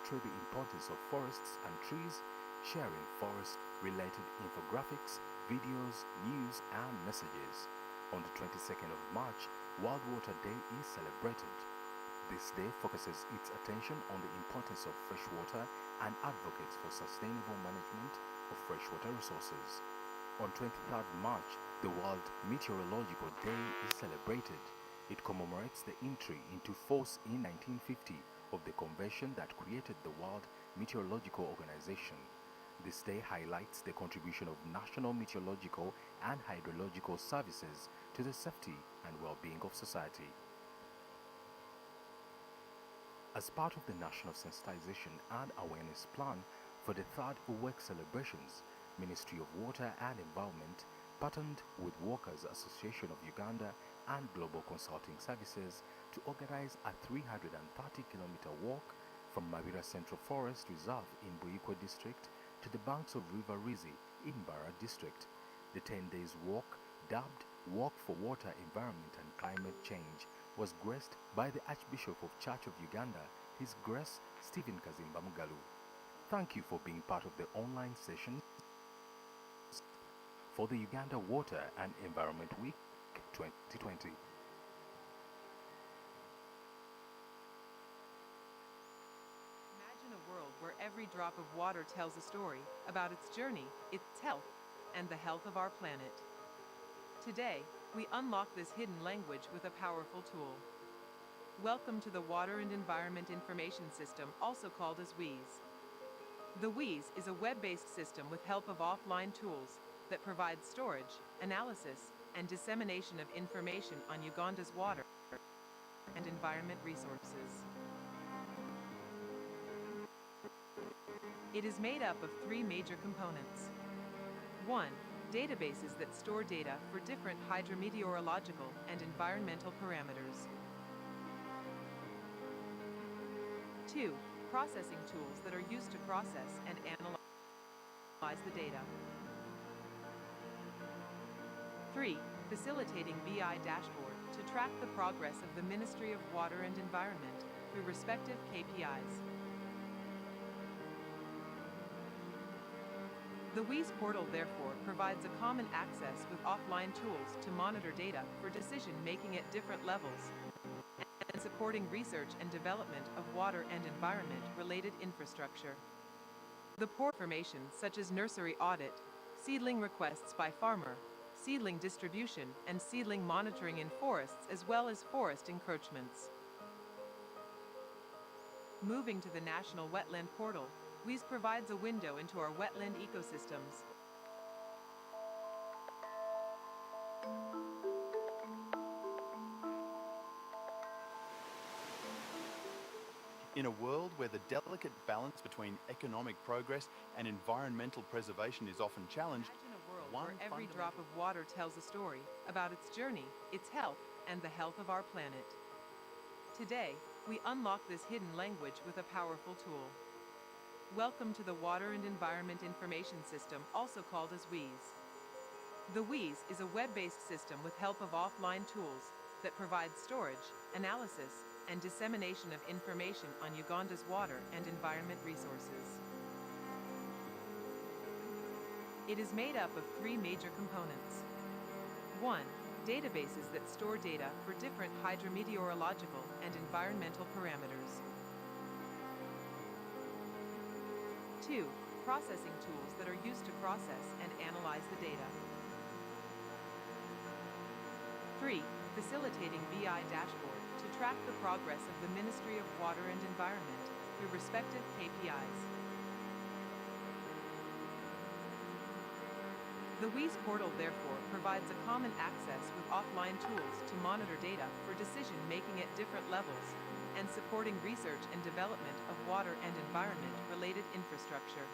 portray the importance of forests and trees, sharing forest-related infographics, videos, news, and messages. On the 22nd of March, World Water Day is celebrated. This day focuses its attention on the importance of fresh water and advocates for sustainable management of freshwater resources. On 23rd March, the World Meteorological Day is celebrated. It commemorates the entry into force in 1950 of the convention that created the World Meteorological Organization. This day highlights the contribution of national meteorological and hydrological services to the safety and well-being of society. As part of the National Sensitization and Awareness Plan for the 3rd Uwewk celebrations, Ministry of Water and Environment partnered with Workers Association of Uganda and Global Consulting Services to organize a 330-kilometer walk from Mabira Central Forest Reserve in Buyikwa District to the banks of River Rizi in Bara District. The 10 days walk, dubbed Walk for Water, Environment and Climate Change, was graced by the Archbishop of Church of Uganda, His Grace Stephen Kazimba Mugalu. Thank you for being part of the online session for the Uganda Water and Environment Week 2020. Imagine a world where every drop of water tells a story about its journey, its health, and the health of our planet. Today, we unlock this hidden language with a powerful tool. Welcome to the Water and Environment Information System, also called as WEES. The WEES is a web-based system with help of offline tools that provides storage, analysis, and dissemination of information on Uganda's water and environment resources. It is made up of 3 major components. 1. Databases that store data for different hydrometeorological and environmental parameters. 2. Processing tools that are used to process and analyze the data. 3. Facilitating BI dashboard to track the progress of the Ministry of Water and Environment through respective KPIs. The WEES portal, therefore, provides a common access with offline tools to monitor data for decision-making at different levels and supporting research and development of water and environment-related infrastructure. The portal information such as nursery audit, seedling requests by farmer, seedling distribution, and seedling monitoring in forests, as well as forest encroachments. Moving to the National Wetland Portal, WEES provides a window into our wetland ecosystems. In a world where the delicate balance between economic progress and environmental preservation is often challenged, Imagine a world where every drop of water tells a story about its journey, its health, and the health of our planet. Today, we unlock this hidden language with a powerful tool. Welcome to the Water and Environment Information System, also called as WEES. The WEES is a web-based system with help of offline tools that provide storage, analysis, and dissemination of information on Uganda's water and environment resources. It is made up of 3 major components. 1. Databases that store data for different hydrometeorological and environmental parameters. 2. Processing tools that are used to process and analyze the data. 3. Facilitating BI dashboard to track the progress of the Ministry of Water and Environment through respective KPIs. The WEES portal, therefore, provides a common access with offline tools to monitor data for decision-making at different levels and supporting research and development of water and environment-related infrastructure.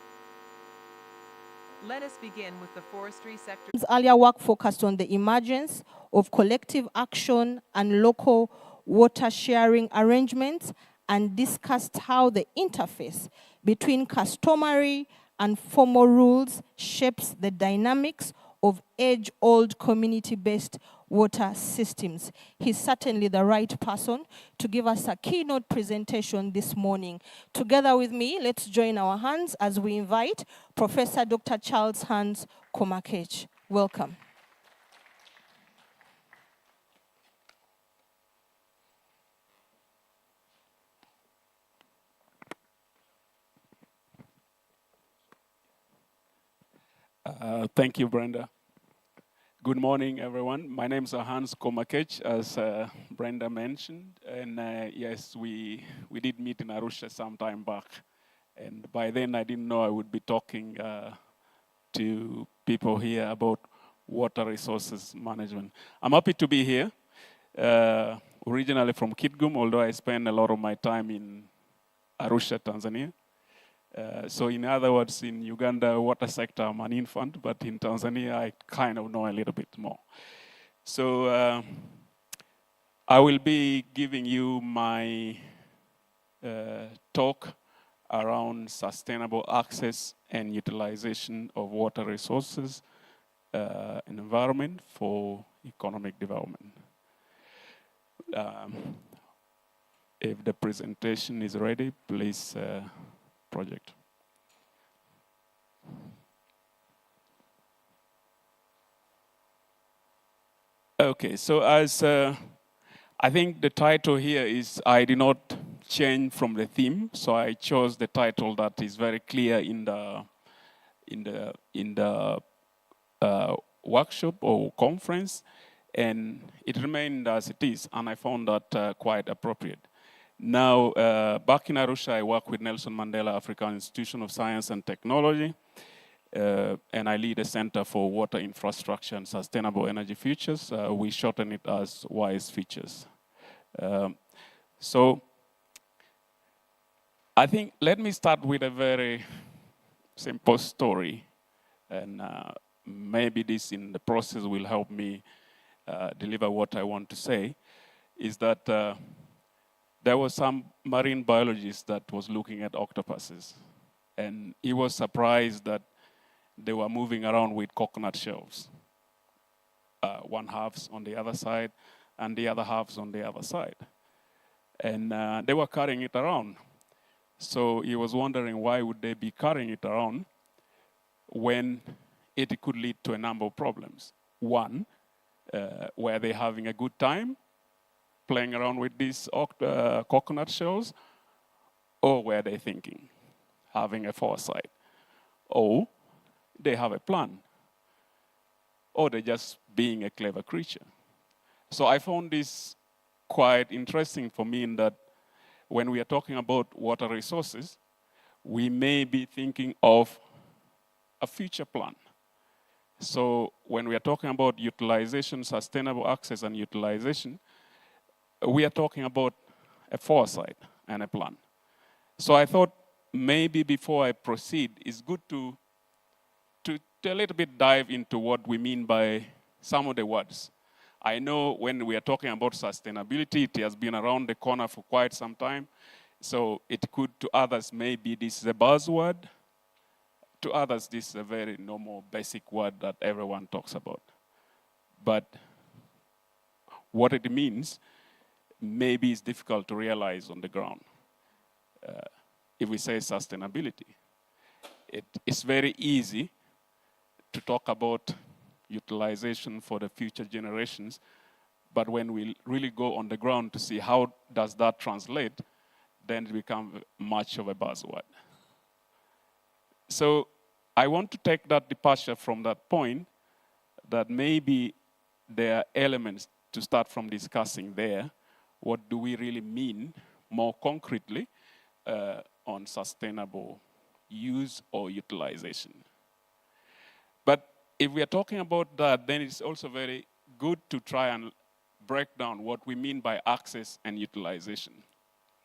Let us begin with the forestry sector. Earlier work focused on the emergence of collective action and local water sharing arrangements and discussed how the interface between customary and formal rules shapes the dynamics of age-old community-based water systems. He's certainly the right person to give us a keynote presentation this morning. Together with me, let's join our hands as we invite Professor Dr. Charles Hans Komakech. Welcome. Thank you, Brenda. Good morning, everyone. My name is Hans Komakech, as Brenda mentioned. And yes, we did meet in Arusha some time back. And by then, I didn't know I would be talking to people here about water resources management. I'm happy to be here. Originally from Kitgum, although I spend a lot of my time in Arusha, Tanzania. So in other words, in Uganda water sector, I'm an infant, but in Tanzania, I kind of know a little bit more. So I will be giving you my talk around sustainable access and utilization of water resources and environment for economic development. If the presentation is ready, please project. Okay, so as I think the title here is, I did not change from the theme, so I chose the title that is very clear in the workshop or conference, and it remained as it is, and I found that quite appropriate. Now, back in Arusha, I work with Nelson Mandela African Institution of Science and Technology, and I lead a Center for Water Infrastructure and Sustainable Energy Futures. We shorten it as WISE Futures. So I think, let me start with a very simple story, and maybe this in the process will help me deliver what I want to say, is that there was some marine biologist that was looking at octopuses, and he was surprised that they were moving around with coconut shells. One half's on the other side, and the other half's on the other side. And they were carrying it around. So he was wondering, why would they be carrying it around when it could lead to a number of problems? One, were they having a good time playing around with these coconut shells? Or were they thinking, having a foresight? Or they have a plan? Or they're just being a clever creature? So I found this quite interesting for me, in that when we are talking about water resources, we may be thinking of a future plan. So when we are talking about utilization, sustainable access and utilization, we are talking about a foresight and a plan. So I thought maybe before I proceed, it's good to a little bit dive into what we mean by some of the words. I know when we are talking about sustainability, it has been around the corner for quite some time. So it could, to others, maybe this is a buzzword. To others, this is a very normal, basic word that everyone talks about. But what it means, maybe it's difficult to realize on the ground. If we say sustainability, it's very easy to talk about utilization for the future generations, but when we really go on the ground to see how does that translate, then it becomes much of a buzzword. So I want to take that departure from that point, that maybe there are elements to start from discussing there. What do we really mean more concretely on sustainable use or utilization? But if we are talking about that, then it's also very good to try and break down what we mean by access and utilization.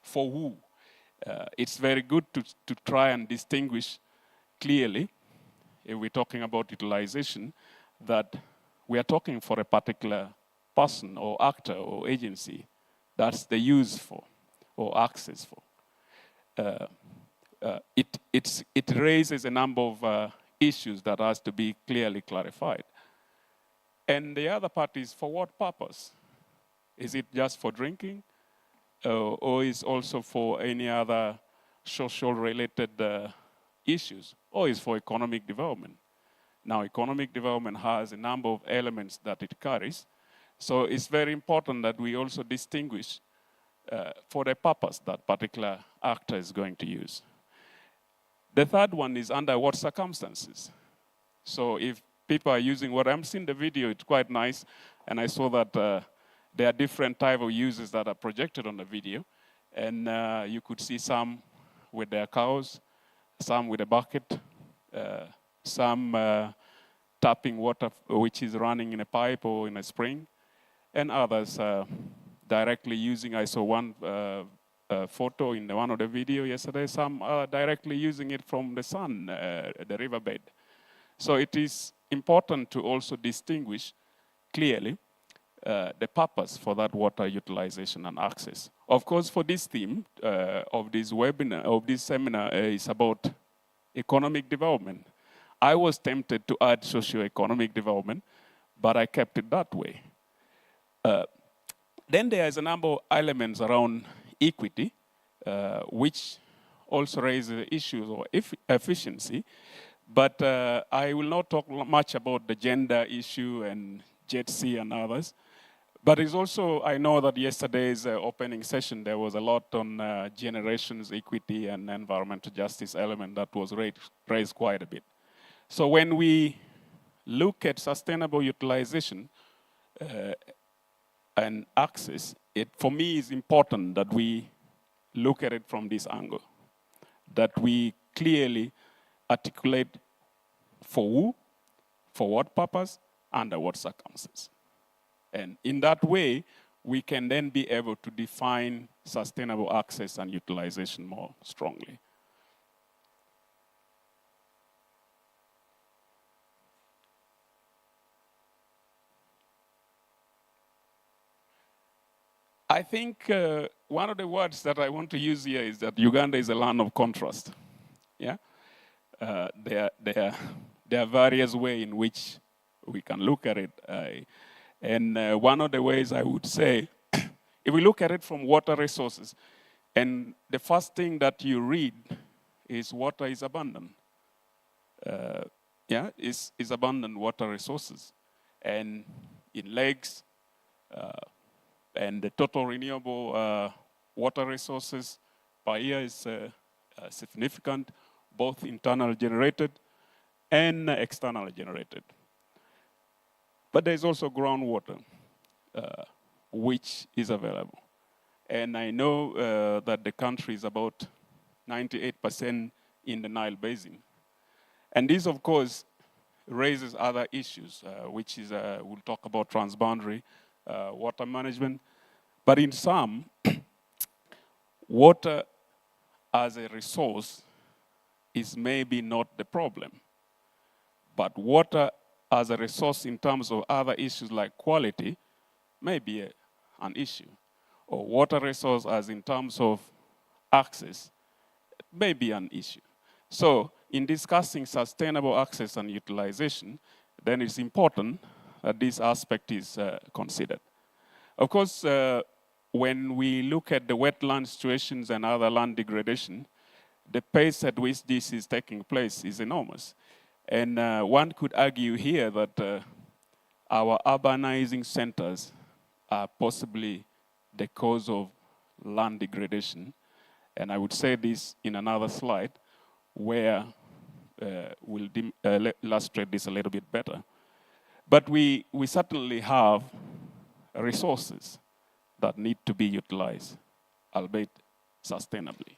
For who? It's very good to try and distinguish clearly, if we're talking about utilization, that we are talking for a particular person or actor or agency. That's the use for or access for. It raises a number of issues that has to be clearly clarified. And the other part is for what purpose? Is it just for drinking? Or is also for any other social related issues? Or is for economic development? Now, economic development has a number of elements that it carries. So it's very important that we also distinguish for the purpose that particular actor is going to use. The third one is under what circumstances. So if people are using what I'm seeing the video, it's quite nice. And I saw that there are different type of uses that are projected on the video. And you could see some with their cows, some with a bucket, some tapping water which is running in a pipe or in a spring, and others directly using, I saw one photo in one of the video yesterday, some are directly using it from the sun, the riverbed. So it is important to also distinguish clearly the purpose for that water utilization and access. Of course, for this theme of this webinar, of this seminar, is about economic development. I was tempted to add socio-economic development, but I kept it that way. Then there is a number of elements around equity, which also raise issues of efficiency. But I will not talk much about the gender issue and JETC and others. But it's also, I know that yesterday's opening session, there was a lot on generations, equity, and environmental justice element that was raised quite a bit. So when we look at sustainable utilization and access, it, for me, is important that we look at it from this angle, that we clearly articulate for who, for what purpose, under what circumstances. And in that way, we can then be able to define sustainable access and utilization more strongly. I think one of the words that I want to use here is that Uganda is a land of contrast. Yeah, there are various ways in which we can look at it. And one of the ways I would say, if we look at it from water resources, and the first thing that you read is water is abundant. Is abundant water resources. And in lakes, and the total renewable water resources per year is significant, both internal generated and externally generated. But there's also groundwater, which is available. And I know that the country is about 98% in the Nile Basin. And this, of course, raises other issues, which is, we'll talk about transboundary water management. But in sum, water as a resource is maybe not the problem. But water as a resource in terms of other issues like quality may be an issue. Or water resource as in terms of access may be an issue. So in discussing sustainable access and utilization, then it's important that this aspect is considered. Of course, when we look at the wetland situations and other land degradation, the pace at which this is taking place is enormous. And one could argue here that our urbanizing centers are possibly the cause of land degradation. And I would say this in another slide where we'll illustrate this a little bit better. But we certainly have resources that need to be utilized, albeit sustainably.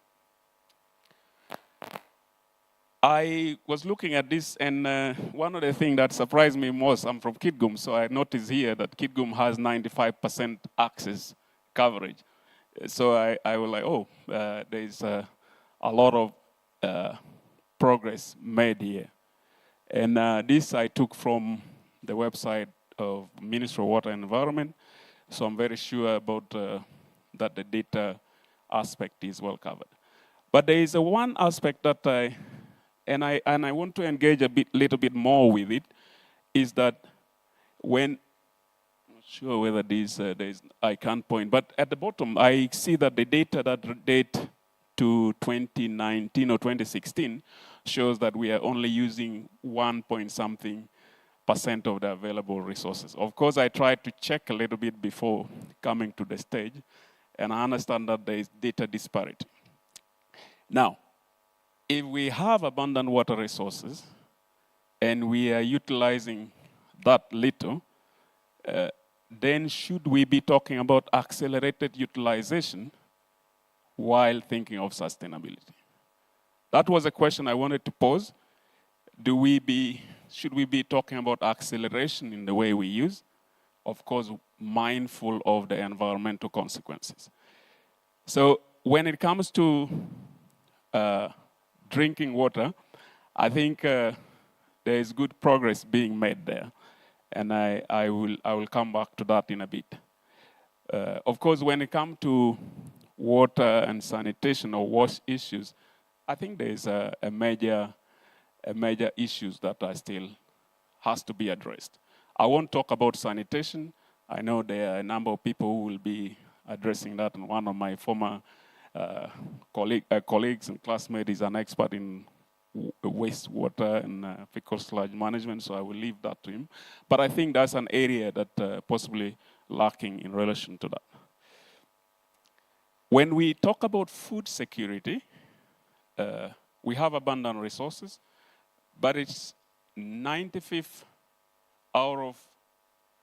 I was looking at this, and one of the things that surprised me most, I'm from Kitgum, so I noticed here that Kitgum has 95% access coverage. So I was like, oh, there's a lot of progress made here. And this I took from the website of Ministry of Water and Environment, so I'm very sure about that the data aspect is well covered. But there is one aspect that I want to engage little bit more with it, is that when, I'm not sure whether I can't point, but at the bottom, I see that the data that date to 2019 or 2016 shows that we are only using 1 point something % of the available resources. Of course, I tried to check a little bit before coming to the stage, and I understand that there is data disparity. Now, if we have abundant water resources and we are utilizing that little, then should we be talking about accelerated utilization while thinking of sustainability? That was a question I wanted to pose. Should we be talking about acceleration in the way we use? Of course, mindful of the environmental consequences. So when it comes to drinking water, I think there is good progress being made there. And I will come back to that in a bit. Of course, when it comes to water and sanitation or wash issues, I think there is a major issues that are still has to be addressed. I won't talk about sanitation. I know there are a number of people who will be addressing that, and one of my former colleagues and classmates is an expert in wastewater and fecal sludge management, so I will leave that to him. But I think that's an area that possibly lacking in relation to that. When we talk about food security, we have abundant resources, but it's 95th out of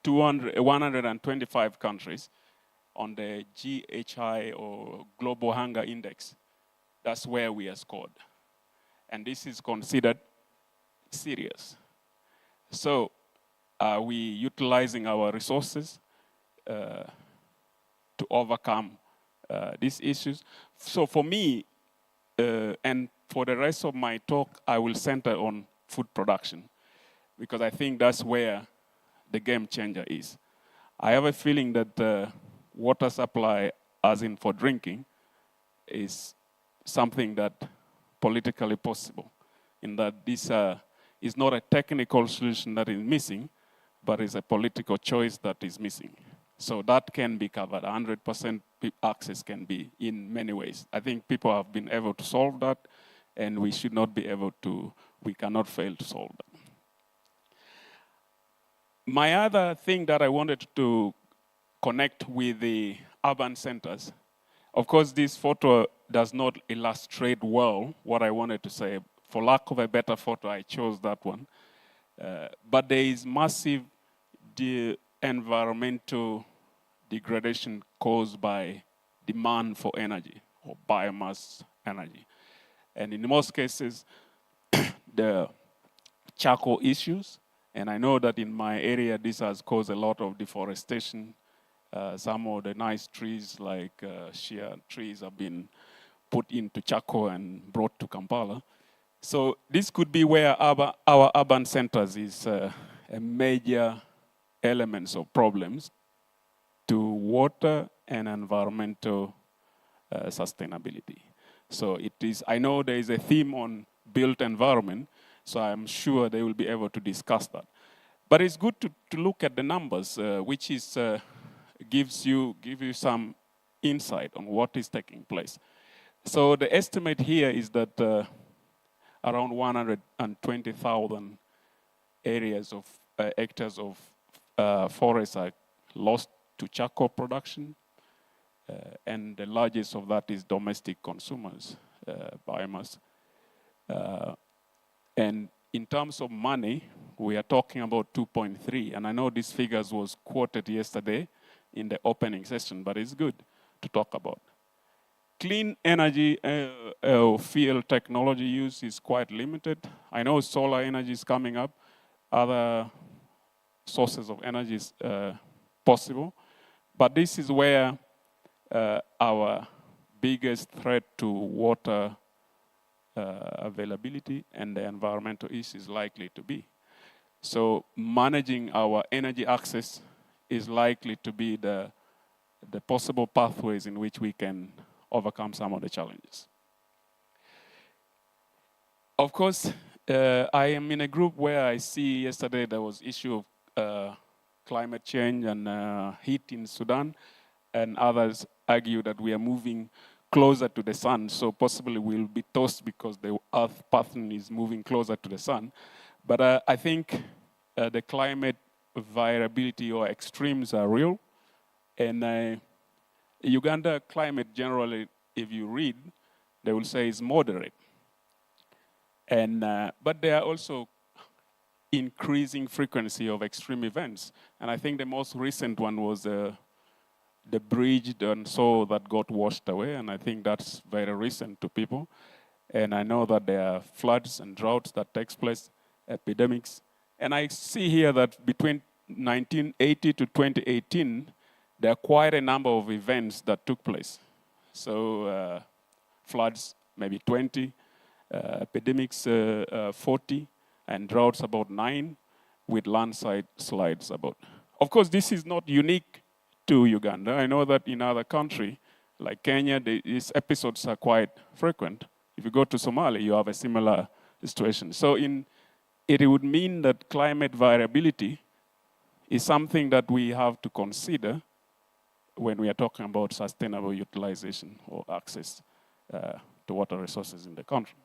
125 countries on the GHI or Global Hunger Index. That's where we are scored. And this is considered serious. So are we utilizing our resources to overcome these issues? So for me, and for the rest of my talk, I will center on food production, because I think that's where the game changer is. I have a feeling that water supply, as in for drinking, is something that politically possible, in that this is not a technical solution that is missing, but is a political choice that is missing. So that can be covered. 100% access can be in many ways. I think people have been able to solve that, and we should not be able to, we cannot fail to solve that. My other thing that I wanted to connect with the urban centers, of course, this photo does not illustrate well what I wanted to say. For lack of a better photo, I chose that one. But there is massive environmental degradation caused by demand for energy or biomass energy. And in most cases, the charcoal issues, and I know that in my area, this has caused a lot of deforestation. Some of the nice trees, like shea trees, have been put into charcoal and brought to Kampala. So this could be where our urban centers is a major elements of problems to water and environmental sustainability. So it is, I know there is a theme on built environment, so I'm sure they will be able to discuss that. But it's good to look at the numbers, which is give you some insight on what is taking place. So the estimate here is that around 120,000 areas of hectares of forests are lost to charcoal production, and the largest of that is domestic consumers, biomass. And in terms of money, we are talking about 2.3, and I know these figures was quoted yesterday in the opening session, but it's good to talk about. Clean energy fuel technology use is quite limited. I know solar energy is coming up. Other sources of energy is possible. But this is where our biggest threat to water availability and the environmental issue is likely to be. So managing our energy access is likely to be the possible pathways in which we can overcome some of the challenges. Of course, I am in a group where I see yesterday there was issue of climate change and heat in Sudan, and others argue that we are moving closer to the sun, so possibly we'll be tossed because the Earth pattern is moving closer to the sun. But I think the climate variability or extremes are real, and Uganda climate generally, if you read, they will say is moderate. But there are also increasing frequency of extreme events. And I think the most recent one was the bridge and so that got washed away, and I think that's very recent to people. And I know that there are floods and droughts that takes place, epidemics. And I see here that between 1980 to 2018, there are quite a number of events that took place. So floods, maybe 20, epidemics, 40, and droughts about 9, with landslides about. Of course, this is not unique to Uganda. I know that in other countries, like Kenya, these episodes are quite frequent. If you go to Somalia, you have a similar situation. So it would mean that climate variability is something that we have to consider when we are talking about sustainable utilization or access to water resources in the country.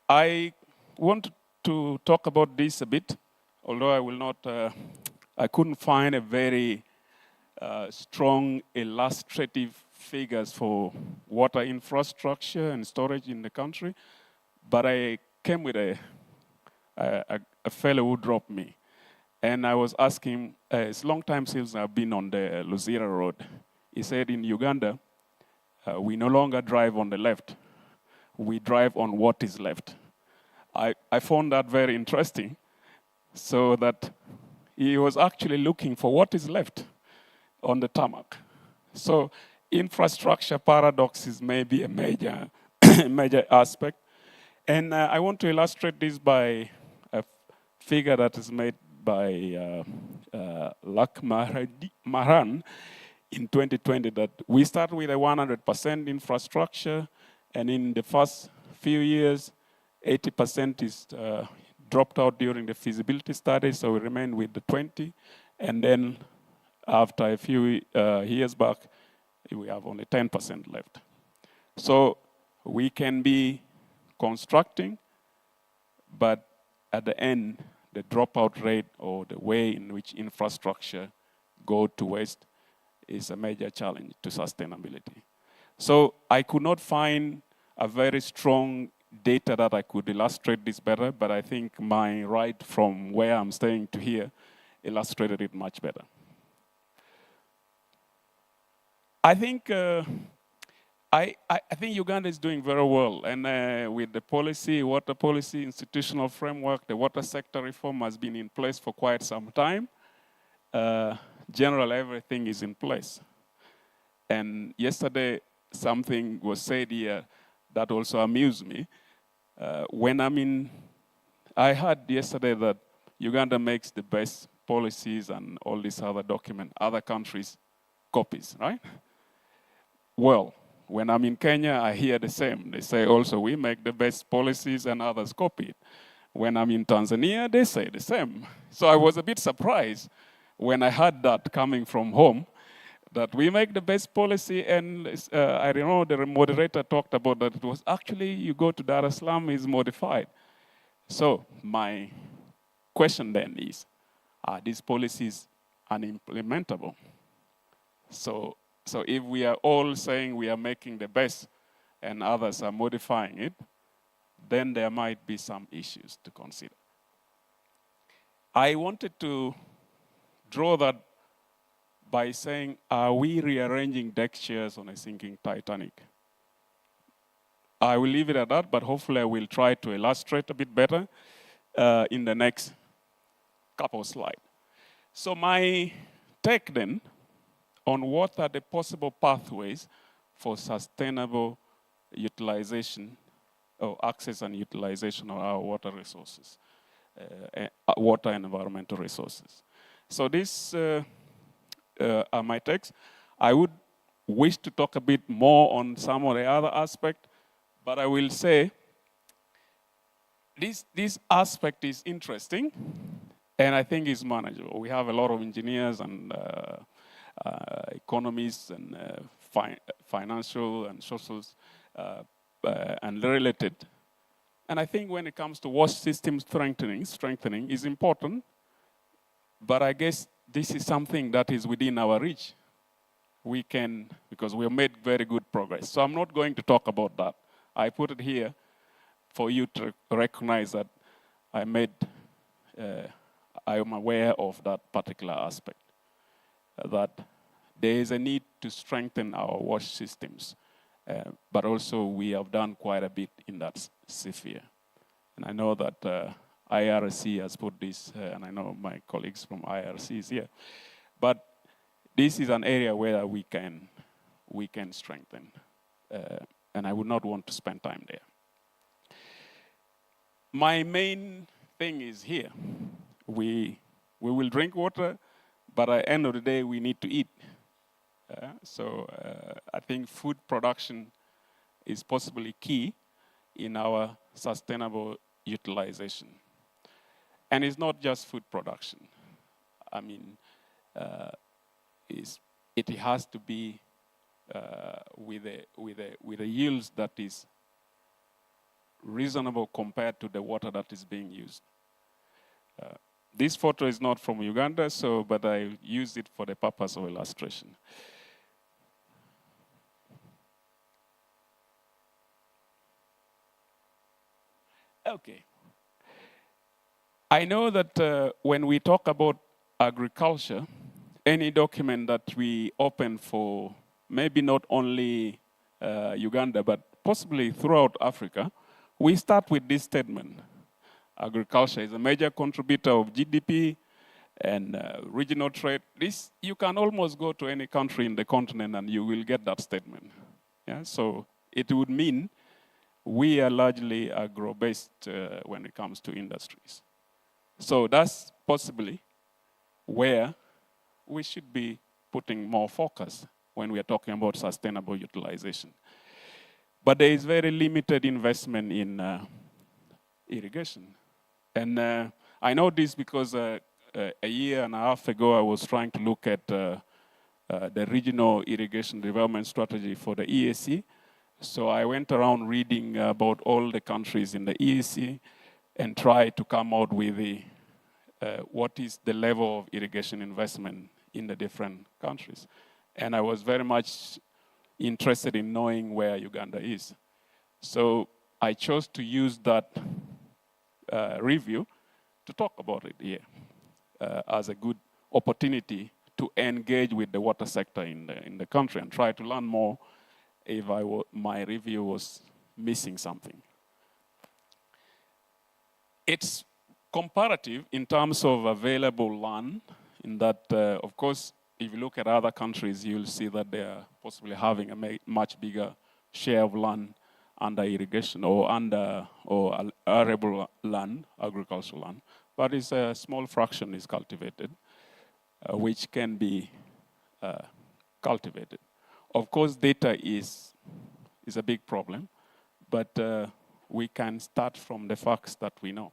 I want to talk about this a bit, although I will not, I couldn't find a very strong illustrative figures for water infrastructure and storage in the country, but I came with a fellow who dropped me. And I was asking, it's a long time since I've been on the Luzira Road. He said in Uganda, we no longer drive on the left. We drive on what is left. I found that very interesting, so that he was actually looking for what is left on the tarmac. So infrastructure paradox is maybe a major, major aspect. And I want to illustrate this by a figure that is made by Lak Maran in 2020, that we start with a 100% infrastructure, and in the first few years, 80% is dropped out during the feasibility study, so we remain with the 20, and then after a few years back, we have only 10% left. So we can be constructing, but at the end, the dropout rate or the way in which infrastructure go to waste is a major challenge to sustainability. So I could not find a very strong data that I could illustrate this better, but I think my ride from where I'm staying to here illustrated it much better. I think I think Uganda is doing very well, and with the policy, water policy, institutional framework, the water sector reform has been in place for quite some time. Generally, everything is in place. And yesterday, something was said here that also amused me. I heard yesterday that Uganda makes the best policies and all these other documents, other countries copies, right? Well, when I'm in Kenya, I hear the same. They say also we make the best policies and others copy it. When I'm in Tanzania, they say the same. So I was a bit surprised when I heard that coming from home, that we make the best policy, and I know the moderator talked about that it was actually, you go to Dar es Salaam, is modified. So my question then is, are these policies unimplementable? So if we are all saying we are making the best and others are modifying it, then there might be some issues to consider. I wanted to draw that by saying, are we rearranging deck chairs on a sinking Titanic? I will leave it at that, but hopefully I will try to illustrate a bit better in the next couple of slides. So my take then on what are the possible pathways for sustainable utilization or access and utilization of our water resources, water and environmental resources. So this are my takes. I would wish to talk a bit more on some of the other aspects, but I will say this aspect is interesting, And I think it's manageable. We have a lot of engineers and economists and financial and social and related. And I think when it comes to wash system strengthening is important. But I guess this is something that is within our reach. We can, because we have made very good progress. So I'm not going to talk about that. I put it here for you to recognize that I am aware of that particular aspect, that there is a need to strengthen our wash systems, but also we have done quite a bit in that sphere. And I know that IRC has put this, and I know my colleagues from IRC is here, but this is an area where we can strengthen, and I would not want to spend time there. My main thing is here. We will drink water, but at the end of the day, we need to eat. So I think food production is possibly key in our sustainable utilization. And it's not just food production. I mean, it has to be with a yields that is reasonable compared to the water that is being used. This photo is not from Uganda, but I used it for the purpose of illustration. Okay. I know that when we talk about agriculture, any document that we open for maybe not only Uganda, but possibly throughout Africa, we start with this statement. Agriculture is a major contributor of GDP and regional trade. This, you can almost go to any country in the continent and you will get that statement. Yeah? So it would mean we are largely agro-based when it comes to industries. So that's possibly where we should be putting more focus when we are talking about sustainable utilization. But there is very limited investment in irrigation. And I know this because a year and a half ago, I was trying to look at the regional irrigation development strategy for the EAC. So I went around reading about all the countries in the EAC and tried to come out with what is the level of irrigation investment in the different countries. And I was very much interested in knowing where Uganda is. So I chose to use that review to talk about it here as a good opportunity to engage with the water sector in the country and try to learn more if my review was missing something. It's comparative in terms of available land, in that, of course, if you look at other countries, you'll see that they are possibly having a much bigger share of land under irrigation or arable land, agricultural land. But it's a small fraction is cultivated, which can be cultivated. Of course, data is a big problem, but we can start from the facts that we know.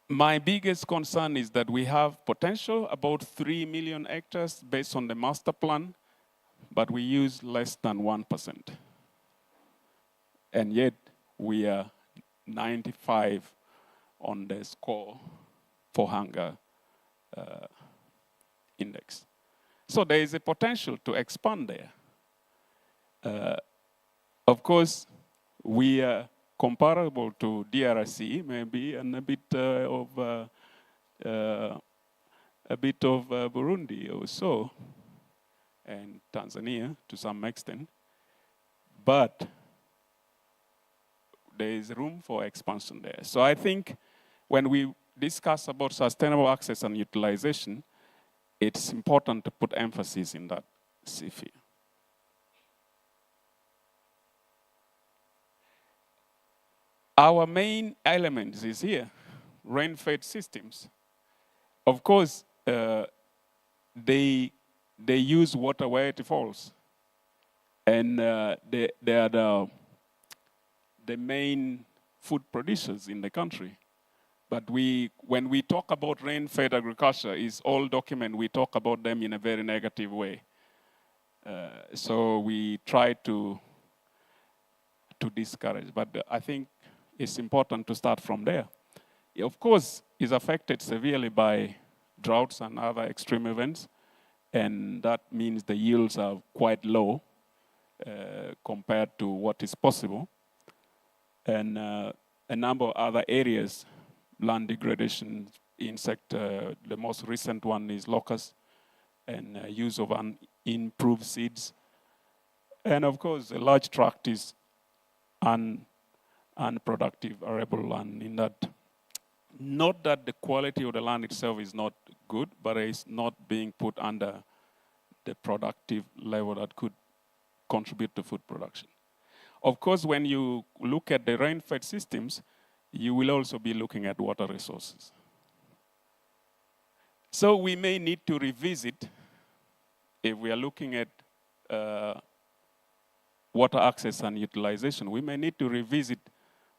My biggest concern is that we have potential, about 3 million hectares based on the master plan, but we use less than 1%. And yet, we are 95 on the score for hunger index. So there is a potential to expand there. Of course, we are comparable to DRC, maybe, and a bit of Burundi or so, and Tanzania to some extent. But there is room for expansion there. So I think when we discuss about sustainable access and utilization, it's important to put emphasis in that sphere. Our main element is here, rain-fed systems. Of course, they use water where it falls. And they are the main food producers in the country. But when we talk about rain-fed agriculture, is all document, we talk about them in a very negative way. So we try to discourage, but I think it's important to start from there. Of course, is affected severely by droughts and other extreme events, and that means the yields are quite low compared to what is possible. And a number of other areas, land degradation, insect, the most recent one is locust, and use of improved seeds. And of course, a large tract is unproductive arable land, in that, not that the quality of the land itself is not good, but it's not being put under the productive level that could contribute to food production. Of course, when you look at the rain-fed systems, you will also be looking at water resources. So we may need to revisit, if we are looking at water access and utilization, we may need to revisit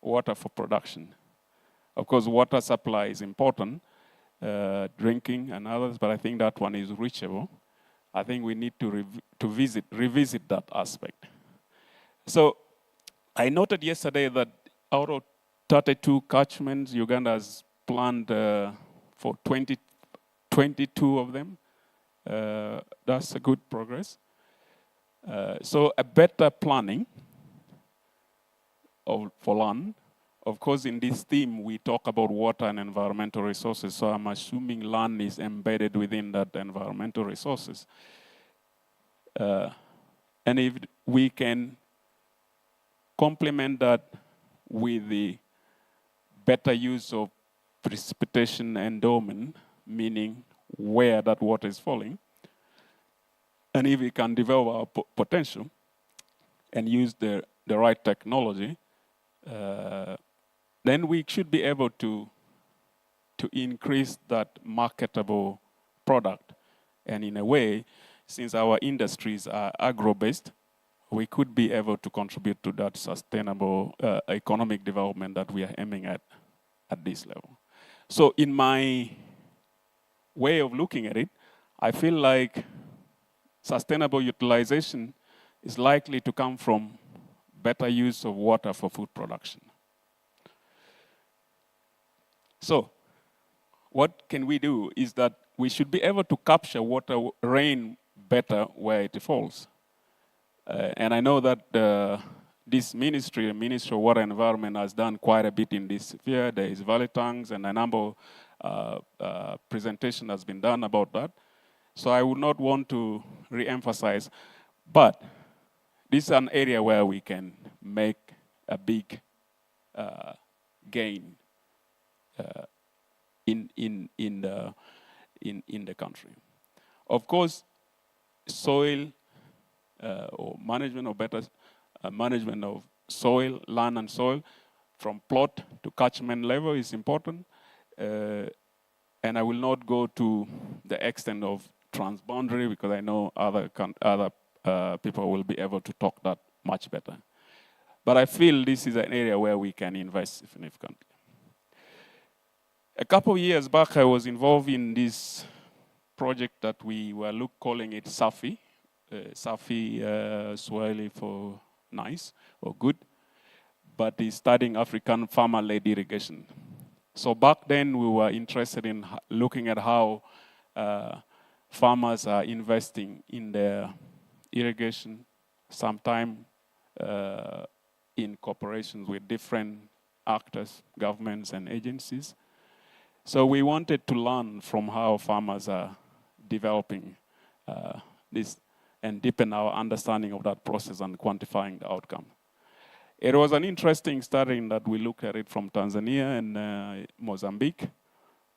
water for production. Of course, water supply is important, drinking and others, but I think that one is reachable. I think we need to revisit that aspect. So I noted yesterday that out of 32 catchments, Uganda has planned for 22 of them. That's a good progress. So a better planning for land. Of course, in this theme, we talk about water and environmental resources, so I'm assuming land is embedded within that environmental resources. And if we can complement that with the better use of precipitation endowment, meaning where that water is falling, and if we can develop our potential and use the right technology, then we should be able to increase that marketable product. And in a way, since our industries are agro-based, we could be able to contribute to that sustainable economic development that we are aiming at this level. So in my way of looking at it, I feel like sustainable utilization is likely to come from better use of water for food production. So what can we do is that we should be able to capture water, rain better where it falls. And I know that this ministry, the Ministry of Water and Environment, has done quite a bit in this sphere. There is valley tanks, and a number of presentation has been done about that. So I would not want to re-emphasize, but this is an area where we can make a big gain in the country. Of course, soil or management, or better management of soil, land and soil, from plot to catchment level is important. And I will not go to the extent of transboundary, because I know other people will be able to talk that much better. But I feel this is an area where we can invest significantly. A couple of years back, I was involved in this project that we were calling it SAFI. SAFI, Swahili for nice or good, but is studying African farmer-led irrigation. So back then, we were interested in looking at how farmers are investing in their irrigation, sometimes in cooperations with different actors, governments, and agencies. So we wanted to learn from how farmers are developing this and deepen our understanding of that process and quantifying the outcome. It was an interesting study in that we looked at it from Tanzania and Mozambique,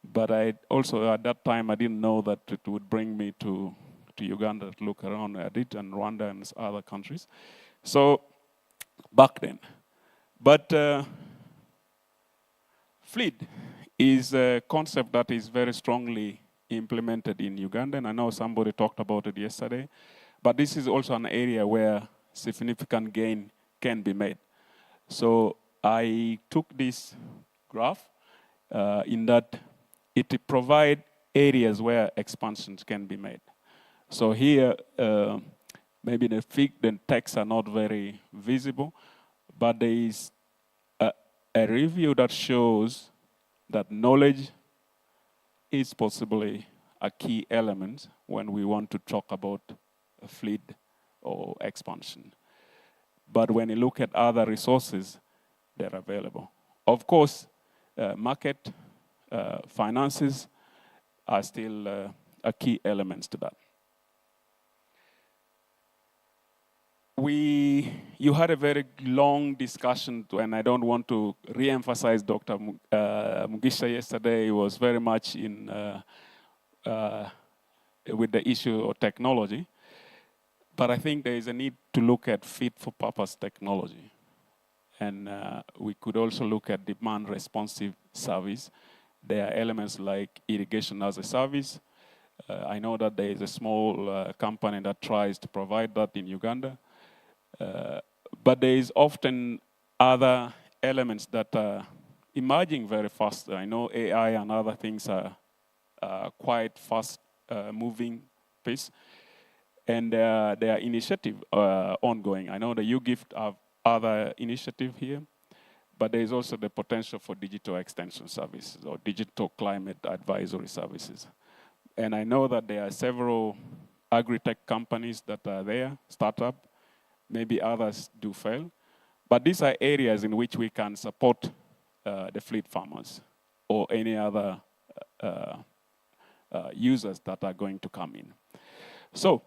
but I also, at that time, I didn't know that it would bring me to Uganda to look around at it, and Rwanda and other countries. So back then. But FLEED is a concept that is very strongly implemented in Uganda, and I know somebody talked about it yesterday, but this is also an area where significant gain can be made. So I took this graph in that it provides areas where expansions can be made. So here, maybe the texts are not very visible, but there is a review that shows that knowledge is possibly a key element when we want to talk about a fleet or expansion. But when you look at other resources, they're available. Of course, market finances are still a key element to that. You had a very long discussion, and I don't want to re-emphasize Dr. Mugisha yesterday. He was very much in with the issue of technology. But I think there is a need to look at fit-for-purpose technology. And we could also look at demand-responsive service. There are elements like irrigation as a service. I know that there is a small company that tries to provide that in Uganda. But there is often other elements that are emerging very fast. I know AI and other things are quite fast moving piece. And there are initiatives ongoing. I know the UGIFT have other initiative here, but there is also the potential for digital extension services or digital climate advisory services. And I know that there are several agri-tech companies that are there, startup. Maybe others do fail. But these are areas in which we can support the fleet farmers or any other users that are going to come in. So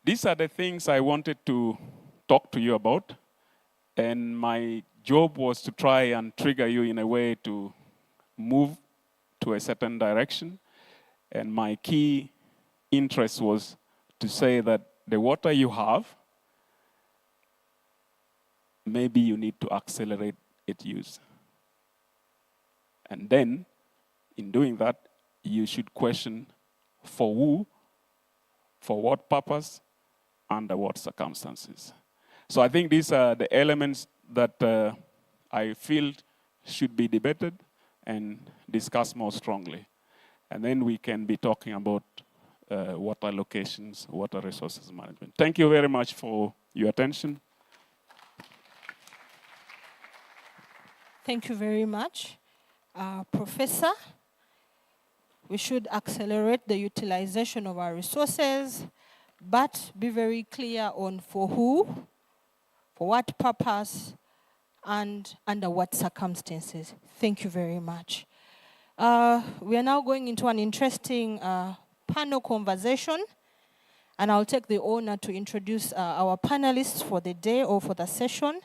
these are the things I wanted to talk to you about. And my job was to try and trigger you in a way to move to a certain direction. And my key interest was to say that the water you have, maybe you need to accelerate its use. And then, in doing that, you should question for who, for what purpose, under what circumstances. So I think these are the elements that I feel should be debated and discussed more strongly. And then we can be talking about water allocations, water resources management. Thank you very much for your attention. Thank you very much, Professor. We should accelerate the utilization of our resources, but be very clear on for who, for what purpose, and under what circumstances. Thank you very much. We are now going into an interesting panel conversation, and I'll take the honor to introduce our panelists for the day or for the session.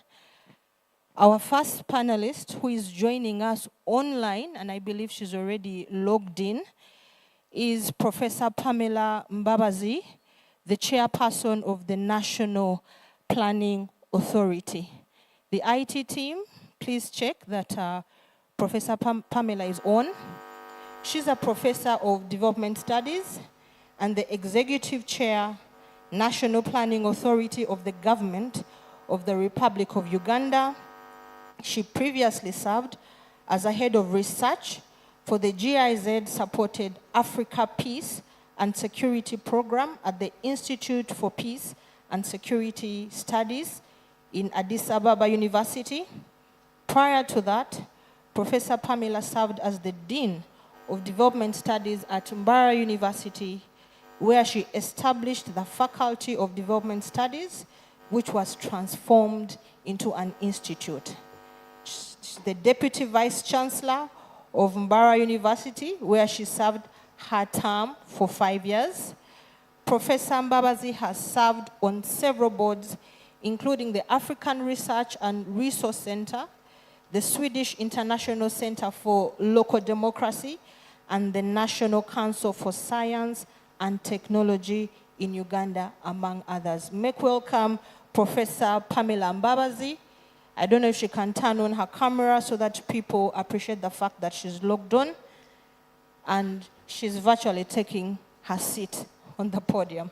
Our first panelist, who is joining us online, and I believe she's already logged in, is Professor Pamela Mbabazi, the chairperson of the National Planning Authority. The IT team, please check that Professor Pamela is on. She's a professor of development studies and the executive chair, National Planning Authority of the Government of the Republic of Uganda. She previously served as a head of research for the GIZ-supported Africa Peace and Security Program at the Institute for Peace and Security Studies in Addis Ababa University. Prior to that, Professor Pamela served as the Dean of Development Studies at Mbara University, where she established the Faculty of Development Studies, which was transformed into an institute. She's the Deputy Vice Chancellor of Mbara University, where she served her term for 5 years. Professor Mbabazi has served on several boards, including the African Research and Resource Center, the Swedish International Center for Local Democracy, and the National Council for Science and Technology in Uganda, among others. Make welcome Professor Pamela Mbabazi. I don't know if she can turn on her camera so that people appreciate the fact that she's logged on, and she's virtually taking her seat on the podium.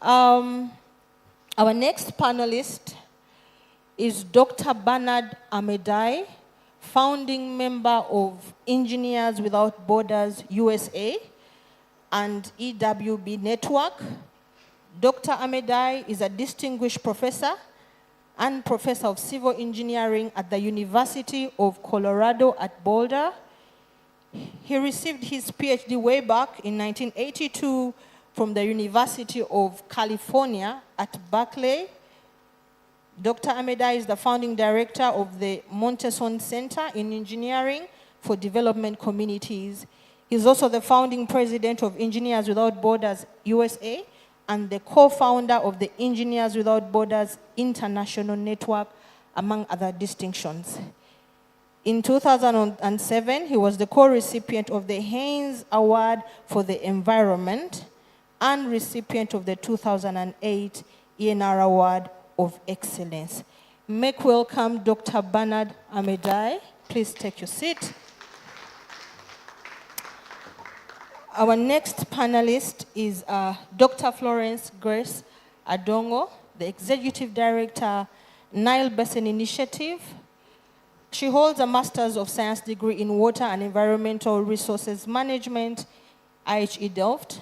Our next panelist is Dr. Bernard Amedai, founding member of Engineers Without Borders USA and EWB Network. Dr. Amedai is a distinguished professor and professor of civil engineering at the University of Colorado at Boulder. He received his PhD way back in 1982 from the University of California at Berkeley. Dr. Amedai is the founding director of the Montesson Center in Engineering for Development Communities. He's also the founding president of Engineers Without Borders USA and the co-founder of the Engineers Without Borders International Network, among other distinctions. In 2007, he was the co-recipient of the Haynes Award for the Environment and recipient of the 2008 ENR Award of Excellence. Make welcome Dr. Bernard Amedai. Please take your seat. Our next panelist is Dr. Florence Grace Adongo, the Executive Director, Nile Basin Initiative. She holds a Master's of Science degree in Water and Environmental Resources Management, IHE Delft,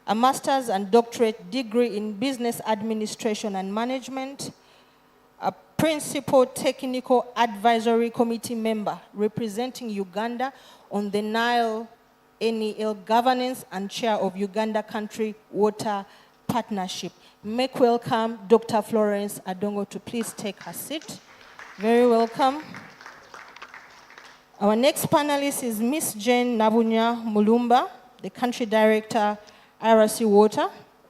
a Master's and Doctorate degree in Business Administration and Management, a Principal Technical Advisory Committee member representing Uganda on the Nile NEL governance and chair of Uganda Country Water Partnership. Make welcome Dr. Florence Adongo to please take her seat. Very welcome. Our next panelist is Ms. Jane Nabunya Mulumba, the Country Director, IRC Water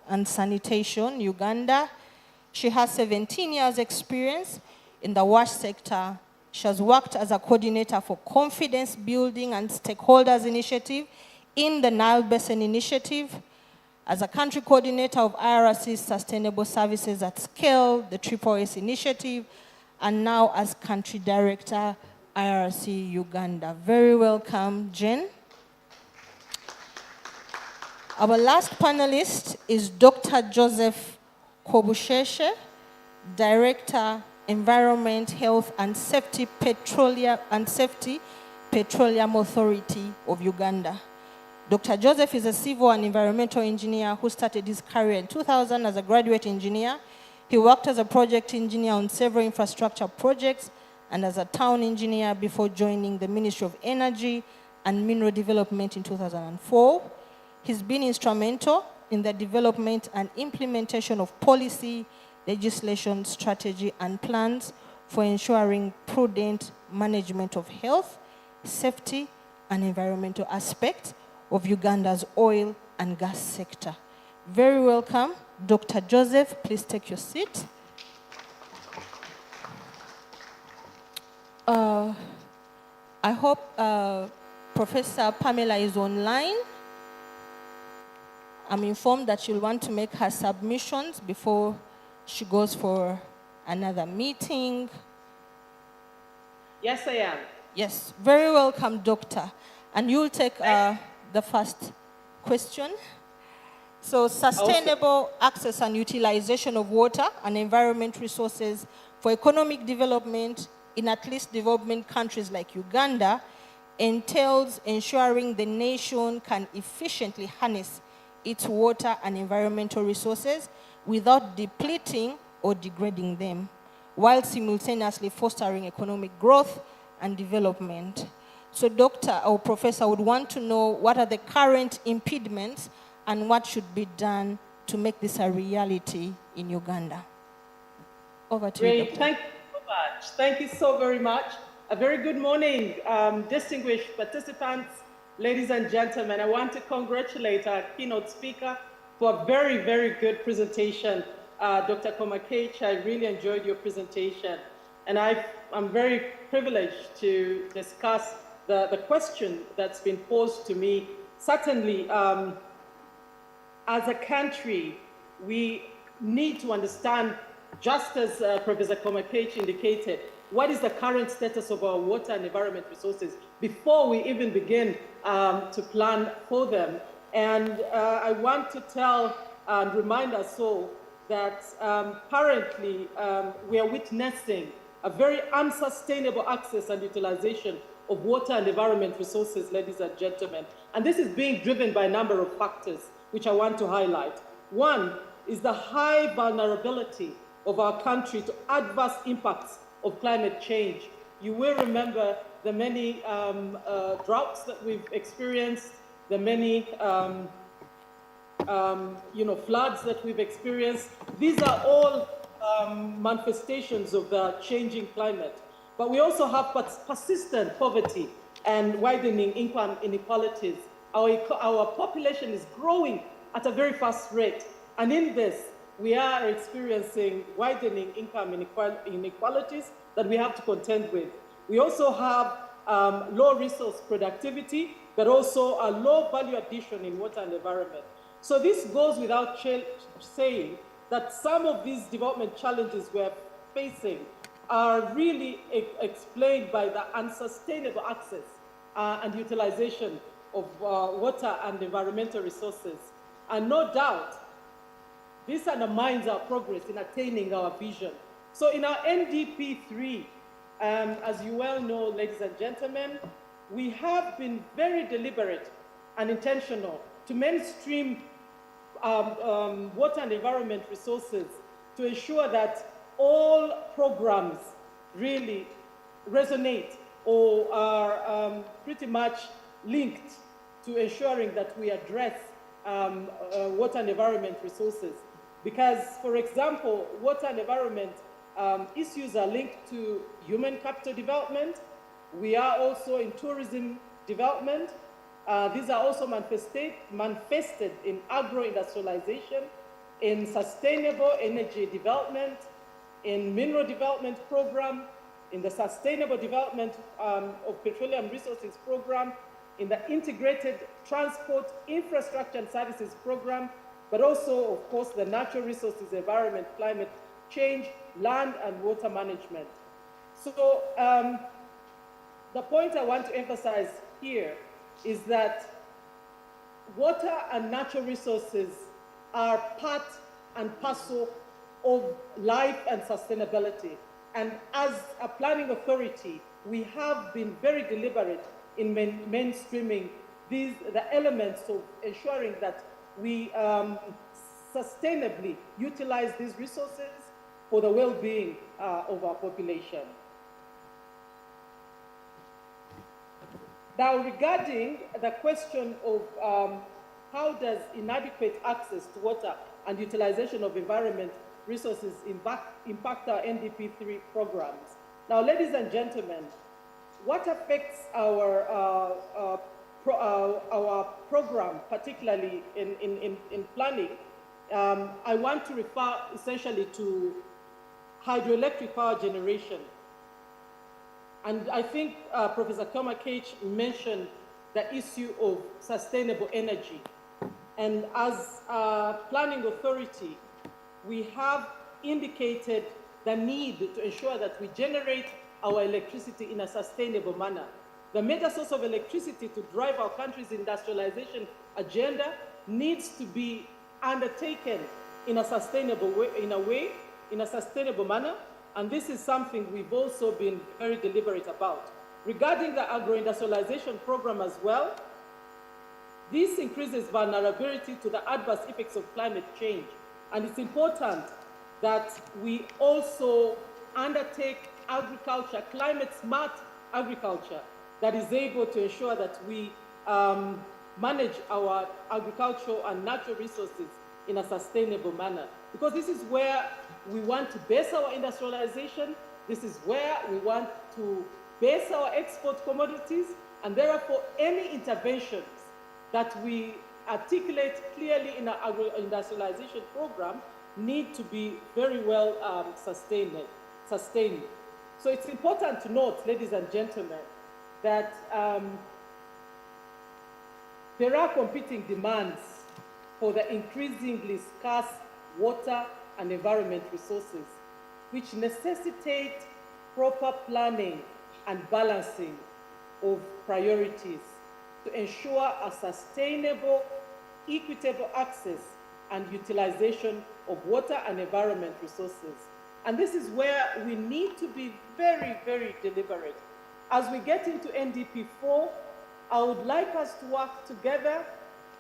and Sanitation, Uganda. She has 17 years experience in the wash sector. She has worked as a coordinator for confidence building and stakeholders initiative in the Nile Basin Initiative, as a country coordinator of IRC's Sustainable Services at Scale, the SSS Initiative, and now as country director, IRC Uganda. Very welcome, Jen. Our last panelist is Dr. Joseph Kobusheshe, Director, Environment, Health and Safety Petroleum Authority of Uganda. Dr. Joseph is a civil and environmental engineer who started his career in 2000 as a graduate engineer. He worked as a project engineer on several infrastructure projects and as a town engineer before joining the Ministry of Energy and Mineral Development in 2004. He's been instrumental in the development and implementation of policy, legislation, strategy, and plans for ensuring prudent management of health, safety, and environmental aspects of Uganda's oil and gas sector. Very welcome, Dr. Joseph. Please take your seat. I hope Professor Pamela is online. I'm informed that she'll want to make her submissions before she goes for another meeting. Yes, I am. Yes, very welcome, Doctor. And you'll take the first question. So, sustainable access and utilization of water and environment resources for economic development in at least development countries like Uganda entails ensuring the nation can efficiently harness its water and environmental resources without depleting or degrading them, while simultaneously fostering economic growth and development. So Doctor or Professor would want to know what are the current impediments and what should be done to make this a reality in Uganda. Over to you, Doctor. Thank you so much. Thank you so very much. A very good morning, distinguished participants, ladies and gentlemen. I want to congratulate our keynote speaker for a very, very good presentation. Dr. Komakech, I really enjoyed your presentation. And I'm very privileged to discuss the question that's been posed to me. Certainly, as a country, we need to understand, just as Professor Komakech indicated, what is the current status of our water and environment resources before we even begin to plan for them. And I want to tell and remind us all that currently we are witnessing a very unsustainable access and utilization of water and environment resources, ladies and gentlemen. And this is being driven by a number of factors, which I want to highlight. One is the high vulnerability of our country to adverse impacts of climate change. You will remember the many droughts that we've experienced, the many floods that we've experienced. These are all manifestations of the changing climate. But we also have persistent poverty and widening income inequalities. Our population is growing at a very fast rate. And in this, we are experiencing widening income inequalities that we have to contend with. We also have low resource productivity, but also a low value addition in water and environment. So this goes without saying that some of these development challenges we're facing are really explained by the unsustainable access and utilization of water and environmental resources. And no doubt, this undermines our progress in attaining our vision. So in our NDP 3, as you well know, ladies and gentlemen, we have been very deliberate and intentional to mainstream water and environment resources to ensure that all programs really resonate or are pretty much linked to ensuring that we address water and environment resources. Because, for example, water and environment issues are linked to human capital development. We are also in tourism development. These are also manifested in agro-industrialization, in sustainable energy development, in mineral development program, in the sustainable development of petroleum resources program, in the integrated transport infrastructure and services program, but also, of course, the natural resources, environment, climate change, land and water management. So the point I want to emphasize here is that water and natural resources are part and parcel of life and sustainability. And as a planning authority, we have been very deliberate in mainstreaming the elements of ensuring that we sustainably utilize these resources for the well-being of our population. Now, regarding the question of how does inadequate access to water and utilization of environment resources impact our NDP3 programs. Now, ladies and gentlemen, what affects our program, particularly in planning, I want to refer essentially to hydroelectric power generation. And I think Professor Komakech mentioned the issue of sustainable energy. And as a planning authority, we have indicated the need to ensure that we generate our electricity in a sustainable manner. The major source of electricity to drive our country's industrialization agenda needs to be undertaken in a sustainable way, in a sustainable manner. And this is something we've also been very deliberate about. Regarding the agro-industrialization program as well, this increases vulnerability to the adverse effects of climate change. And it's important that we also undertake agriculture, climate-smart agriculture, that is able to ensure that we manage our agricultural and natural resources in a sustainable manner. Because this is where we want to base our industrialization, this is where we want to base our export commodities, and therefore any interventions that we articulate clearly in our agro-industrialization program need to be very well sustained. So it's important to note, ladies and gentlemen, that there are competing demands for the increasingly scarce water and environment resources, which necessitate proper planning and balancing of priorities to ensure a sustainable, equitable access and utilization of water and environment resources. And this is where we need to be very, very deliberate. As we get into NDP 4, I would like us to work together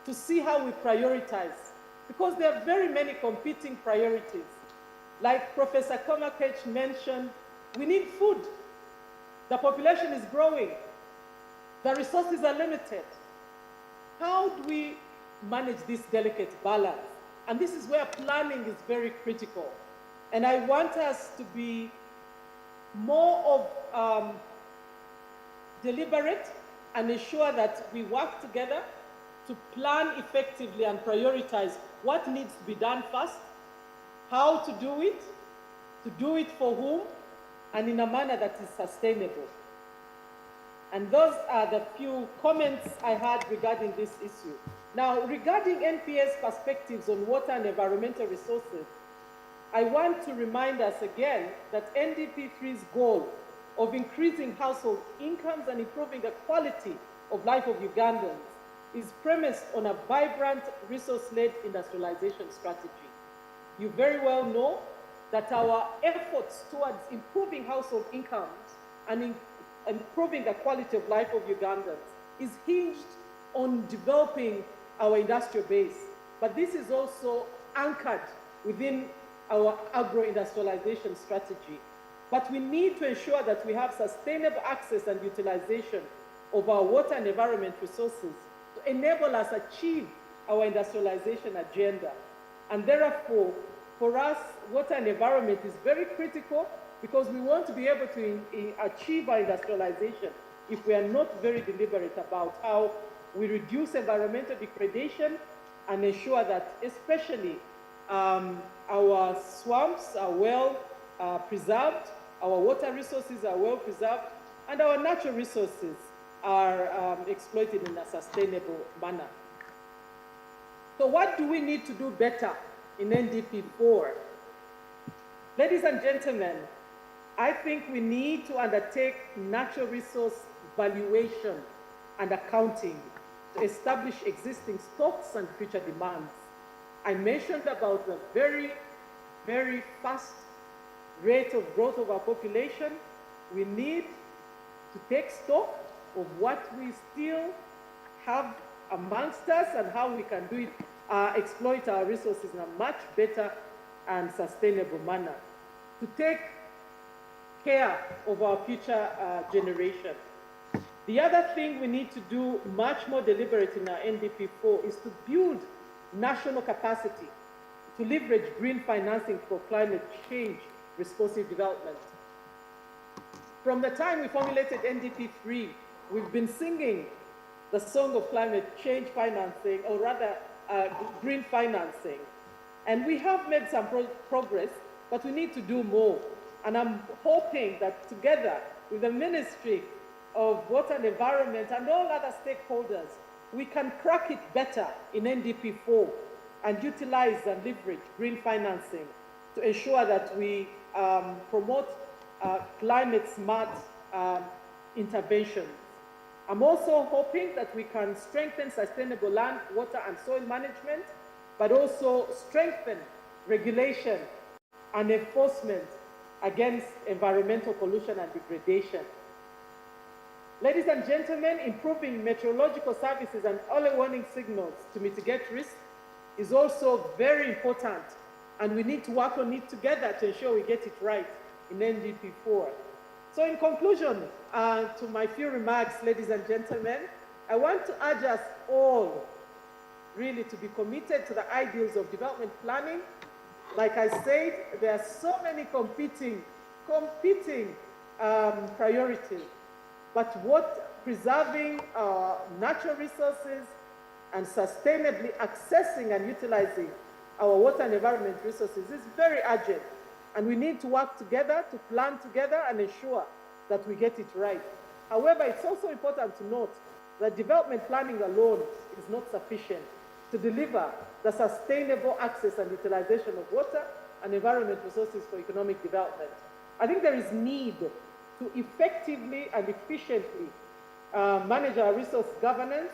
to see how we prioritize, because there are very many competing priorities. Like Professor Komakech mentioned, we need food. The population is growing. The resources are limited. How do we manage this delicate balance? And this is where planning is very critical. And I want us to be more of deliberate and ensure that we work together to plan effectively and prioritize what needs to be done first, how to do it for whom, and in a manner that is sustainable. And those are the few comments I had regarding this issue. Now, regarding NPS perspectives on water and environmental resources, I want to remind us again that NDP 3's goal of increasing household incomes and improving the quality of life of Ugandans is premised on a vibrant, resource-led industrialization strategy. You very well know that our efforts towards improving household incomes and improving the quality of life of Ugandans is hinged on developing our industrial base. But this is also anchored within our agro-industrialization strategy. But we need to ensure that we have sustainable access and utilization of our water and environment resources to enable us achieve our industrialization agenda. And therefore, for us, water and environment is very critical because we want to be able to achieve our industrialization if we are not very deliberate about how we reduce environmental degradation and ensure that especially our swamps are well preserved, our water resources are well preserved, and our natural resources are exploited in a sustainable manner. So what do we need to do better in NDP 4? Ladies and gentlemen, I think we need to undertake natural resource valuation and accounting to establish existing stocks and future demands. I mentioned about the very, very fast rate of growth of our population. We need to take stock of what we still have amongst us and how we can do it, exploit our resources in a much better and sustainable manner. To take care of our future generation. The other thing we need to do much more deliberate in our NDP 4 is to build national capacity to leverage green financing for climate change responsive development. From the time we formulated NDP 3, we've been singing the song of climate change financing, or rather green financing. And we have made some progress, but we need to do more. And I'm hoping that together with the Ministry of Water and Environment and all other stakeholders, we can crack it better in NDP 4 and utilize and leverage green financing to ensure that we promote climate-smart interventions. I'm also hoping that we can strengthen sustainable land, water, and soil management, but also strengthen regulation and enforcement against environmental pollution and degradation. Ladies and gentlemen, improving meteorological services and early warning signals to mitigate risk is also very important, and we need to work on it together to ensure we get it right in NDP 4. So in conclusion, to my few remarks, ladies and gentlemen, I want to urge us all really to be committed to the ideals of development planning. Like I said, there are so many competing priorities, but what preserving our natural resources and sustainably accessing and utilizing our water and environment resources is very urgent. And we need to work together, to plan together and ensure that we get it right. However, it's also important to note that development planning alone is not sufficient to deliver the sustainable access and utilization of water and environment resources for economic development. I think there is need to effectively and efficiently manage our resource governance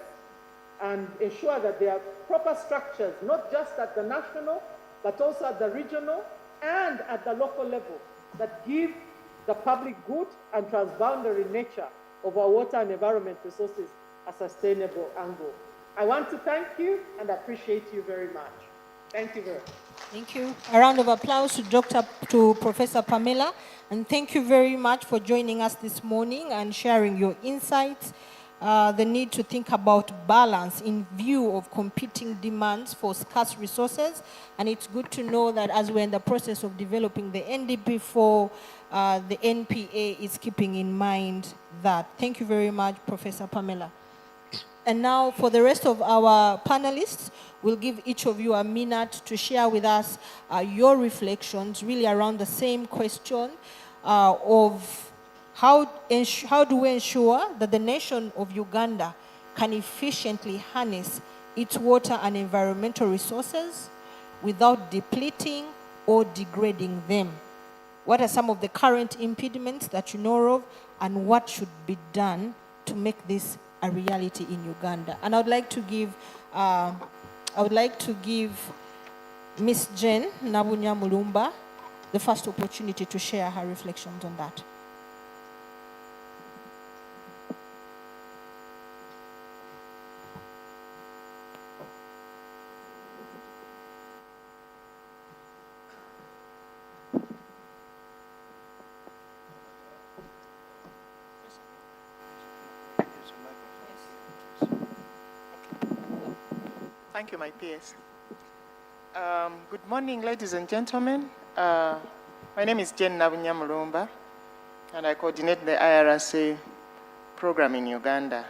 and ensure that there are proper structures, not just at the national, but also at the regional and at the local level, that give the public good and transboundary nature of our water and environment resources a sustainable angle. I want to thank you and appreciate you very much. Thank you very much. Thank you. A round of applause to Professor Pamela, and thank you very much for joining us this morning and sharing your insights. The need to think about balance in view of competing demands for scarce resources, and it's good to know that as we're in the process of developing the NDP4, the NPA is keeping in mind that. Thank you very much, Professor Pamela. And now for the rest of our panelists, we'll give each of you a minute to share with us your reflections really around the same question of how do we ensure that the nation of Uganda can efficiently harness its water and environmental resources without depleting or degrading them? What are some of the current impediments that you know of, and what should be done to make this a reality in Uganda? And I would like to give Miss Jen Nabunya Mulumba the first opportunity to share her reflections on that. Thank you, my peers. Good morning, ladies and gentlemen. My name is Jen Nabunya Mulumba, and I coordinate the IRRC program in Uganda.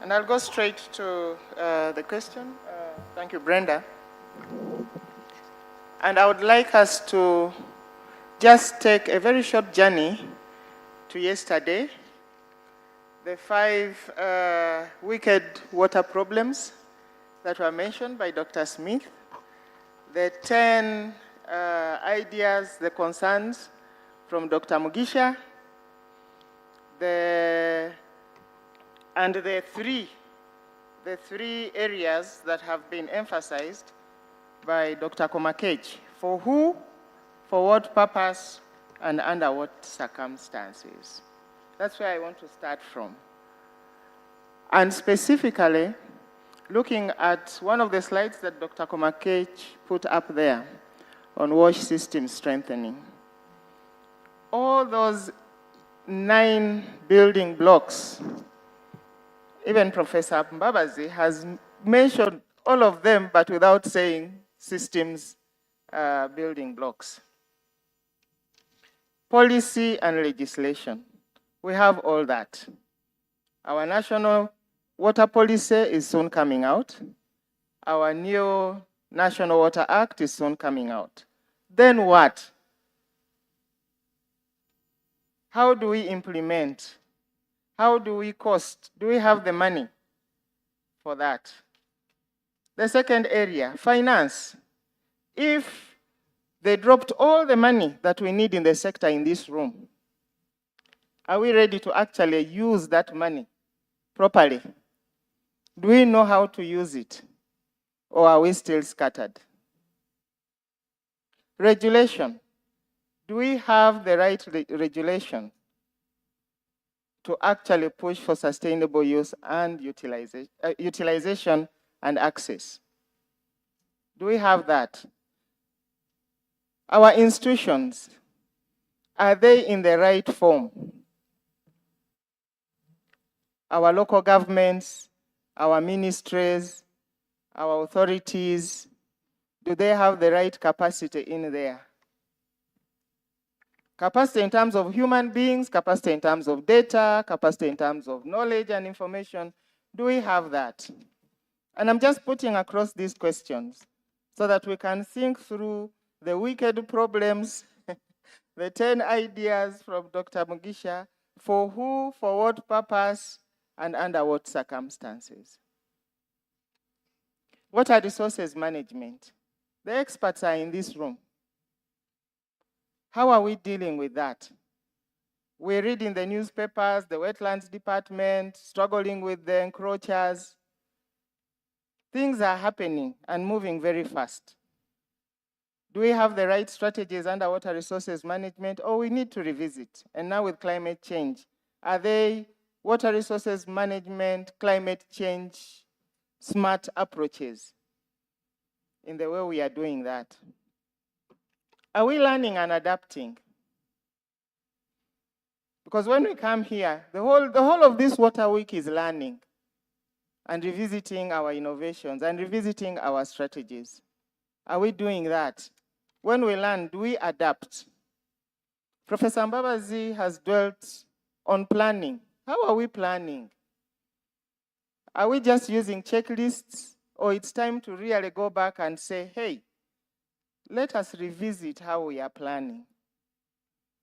And I'll go straight to the question. Thank you, Brenda. And I would like us to just take a very short journey to yesterday, the 5 wicked water problems that were mentioned by Dr. Smith, the 10 ideas, the concerns from Dr. Mugisha, and the three areas that have been emphasized by Dr. Komakech. For who, for what purpose, and under what circumstances. That's where I want to start from. And specifically, looking at one of the slides that Dr. Komakech put up there on wash system strengthening. All those 9 building blocks, even Professor Mbabazi has mentioned all of them, but without saying systems building blocks. Policy and legislation, we have all that. Our national water policy is soon coming out. Our new National Water Act is soon coming out. Then what? How do we implement? How do we cost? Do we have the money for that? The second area, finance. If they dropped all the money that we need in the sector in this room, are we ready to actually use that money properly? Do we know how to use it? Or are we still scattered? Regulation. Do we have the right regulation to actually push for sustainable use and utilization and access? Do we have that? Our institutions, are they in the right form? Our local governments, our ministries, our authorities, do they have the right capacity in there? Capacity in terms of human beings, capacity in terms of data, capacity in terms of knowledge and information. Do we have that? And I'm just putting across these questions so that we can think through the wicked problems, the 10 ideas from Dr. Mugisha, for who, for what purpose, and under what circumstances. Water resources management. The experts are in this room. How are we dealing with that? We read in the newspapers, the wetlands department struggling with the encroachers. Things are happening and moving very fast. Do we have the right strategies under water resources management, or we need to revisit? And now with climate change, are they water resources management, climate change, smart approaches in the way we are doing that? Are we learning and adapting? Because when we come here, the whole of this Water Week is learning and revisiting our innovations and revisiting our strategies. Are we doing that? When we learn, do we adapt? Professor Mbabazi has dwelt on planning. How are we planning? Are we just using checklists, or it's time to really go back and say, hey, let us revisit how we are planning?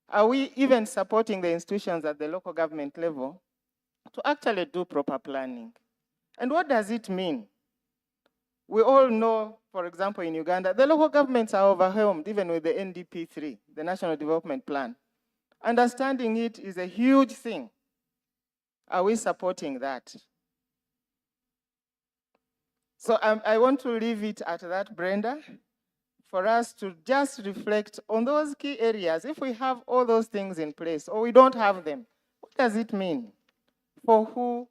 Are we even supporting the institutions at the local government level to actually do proper planning? And what does it mean? We all know, for example, in Uganda, the local governments are overwhelmed, even with the NDP3, the National Development Plan. Understanding it is a huge thing. Are we supporting that? So I want to leave it at that, Brenda, for us to just reflect on those key areas. If we have all those things in place, or we don't have them, what does it mean? For who,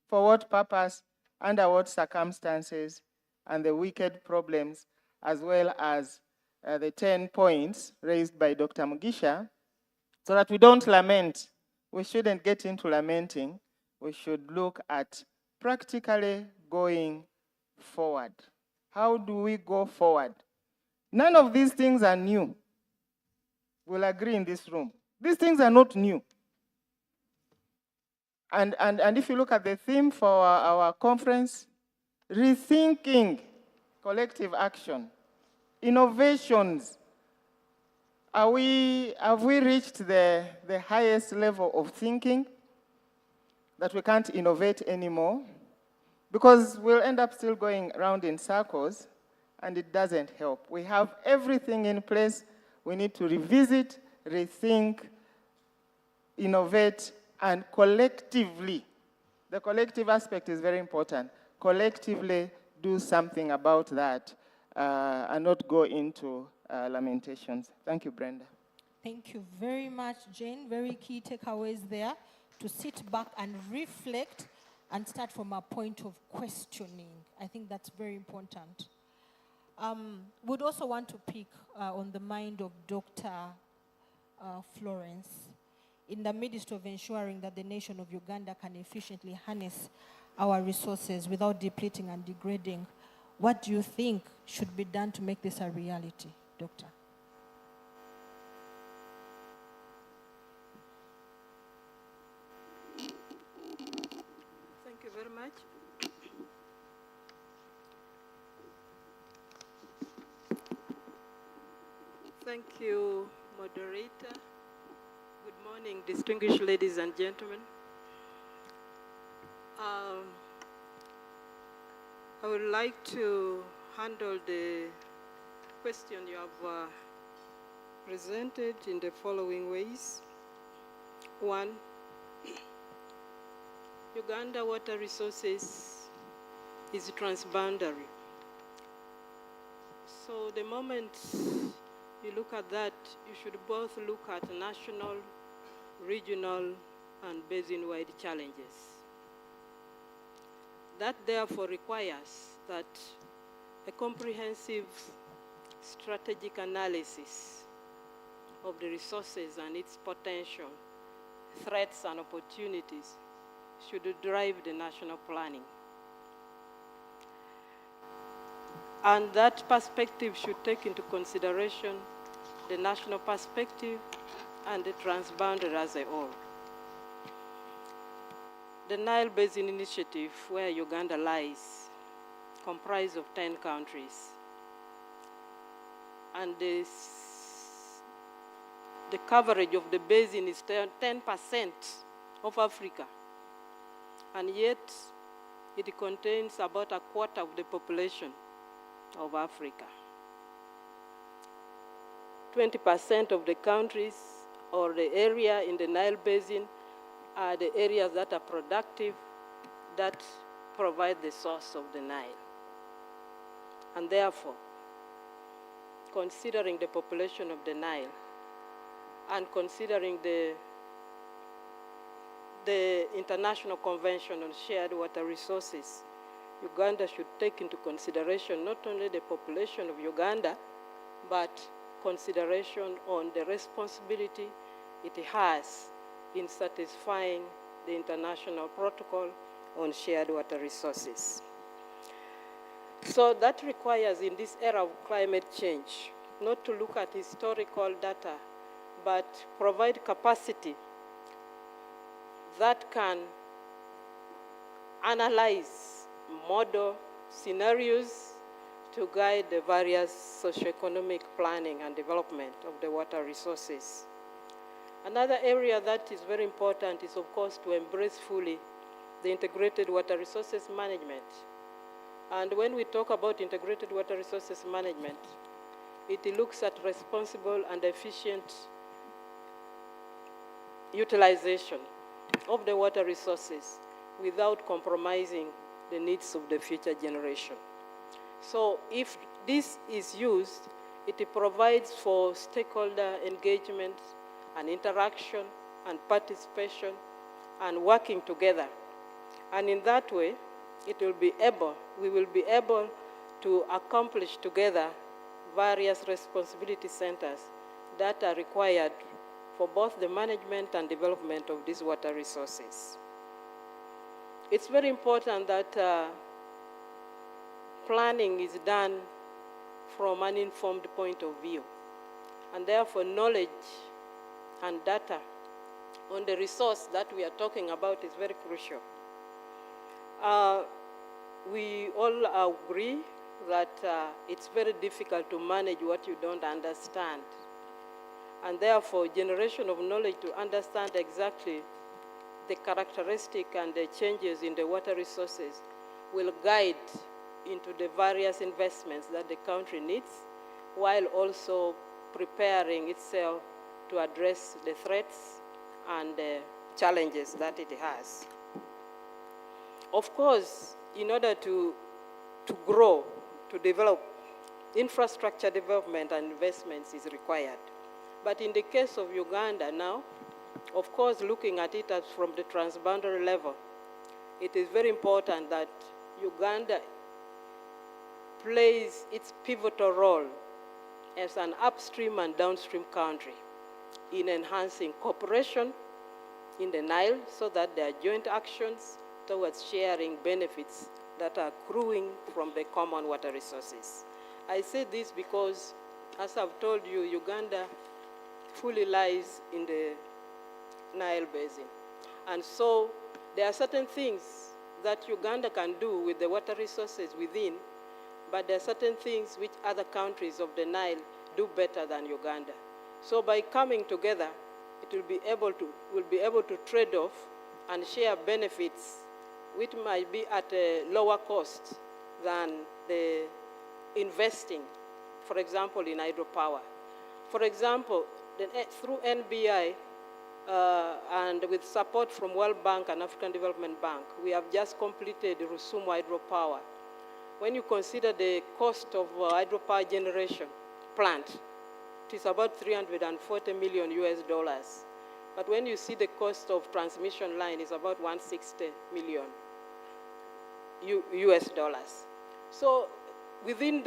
for what purpose, under what circumstances, and the wicked problems, as well as the 10 points raised by Dr. Mugisha, so that we don't lament. We shouldn't get into lamenting. We should look at practically going forward. How do we go forward? None of these things are new. We'll agree in this room. These things are not new. And if you look at the theme for our conference, rethinking collective action, innovations. Have we reached the highest level of thinking that we can't innovate anymore? Because we'll end up still going around in circles, and it doesn't help. We have everything in place. We need to revisit, rethink, innovate, and collectively, the collective aspect is very important, collectively do something about that and not go into lamentations. Thank you, Brenda. Thank you very much, Jane. Very key takeaways there, to sit back and reflect and start from a point of questioning. I think that's very important. Would also want to pick on the mind of Dr. Florence. In the midst of ensuring that the nation of Uganda can efficiently harness our resources without depleting and degrading, what do you think should be done to make this a reality, Doctor? Thank you very much. Thank you, moderator. Good morning, distinguished ladies and gentlemen. I would like to handle the question you have presented in the following ways. One, Uganda water resources is transboundary. So the moment you look at that, you should both look at national, regional, and basin-wide challenges. That therefore requires that a comprehensive strategic analysis of the resources and its potential, threats and opportunities should drive the national planning. And that perspective should take into consideration the national perspective and the transboundary as a whole. The Nile Basin Initiative, where Uganda lies, comprises of 10 countries. And the coverage of the basin is 10% of Africa. And yet, it contains about a quarter of the population of Africa. 20% of the countries or the area in the Nile Basin are the areas that are productive, that provide the source of the Nile. And therefore, considering the population of the Nile and considering the International Convention on Shared Water Resources, Uganda should take into consideration not only the population of Uganda, but consideration on the responsibility it has in satisfying the International Protocol on Shared Water Resources. So that requires, in this era of climate change, not to look at historical data, but provide capacity that can analyze, model scenarios to guide the various socioeconomic planning and development of the water resources. Another area that is very important is, of course, to embrace fully the integrated water resources management. And when we talk about integrated water resources management, it looks at responsible and efficient utilization of the water resources without compromising the needs of the future generation. So if this is used, it provides for stakeholder engagement and interaction and participation and working together. And in that way, we will be able to accomplish together various responsibility centers that are required for both the management and development of these water resources. It's very important that planning is done from an informed point of view, and therefore knowledge and data on the resource that we are talking about is very crucial. We all agree that it's very difficult to manage what you don't understand. And therefore, generation of knowledge to understand exactly the characteristic and the changes in the water resources will guide into the various investments that the country needs, while also preparing itself to address the threats and the challenges that it has. Of course, in order to grow, to develop, infrastructure development and investments is required. But in the case of Uganda now, of course, looking at it as from the transboundary level, it is very important that Uganda plays its pivotal role as an upstream and downstream country in enhancing cooperation in the Nile so that there are joint actions towards sharing benefits that are accruing from the common water resources. I say this because, as I've told you, Uganda fully lies in the Nile Basin. And so there are certain things that Uganda can do with the water resources within, but there are certain things which other countries of the Nile do better than Uganda. So by coming together, it will be able to trade off and share benefits which might be at a lower cost than the investing, for example, in hydropower. For example, through NBI and with support from World Bank and African Development Bank, we have just completed Rusumo hydropower. When you consider the cost of hydropower generation plant, it is about $340 million US. But when you see the cost of transmission line, it's about $160 million US. So within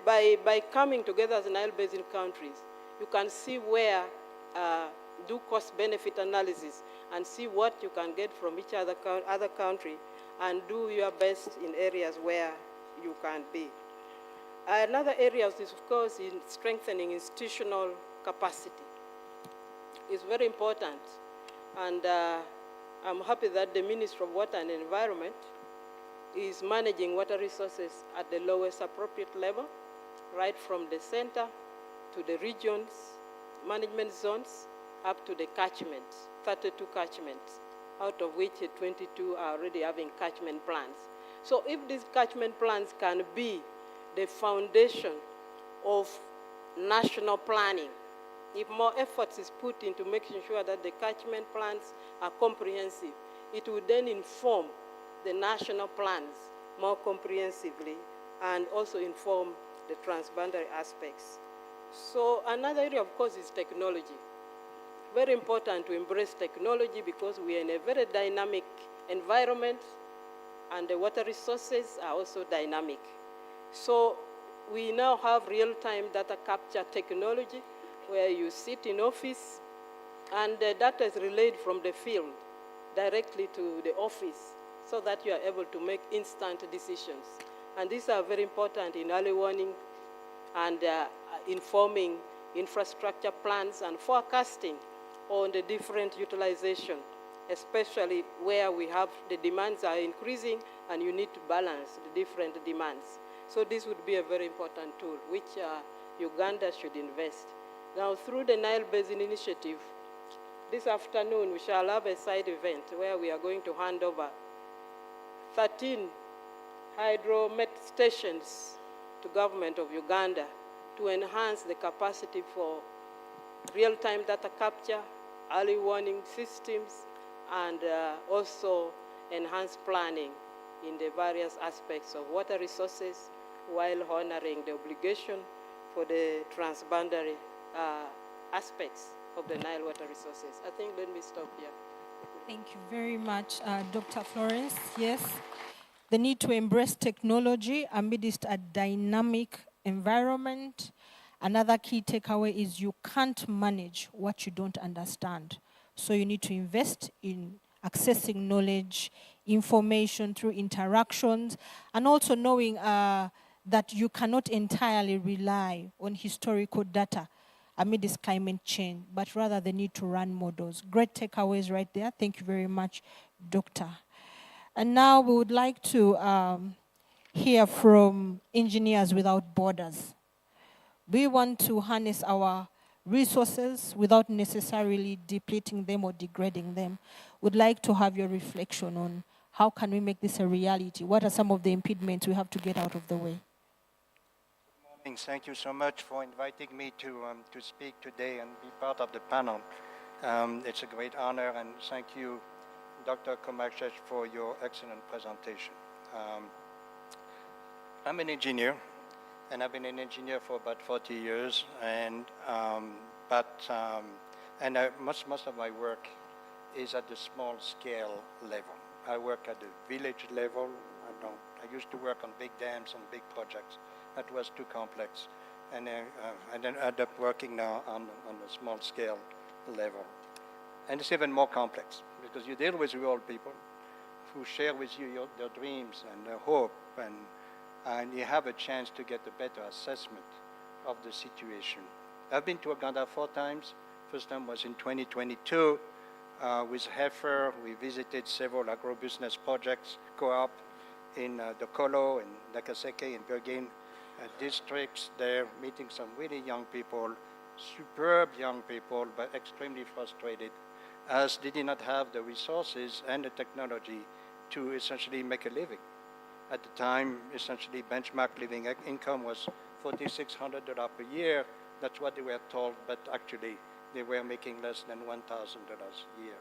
by coming together as Nile Basin countries, you can see where, do cost-benefit analysis and see what you can get from each other country and do your best in areas where you can be. Another area is, of course, in strengthening institutional capacity. It's very important. And I'm happy that the Ministry of Water and Environment is managing water resources at the lowest appropriate level, right from the center to the regions, management zones, up to the catchments, 32 catchments, out of which 22 are already having catchment plans. So if these catchment plans can be the foundation of national planning, if more efforts is put into making sure that the catchment plans are comprehensive, it will then inform the national plans more comprehensively and also inform the transboundary aspects. So another area, of course, is technology. Very important to embrace technology because we are in a very dynamic environment, and the water resources are also dynamic. So we now have real-time data capture technology where you sit in office and the data is relayed from the field directly to the office so that you are able to make instant decisions. And these are very important in early warning and informing infrastructure plans and forecasting on the different utilization, especially where we have the demands are increasing and you need to balance the different demands. So this would be a very important tool which Uganda should invest. Now through the Nile Basin Initiative, this afternoon we shall have a side event where we are going to hand over 13 hydromet stations to government of Uganda to enhance the capacity for real-time data capture, early warning systems, and also enhance planning in the various aspects of water resources while honoring the obligation for the transboundary aspects of the Nile water resources. I think let me stop here. Thank you very much, Dr. Florence. Yes, the need to embrace technology amidst a dynamic environment. Another key takeaway is you can't manage what you don't understand. So you need to invest in accessing knowledge, information through interactions, and also knowing that you cannot entirely rely on historical data amid this climate change, but rather the need to run models. Great takeaways right there. Thank you very much, Doctor. And now we would like to hear from Engineers Without Borders. We want to harness our resources without necessarily depleting them or degrading them. Would like to have your reflection on how can we make this a reality? What are some of the impediments we have to get out of the way? Thank you so much for inviting me to speak today and be part of the panel. It's a great honor, and thank you, Dr. Komakech, for your excellent presentation. I'm an engineer, and I've been an engineer for about 40 years, and most of my work is at the small scale level. I work at the village level. I used to work on big dams and big projects. That was too complex. And I then ended up working now on a small scale level. And it's even more complex because you deal with real people who share with you their dreams and their hope, and you have a chance to get a better assessment of the situation. I've been to Uganda 4 times. First time was in 2022 with Heifer. We visited several agribusiness projects, co-op in Dokolo, in Nakaseke, in Bergin districts there, meeting some really young people, superb young people, but extremely frustrated as they did not have the resources and the technology to essentially make a living. At the time, essentially benchmark living income was $4,600 per year. That's what they were told, but actually they were making less than $1,000 a year.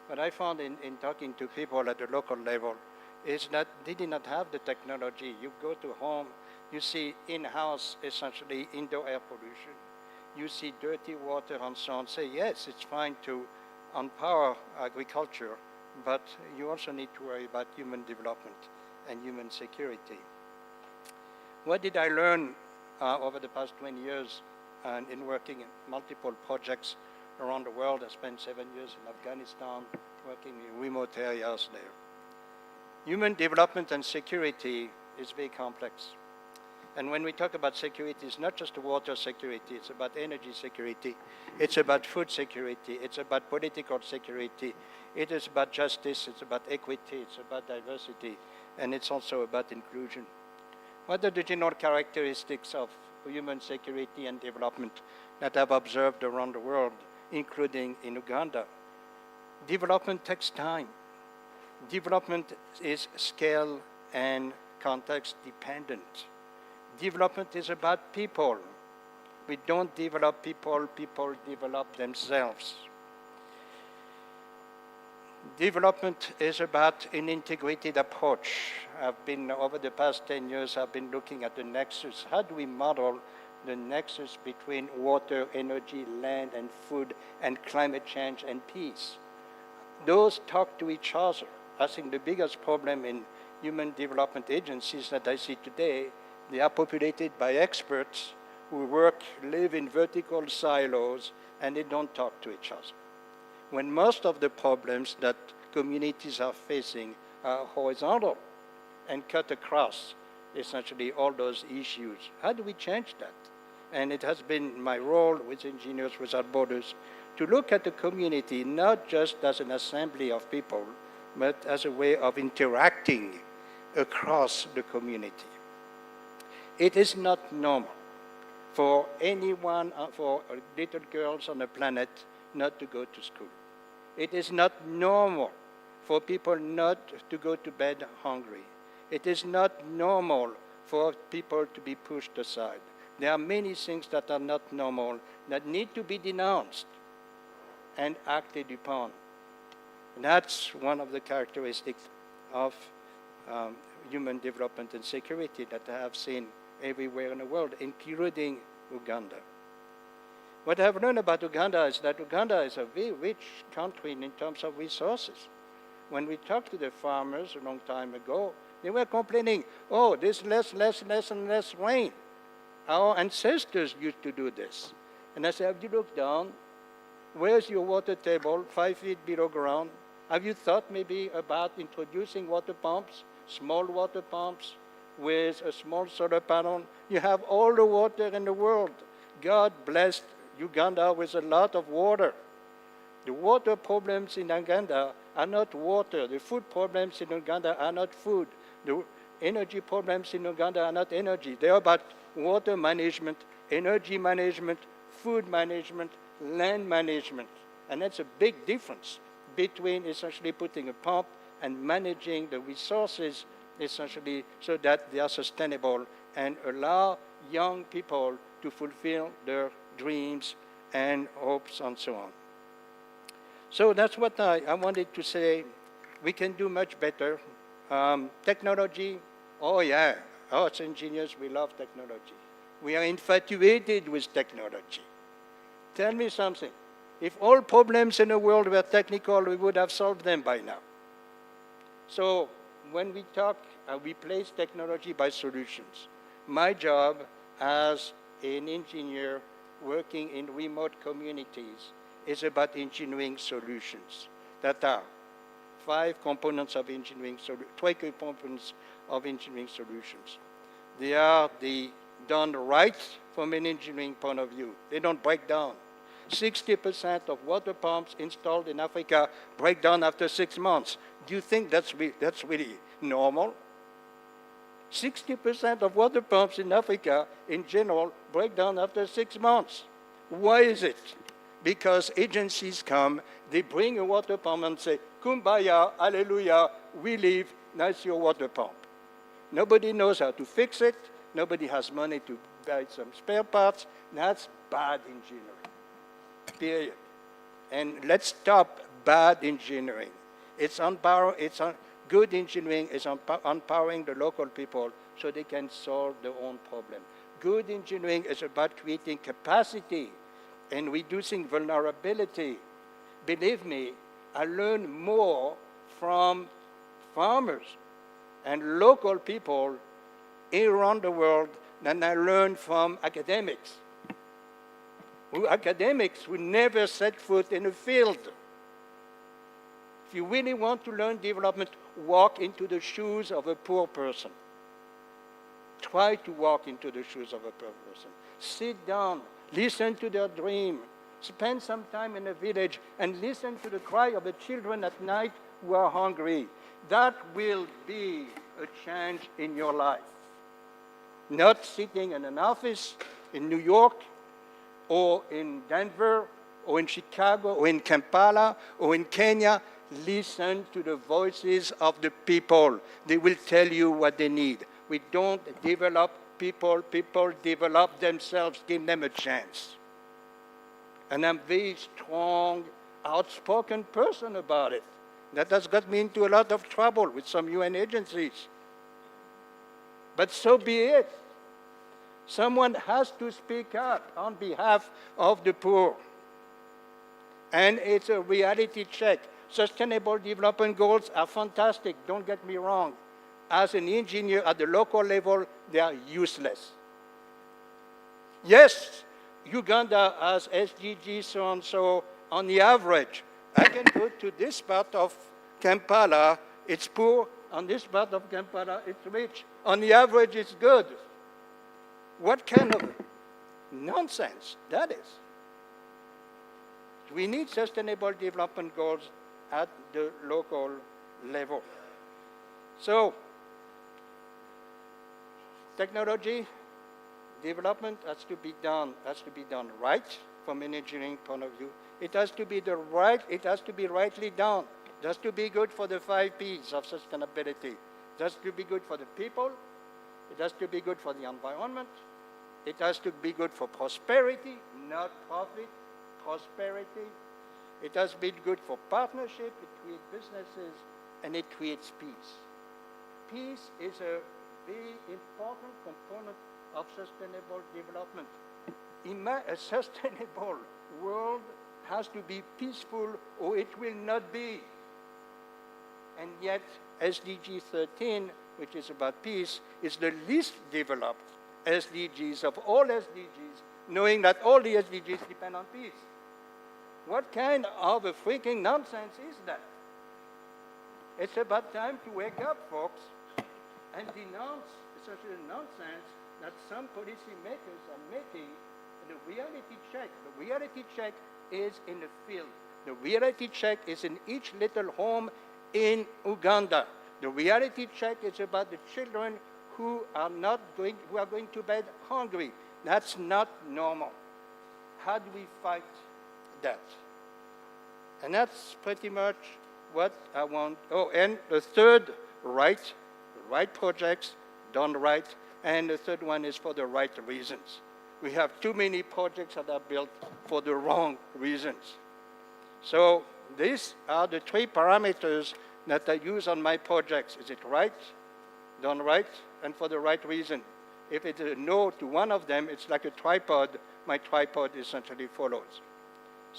What I found in talking to people at the local level is that they did not have the technology. You go to home, you see in-house, essentially indoor air pollution. You see dirty water and so on. Say, yes, it's fine to empower agriculture, but you also need to worry about human development and human security. What did I learn over the past 20 years in working in multiple projects around the world? I spent 7 years in Afghanistan, working in remote areas there. Human development and security is very complex. And when we talk about security, it's not just water security, it's about energy security, it's about food security, it's about political security, it is about justice, it's about equity, it's about diversity, and it's also about inclusion. What are the general characteristics of human security and development that I've observed around the world, including in Uganda? Development takes time. Development is scale and context dependent. Development is about people. We don't develop people, people develop themselves. Development is about an integrated approach. Over the past 10 years, I've been looking at the nexus. How do we model the nexus between water, energy, land, and food, and climate change and peace? Those talk to each other. I think the biggest problem in human development agencies that I see today, they are populated by experts who live in vertical silos, and they don't talk to each other. When most of the problems that communities are facing are horizontal and cut across essentially all those issues. How do we change that? And it has been my role with Engineers Without Borders to look at the community not just as an assembly of people, but as a way of interacting across the community. It is not normal for anyone, for little girls on the planet, not to go to school. It is not normal for people not to go to bed hungry. It is not normal for people to be pushed aside. There are many things that are not normal that need to be denounced and acted upon. And that's one of the characteristics of human development and security that I have seen everywhere in the world, including Uganda. What I've learned about Uganda is that Uganda is a very rich country in terms of resources. When we talked to the farmers a long time ago, they were complaining, oh, there's less and less rain. Our ancestors used to do this. And I said, have you looked down? Where's your water table, 5 feet below ground? Have you thought maybe about introducing water pumps, small water pumps with a small solar panel? You have all the water in the world. God blessed Uganda with a lot of water. The water problems in Uganda are not water. The food problems in Uganda are not food. The energy problems in Uganda are not energy. They are about water management, energy management, food management, land management. And that's a big difference between essentially putting a pump and managing the resources essentially so that they are sustainable and allow young people to fulfill their dreams and hopes and so on. So that's what I wanted to say. We can do much better. Technology, oh yeah, us engineers, we love technology. We are infatuated with technology. Tell me something. If all problems in the world were technical, we would have solved them by now. So when we talk, we place technology by solutions. My job as an engineer working in remote communities is about engineering solutions that are 5 components of engineering, 12 components of engineering solutions. They are done right from an engineering point of view. They don't break down. 60% of water pumps installed in Africa break down after 6 months. Do you think that's really normal? 60% of water pumps in Africa, in general, break down after 6 months. Why is it? Because agencies come, they bring a water pump and say, Kumbaya, hallelujah, we leave, that's your water pump. Nobody knows how to fix it. Nobody has money to buy some spare parts. That's bad engineering, period. And let's stop bad engineering. Good engineering is empowering the local people so they can solve their own problem. Good engineering is about creating capacity and reducing vulnerability. Believe me, I learn more from farmers and local people around the world than I learn from academics. Academics who never set foot in a field. If you really want to learn development, walk into the shoes of a poor person. Try to walk into the shoes of a poor person. Sit down, listen to their dream. Spend some time in a village and listen to the cry of the children at night who are hungry. That will be a change in your life. Not sitting in an office in New York or in Denver or in Chicago or in Kampala or in Kenya. Listen to the voices of the people. They will tell you what they need. We don't develop people. People develop themselves. Give them a chance. And I'm a very strong, outspoken person about it. That has got me into a lot of trouble with some UN agencies. But so be it. Someone has to speak up on behalf of the poor. And it's a reality check. Sustainable development goals are fantastic, don't get me wrong. As an engineer at the local level, they are useless. Yes, Uganda has SDG so-and-so on the average. I can go to this part of Kampala, it's poor. On this part of Kampala, it's rich. On the average, it's good. What kind of nonsense that is? We need sustainable development goals at the local level. So, technology development has to be done right from an engineering point of view. It has to be rightly done. It has to be good for the 5 Ps of sustainability. It has to be good for the people. It has to be good for the environment. It has to be good for prosperity, not profit, prosperity. It has been good for partnership, it creates businesses, and it creates peace. Peace is a very important component of sustainable development. A sustainable world has to be peaceful or it will not be. And yet, SDG 13, which is about peace, is the least developed SDGs of all SDGs, knowing that all the SDGs depend on peace. What kind of a freaking nonsense is that? It's about time to wake up, folks, and denounce such a nonsense that some policymakers are making. The reality check is in the field. The reality check is in each little home in Uganda. The reality check is about the children who are going to bed hungry. That's not normal. How do we fight that? And that's pretty much what I want. Oh, and the third, right projects, done right. And the third one is for the right reasons. We have too many projects that are built for the wrong reasons. So these are the 3 parameters that I use on my projects. Is it right, done right, and for the right reason? If it's a no to one of them, it's like a tripod. My tripod essentially follows.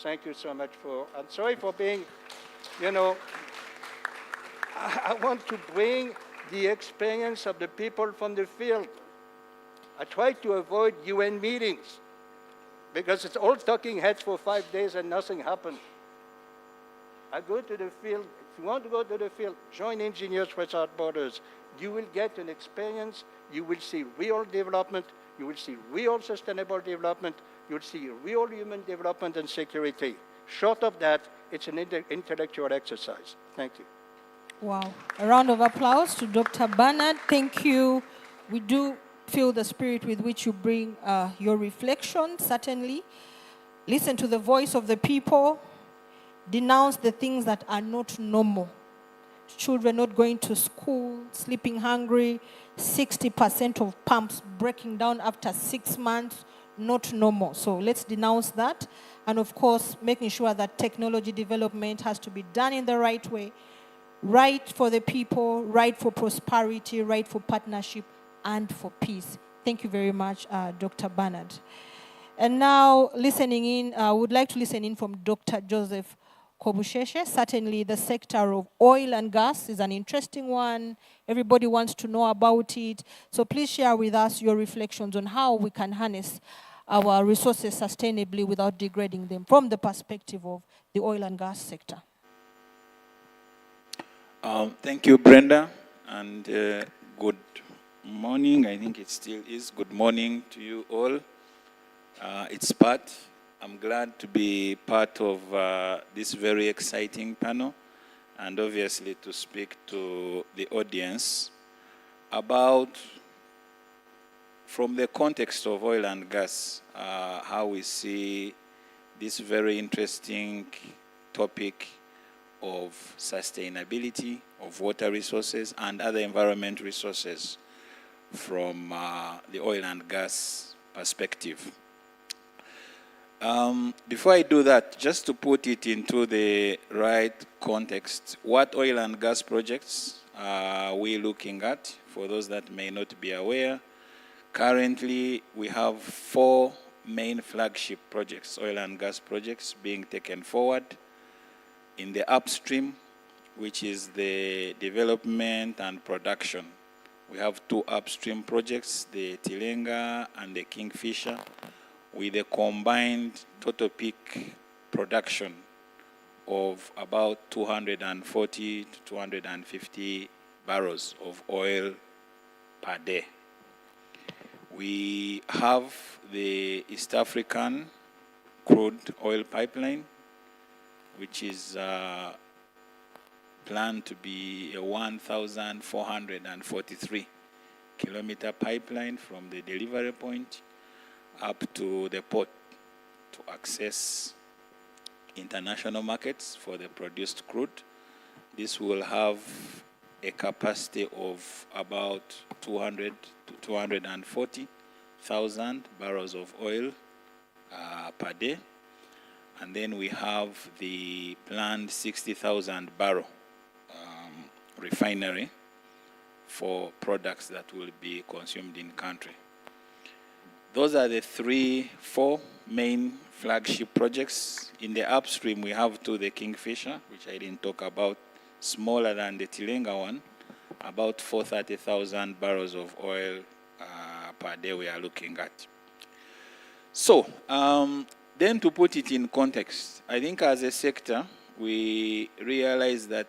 Thank you so much I'm sorry for being, I want to bring the experience of the people from the field. I try to avoid UN meetings because it's all talking heads for 5 days and nothing happens. I go to the field. If you want to go to the field, join Engineers Without Borders. You will get an experience. You will see real development. You will see real sustainable development. You'll see real human development and security. Short of that, it's an intellectual exercise. Thank you. Wow. A round of applause to Dr. Bernard. Thank you. We do feel the spirit with which you bring your reflection, certainly. Listen to the voice of the people. Denounce the things that are not normal. Children not going to school, sleeping hungry, 60% of pumps breaking down after 6 months, not normal. So let's denounce that. And of course, making sure that technology development has to be done in the right way, right for the people, right for prosperity, right for partnership, and for peace. Thank you very much, Dr. Bernard. And now, listening in, I would like to listen in from Dr. Joseph Kobusheshe. Certainly, the sector of oil and gas is an interesting one. Everybody wants to know about it. So please share with us your reflections on how we can harness our resources sustainably without degrading them from the perspective of the oil and gas sector. Thank you, Brenda, and good morning. I think it still is. Good morning to you all. It's Pat. I'm glad to be part of this very exciting panel and obviously to speak to the audience about, from the context of oil and gas, how we see this very interesting topic of sustainability of water resources and other environment resources from the oil and gas perspective. Before I do that, just to put it into the right context, what oil and gas projects are we looking at? For those that may not be aware, currently we have 4 main flagship projects, oil and gas projects, being taken forward. In the upstream, which is the development and production, we have 2 upstream projects, the Tilenga and the Kingfisher, with a combined total peak production of about 240 to 250 barrels of oil per day. We have the East African crude oil pipeline, which is planned to be a 1,443 kilometer pipeline from the delivery point up to the port to access international markets for the produced crude. This will have a capacity of about 200 to 240,000 barrels of oil per day. And then we have the planned 60,000 barrel refinery for products that will be consumed in country. Those are the 4 main flagship projects. In the upstream, we have 2, the Kingfisher, which I didn't talk about, smaller than the Tilenga one, about 430,000 barrels of oil per day we are looking at. So, then to put it in context, I think as a sector, we realize that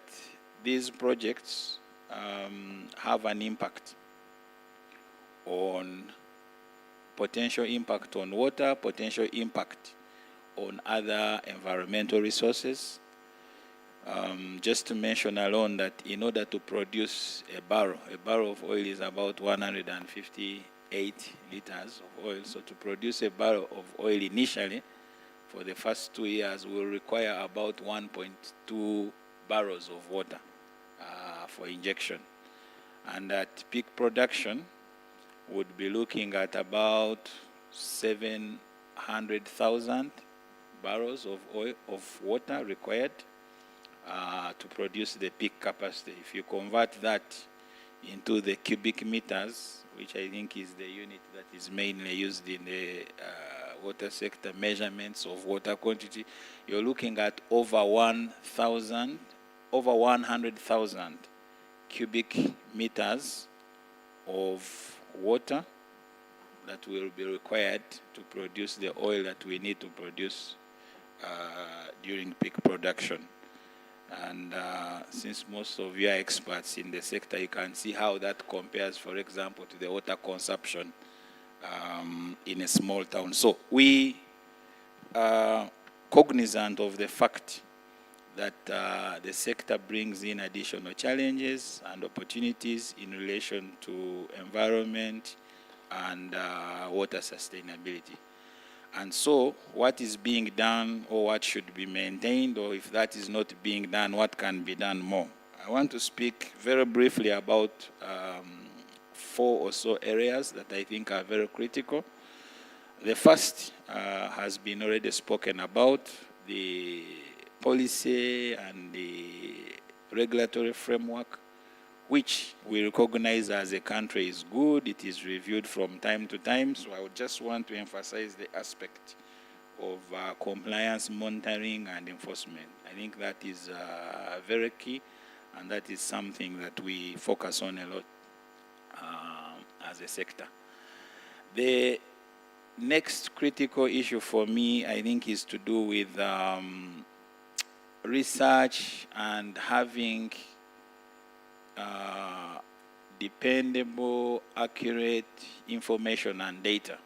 these projects have an impact on potential impact on water, potential impact on other environmental resources. Just to mention alone that in order to produce a barrel of oil is about 158 liters of oil. So to produce a barrel of oil initially, for the first 2 years, will require about 1.2 barrels of water for injection. And at peak production, would be looking at about 700,000 barrels of oil of water required to produce the peak capacity. If you convert that into the cubic meters, which I think is the unit that is mainly used in the water sector measurements of water quantity, you're looking at over 100,000 cubic meters of water that will be required to produce the oil that we need to produce during peak production. And since most of you are experts in the sector, you can see how that compares, for example, to the water consumption in a small town. So we are cognizant of the fact that the sector brings in additional challenges and opportunities in relation to environment and water sustainability. And so what is being done, or what should be maintained, or if that is not being done, what can be done more? I want to speak very briefly about 4 or so areas that I think are very critical. The first has been already spoken about, the policy and the regulatory framework, which we recognize as a country is good. It is reviewed from time to time. So I would just want to emphasize the aspect of compliance, monitoring, and enforcement. I think that is very key, and that is something that we focus on a lot as a sector. The next critical issue for me, I think, is to do with research and having dependable, accurate information and data.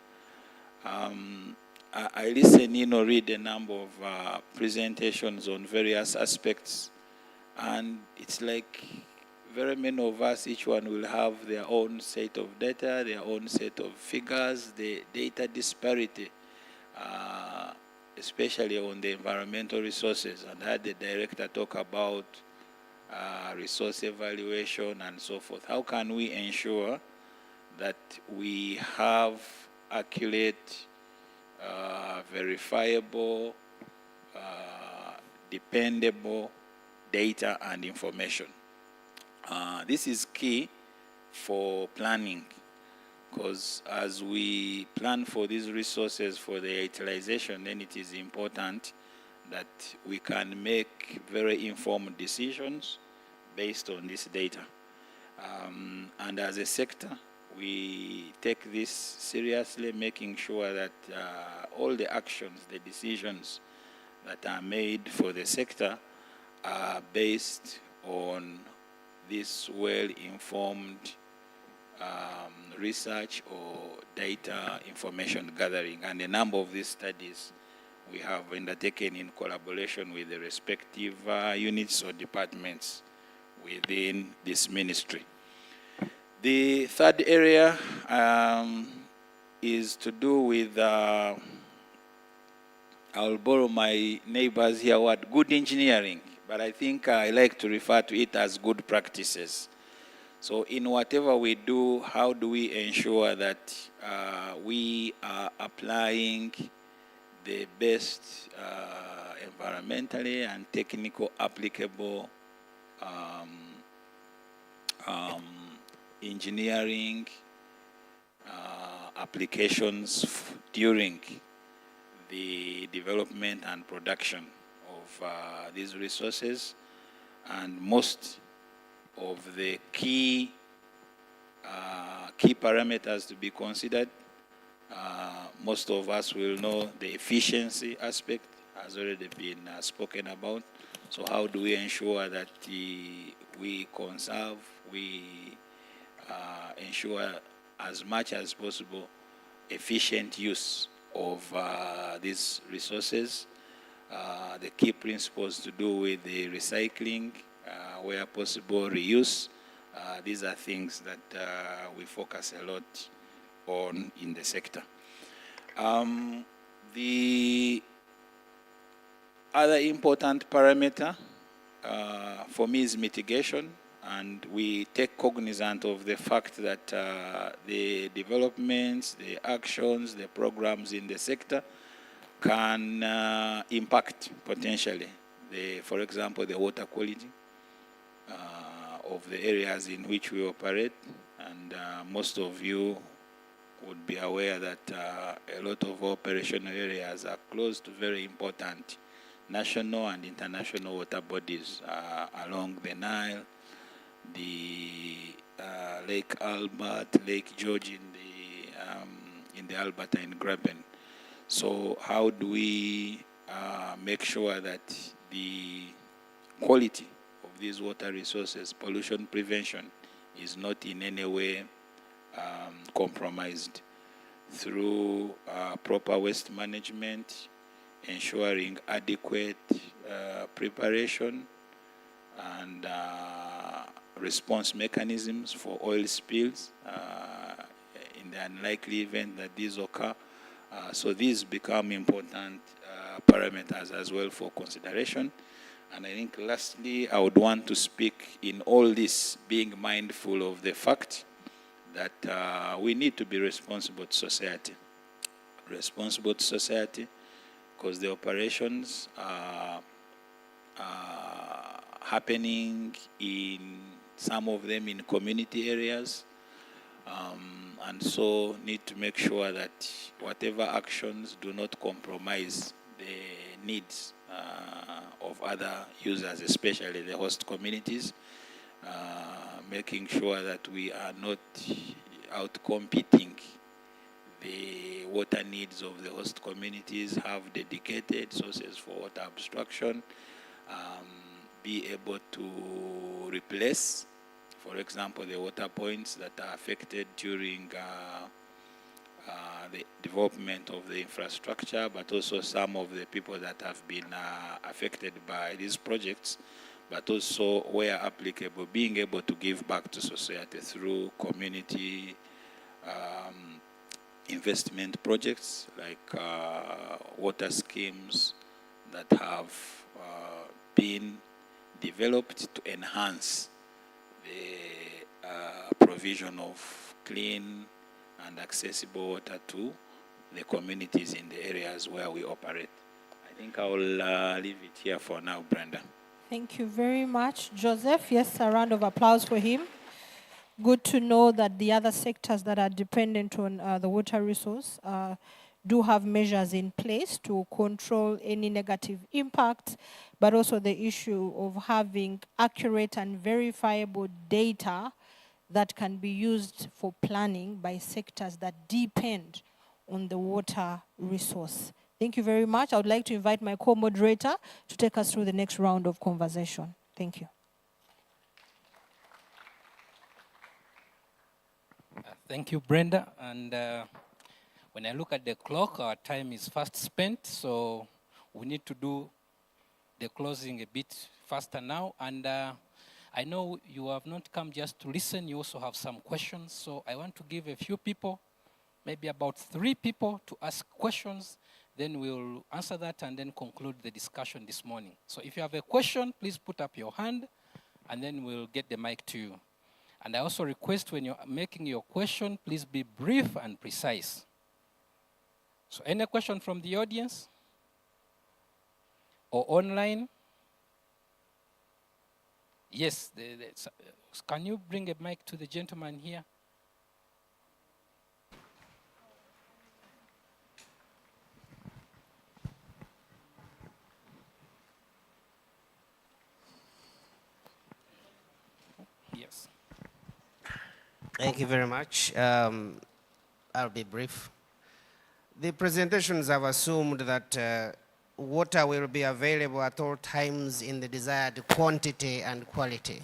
I listen in or read a number of presentations on various aspects, and it's like very many of us, each one will have their own set of data, their own set of figures, the data disparity, especially on the environmental resources. And I had the director talk about resource evaluation and so forth. How can we ensure that we have accurate, verifiable, dependable data and information. This is key for planning, because as we plan for these resources for the utilization, then it is important that we can make very informed decisions based on this data. And as a sector, we take this seriously, making sure that all the actions, the decisions that are made for the sector are based on this well-informed research or data information gathering. And a number of these studies we have undertaken in collaboration with the respective units or departments within this ministry. The third area is to do with, I'll borrow my neighbors here word, good engineering, but I think I like to refer to it as good practices. So in whatever we do, how do we ensure that we are applying the best environmentally and technical applicable engineering applications during the development and production of these resources. And most of the key parameters to be considered, most of us will know the efficiency aspect has already been spoken about. So how do we ensure that we conserve, we ensure as much as possible efficient use of these resources? The key principles to do with the recycling, where possible, reuse. These are things that we focus a lot on in the sector. The other important parameter for me is mitigation, and we take cognizance of the fact that the developments, the actions, the programs in the sector can impact potentially, for example, the water quality of the areas in which we operate. And most of you would be aware that a lot of operational areas are close to very important national and international water bodies along the Nile, the Lake Albert, Lake George in the Albertine Graben. So how do we make sure that the quality of these water resources, pollution prevention, is not in any way compromised through proper waste management, ensuring adequate preparation and response mechanisms for oil spills in the unlikely event that these occur. So these become important parameters as well for consideration. And I think lastly, I would want to speak in all this, being mindful of the fact that we need to be responsible to society. Responsible to society, because the operations are happening in some of them in community areas, and so need to make sure that whatever actions do not compromise the needs of other users, especially the host communities, making sure that we are not out-competing the water needs of the host communities, have dedicated sources for water abstraction, be able to replace, for example, the water points that are affected during the development of the infrastructure, but also some of the people that have been affected by these projects, but also, where applicable, being able to give back to society through community investment projects like water schemes that have been developed to enhance the provision of clean and accessible water to the communities in the areas where we operate. I think I will leave it here for now, Brenda. Thank you very much, Joseph. Yes, a round of applause for him. Good to know that the other sectors that are dependent on the water resource do have measures in place to control any negative impact, but also the issue of having accurate and verifiable data that can be used for planning by sectors that depend on the water resource. Thank you very much. I would like to invite my co-moderator to take us through the next round of conversation. Thank you. Thank you, Brenda. And when I look at the clock, our time is fast spent, so we need to do the closing a bit faster now. And I know you have not come just to listen, you also have some questions. So I want to give a few people, maybe about 3 people, to ask questions. Then we'll answer that and then conclude the discussion this morning. So if you have a question, please put up your hand, and then we'll get the mic to you. And I also request when you're making your question, please be brief and precise. So any question from the audience? Or online? Yes, can you bring a mic to the gentleman here? Yes. Thank you very much. I'll be brief. The presentations have assumed that water will be available at all times in the desired quantity and quality.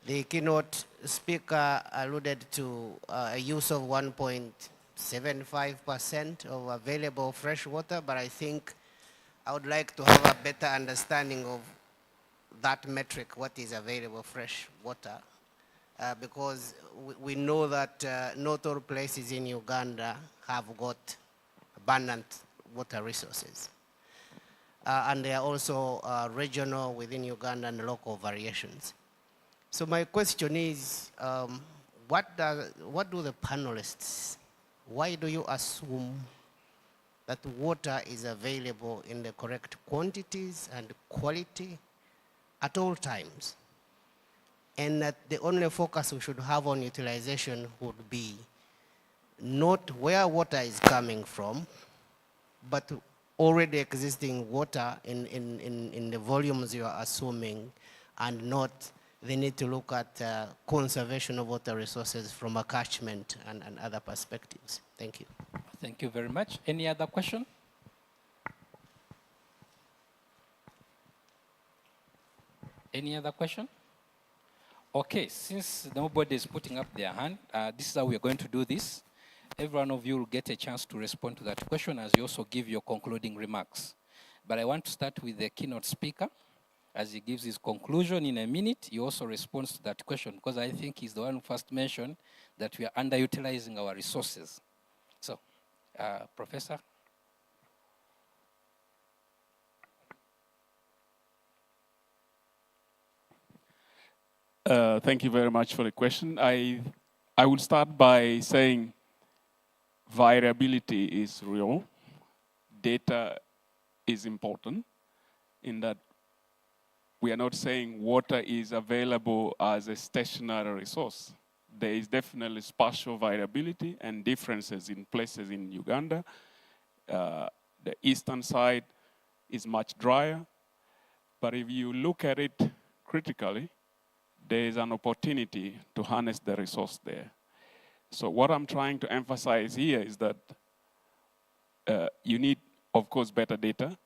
The keynote speaker alluded to a use of 1.75% of available fresh water, but I think I would like to have a better understanding of that metric, what is available fresh water. Because we know that not all places in Uganda have got abundant water resources. And there are also regional within Uganda and local variations. So my question is, what do the panelists, why do you assume that water is available in the correct quantities and quality at all times? And that the only focus we should have on utilization would be not where water is coming from, but already existing water in the volumes you are assuming, and not the need to look at conservation of water resources from a catchment and other perspectives. Thank you. Thank you very much. Any other question? Any other question? Okay, since nobody is putting up their hand, this is how we're going to do this. Every one of you will get a chance to respond to that question as you also give your concluding remarks. But I want to start with the keynote speaker. As he gives his conclusion in a minute, he also responds to that question, because I think he's the one who first mentioned that we are underutilizing our resources. So, Professor. Thank you very much for the question. I will start by saying variability is real. Data is important in that we are not saying water is available as a stationary resource. There is definitely spatial variability and differences in places in Uganda. The eastern side is much drier, but if you look at it critically, there is an opportunity to harness the resource there. So what I'm trying to emphasize here is that you need, of course, better data,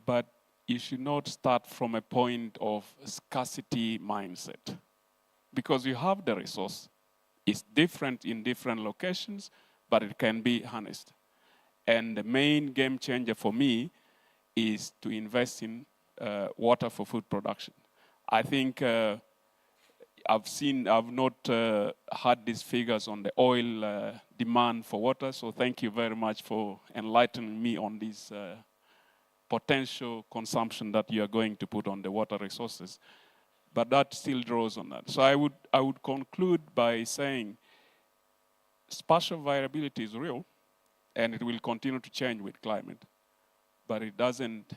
but you should not start from a point of scarcity mindset. Because you have the resource, it's different in different locations, but it can be harnessed. And the main game changer for me is to invest in water for food production. I think I've not had these figures on the oil demand for water, so thank you very much for enlightening me on this potential consumption that you are going to put on the water resources. But that still draws on that. So I would conclude by saying spatial variability is real, and it will continue to change with climate. But it doesn't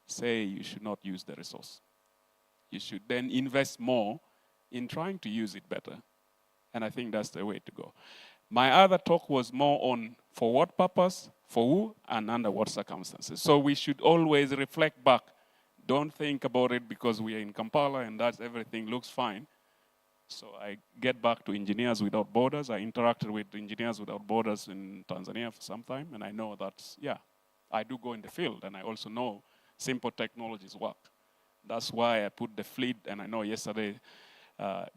say you should not use the resource. You should then invest more in trying to use it better. And I think that's the way to go. My other talk was more on for what purpose, for who, and under what circumstances. So we should always reflect back. Don't think about it because we are in Kampala and that's everything looks fine. So I get back to Engineers Without Borders. I interacted with Engineers Without Borders in Tanzania for some time, and I know that, yeah, I do go in the field, and I also know simple technologies work. That's why I put the fleet, and I know yesterday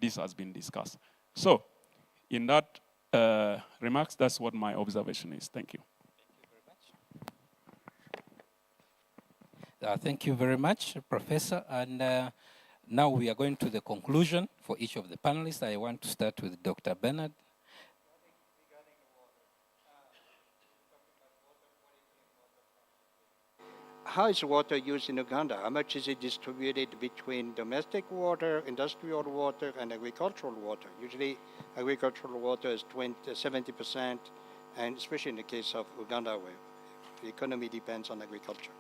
this has been discussed. So in that remarks, that's what my observation is. Thank you. Thank you very much, Professor. And now we are going to the conclusion for each of the panelists. I want to start with Dr. Bernard. How is water used in Uganda? How much is it distributed between domestic water, industrial water, and agricultural water? Usually agricultural water is 70%, and especially in the case of Uganda, where the economy depends on agriculture.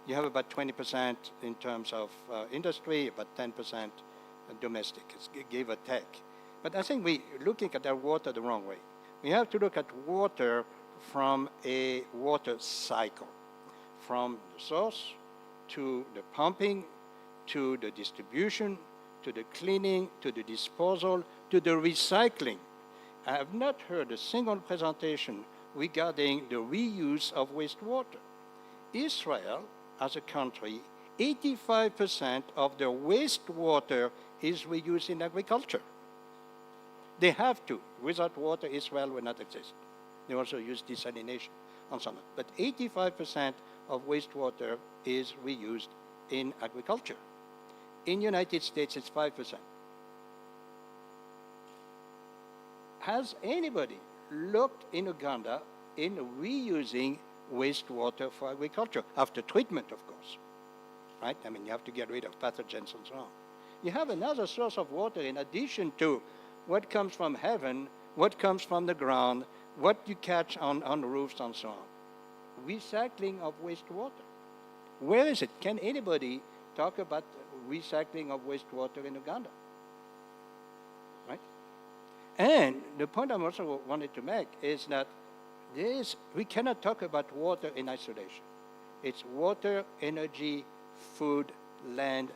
You have about 20% in terms of industry, about 10% domestic, it's give or take. But I think we're looking at our water the wrong way. We have to look at water from a water cycle, from the source to the pumping, to the distribution, to the cleaning, to the disposal, to the recycling. I have not heard a single presentation regarding the reuse of wastewater. Israel, as a country, 85% of their wastewater is reused in agriculture. They have to. Without water, Israel will not exist. They also use desalination on some. But 85% of wastewater is reused in agriculture. In the United States, it's 5%. Has anybody looked in Uganda in reusing wastewater for agriculture, after treatment, of course, right? I mean, you have to get rid of pathogens and so on. You have another source of water in addition to what comes from heaven, what comes from the ground, what you catch on roofs and so on. Recycling of wastewater. Where is it? Can anybody talk about recycling of wastewater in Uganda? Right? And the point I also wanted to make is that we cannot talk about water in isolation. It's water, energy, food, land,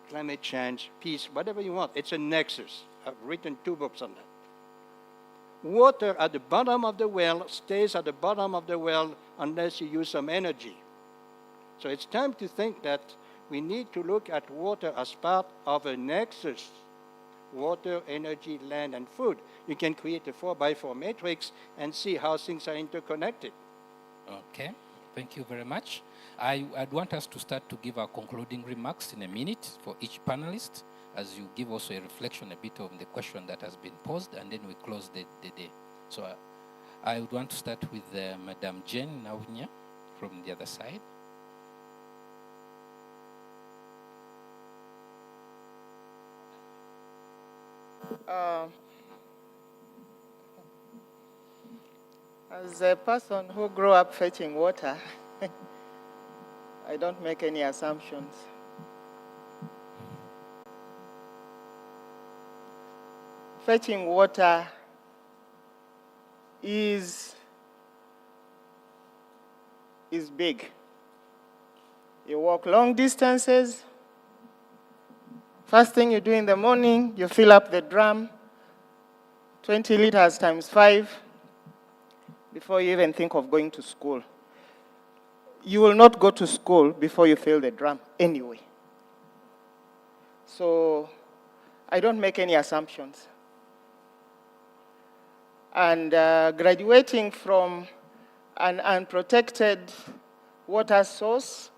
climate change, peace, whatever you want. It's a nexus. I've written 2 books on that. Water at the bottom of the well stays at the bottom of the well unless you use some energy. So it's time to think that we need to look at water as part of a nexus. Water, energy, land, and food. You can create a 4x4 matrix and see how things are interconnected. Okay, thank you very much. I'd want us to start to give our concluding remarks in a minute for each panelist, as you give also a reflection a bit on the question that has been posed, and then we close the day. So I would want to start with Madam Jane Naunya from the other side. As a person who grew up fetching water, I don't make any assumptions. Fetching water is big. You walk long distances. First thing you do in the morning, you fill up the drum, 20 liters times 5, before you even think of going to school. You will not go to school before you fill the drum anyway. So I don't make any assumptions. And graduating from an unprotected water source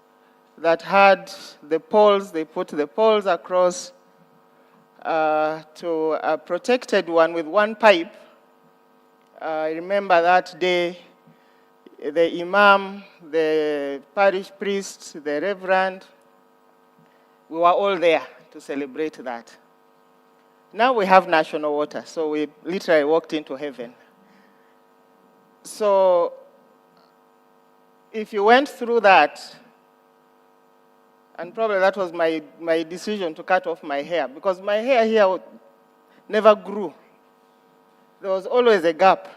that had the poles, they put the poles across to a protected one with one pipe. I remember that day, the imam, the parish priest, the reverend, we were all there to celebrate that. Now we have national water, so we literally walked into heaven. So if you went through that, and probably that was my decision to cut off my hair, because my hair here never grew. There was always a gap.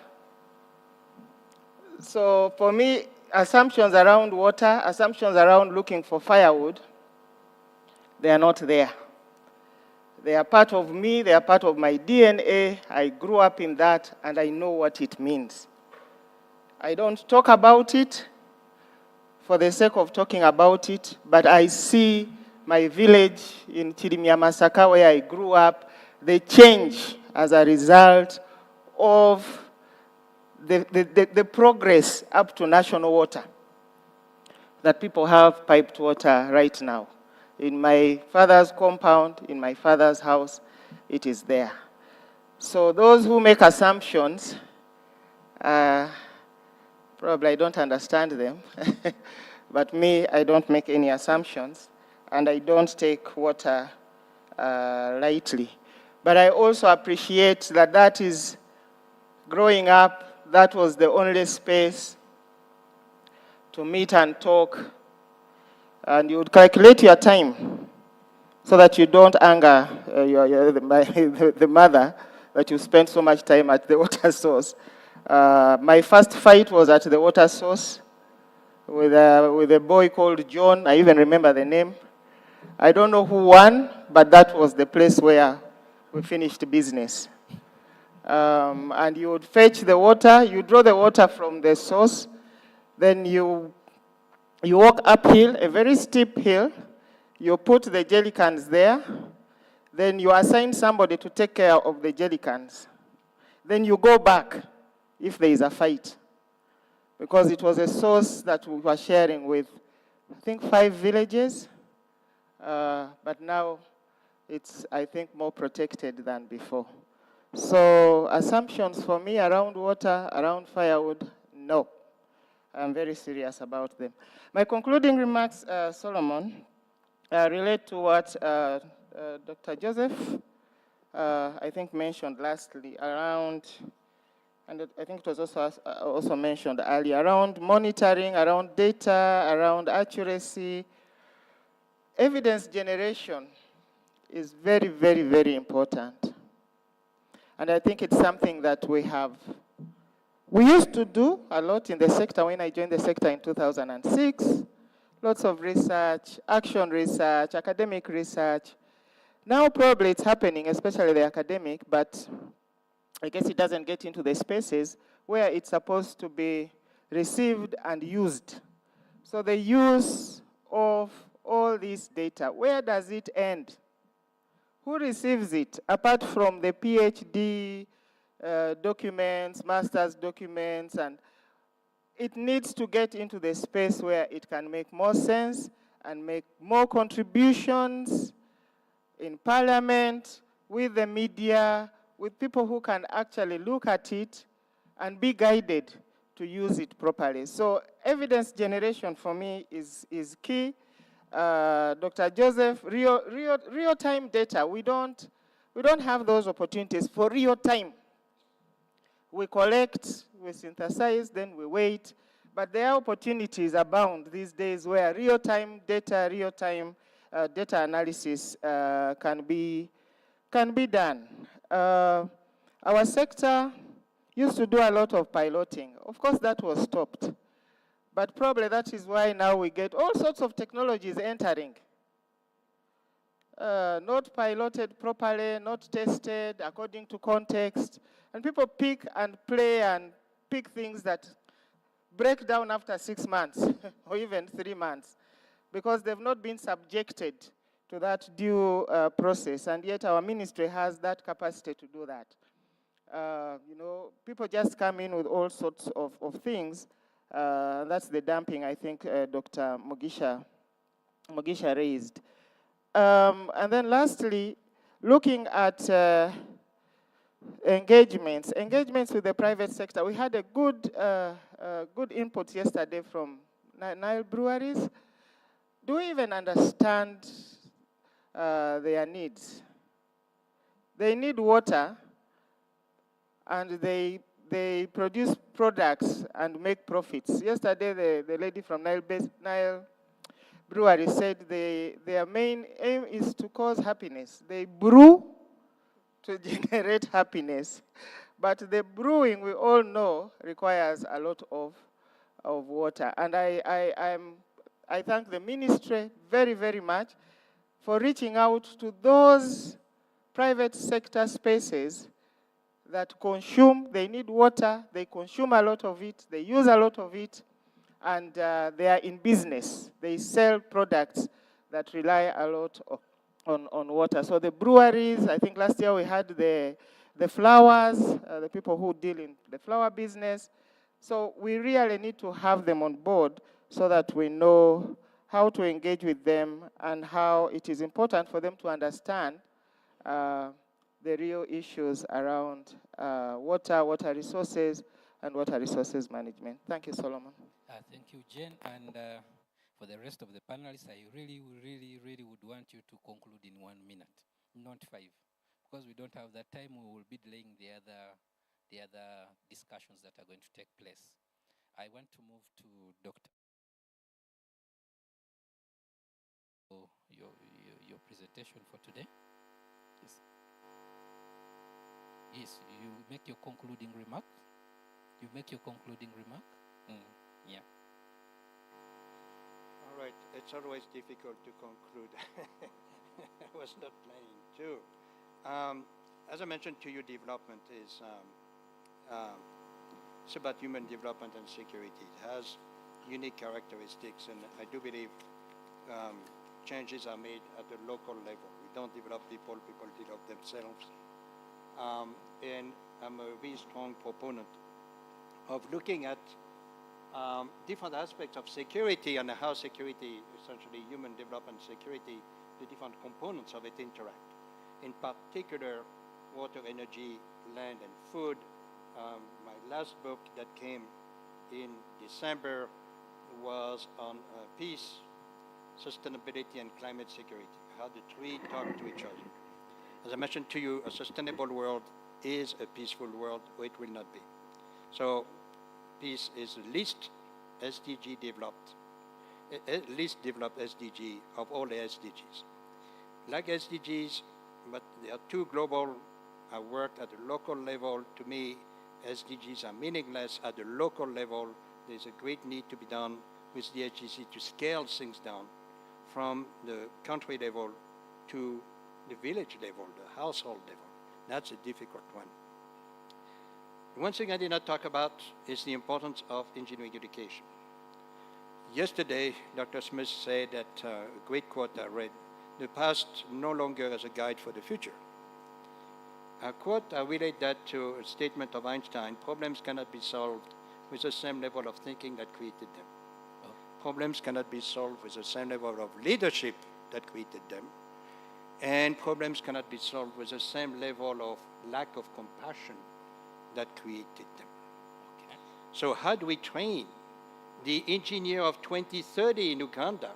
So for me, assumptions around water, assumptions around looking for firewood, they are not there. They are part of me, they are part of my DNA. I grew up in that, and I know what it means. I don't talk about it for the sake of talking about it, but I see my village in Chirimyamasaka, where I grew up, they change as a result of the progress up to national water, that people have piped water right now. In my father's compound, in my father's house, it is there. So those who make assumptions, probably I don't understand them. But me, I don't make any assumptions, and I don't take water lightly. But I also appreciate that that is, growing up, that was the only space to meet and talk, and you would calculate your time so that you don't anger the mother that you spent so much time at the water source. My first fight was at the water source with a boy called John. I even remember the name. I don't know who won, but that was the place where we finished business. And you would fetch the water, you draw the water from the source, then you walk uphill, a very steep hill, you put the jelly cans there, then you assign somebody to take care of the jelly cans. Then you go back if there is a fight, because it was a source that we were sharing with, I think, 5 villages, but now it's, I think, more protected than before. So assumptions for me around water, around firewood, no. I'm very serious about them. My concluding remarks, Solomon, relate to what Dr. Joseph, I think, mentioned lastly around, and I think it was also mentioned earlier, around monitoring, around data, around accuracy. Evidence generation is very, very, very important. And I think it's something that we used to do a lot in the sector when I joined the sector in 2006. Lots of research, action research, academic research. Now probably it's happening, especially the academic, but I guess it doesn't get into the spaces where it's supposed to be received and used. So the use of all this data, where does it end? Who receives it, apart from the PhD documents, master's documents, and it needs to get into the space where it can make more sense and make more contributions in parliament, with the media, with people who can actually look at it and be guided to use it properly. So evidence generation for me is key. Dr. Joseph, real-time data, we don't have those opportunities for real time. We collect, we synthesize, then we wait. But there are opportunities abound these days where real-time data, real-time data analysis can be done. Our sector used to do a lot of piloting. Of course, that was stopped. But probably that is why now we get all sorts of technologies entering. Not piloted properly, not tested according to context. And people pick and play and pick things that break down after 6 months or even 3 months, because they've not been subjected to that due process. And yet our ministry has that capacity to do that. You know, people just come in with all sorts of things. That's the dumping, I think, Dr. Mugisha raised. And then lastly, looking at engagements with the private sector. We had a good input yesterday from Nile breweries. Do we even understand their needs? They need water, and they they produce products and make profits. Yesterday, the lady from Nile Brewery said their main aim is to cause happiness. They brew to generate happiness. But the brewing, we all know, requires a lot of water. And I thank the ministry very, very much for reaching out to those private sector spaces that consume, they need water, they consume a lot of it, they use a lot of it, and they are in business. They sell products that rely a lot on water. So the breweries, I think last year we had the flowers, the people who deal in the flower business. So we really need to have them on board so that we know how to engage with them and how it is important for them to understand the real issues around water resources, and water resources management. Thank you, Solomon. Thank you, Jen. And for the rest of the panelists, I really would want you to conclude in 1 minute, not 5. Because we don't have that time, we will be delaying the other discussions that are going to take place. I want to move to Dr. Your presentation for today. Yes. Yes, you make your concluding remark. You make your concluding remark. Yeah. All right. It's always difficult to conclude. I was not planning to. As I mentioned to you, development is it's about human development and security. It has unique characteristics, and I do believe changes are made at the local level. We don't develop people, people develop themselves. And I'm a very strong proponent of looking at different aspects of security and how security, essentially human development security, the different components of it interact. In particular, water, energy, land, and food. My last book that came in December was on peace, sustainability, and climate security, how the three talk to each other. As I mentioned to you, a sustainable world is a peaceful world, or it will not be. So peace is the least SDG developed, least developed SDG of all the SDGs. Like SDGs, but there are two global work at the local level. To me, SDGs are meaningless at the local level. There's a great need to be done with the HEC to scale things down from the country level to the village level, the household level. That's a difficult one. One thing I did not talk about is the importance of engineering education. Yesterday, Dr. Smith said that a great quote I read, "The past no longer is a guide for the future." A quote, I relate that to a statement of Einstein: problems cannot be solved with the same level of thinking that created them. Oh. Problems cannot be solved with the same level of leadership that created them. And problems cannot be solved with the same level of lack of compassion that created them. Okay. So how do we train the engineer of 2030 in Uganda?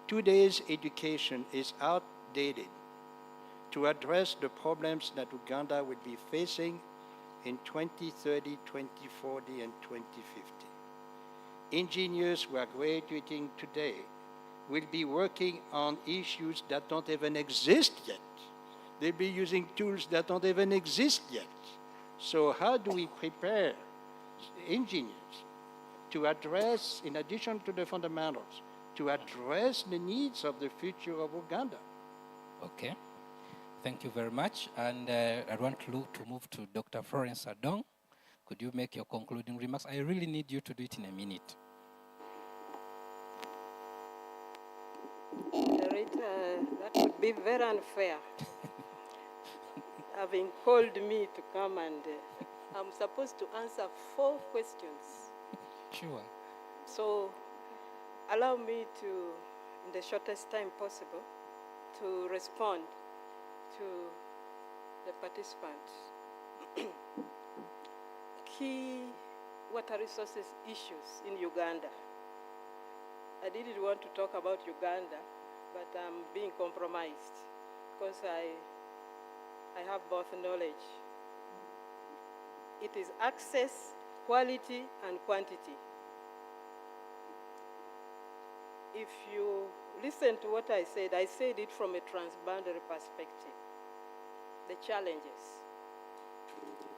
Today's education is outdated to address the problems that Uganda will be facing in 2030, 2040, and 2050. Engineers who are graduating today will be working on issues that don't even exist yet. They'll be using tools that don't even exist yet. So how do we prepare engineers to address, in addition to the fundamentals, to address the needs of the future of Uganda? Okay. Thank you very much. And I want to move to Dr. Florence Adong. Could you make your concluding remarks? I really need you to do it in a minute. That would be very unfair. Having called me to come and I'm supposed to answer 4 questions. Sure. So allow me to, in the shortest time possible, to respond to the participants. Key water resources issues in Uganda. I didn't want to talk about Uganda, but I'm being compromised because I have both knowledge It is access, quality, and quantity. If you listen to what I said it from a transboundary perspective. The challenges.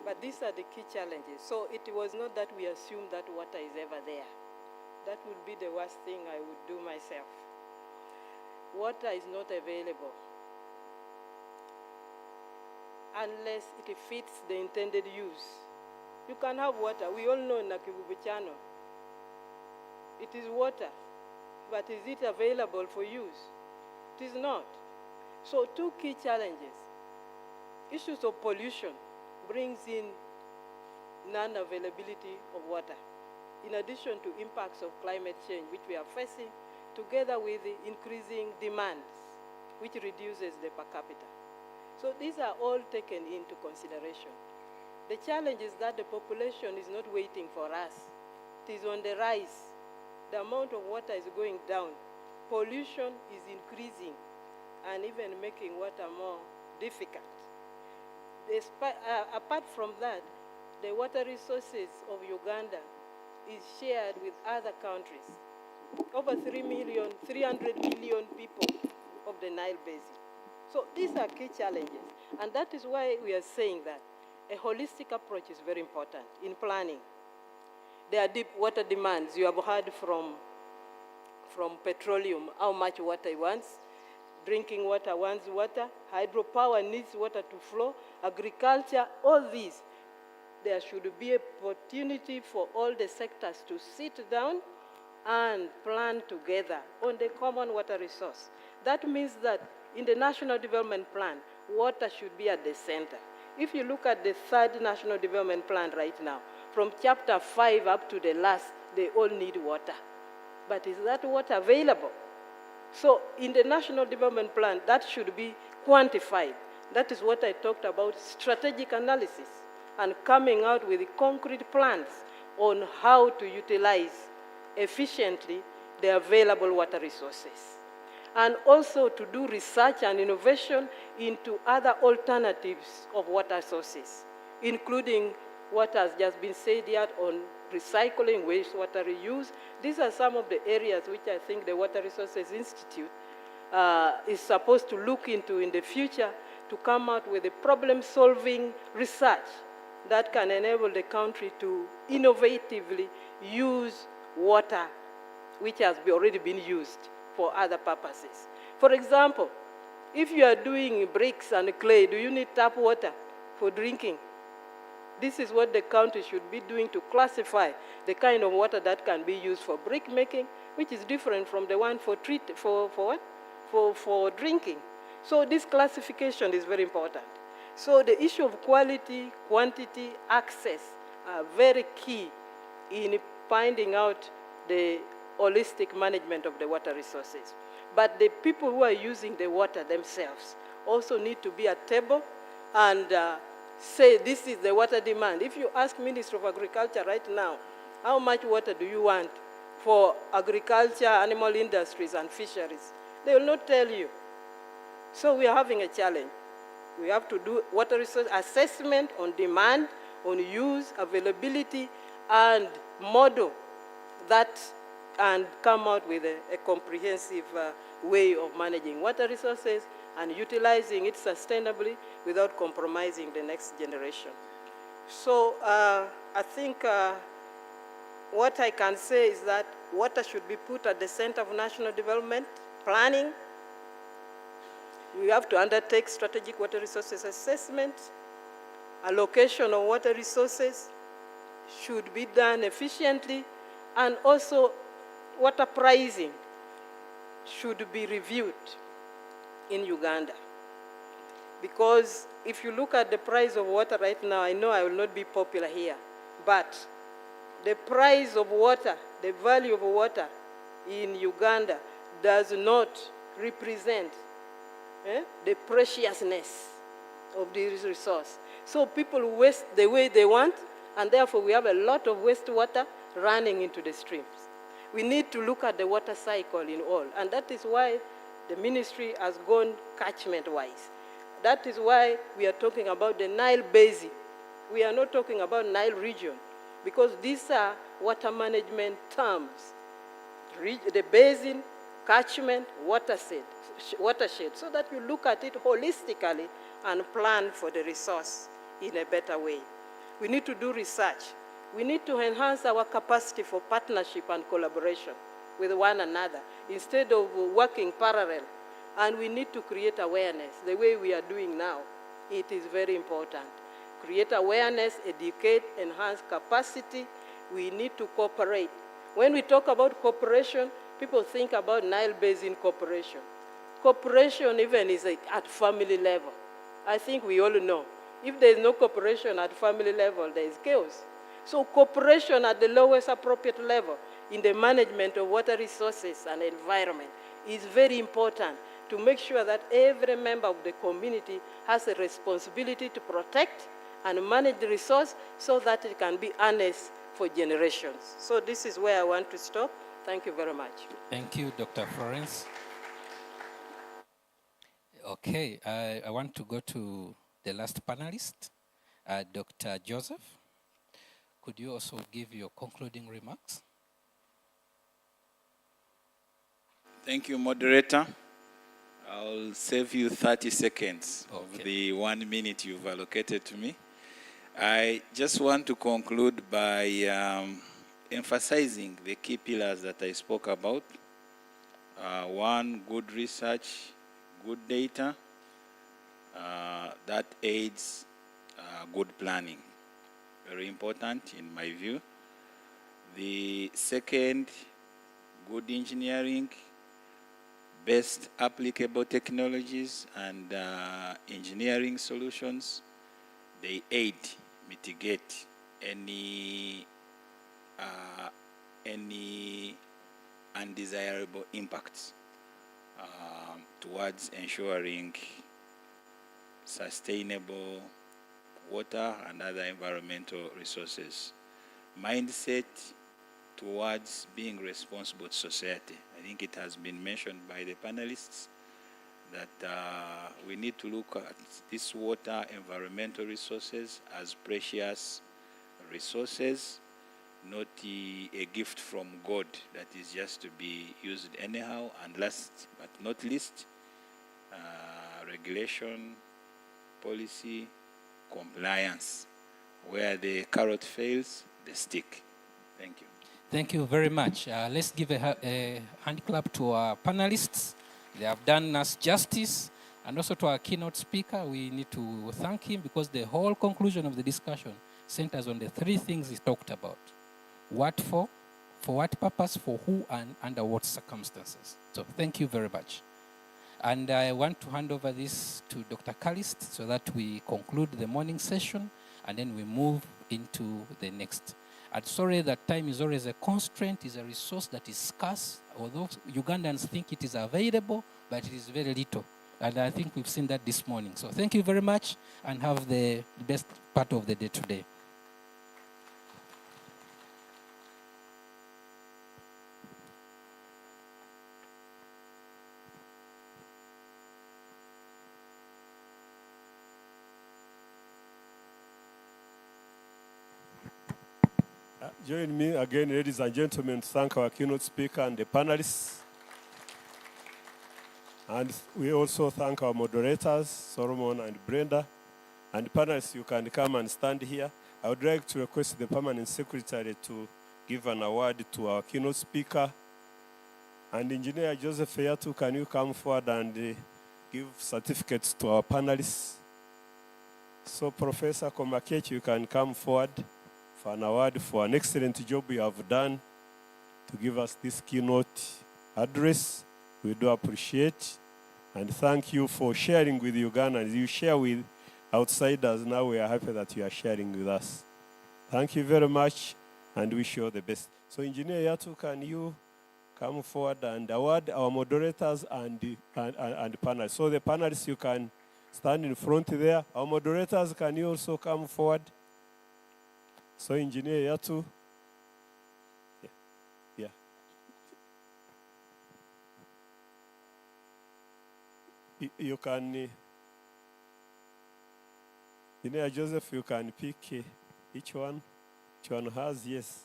But these are the key challenges. So it was not that we assumed that water is ever there. That would be the worst thing I would do myself. Water is not available unless it fits the intended use. You can have water. We all know Nakibubuchano. It is water, but is it available for use? It is not. So two key challenges. Issues of pollution brings in non-availability of water, in addition to impacts of climate change, which we are facing, together with the increasing demands, which reduces the per capita. So these are all taken into consideration. The challenge is that the population is not waiting for us. It is on the rise. The amount of water is going down. Pollution is increasing and even making water more difficult. Apart from that, the water resources of Uganda is shared with other countries. Over 300 million people of the Nile Basin. So these are key challenges. And that is why we are saying that a holistic approach is very important in planning. There are deep water demands. You have heard from petroleum how much water it wants. Drinking water wants water. Hydropower needs water to flow. Agriculture, all these. There should be an opportunity for all the sectors to sit down and plan together on the common water resource. That means that in the National Development Plan, water should be at the center. If you look at the third National Development Plan right now, from chapter 5 up to the last, they all need water. But is that water available? So in the National Development Plan, that should be quantified. That is what I talked about, strategic analysis, and coming out with concrete plans on how to utilize efficiently the available water resources. And also to do research and innovation into other alternatives of water sources, including what has just been said here on recycling, wastewater reuse. These are some of the areas which I think the Water Resources Institute is supposed to look into in the future to come out with a problem-solving research that can enable the country to innovatively use water which has already been used for other purposes. For example, if you are doing bricks and clay, do you need tap water for drinking? This is what the country should be doing to classify the kind of water that can be used for brick making, which is different from the one for drinking. So this classification is very important. So the issue of quality, quantity, access are very key in finding out the holistic management of the water resources. But the people who are using the water themselves also need to be at table and say this is the water demand. If you ask Minister of Agriculture right now, how much water do you want for agriculture, animal industries, and fisheries? They will not tell you. So we are having a challenge. We have to do water resource assessment on demand, on use, availability, and model that and come out with a comprehensive way of managing water resources and utilizing it sustainably without compromising the next generation. So I think what I can say is that water should be put at the center of national development planning. We have to undertake strategic water resources assessment. Allocation of water resources should be done efficiently, and also water pricing should be reviewed in Uganda. Because if you look at the price of water right now, I know I will not be popular here, but the price of water, the value of water in Uganda does not represent the preciousness of this resource. So people waste the way they want, and therefore we have a lot of wastewater running into the streams. We need to look at the water cycle in all, and that is why the ministry has gone catchment-wise. That is why we are talking about the Nile Basin We are not talking about Nile region, because these are water management terms. The basin, catchment, watershed, so that you look at it holistically and plan for the resource in a better way. We need to do research. We need to enhance our capacity for partnership and collaboration with one another instead of working parallel. And we need to create awareness the way we are doing now. It is very important. Create awareness, educate, enhance capacity. We need to cooperate. When we talk about cooperation, people think about Nile Basin cooperation. Cooperation even is at family level. I think we all know. If there is no cooperation at family level, there is chaos. So cooperation at the lowest appropriate level in the management of water resources and environment is very important to make sure that every member of the community has a responsibility to protect and manage the resource so that it can be harnessed for generations. So this is where I want to stop. Thank you very much. Thank you, Dr. Florence. Okay, I want to go to the last panelist, Dr. Joseph. Could you also give your concluding remarks? Thank you, moderator. I'll save you 30 seconds of the 1 minute you've allocated to me. I just want to conclude by emphasizing the key pillars that I spoke about. One, good research, good data, that aids good planning. Very important in my view. The second, good engineering, best applicable technologies and engineering solutions. They aid, mitigate any undesirable impacts towards ensuring sustainable water and other environmental resources. Mindset towards being responsible to society. I think it has been mentioned by the panelists that we need to look at these water environmental resources as precious resources, not a gift from God that is just to be used anyhow. And last but not least, regulation, policy, compliance. Where the carrot fails, the stick. Thank you. Thank you very much. Let's give a hand clap to our panelists. They have done us justice. And also to our keynote speaker, we need to thank him because the whole conclusion of the discussion centers on the three things he talked about. What for what purpose, for who, and under what circumstances. So thank you very much. And I want to hand over this to Dr. Callist so that we conclude the morning session and then we move into the next. I'm sorry that time is always a constraint, is a resource that is scarce, although Ugandans think it is available, but it is very little. And I think we've seen that this morning. So thank you very much and have the best part of the day today. Join me again, ladies and gentlemen, to thank our keynote speaker and the panelists. And we also thank our moderators, Solomon and Brenda. And panelists, you can come and stand here. I would like to request the permanent secretary to give an award to our keynote speaker. And Engineer Joseph Yatu, can you come forward and give certificates to our panelists? So Professor Komakech, you can come forward for an award for an excellent job you have done to give us this keynote address. We do appreciate and thank you for sharing with Uganda. As you share with outsiders, now we are happy that you are sharing with us. Thank you very much and wish you all the best. So Engineer Yatu, can you come forward and award our moderators and panelists? So the panelists, you can stand in front there. Our moderators, can you also come forward? So Engineer Yatu, yeah. You can, Engineer Joseph, you can pick each one. Each one has, yes.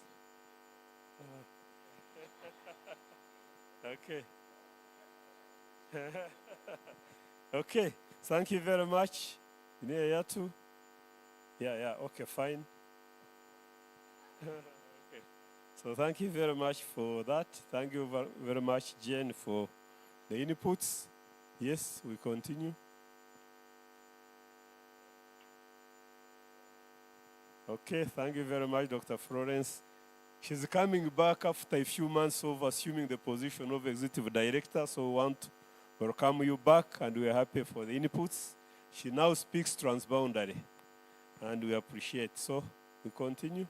Okay. Okay, thank you very much. Engineer Yatu. Yeah, okay, fine. Okay. So thank you very much for that. Thank you very much, Jen, for the inputs. Yes, we continue. Okay, thank you very much, Dr. Florence. She's coming back after a few months of assuming the position of executive director, so we want to welcome you back, and we are happy for the inputs. She now speaks transboundary, and we appreciate. So we continue.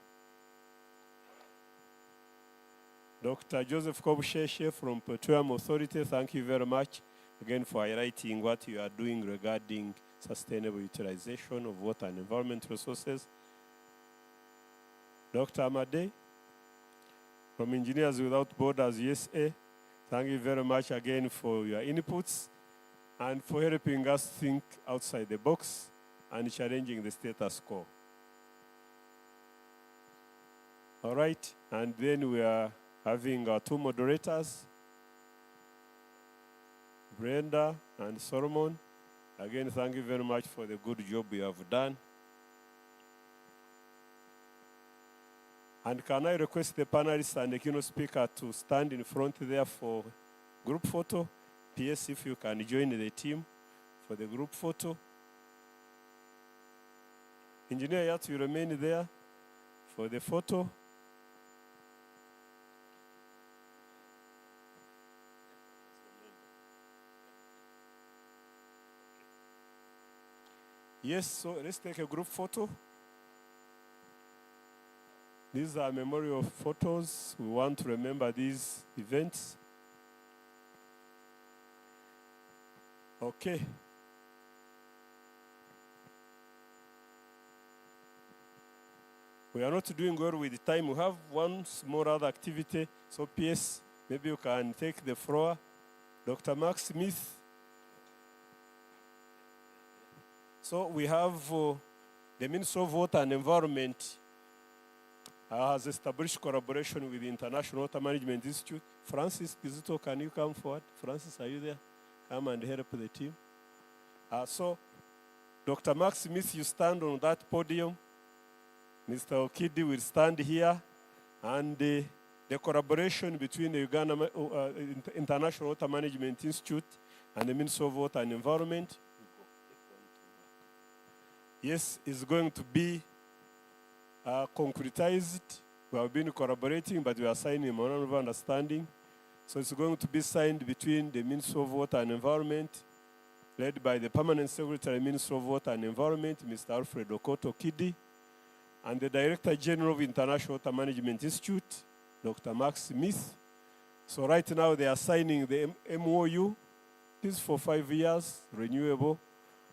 Dr. Joseph Kobusheshe from Petroleum Authority, thank you very much again for highlighting what you are doing regarding sustainable utilization of water and environment resources. Dr. Amade from Engineers Without Borders USA, thank you very much again for your inputs and for helping us think outside the box and challenging the status quo. All right, and then we are having our two moderators, Brenda and Solomon. Again, thank you very much for the good job you have done. And can I request the panelists and the keynote speaker to stand in front there for group photo? PS, if you can join the team for the group photo. Engineer Yat, you remain there for the photo. Yes, so let's take a group photo. These are memorial photos. We want to remember these events. Okay. We are not doing well with the time. We have one small other activity. So PS, maybe you can take the floor. Dr. Mark Smith. So we have the Ministry of Water and Environment has established collaboration with the International Water Management Institute. Francis Kizito, can you come forward? Francis, are you there? Come and help the team. So, Dr. Mark Smith, you stand on that podium. Mr. Okidi will stand here. And the collaboration between the Uganda International Water Management Institute and the Ministry of Water and Environment, yes, is going to be concretized. We have been collaborating, but we are signing a memorandum of understanding. So it's going to be signed between the Ministry of Water and Environment, led by the Permanent Secretary, Ministry of Water and Environment, Mr. Alfred Okoto Kidi, and the Director General of International Water Management Institute, Dr. Mark Smith. So right now they are signing the MOU. This is for 5 years, renewable,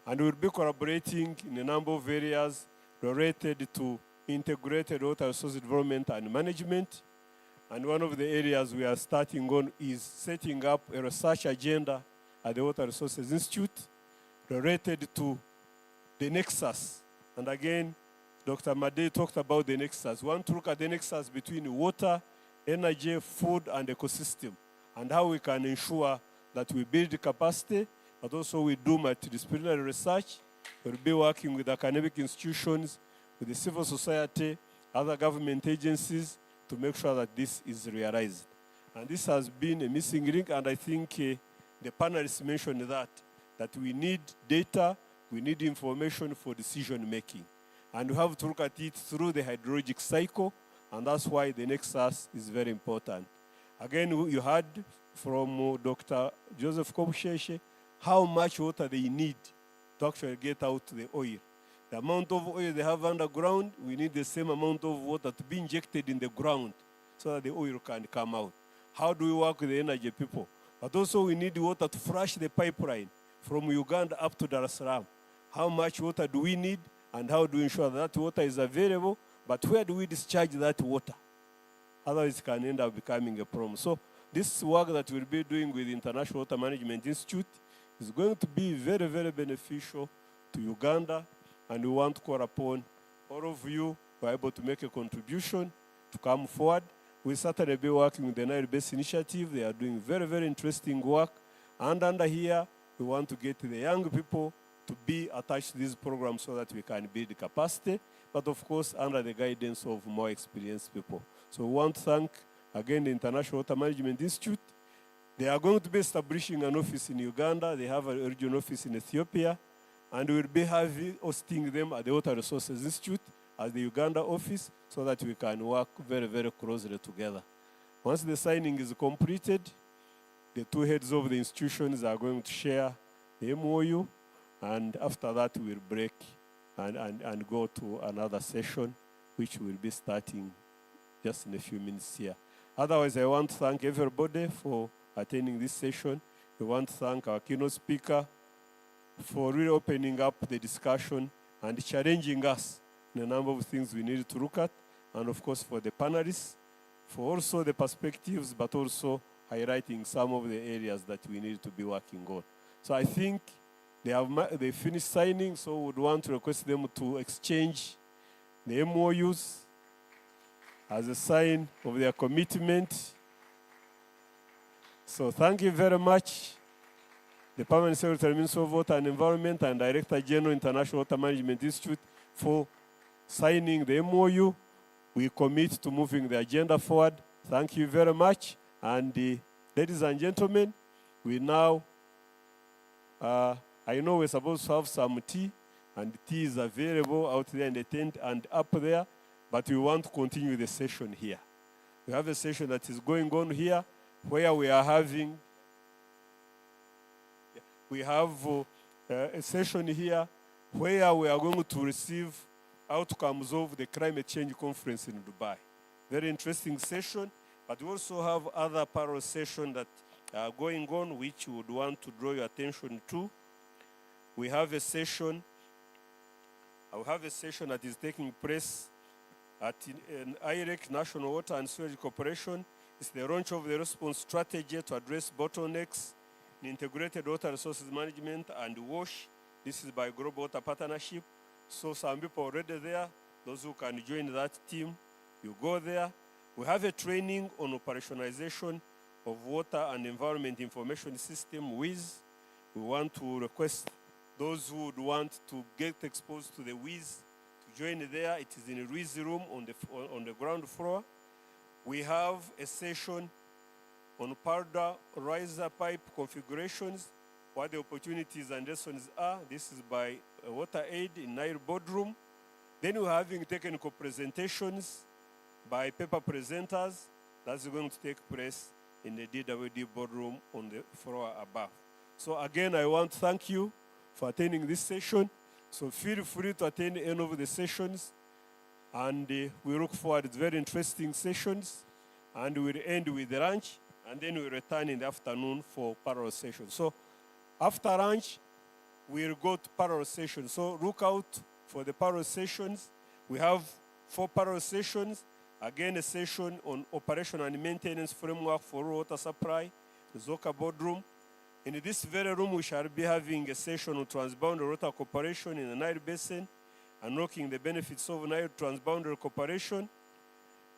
and we'll be collaborating in a number of areas related to integrated water resource development and management. And one of the areas we are starting on is setting up a research agenda at the Water Resources Institute related to the nexus. And again, Dr. Made talked about the nexus. We want to look at the nexus between water, energy, food, and ecosystem, and how we can ensure that we build capacity, but also we do multidisciplinary research. We'll be working with academic institutions, with the civil society, other government agencies, to make sure that this is realized. And this has been a missing link, and I think the panelists mentioned that we need data, we need information for decision making. And we have to look at it through the hydrologic cycle, and that's why the nexus is very important. Again, you heard from Dr. Joseph Kobusheshe how much water they need to actually get out the oil. The amount of oil they have underground, we need the same amount of water to be injected in the ground so that the oil can come out. How do we work with the energy people? But also we need water to flush the pipeline from Uganda up to Dar es Salaam. How much water do we need, and how do we ensure that water is available? But where do we discharge that water? Otherwise it can end up becoming a problem. So this work that we'll be doing with the International Water Management Institute is going to be very, very beneficial to Uganda and we want to call upon all of you who are able to make a contribution to come forward. We certainly be working with the Nile Basin Initiative. They are doing very, very interesting work. And under here, we want to get the young people to be attached to this program so that we can build capacity, but of course, under the guidance of more experienced people. So we want to thank, again, the International Water Management Institute. They are going to be establishing an office in Uganda. They have a regional office in Ethiopia, and we'll be hosting them at the Water Resources Institute as the Uganda office so that we can work very, very closely together. Once the signing is completed, the two heads of the institutions are going to share the MOU, and after that we'll break and go to another session, which will be starting just in a few minutes here. Otherwise, I want to thank everybody for attending this session. We want to thank our keynote speaker for really opening up the discussion and challenging us in a number of things we need to look at, and of course for the panelists, for also the perspectives, but also highlighting some of the areas that we need to be working on. So I think they finished signing, so we would want to request them to exchange the MOUs as a sign of their commitment. So thank you very much, the Permanent Secretary, Minister of Water and Environment, and Director General, International Water Management Institute, for signing the MOU. We commit to moving the agenda forward. Thank you very much. And ladies and gentlemen, we now, I know we're supposed to have some tea, and tea is available out there in the tent and up there, but we want to continue the session here. We have a session that is going on here where we are having, we have a session here where we are going to receive outcomes of the climate change conference in Dubai. Very interesting session, but we also have other parallel sessions that are going on which we would want to draw your attention to. We have a session, that is taking place at an IREC, National Water and Sewage Corporation. It's the launch of the response strategy to address bottlenecks in integrated water resources management and WASH. This is by Global Water Partnership. So some people already there. Those who can join that team, you go there. We have a training on operationalization of water and environment information system, WIS. We want to request those who would want to get exposed to the WIS to join there. It is in a WIS room on the ground floor. We have a session on powder riser pipe configurations, what the opportunities and lessons are. This is by Water Aid in Nile Boardroom. Then we're having technical presentations by paper presenters. That's going to take place in the DWD boardroom on the floor above. So again, I want to thank you for attending this session. So feel free to attend any of the sessions. And we look forward to very interesting sessions. And we'll end with the lunch. And then we'll return in the afternoon for parallel sessions. So after lunch, we'll go to parallel sessions. So look out for the parallel sessions. We have 4 parallel sessions. Again, a session on operation and maintenance framework for water supply, the Zoka boardroom. In this very room, we shall be having a session on transboundary water cooperation in the Nile Basin, unlocking the benefits of Nile transboundary cooperation.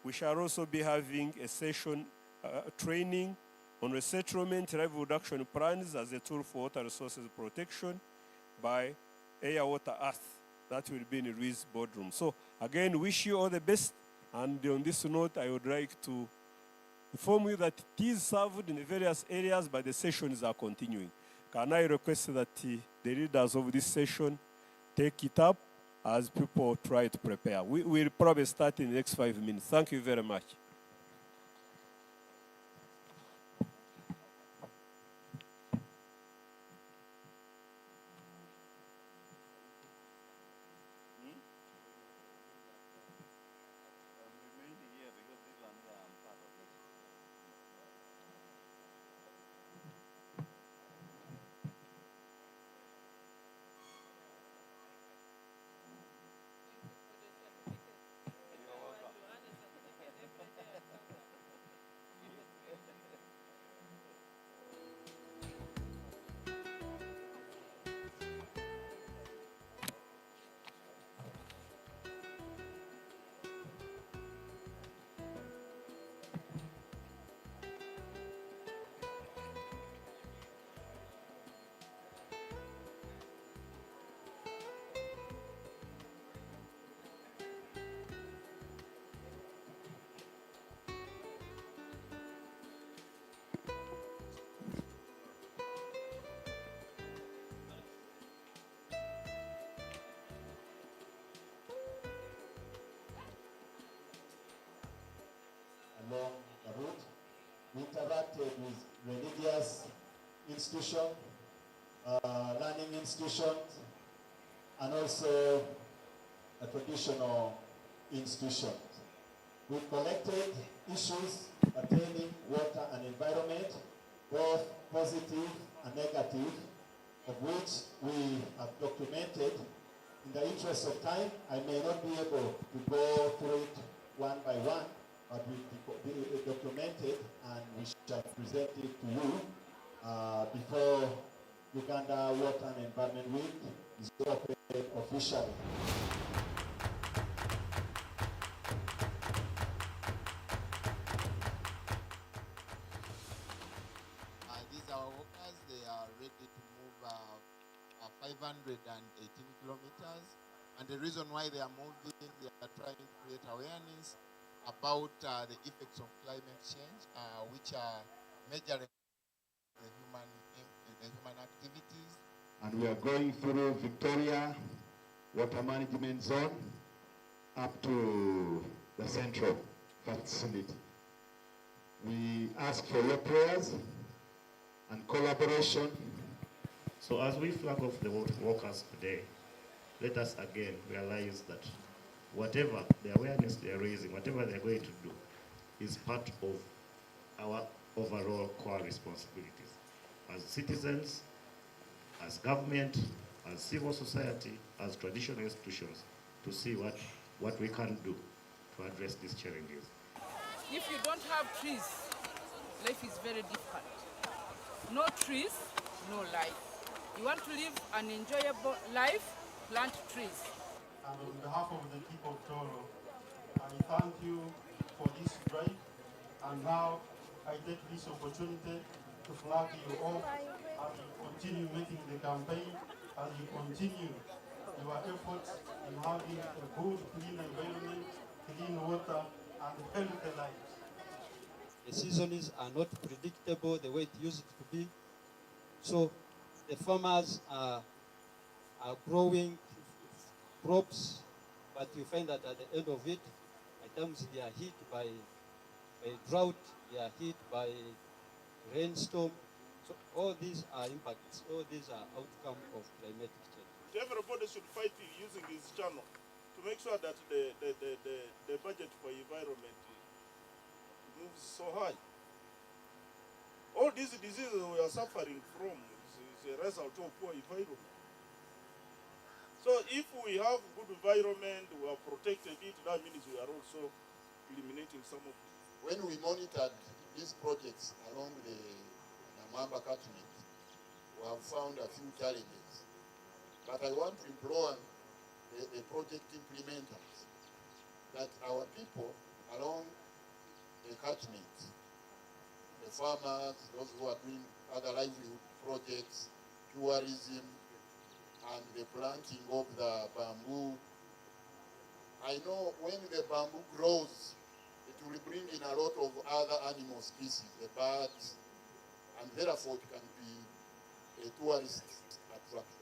We shall also be having a session training on resettlement level reduction plans as a tool for water resources protection by Air Water Earth. That will be in the RIS boardroom. So again, wish you all the best. And on this note, I would like to inform you that it is served in the various areas, but the sessions are continuing. Can I request that the leaders of this session take it up as people try to prepare? We will probably start in the next 5 minutes. Thank you very much. started with religious institutions, learning institutions, and also a traditional institutions. We collected issues pertaining water and environment, both positive and negative, of which we have documented. In the interest of time, I may not be able to go through it one by one, but we documented and we shall present it to you before Uganda Water and Environment Week is opened officially. These are our workers. They are ready to move 518 kilometers. And the reason why they are moving, they are trying to create awareness about the effects of climate change, which are measuring the human activities. And we are going through Victoria Water Management Zone up to the central facility. We ask for your prayers and collaboration. So as we flag off the workers today, let us again realize that whatever the awareness they are raising, whatever they are going to do, is part of our overall core responsibilities as citizens, as government, as civil society, as traditional institutions, to see what we can do to address these challenges. If you don't have trees, life is very difficult. No trees, no life. You want to live an enjoyable life, plant trees. And on behalf of the people of Toro, I thank you for this drive. And now I take this opportunity to flag you off as you continue making the campaign, as you continue your efforts in having a good, clean environment, clean water, and healthy life. The seasons are not predictable the way it used to be. So the farmers are growing crops, but you find that at the end of it, at times they are hit by drought, they are hit by rainstorm. So all these are impacts, all these are outcome of climatic change. Everybody should fight using this channel to make sure that the budget for environment moves so high. All these diseases we are suffering from is a result of poor environment. So if we have good environment, we are protected it, that means we are also eliminating some of it. When we monitored these projects along the Namamba catchment, we have found a few challenges. But I want to implore the project implementers that our people along the catchment, the farmers, those who are doing other livelihood projects, tourism, and the planting of the bamboo. I know when the bamboo grows, it will bring in a lot of other animal species, the birds, and therefore it can be a tourist attraction.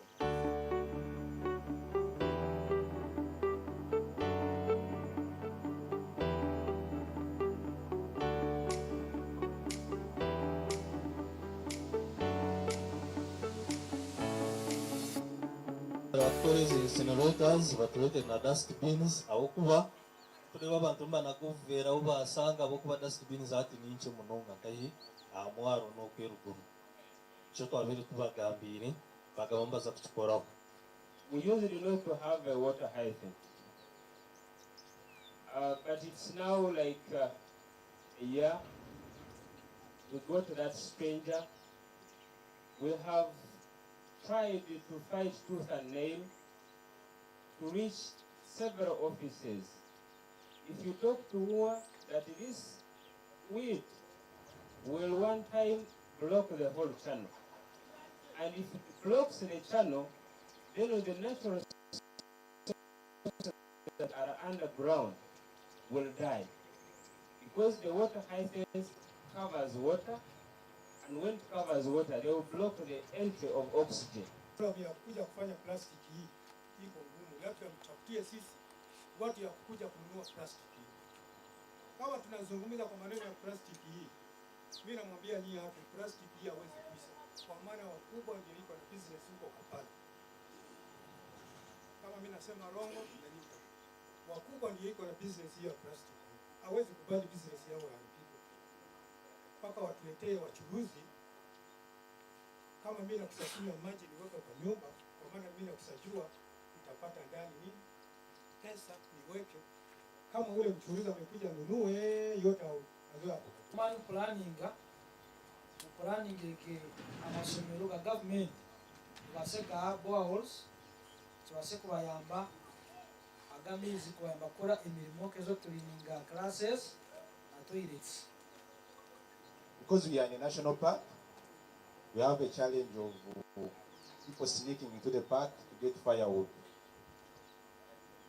Abakorezi incinerators batulete na dustbins awokuba tuleba abantu banakuveera bo basanga abokuba dustbins ati ninche munonga nkahi amwaro n'okweruguru kyo twabire tubagambiire bagamba baza kukikoraho. We usually like to have a water hydrant, but it's now like a year. We got that stranger. We have tried to fight tooth and nail to reach several offices. If you talk to Mua, that this weed will one time block the whole channel. And if it blocks the channel, then the natural sources that are underground will die. Because the water hydrant covers water, and when it covers water, they will block the entry of oxygen. Kuja kufanya plastiki hii iko ngumu, labda mtafutie sisi watu ya kuja kununua plastiki hii. Kama tunazungumza kwa maneno ya plastiki hii, Mimi namwambia nyinyi hapa plastic hii hawezi kuisha. Kwa maana wakubwa ndio iko na business huko Kampala. Kama mimi nasema Rongo na nyinyi. Wakubwa ndio iko na business hiyo ya plastic. Hawezi kubali business yao ya mpiko. Mpaka watuletee wachuruzi. Kama mimi nakusafia maji niweka kwa nyumba, kwa maana mimi nakusajua nitapata ndani nini? Pesa niweke. Kama ule mchuruzi amekuja nunue yote au hapo. Man planning ke amasomero ga government baseka boreholes tubase kubayamba agamizi kubayamba kora emirimo kezo tulininga classes na toilets. Because we are in a national park, we have a challenge of people sneaking into the park to get firewood.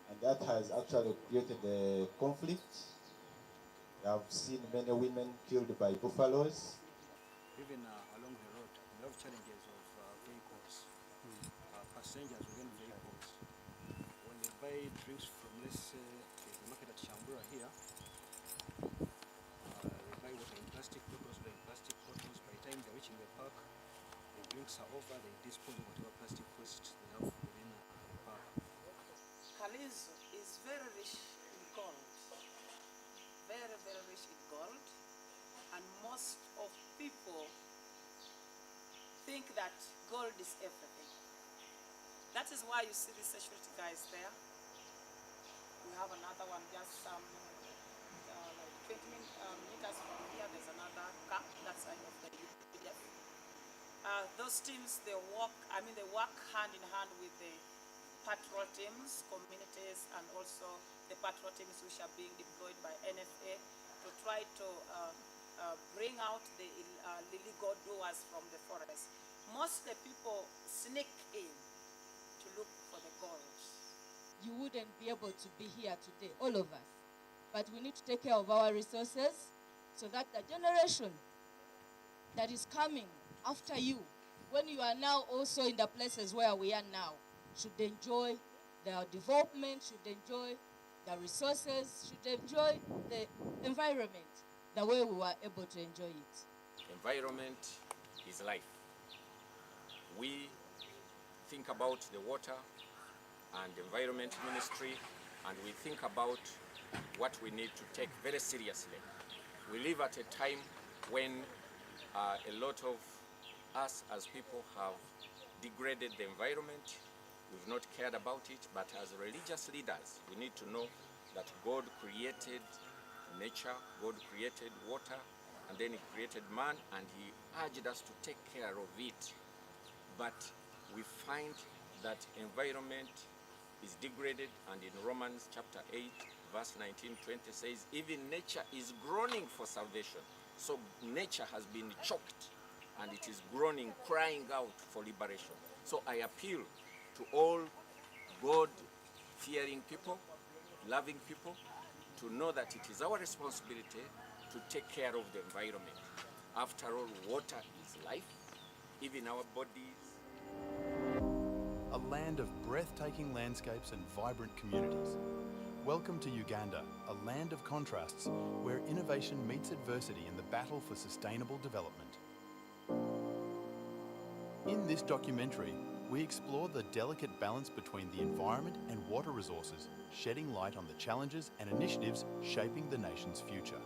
And that has actually created a conflict. We have seen many women killed by buffaloes. Even along the road, we have challenges of vehicles, passengers within vehicles. When they buy drinks from, let's say, the market at Shambura here, they buy water in plastic bottles, By the time they're reaching the park, the drinks are over, they dispose of whatever plastic waste they have within the park. Kalizo is very rich in gold, very, very rich in gold, and most of people think that gold is everything. That is why you see the security guys there. We have another one just like 20 meters from here. There's another camp that side of the UPDF. Those teams, they work hand in hand with the patrol teams, communities, and also the patrol teams which are being deployed by NFA to try to bring out the illegal doers from the forest. Most of the people sneak in to look for the gold. You wouldn't be able to be here today, all of us. But we need to take care of our resources so that the generation that is coming after you, when you are now also in the places where we are now, should enjoy their development, should enjoy the resources, should enjoy the environment the way we were able to enjoy it. Environment is life. We think about the water and environment ministry, and we think about what we need to take very seriously. We live at a time when a lot of us as people have degraded the environment. We've not cared about it, but as religious leaders, we need to know that God created nature, God created water, and then He created man, and He urged us to take care of it. But we find that environment is degraded, and in Romans chapter 8, verse 19-20 says, even nature is groaning for salvation. So nature has been choked, and it is groaning, crying out for liberation. So I appeal to all God-fearing people, loving people, to know that it is our responsibility to take care of the environment. After all, water is life, even our bodies. A land of breathtaking landscapes and vibrant communities. Welcome to Uganda, a land of contrasts where innovation meets adversity in the battle for sustainable development. In this documentary, we explore the delicate balance between the environment and water resources, shedding light on the challenges and initiatives shaping the nation's future.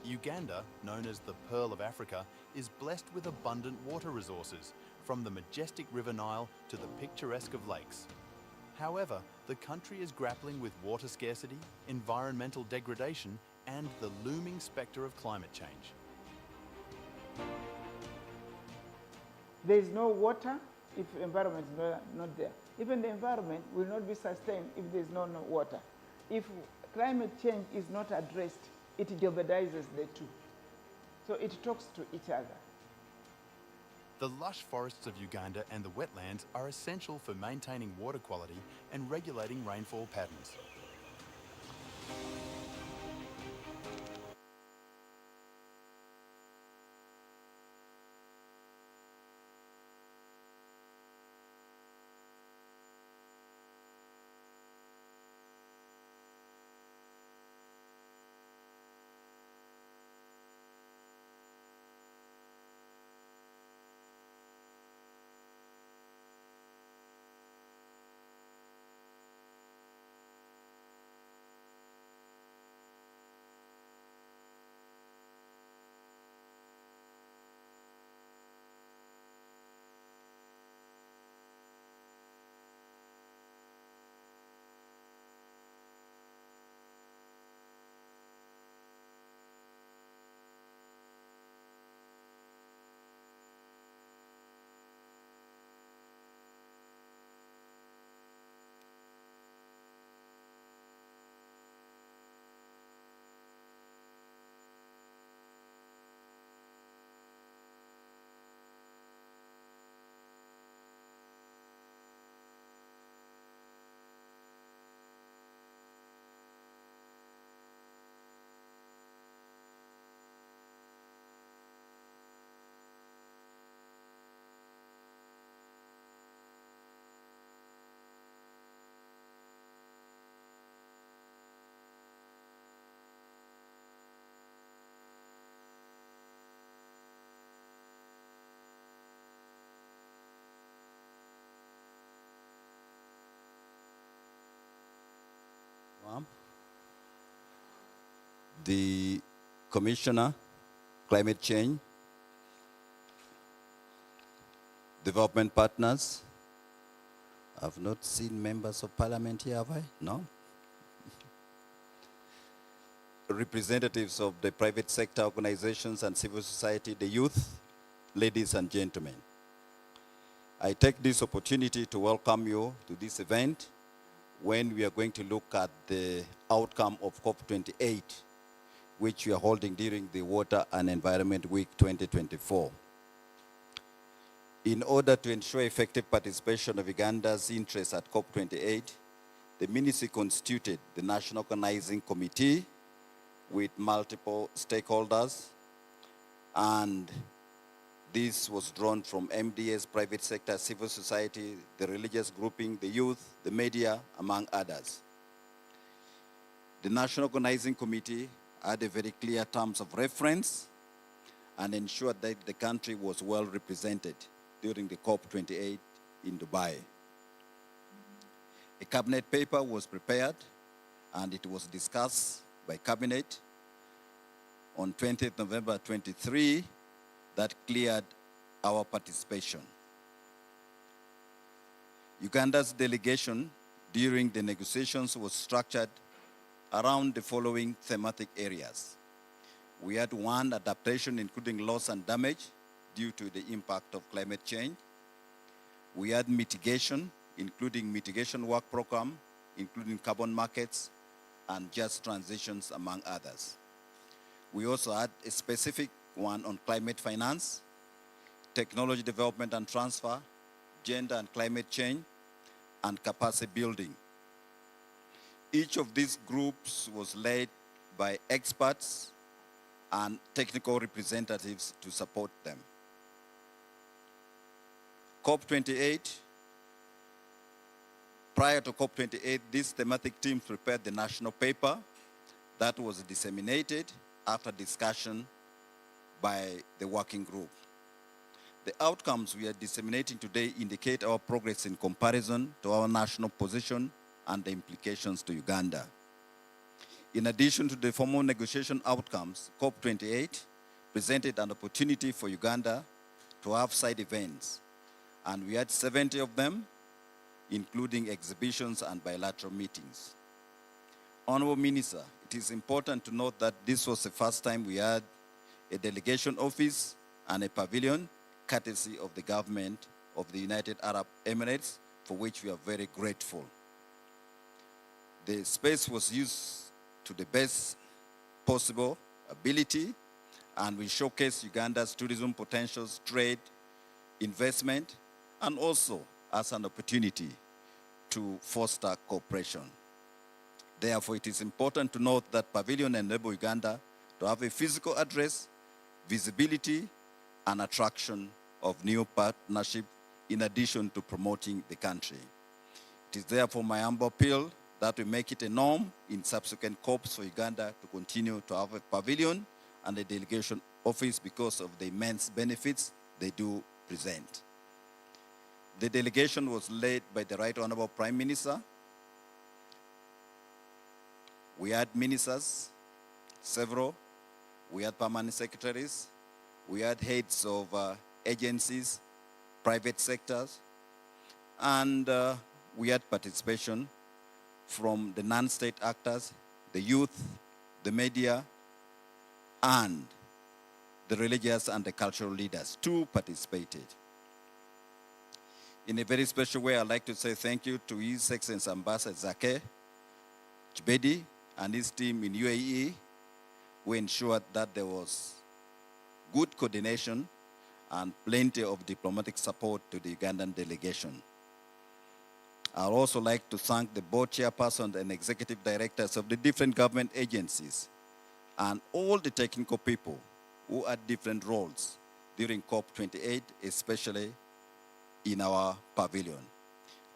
Uganda, known as the Pearl of Africa, is blessed with abundant water resources, from the majestic River Nile to the picturesque of lakes. However, the country is grappling with water scarcity, environmental degradation, and the looming spectre of climate change. There is no water if the environment is not there. Even the environment will not be sustained if there is no water. If climate change is not addressed, it jeopardizes the two. So it talks to each other. The lush forests of Uganda and the wetlands are essential for maintaining water quality and regulating rainfall patterns. the Commissioner, Climate Change, Development Partners. I've not seen members of Parliament here, have I? No? Representatives of the private sector organizations and civil society, the youth, ladies and gentlemen. I take this opportunity to welcome you to this event when we are going to look at the outcome of COP28, which we are holding during the Water and Environment Week 2024. In order to ensure effective participation of Uganda's interests at COP28, the ministry constituted the National Organizing Committee with multiple stakeholders, and this was drawn from MDS, private sector, civil society, the religious grouping, the youth, the media, among others. The National Organizing Committee had a very clear terms of reference and ensured that the country was well represented during the COP28 in Dubai. A cabinet paper was prepared and it was discussed by cabinet on 20th November 23 that cleared our participation. Uganda's delegation during the negotiations was structured around the following thematic areas. We had one, adaptation, including loss and damage due to the impact of climate change. We had mitigation, including mitigation work program, including carbon markets and just transitions, among others. We also had a specific one on climate finance, technology development and transfer, gender and climate change, and capacity building. Each of these groups was led by experts and technical representatives to support them. COP28, prior to COP28, these thematic teams prepared the national paper that was disseminated after discussion by the working group. The outcomes we are disseminating today indicate our progress in comparison to our national position and the implications to Uganda. In addition to the formal negotiation outcomes, COP28 presented an opportunity for Uganda to have side events, and we had 70 of them, including exhibitions and bilateral meetings. Honorable Minister, it is important to note that this was the first time we had a delegation office and a pavilion, courtesy of the government of the United Arab Emirates, for which we are very grateful. The space was used to the best possible ability, and we showcase Uganda's tourism potentials, trade, investment, and also as an opportunity to foster cooperation. Therefore, it is important to note that Pavilion enables Uganda to have a physical address, visibility, and attraction of new partnership in addition to promoting the country. It is therefore my humble appeal that we make it a norm in subsequent COPs for Uganda to continue to have a pavilion and a delegation office because of the immense benefits they do present. The delegation was led by the Right Honorable Prime Minister. We had ministers, several. We had permanent secretaries. We had heads of agencies, private sectors, and we had participation from the non-state actors, the youth, the media, and the religious and the cultural leaders too participated. In a very special way, I'd like to say thank you to His Excellency Ambassador Zake Chibedi and his team in UAE, who ensured that there was good coordination and plenty of diplomatic support to the Ugandan delegation. I'd also like to thank the board chairperson and executive directors of the different government agencies and all the technical people who had different roles during COP28, especially in our pavilion.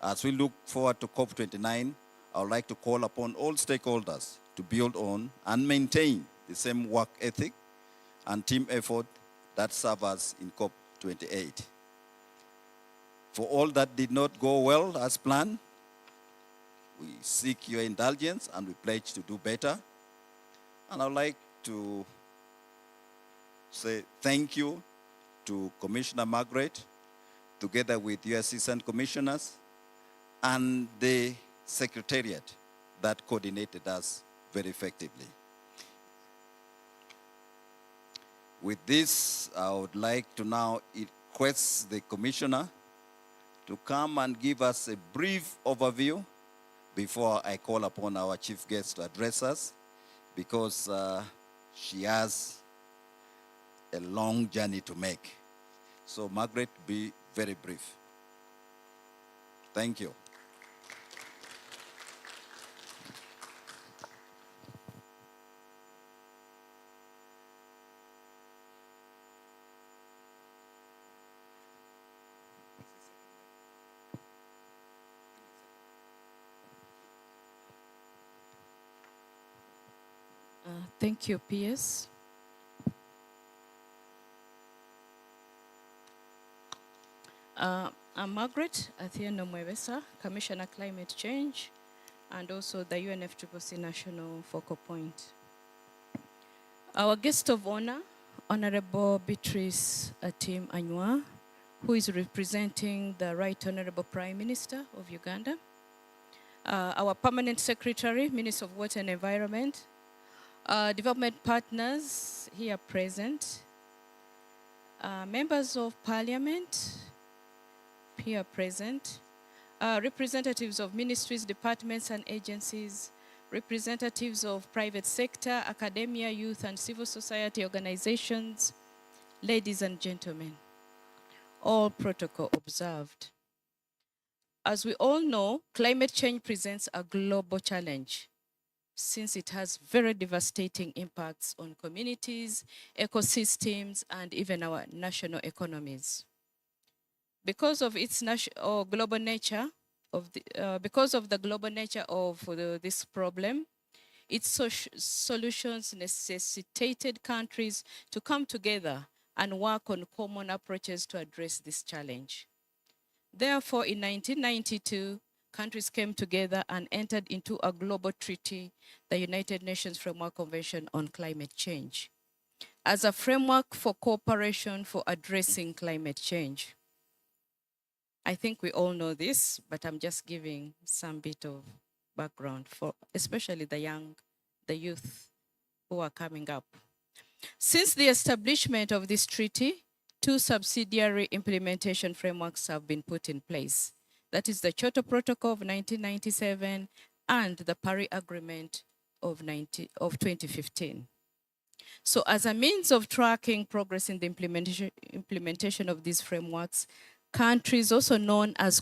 As we look forward to COP29, I would like to call upon all stakeholders to build on and maintain the same work ethic and team effort that served us in COP28. For all that did not go well as planned, we seek your indulgence and we pledge to do better. And I'd like to say thank you to Commissioner Margaret, together with your assistant commissioners, and the secretariat that coordinated us very effectively. With this, I would like to now request the commissioner to come and give us a brief overview before I call upon our chief guest to address us, because she has a long journey to make. So Margaret, be very brief. Thank you. Thank you, PS. I'm Margaret Athieno Mwewesa, Commissioner Climate Change, and also the UNFCCC National Focal Point. Our guest of honor, Honorable Beatrice Atim Anywa, who is representing the Right Honorable Prime Minister of Uganda. Our Permanent Secretary, Minister of Water and Environment, development partners here present, members of Parliament here present, representatives of ministries, departments, and agencies, representatives of private sector, academia, youth, and civil society organizations, ladies and gentlemen, all protocol observed. As we all know, climate change presents a global challenge since it has very devastating impacts on communities, ecosystems, and even our national economies. Because of its global nature of the global nature of this problem, its solutions necessitated countries to come together and work on common approaches to address this challenge. Therefore, in 1992, countries came together and entered into a global treaty, the United Nations Framework Convention on Climate Change, as a framework for cooperation for addressing climate change. I think we all know this, but I'm just giving some bit of background for especially the youth who are coming up. Since the establishment of this treaty, 2 subsidiary implementation frameworks have been put in place. That is the Kyoto Protocol of 1997 and the Paris Agreement of 2015. So as a means of tracking progress in the implementation of these frameworks, countries also known as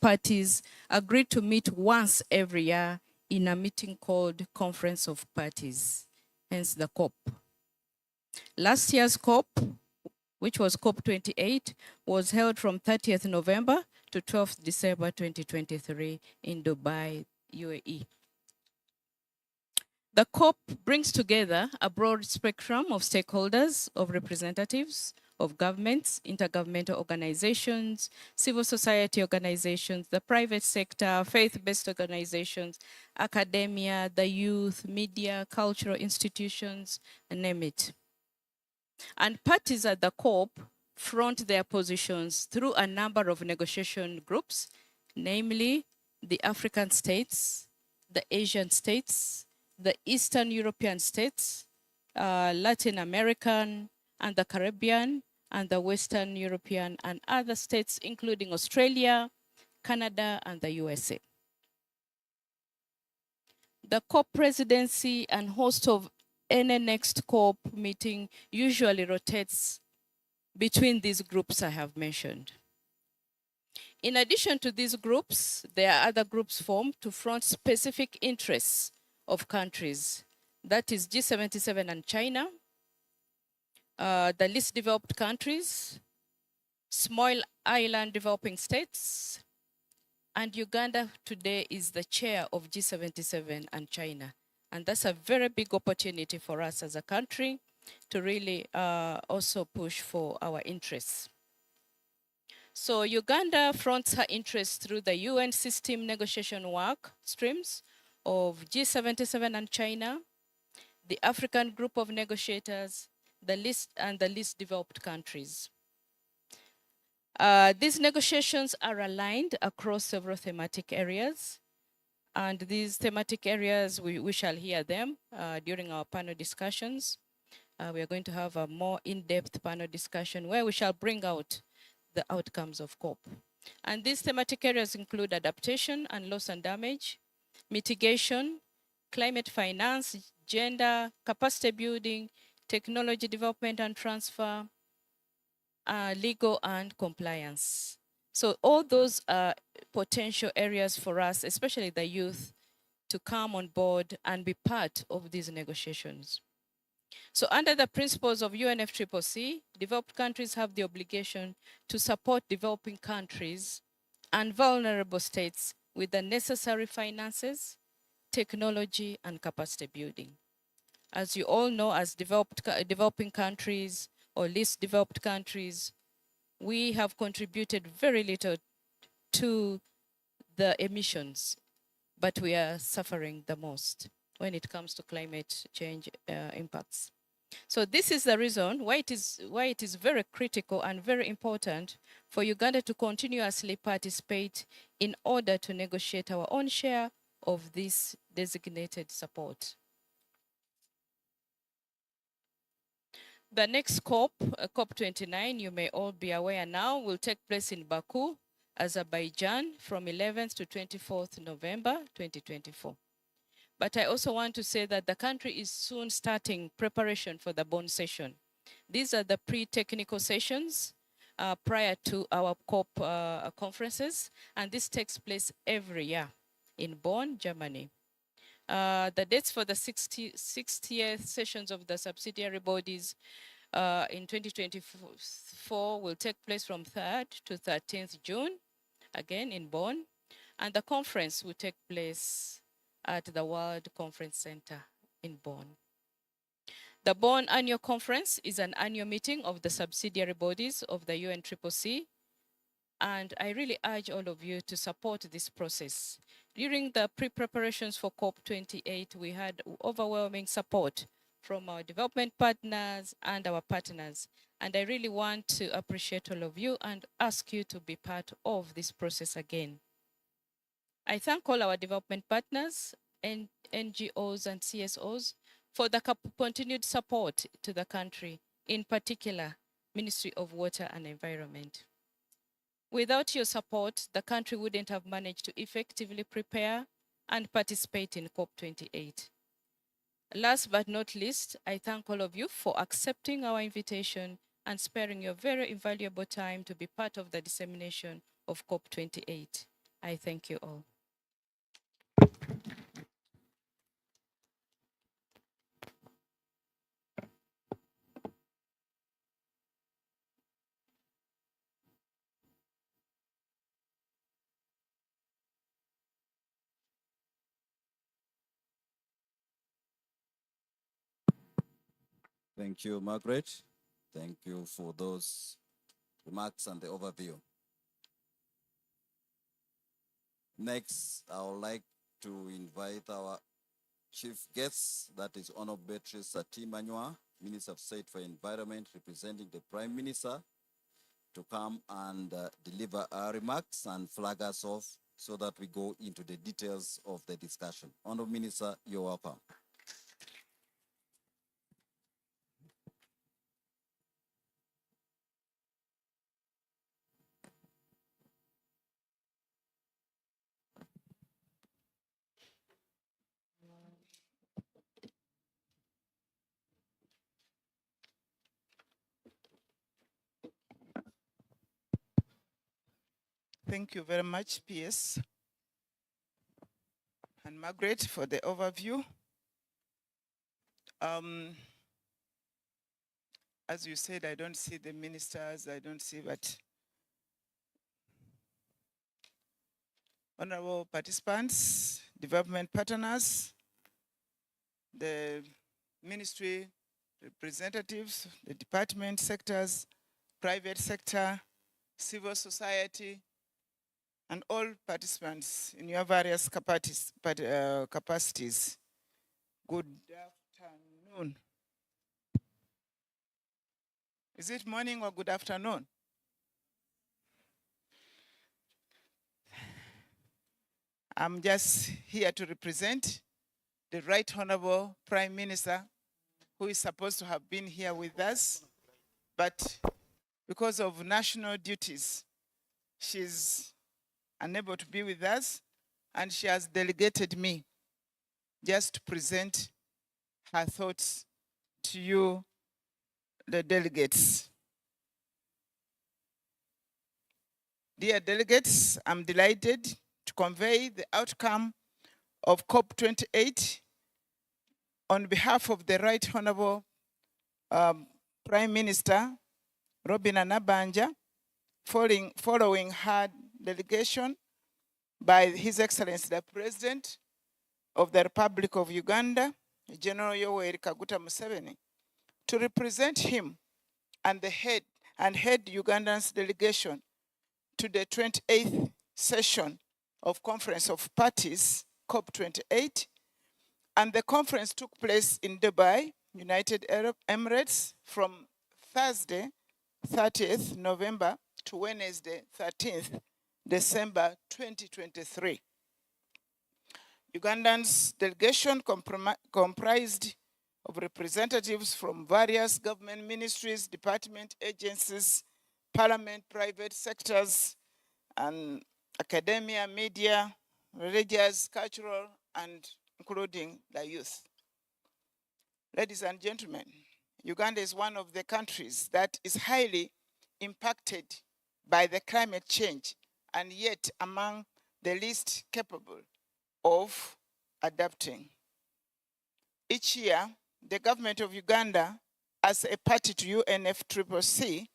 parties agreed to meet once every year in a meeting called Conference of Parties, hence the COP. Last year's COP, which was COP28, was held from 30th November to 12th December 2023 in Dubai, UAE. The COP brings together a broad spectrum of stakeholders, of representatives, of governments, intergovernmental organizations, civil society organizations, the private sector, faith-based organizations, academia, the youth, media, cultural institutions, and name it. And parties at the COP front their positions through a number of negotiation groups, namely the African states, the Asian states, the Eastern European states, Latin American, and the Caribbean, and the Western European, and other states, including Australia, Canada, and the USA. The COP presidency and host of any next COP meeting usually rotates between these groups I have mentioned. In addition to these groups, there are other groups formed to front specific interests of countries. That is G77 and China, the least developed countries, small island developing states, and Uganda today is the chair of G77 and China. And that's a very big opportunity for us as a country to really also push for our interests. So Uganda fronts her interests through the UN system negotiation work streams of G77 and China, the African Group of Negotiators, the least developed countries. These negotiations are aligned across several thematic areas. And these thematic areas, we shall hear them during our panel discussions. We are going to have a more in-depth panel discussion where we shall bring out the outcomes of COP. And these thematic areas include adaptation and loss and damage, mitigation, climate finance, gender, capacity building, technology development and transfer, legal and compliance. So all those are potential areas for us, especially the youth, to come on board and be part of these negotiations. So under the principles of UNFCCC, developed countries have the obligation to support developing countries and vulnerable states with the necessary finances, technology, and capacity building. As you all know, as developing countries or least developed countries, we have contributed very little to the emissions, but we are suffering the most when it comes to climate change impacts. So this is the reason why it is very critical and very important for Uganda to continuously participate in order to negotiate our own share of this designated support. The next COP, COP29, you may all be aware now, will take place in Baku, Azerbaijan from 11th to 24th November 2024. But I also want to say that the country is soon starting preparation for the Bonn session. These are the pre-technical sessions prior to our COP conferences, and this takes place every year in Bonn, Germany. The dates for the 60th sessions of the subsidiary bodies in 2024 will take place from 3rd to 13th June, again in Bonn, and the conference will take place at the World Conference Center in Bonn. The Bonn Annual Conference is an annual meeting of the subsidiary bodies of the UNFCCC, and I really urge all of you to support this process. During the pre-preparations for COP28, we had overwhelming support from our development partners and our partners, and I really want to appreciate all of you and ask you to be part of this process again. I thank all our development partners, NGOs and CSOs for the continued support to the country, in particular, Ministry of Water and Environment. Without your support, the country wouldn't have managed to effectively prepare and participate in COP28. Last but not least, I thank all of you for accepting our invitation and sparing your very invaluable time to be part of the dissemination of COP28. I thank you all. Thank you, Margaret. Thank you for those remarks and the overview. Next, I would like to invite our chief guest, that is Honorable Beatrice Satimanywa, Minister of State for Environment, representing the Prime Minister, to come and deliver our remarks and flag us off so that we go into the details of the discussion. Honorable Minister, you're welcome. Thank you very much, PS and Margaret, for the overview. As you said, I don't see the ministers, I don't see, but honorable participants, development partners, the ministry representatives, the department sectors, private sector, civil society, and all participants in your various capacities. Good afternoon. afternoon. Is it morning or good afternoon? I'm just here to represent the Right Honorable Prime Minister, who is supposed to have been here with us, but because of national duties, she's unable to be with us, and she has delegated me just to present her thoughts to you, the delegates. Dear delegates, I'm delighted to convey the outcome of COP28 on behalf of the Right Honorable Prime Minister Robin Anabanja, following her delegation by His Excellency the President of the Republic of Uganda, General Yoweri Kaguta Museveni, to represent him and head Uganda's delegation to the 28th session of Conference of Parties, COP28, and the conference took place in Dubai, United Arab Emirates, from Thursday, 30th November to Wednesday, 13th December 2023. Uganda's delegation comprised of representatives from various government ministries, department agencies, parliament, private sectors, and academia, media, religious, cultural, and including the youth. Ladies and gentlemen, Uganda is one of the countries that is highly impacted by the climate change and yet among the least capable of adapting. Each year, the government of Uganda, as a party to UNFCCC,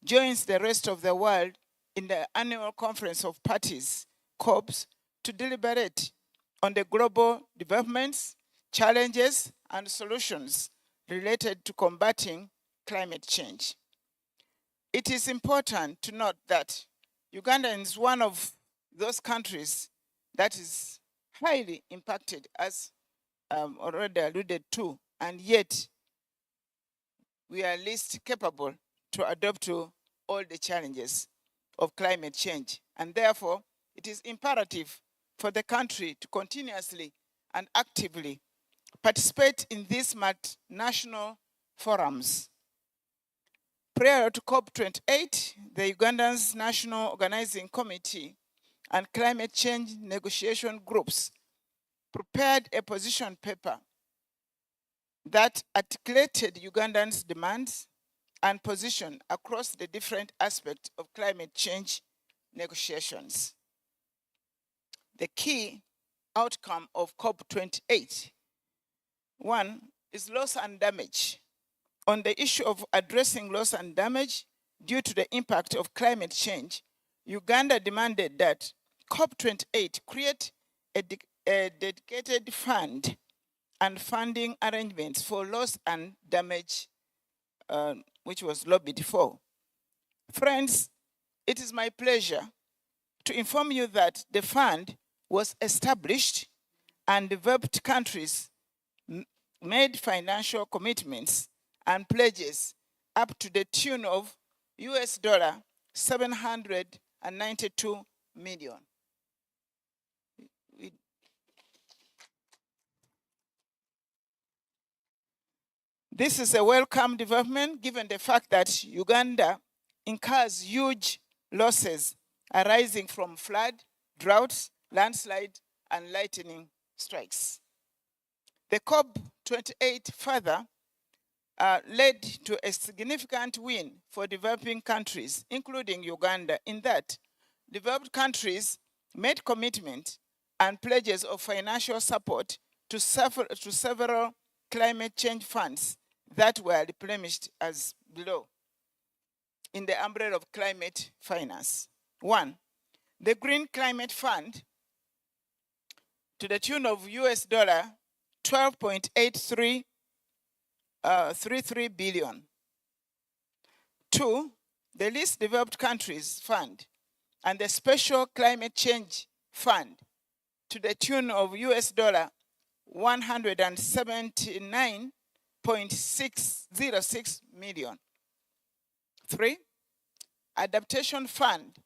joins the rest of the world in the annual conference of parties, COPs, to deliberate on the global developments, challenges, and solutions related to combating climate change. It is important to note that Uganda is one of those countries that is highly impacted, as already alluded to, and yet we are least capable to adapt to all the challenges of climate change. And therefore, it is imperative for the country to continuously and actively participate in these national forums. Prior to COP28, the Uganda's National Organizing Committee and climate change negotiation groups prepared a position paper that articulated Uganda's demands and position across the different aspects of climate change negotiations. The key outcome of COP28, one, is loss and damage. On the issue of addressing loss and damage due to the impact of climate change, Uganda demanded that COP28 create a dedicated fund and funding arrangements for loss and damage, which was lobbied for. Friends, it is my pleasure to inform you that the fund was established and developed countries made financial commitments and pledges up to the tune of US $792 million. This is a welcome development given the fact that Uganda incurs huge losses arising from flood, droughts, landslide, and lightning strikes. The COP28 further led to a significant win for developing countries, including Uganda, in that developed countries made commitment and pledges of financial support to several climate change funds that were replenished as below in the umbrella of climate finance. One, the Green Climate Fund to the tune of US $12.8333 billion. Two, the Least Developed Countries Fund and the Special Climate Change Fund to the tune of US $179 0.606 million. 3, adaptation fund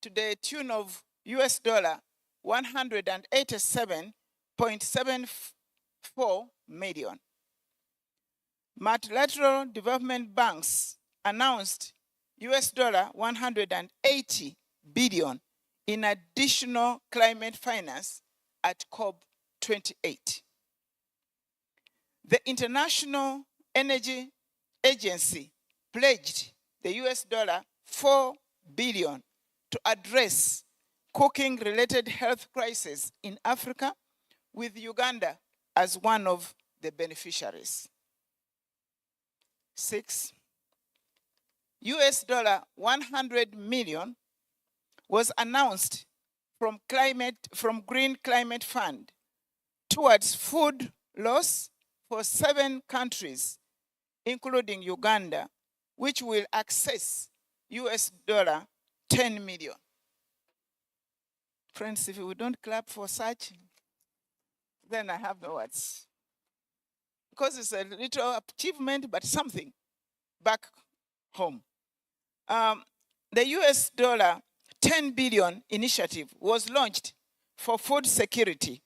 to the tune of US dollar 187.74 million. Multilateral development banks announced US dollar 180 billion in additional climate finance at COP28. The International Energy Agency pledged the US dollar 4 billion to address cooking-related health crises in Africa, with Uganda as one of the beneficiaries. 6, US dollar 100 million was announced from Green Climate Fund towards food loss for 7 countries, including Uganda, which will access US dollar 10 million. Friends, if we don't clap for such, then I have no words. Because it's a little achievement, but something back home. The US dollar 10 billion initiative was launched for food security.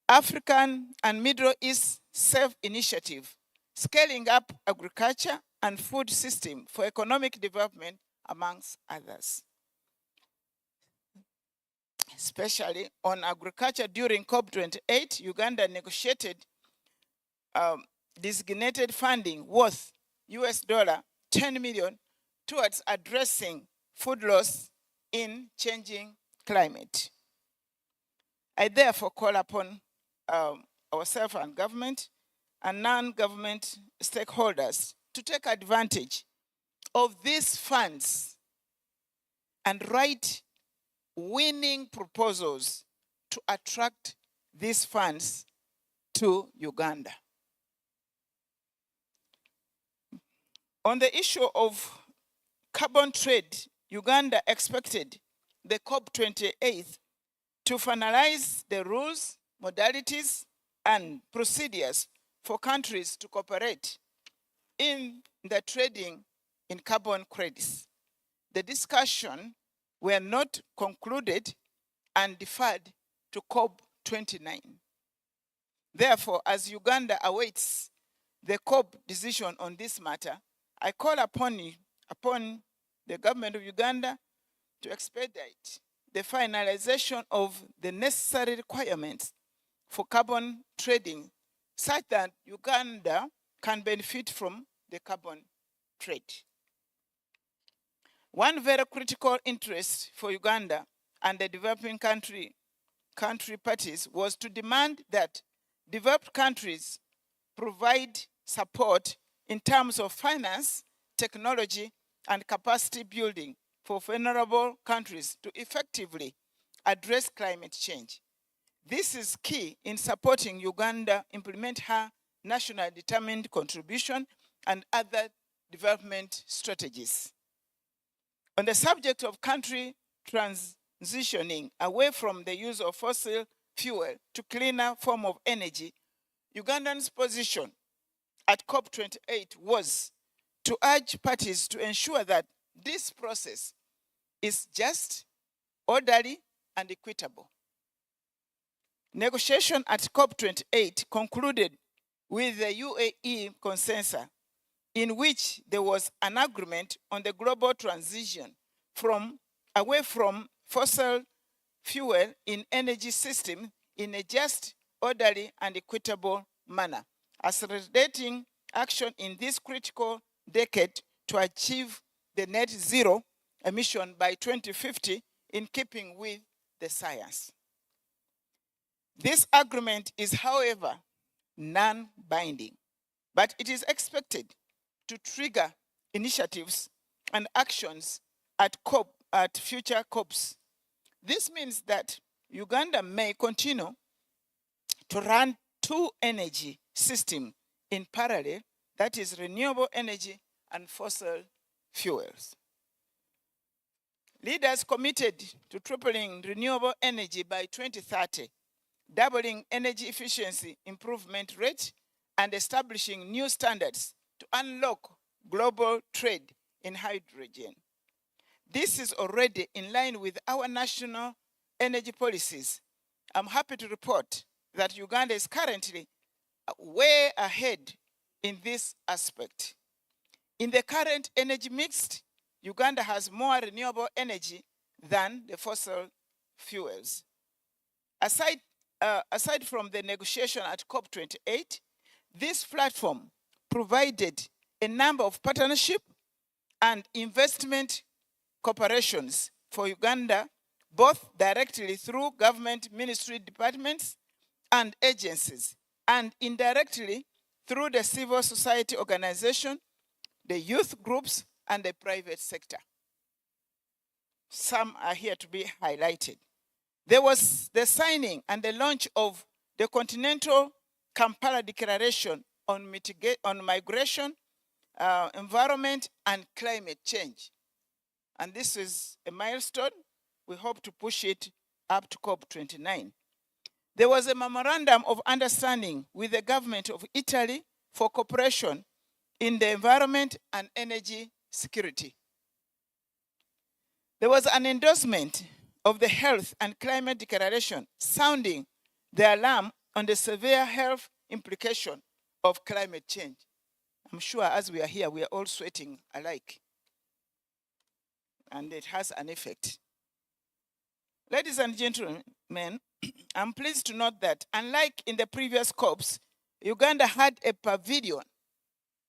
African and Middle East Safe Initiative, scaling up agriculture and food system for economic development, amongst others. Especially on agriculture during COP28, Uganda negotiated designated funding worth US dollar 10 million towards addressing food loss in changing climate. I therefore call upon ourselves and government and non-government stakeholders to take advantage of these funds and write winning proposals to attract these funds to Uganda. On the issue of carbon trade, Uganda expected the COP28 to finalize the rules, modalities, and procedures for countries to cooperate in the trading in carbon credits. The discussion were not concluded and deferred to COP29. Therefore, as Uganda awaits the COP decision on this matter, I call upon the government of Uganda to expedite the finalization of the necessary requirements for carbon trading such that Uganda can benefit from the carbon trade. One very critical interest for Uganda and the developing country parties was to demand that developed countries provide support in terms of finance, technology, and capacity building for vulnerable countries to effectively address climate change. This is key in supporting Uganda implement her national determined contribution and other development strategies. On the subject of country transitioning away from the use of fossil fuel to cleaner form of energy, Uganda's position at COP28 was to urge parties to ensure that this process is just, orderly, and equitable. Negotiation at COP28 concluded with the UAE consensus, in which there was an agreement on the global transition away from fossil fuel in energy system in a just, orderly, and equitable manner, accelerating action in this critical decade to achieve the net zero emission by 2050 in keeping with the science. This agreement is, however, non-binding, but it is expected to trigger initiatives and actions at future COPs. This means that Uganda may continue to run 2 energy systems in parallel, that is renewable energy and fossil fuels. Leaders committed to tripling renewable energy by 2030, doubling energy efficiency improvement rate, and establishing new standards to unlock global trade in hydrogen. This is already in line with our national energy policies. I'm happy to report that Uganda is currently way ahead in this aspect. In the current energy mix, Uganda has more renewable energy than the fossil fuels. Aside from the negotiation at COP28, this platform provided a number of partnership and investment corporations for Uganda, both directly through government ministry departments and agencies, and indirectly through the civil society organization, the youth groups, and the private sector. Some are here to be highlighted. There was the signing and the launch of the Continental Kampala Declaration on Migration, Environment, and Climate Change. And this is a milestone. We hope to push it up to COP29. There was a memorandum of understanding with the government of Italy for cooperation in the environment and energy security. There was an endorsement of the Health and Climate Declaration, sounding the alarm on the severe health implication of climate change. I'm sure as we are here, we are all sweating alike. And it has an effect. Ladies and gentlemen, I'm pleased to note that unlike in the previous COPs, Uganda had a pavilion,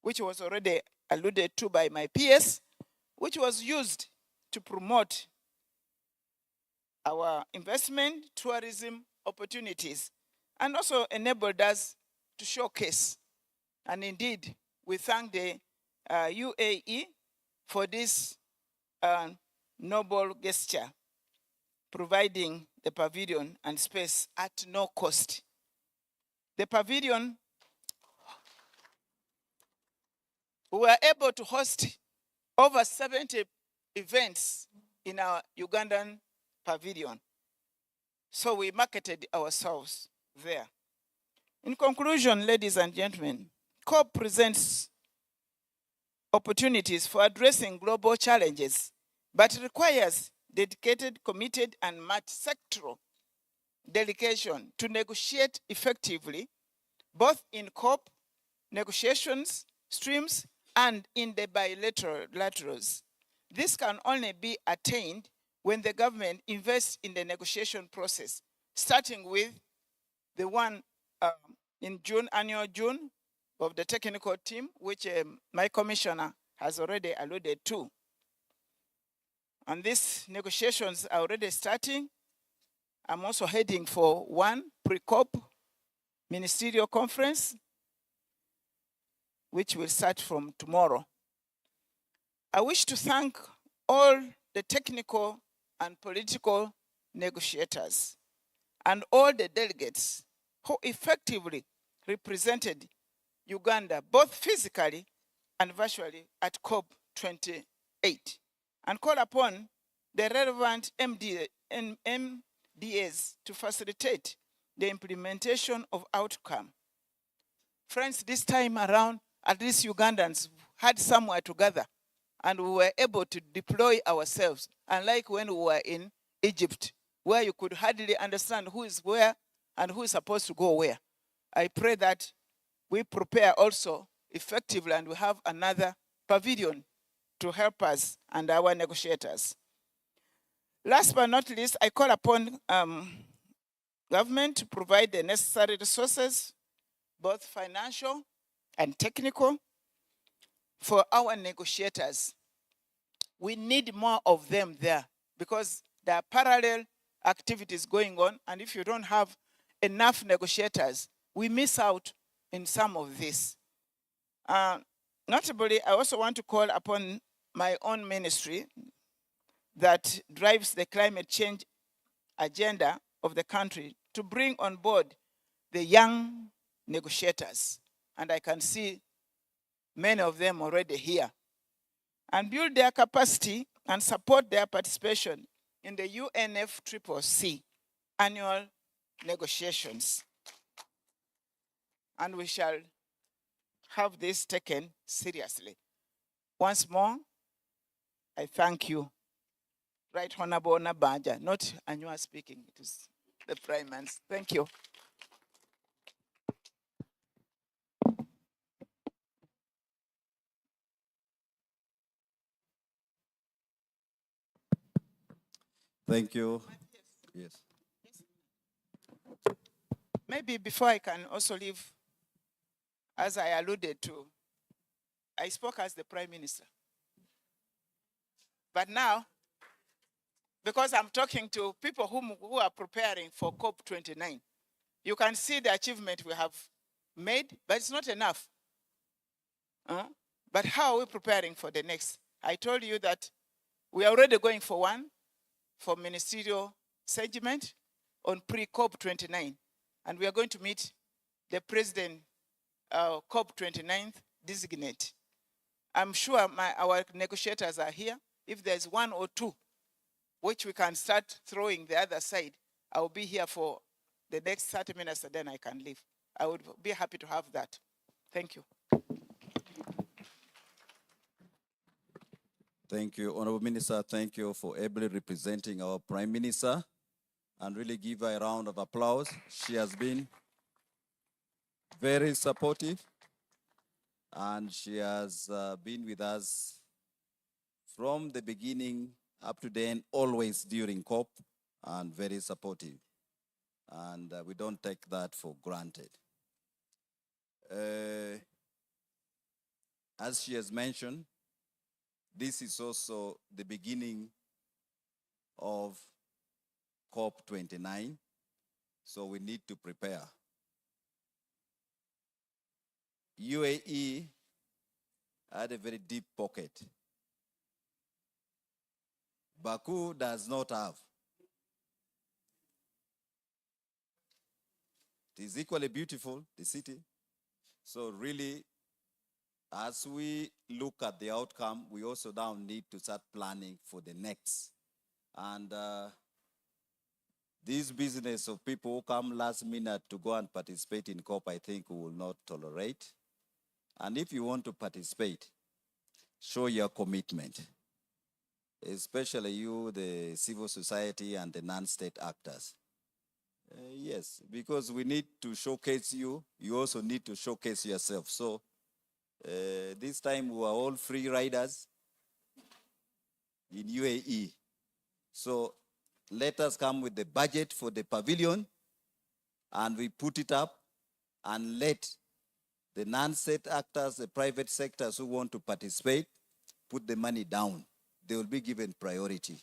which was already alluded to by my peers, which was used to promote our investment, tourism opportunities, and also enabled us to showcase. And indeed, we thank the UAE for this noble gesture, providing the pavilion and space at no cost. The pavilion, we were able to host over 70 events in our Ugandan pavilion. So we marketed ourselves there. In conclusion, ladies and gentlemen, COP presents opportunities for addressing global challenges, but requires dedicated, committed, and multi-sectoral delegation to negotiate effectively, both in COP negotiations streams and in the bilaterals. This can only be attained when the government invests in the negotiation process, starting with the one in June, annual June, of the technical team, which my commissioner has already alluded to. And these negotiations are already starting. I'm also heading for one pre-COP ministerial conference, which will start from tomorrow. I wish to thank all the technical and political negotiators and all the delegates who effectively represented Uganda, both physically and virtually, at COP28, and call upon the relevant MDAs to facilitate the implementation of outcome. Friends, this time around, at least Ugandans had somewhere to gather, and we were able to deploy ourselves, unlike when we were in Egypt, where you could hardly understand who is where and who is supposed to go where. I pray that we prepare also effectively, and we have another pavilion to help us and our negotiators. Last but not least, I call upon government to provide the necessary resources, both financial and technical, for our negotiators. We need more of them there because there are parallel activities going on, and if you don't have enough negotiators, we miss out in some of this. Notably, I also want to call upon my own ministry that drives the climate change agenda of the country to bring on board the young negotiators, and I can see many of them already here, and build their capacity and support their participation in the UNFCCC annual negotiations. And we shall have this taken seriously. Once more, I thank you. Right Honorable Nabaja, not Anua speaking, it is the Prime Minister. Thank you. Thank you. Yes. Maybe before I can also leave, as I alluded to, I spoke as the Prime Minister. But now, because I'm talking to people who are preparing for COP29, you can see the achievement we have made, but it's not enough. But how are we preparing for the next? I told you that we are already going for one, for ministerial segment on pre-COP29. And we are going to meet the president, COP29 designate. I'm sure our negotiators are here. If there's one or two, which we can start throwing the other side, I will be here for the next 30 minutes and then I can leave. I would be happy to have that. Thank you. Thank you, Honorable Minister. Thank you for ably representing our Prime Minister, and really give her a round of applause. She has been very supportive, and she has been with us from the beginning up to the end, always during COP, and very supportive. And we don't take that for granted. As she has mentioned, this is also the beginning of COP29, so we need to prepare. UAE had a very deep pocket. Baku does not have. It is equally beautiful, the city. So really, as we look at the outcome, we also now need to start planning for the next. And this business of people who come last minute to go and participate in COP, I think we will not tolerate. And if you want to participate, show your commitment, especially you, the civil society and the non-state actors. Yes, because we need to showcase you. You also need to showcase yourself. So this time we are all free riders in UAE. So let us come with the budget for the pavilion and we put it up and let the non-state actors, the private sectors who want to participate, put the money down. They will be given priority.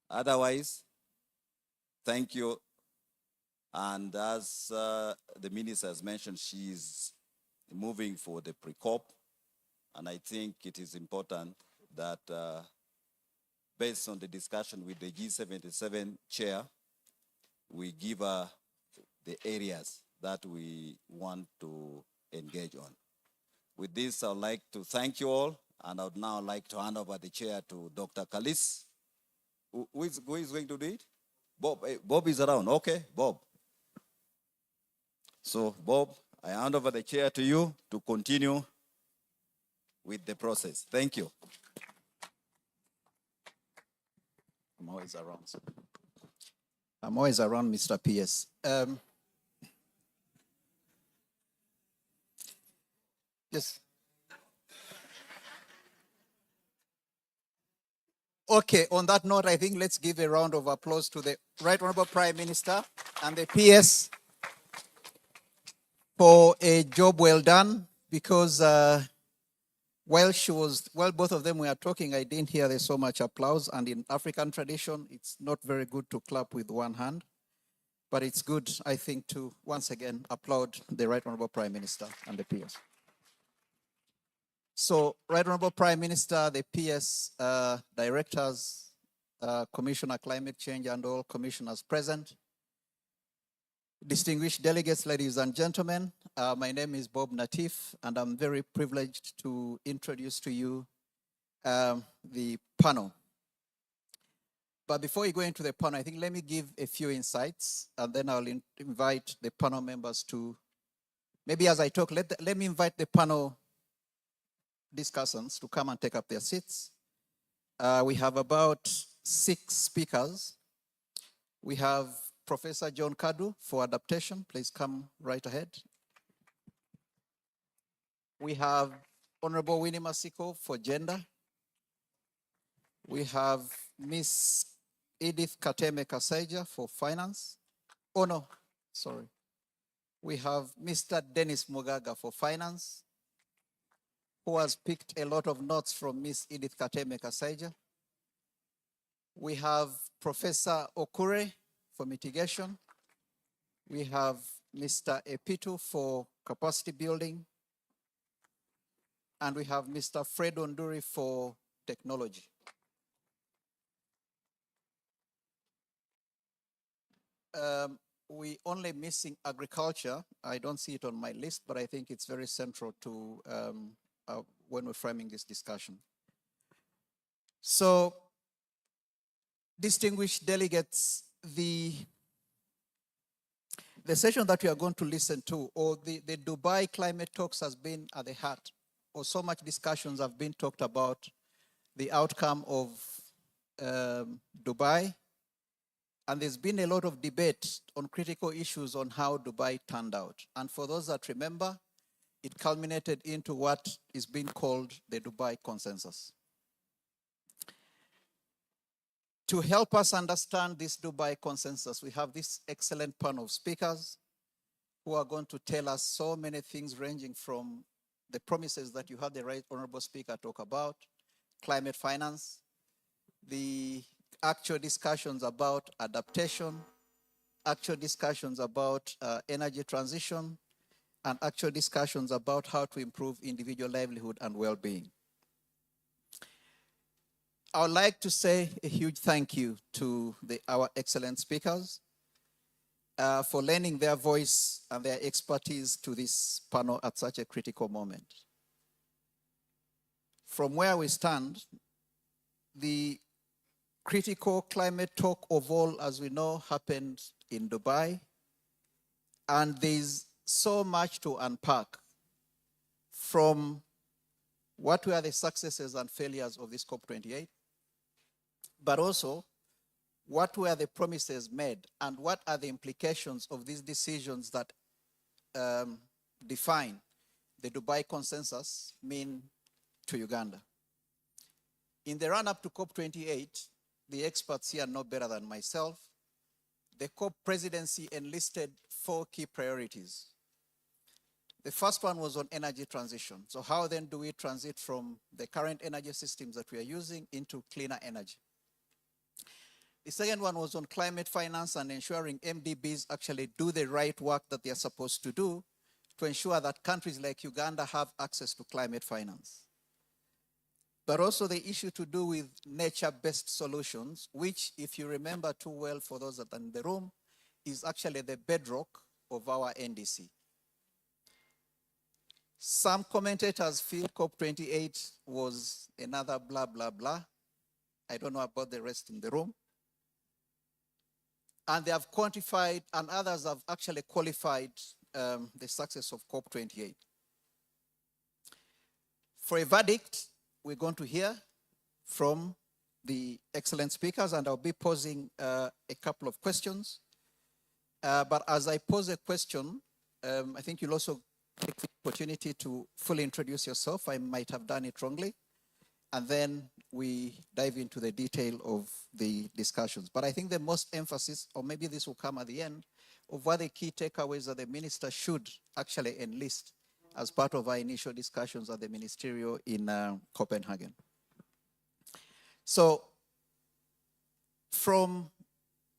Otherwise, thank you. And as the minister has mentioned, she is moving for the pre-COP. And I think it is important that based on the discussion with the G77 chair, we give her the areas that we want to engage on. With this, I would like to thank you all, and I would now like to hand over the chair to Dr. Kalis. Who is going to do it? Bob. Bob is around. Okay, Bob. So, Bob, I hand over the chair to you to continue with the process. Thank you. I'm always around. I'm always around, Mr. PS. Yes. Okay, on that note, I think let's give a round of applause to the Right Honorable Prime Minister and the PS for a job well done, because while both of them were talking, I didn't hear there's so much applause, and in African tradition, it's not very good to clap with one hand, but it's good, I think, to once again applaud the Right Honorable Prime Minister and the PS. So, Right Honorable Prime Minister, the PS directors, Commissioner Climate Change and all commissioners present, distinguished delegates, ladies and gentlemen, my name is Bob Natif, and I'm very privileged to introduce to you the panel. But before we go into the panel, I think let me give a few insights, and then I'll invite the panel members to Maybe as I talk, let me invite the panel discussants to come and take up their seats. We have about 6 speakers. We have Professor John Kadu for adaptation. Please come right ahead. We have Honorable Winnie Masiko for gender. We have Miss Edith Kateme Kasaija for finance. Oh no, sorry. We have Mr. Dennis Mugaga for finance, who has picked a lot of notes from Miss Edith Kateme Kasaija. We have Professor Okure for mitigation. We have Mr. Epitu for capacity building. And we have Mr. Fred Onduri for technology. We only missing agriculture. I don't see it on my list, but I think it's very central to when we're framing this discussion. So, distinguished delegates, the session that we are going to listen to, or the Dubai climate talks, has been at the heart, or so much discussions have been talked about the outcome of Dubai. And there's been a lot of debate on critical issues on how Dubai turned out. And for those that remember, it culminated into what is being called the Dubai Consensus. To help us understand this Dubai Consensus, we have this excellent panel of speakers who are going to tell us so many things, ranging from the promises that you had the Right Honorable Speaker talk about, climate finance, the actual discussions about adaptation, actual discussions about energy transition, and actual discussions about how to improve individual livelihood and well-being. I would like to say a huge thank you to our excellent speakers for lending their voice and their expertise to this panel at such a critical moment. From where we stand, the critical climate talk of all, as we know, happened in Dubai, and there's so much to unpack from what were the successes and failures of this COP28, but also what were the promises made and what are the implications of these decisions that define the Dubai Consensus mean to Uganda. In the run-up to COP28, the experts here know better than myself, the COP presidency enlisted 4 key priorities. The first one was on energy transition. So how then do we transit from the current energy systems that we are using into cleaner energy? The second one was on climate finance and ensuring MDBs actually do the right work that they are supposed to do to ensure that countries like Uganda have access to climate finance. But also the issue to do with nature-based solutions, which, if you remember too well for those that are in the room, is actually the bedrock of our NDC. Some commentators feel COP28 was another blah, blah, blah. I don't know about the rest in the room. And they have quantified, and others have actually qualified the success of COP28. For a verdict, we're going to hear from the excellent speakers, and I'll be posing a couple of questions. But as I pose a question, I think you'll also take the opportunity to fully introduce yourself. I might have done it wrongly. And then we dive into the detail of the discussions. But I think the most emphasis, or maybe this will come at the end, of what the key takeaways that the minister should actually enlist as part of our initial discussions at the ministerial in Copenhagen. So,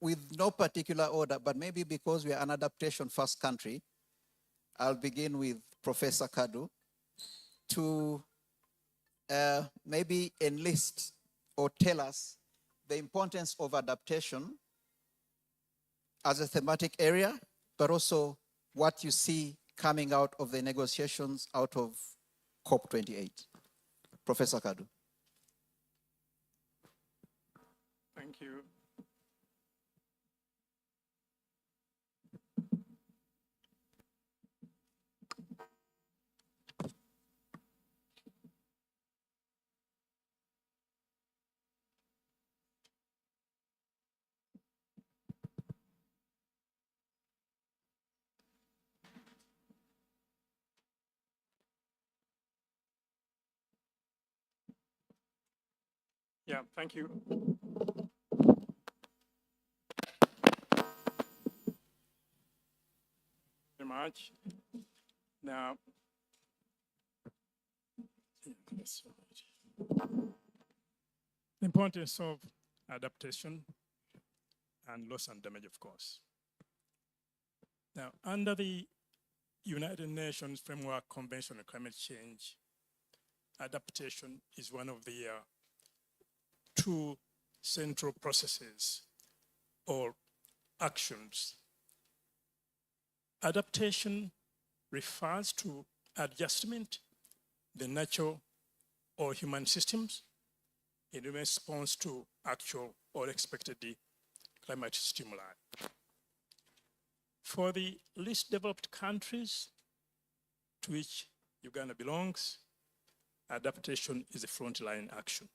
with no particular order, but maybe because we are an adaptation-first country, I'll begin with Professor Kadu to maybe enlist or tell us the importance of adaptation as a thematic area, but also what you see coming out of the negotiations out of COP28. Professor Kadu. Thank you. Yeah, thank you. Very much. Now, the importance of adaptation and loss and damage, of course. Now, under the United Nations Framework Convention on Climate Change, adaptation is one of the two central processes or actions. Adaptation refers to adjustment, the natural or human systems in response to actual or expected climate stimuli. For the least developed countries to which Uganda belongs, adaptation is a frontline action.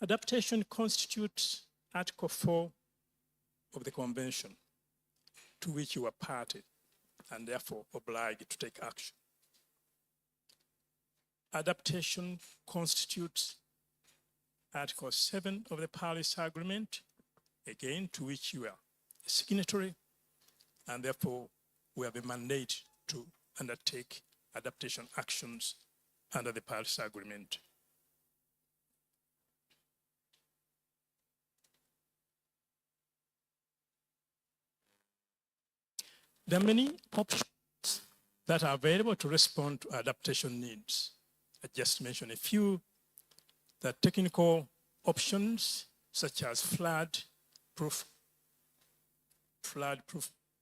Adaptation constitutes Article 4 of the Convention, to which you are party and therefore obliged to take action. Adaptation constitutes Article 7 of the Paris Agreement, again, to which you are a signatory, and therefore we have a mandate to undertake adaptation actions under the Paris Agreement. There are many options that are available to respond to adaptation needs. I just mentioned a few. The technical options such as flood-proof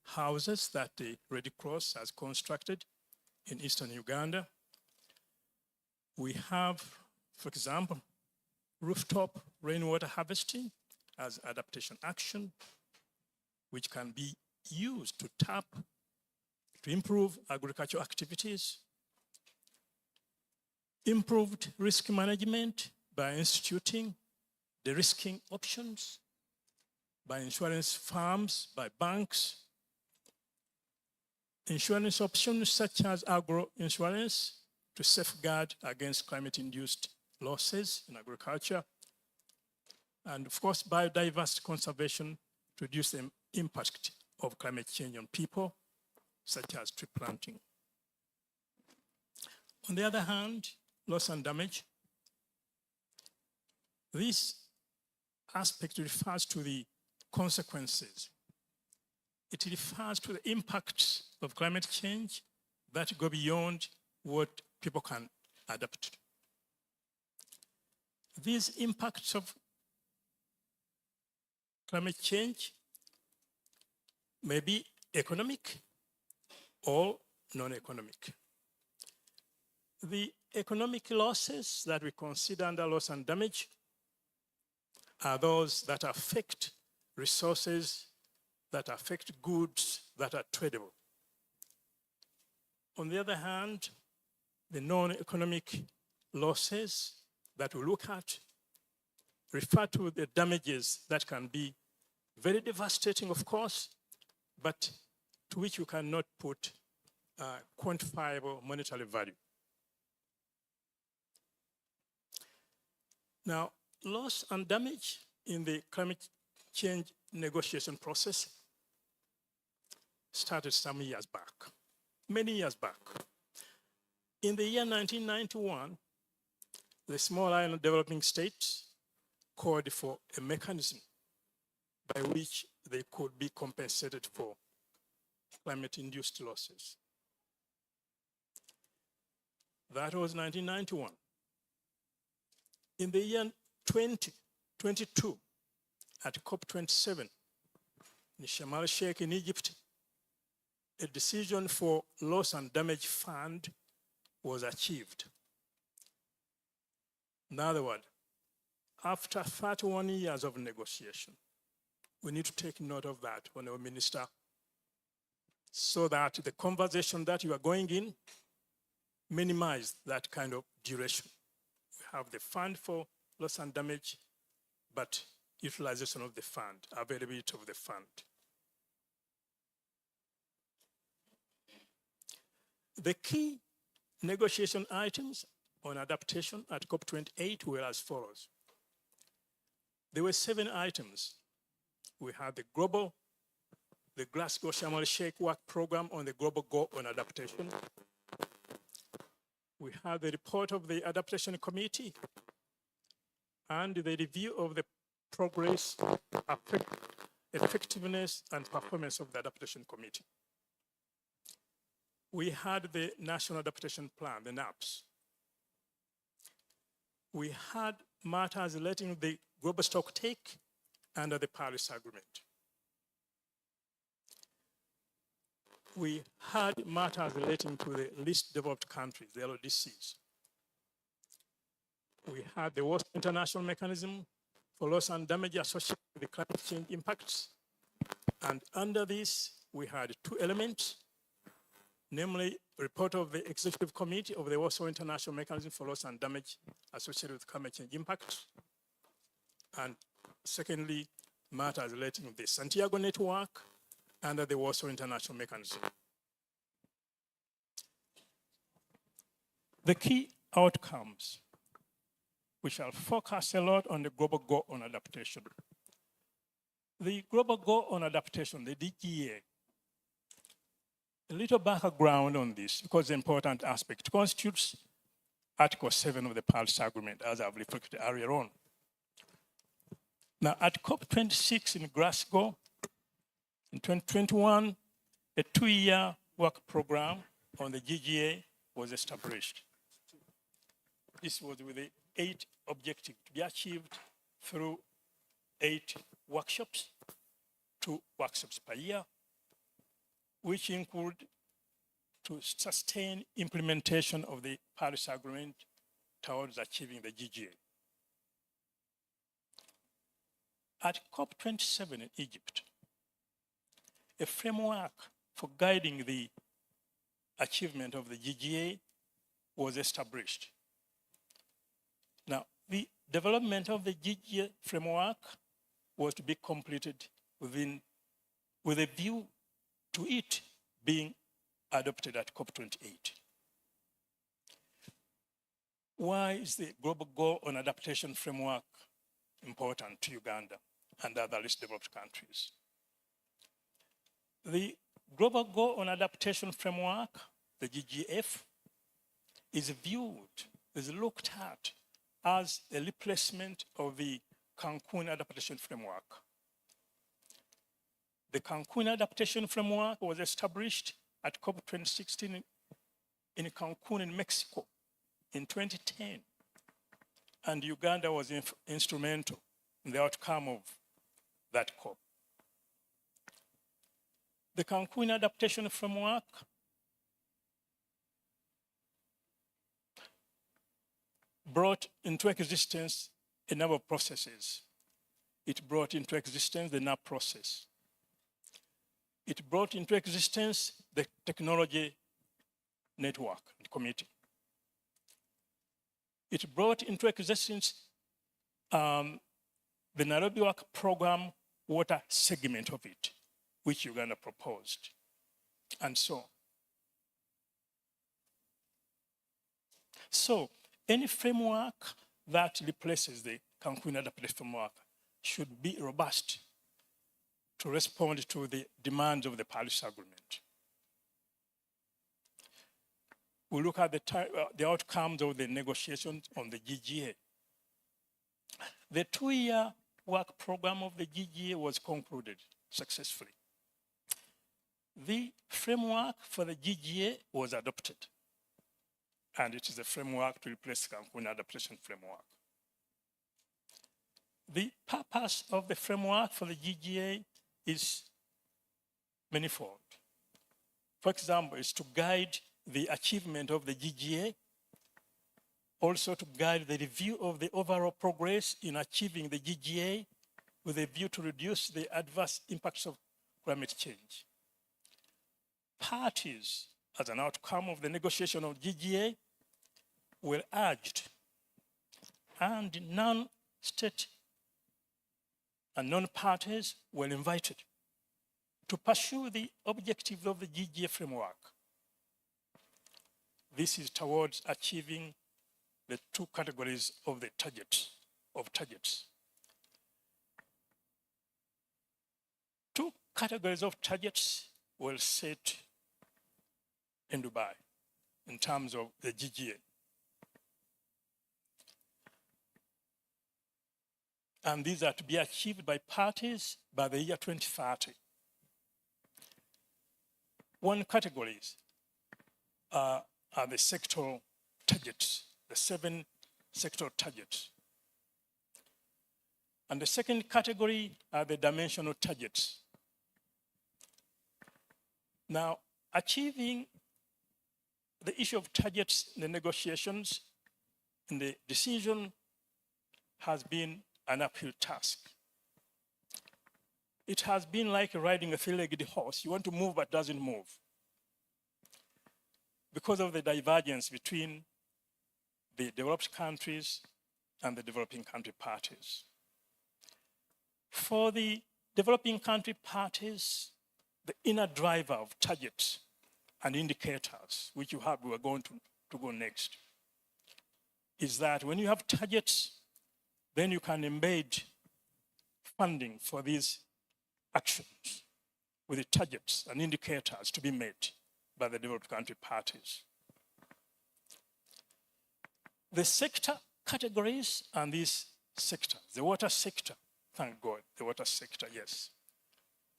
houses that the Red Cross has constructed in eastern Uganda. We have, for example, rooftop rainwater harvesting as adaptation action, which can be used to improve agricultural activities, improved risk management by instituting the risking options, by insurance firms, by banks, insurance options such as agro insurance to safeguard against climate-induced losses in agriculture, and of course biodiversity conservation to reduce the impact of climate change on people, such as tree planting. On the other hand, loss and damage. This aspect refers to the consequences. It refers to the impacts of climate change that go beyond what people can adapt to. These impacts of climate change may be economic or non-economic. The economic losses that we consider under loss and damage are those that affect resources, that affect goods that are tradable. On the other hand, the non-economic losses that we look at refer to the damages that can be very devastating, of course, but to which you cannot put quantifiable monetary value. Now, loss and damage in the climate change negotiation process started some years back, many years back. In the year 1991, the Small Island Developing States called for a mechanism by which they could be compensated for climate-induced losses. That was 1991. In the year 2022, at COP27 in Sharm el-Sheikh in Egypt, a decision for loss and damage fund was achieved. In other words, after 31 years of negotiation, we need to take note of that, Honorable Minister, so that the conversation that you are going in minimize that kind of duration. We have the fund for loss and damage, but utilization of the fund, availability of the fund. The key negotiation items on adaptation at COP28 were as follows. There were 7 items. We had the Glasgow Sharm el-Sheikh Work Program on the Global Goal on Adaptation. We had the report of the Adaptation Committee and the review of the progress, effectiveness, and performance of the Adaptation Committee. We had the National Adaptation Plan, the NAPS. We had matters relating to the global stocktake under the Paris Agreement. We had matters relating to the least developed countries, the LDCs. We had the Warsaw International Mechanism for loss and damage associated with the climate change impacts. And under this, we had 2 elements, namely, report of the Executive Committee of the Warsaw International Mechanism for loss and damage associated with climate change impacts. And secondly, matters relating to the Santiago Network under the Warsaw International Mechanism. The key outcomes, we shall focus a lot on the global goal on adaptation. The global goal on adaptation, the DGA, a little background on this because the important aspect constitutes Article 7 of the Paris Agreement, as I've reflected earlier on. Now, at COP26 in Glasgow, in 2021, a 2-year work program on the GGA was established. This was with the 8 objectives to be achieved through 8 workshops, 2 workshops per year, which include to sustain implementation of the Paris Agreement towards achieving the GGA. At COP27 in Egypt, a framework for guiding the achievement of the GGA was established. Now, the development of the GGA framework was to be completed with a view to it being adopted at COP28. Why is the Global Goal on Adaptation framework important to Uganda and other least developed countries? The Global Goal on Adaptation framework, the GGF, is looked at as a replacement of the Cancun Adaptation Framework. The Cancun Adaptation Framework was established at COP 2016 in Cancun in Mexico in 2010. And Uganda was instrumental in the outcome of that COP. The Cancun Adaptation Framework brought into existence a number of processes. It brought into existence the NAP process. It brought into existence the Technology Network and Committee. It brought into existence the Nairobi Work Program water segment of it, which Uganda proposed, and so on. So, any framework that replaces the Cancun Adaptation Framework should be robust to respond to the demands of the Paris Agreement. We look at the outcomes of the negotiations on the GGA. The 2-year work program of the GGA was concluded successfully. The framework for the GGA was adopted, and it is a framework to replace the Cancun Adaptation Framework. The purpose of the framework for the GGA is manifold. For example, is to guide the achievement of the GGA, also to guide the review of the overall progress in achieving the GGA with a view to reduce the adverse impacts of climate change. Parties, as an outcome of the negotiation of GGA, were urged, and non-state and non-parties were invited to pursue the objectives of the GGA framework. This is towards achieving the two categories of the targets. Two categories of targets were set in Dubai in terms of the GGA. And these are to be achieved by parties by the year 2030. One categories are the sectoral targets, the 7 sectoral targets. And the second category are the dimensional targets. Now, achieving the issue of targets in the negotiations and the decision has been an uphill task. It has been like riding a three-legged horse. You want to move, but doesn't move, because of the divergence between the developed countries and the developing country parties. For the developing country parties, the inner driver of targets and indicators, which we are going to go next, is that when you have targets, then you can embed funding for these actions with the targets and indicators to be met by the developed country parties. The sector categories and these sectors, the water sector, thank God, the water sector, yes.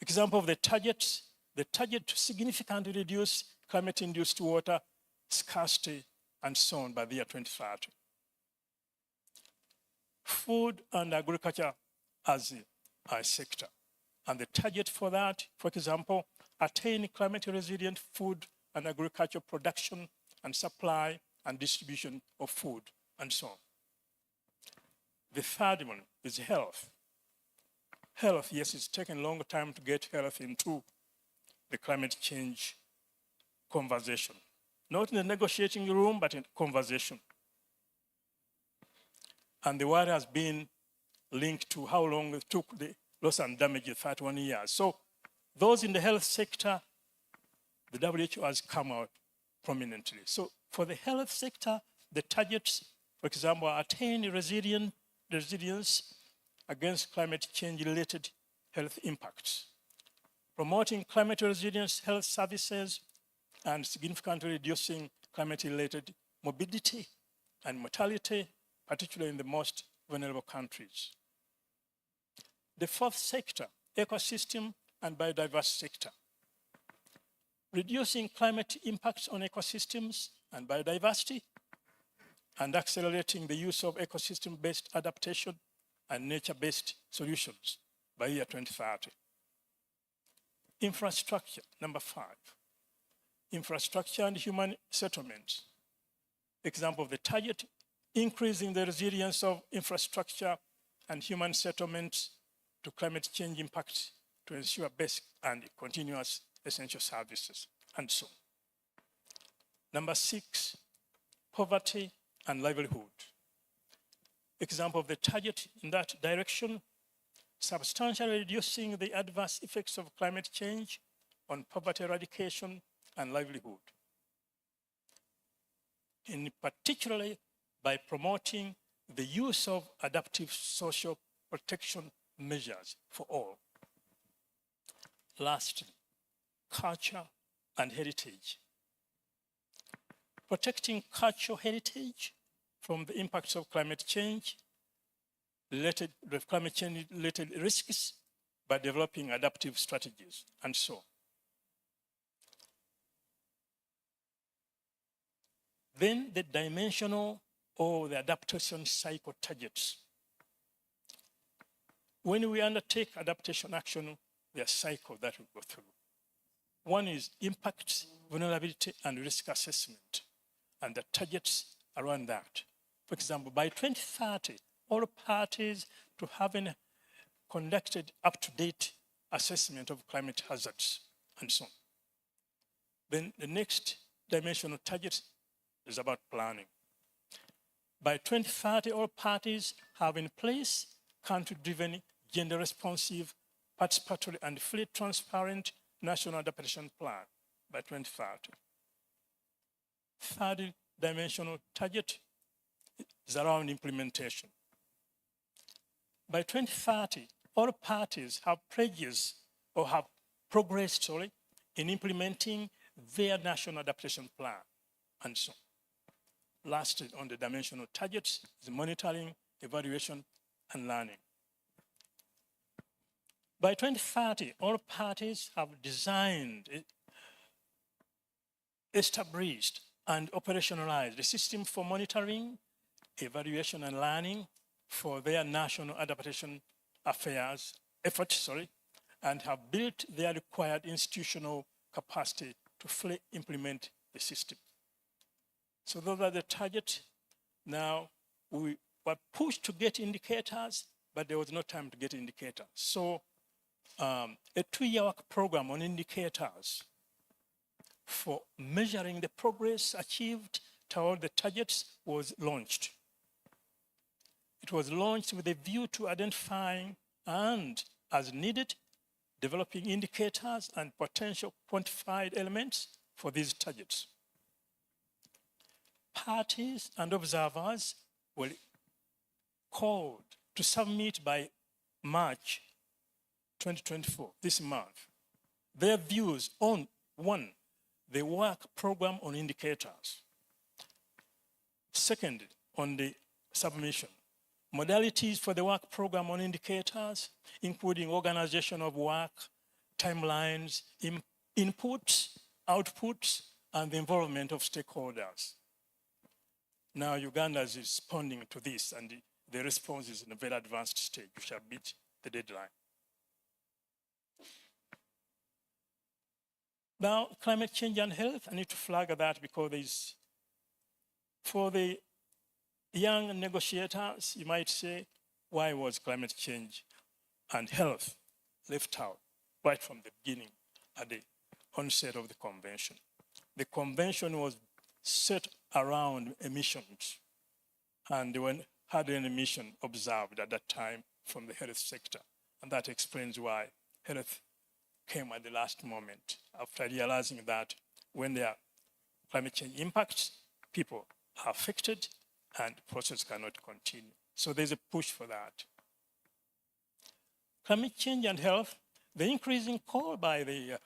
Example of the target to significantly reduce climate-induced water scarcity and so on by the year 2030. Food and agriculture as a sector. And the target for that, for example, attain climate-resilient food and agriculture production and supply and distribution of food and so on. The third one is health. Health, yes, it's taken a long time to get health into the climate change conversation. Not in the negotiating room, but in conversation. And the war has been linked to how long it took the loss and damage of 31 years. So those in the health sector, the WHO has come out prominently. So for the health sector, the targets, for example, are attain resilience against climate change-related health impacts, promoting climate resilience health services, and significantly reducing climate-related morbidity and mortality, particularly in the most vulnerable countries. The fourth sector, ecosystem and biodiversity sector. Reducing climate impacts on ecosystems and biodiversity, and accelerating the use of ecosystem-based adaptation and nature-based solutions by year 2030. Infrastructure, number 5. Infrastructure and human settlements. Example of the target, increasing the resilience of infrastructure and human settlements to climate change impacts to ensure basic and continuous essential services, and so on. Number 6, poverty and livelihood. Example of the target in that direction, substantially reducing the adverse effects of climate change on poverty eradication and livelihood. In particularly by promoting the use of adaptive social protection measures for all. Lastly, culture and heritage. Protecting cultural heritage from the impacts of climate change related risks by developing adaptive strategies and so on. Then the dimensional or the adaptation cycle targets. When we undertake adaptation action, there are cycles that we go through. One is impact, vulnerability, and risk assessment, and the targets around that. For example, by 2030, all parties to have conducted up-to-date assessment of climate hazards and so on. Then the next dimensional target is about planning. By 2030, all parties have in place country-driven, gender-responsive, participatory, and fully transparent national adaptation plan by 2030. Third dimensional target is around implementation. By 2030, all parties have pledges or have progressed, in implementing their national adaptation plan and so on. Lastly, on the dimensional targets is monitoring, evaluation, and learning. By 2030, all parties have designed, established, and operationalized the system for monitoring, evaluation, and learning for their national adaptation efforts, and have built their required institutional capacity to fully implement the system. So those are the targets. Now, we were pushed to get indicators, but there was no time to get indicators. So a 2-year work program on indicators for measuring the progress achieved toward the targets was launched. It was launched with a view to identifying and, as needed, developing indicators and potential quantified elements for these targets. Parties and observers were called to submit by March 2024, this month, their views on, 1, the work program on indicators. Second, on the submission, modalities for the work program on indicators, including organization of work, timelines, inputs, outputs, and the involvement of stakeholders. Now Uganda is responding to this, and the response is in a very advanced stage. We shall beat the deadline. Now, climate change and health, I need to flag that because for the young negotiators, you might say, why was climate change and health left out right from the beginning at the onset of the convention? The convention was set around emissions, and there had an emission observed at that time from the health sector. And that explains why health came at the last moment, after realizing that when there are climate change impacts, people are affected and the process cannot continue. So there's a push for that. Climate change and health, the increasing call by the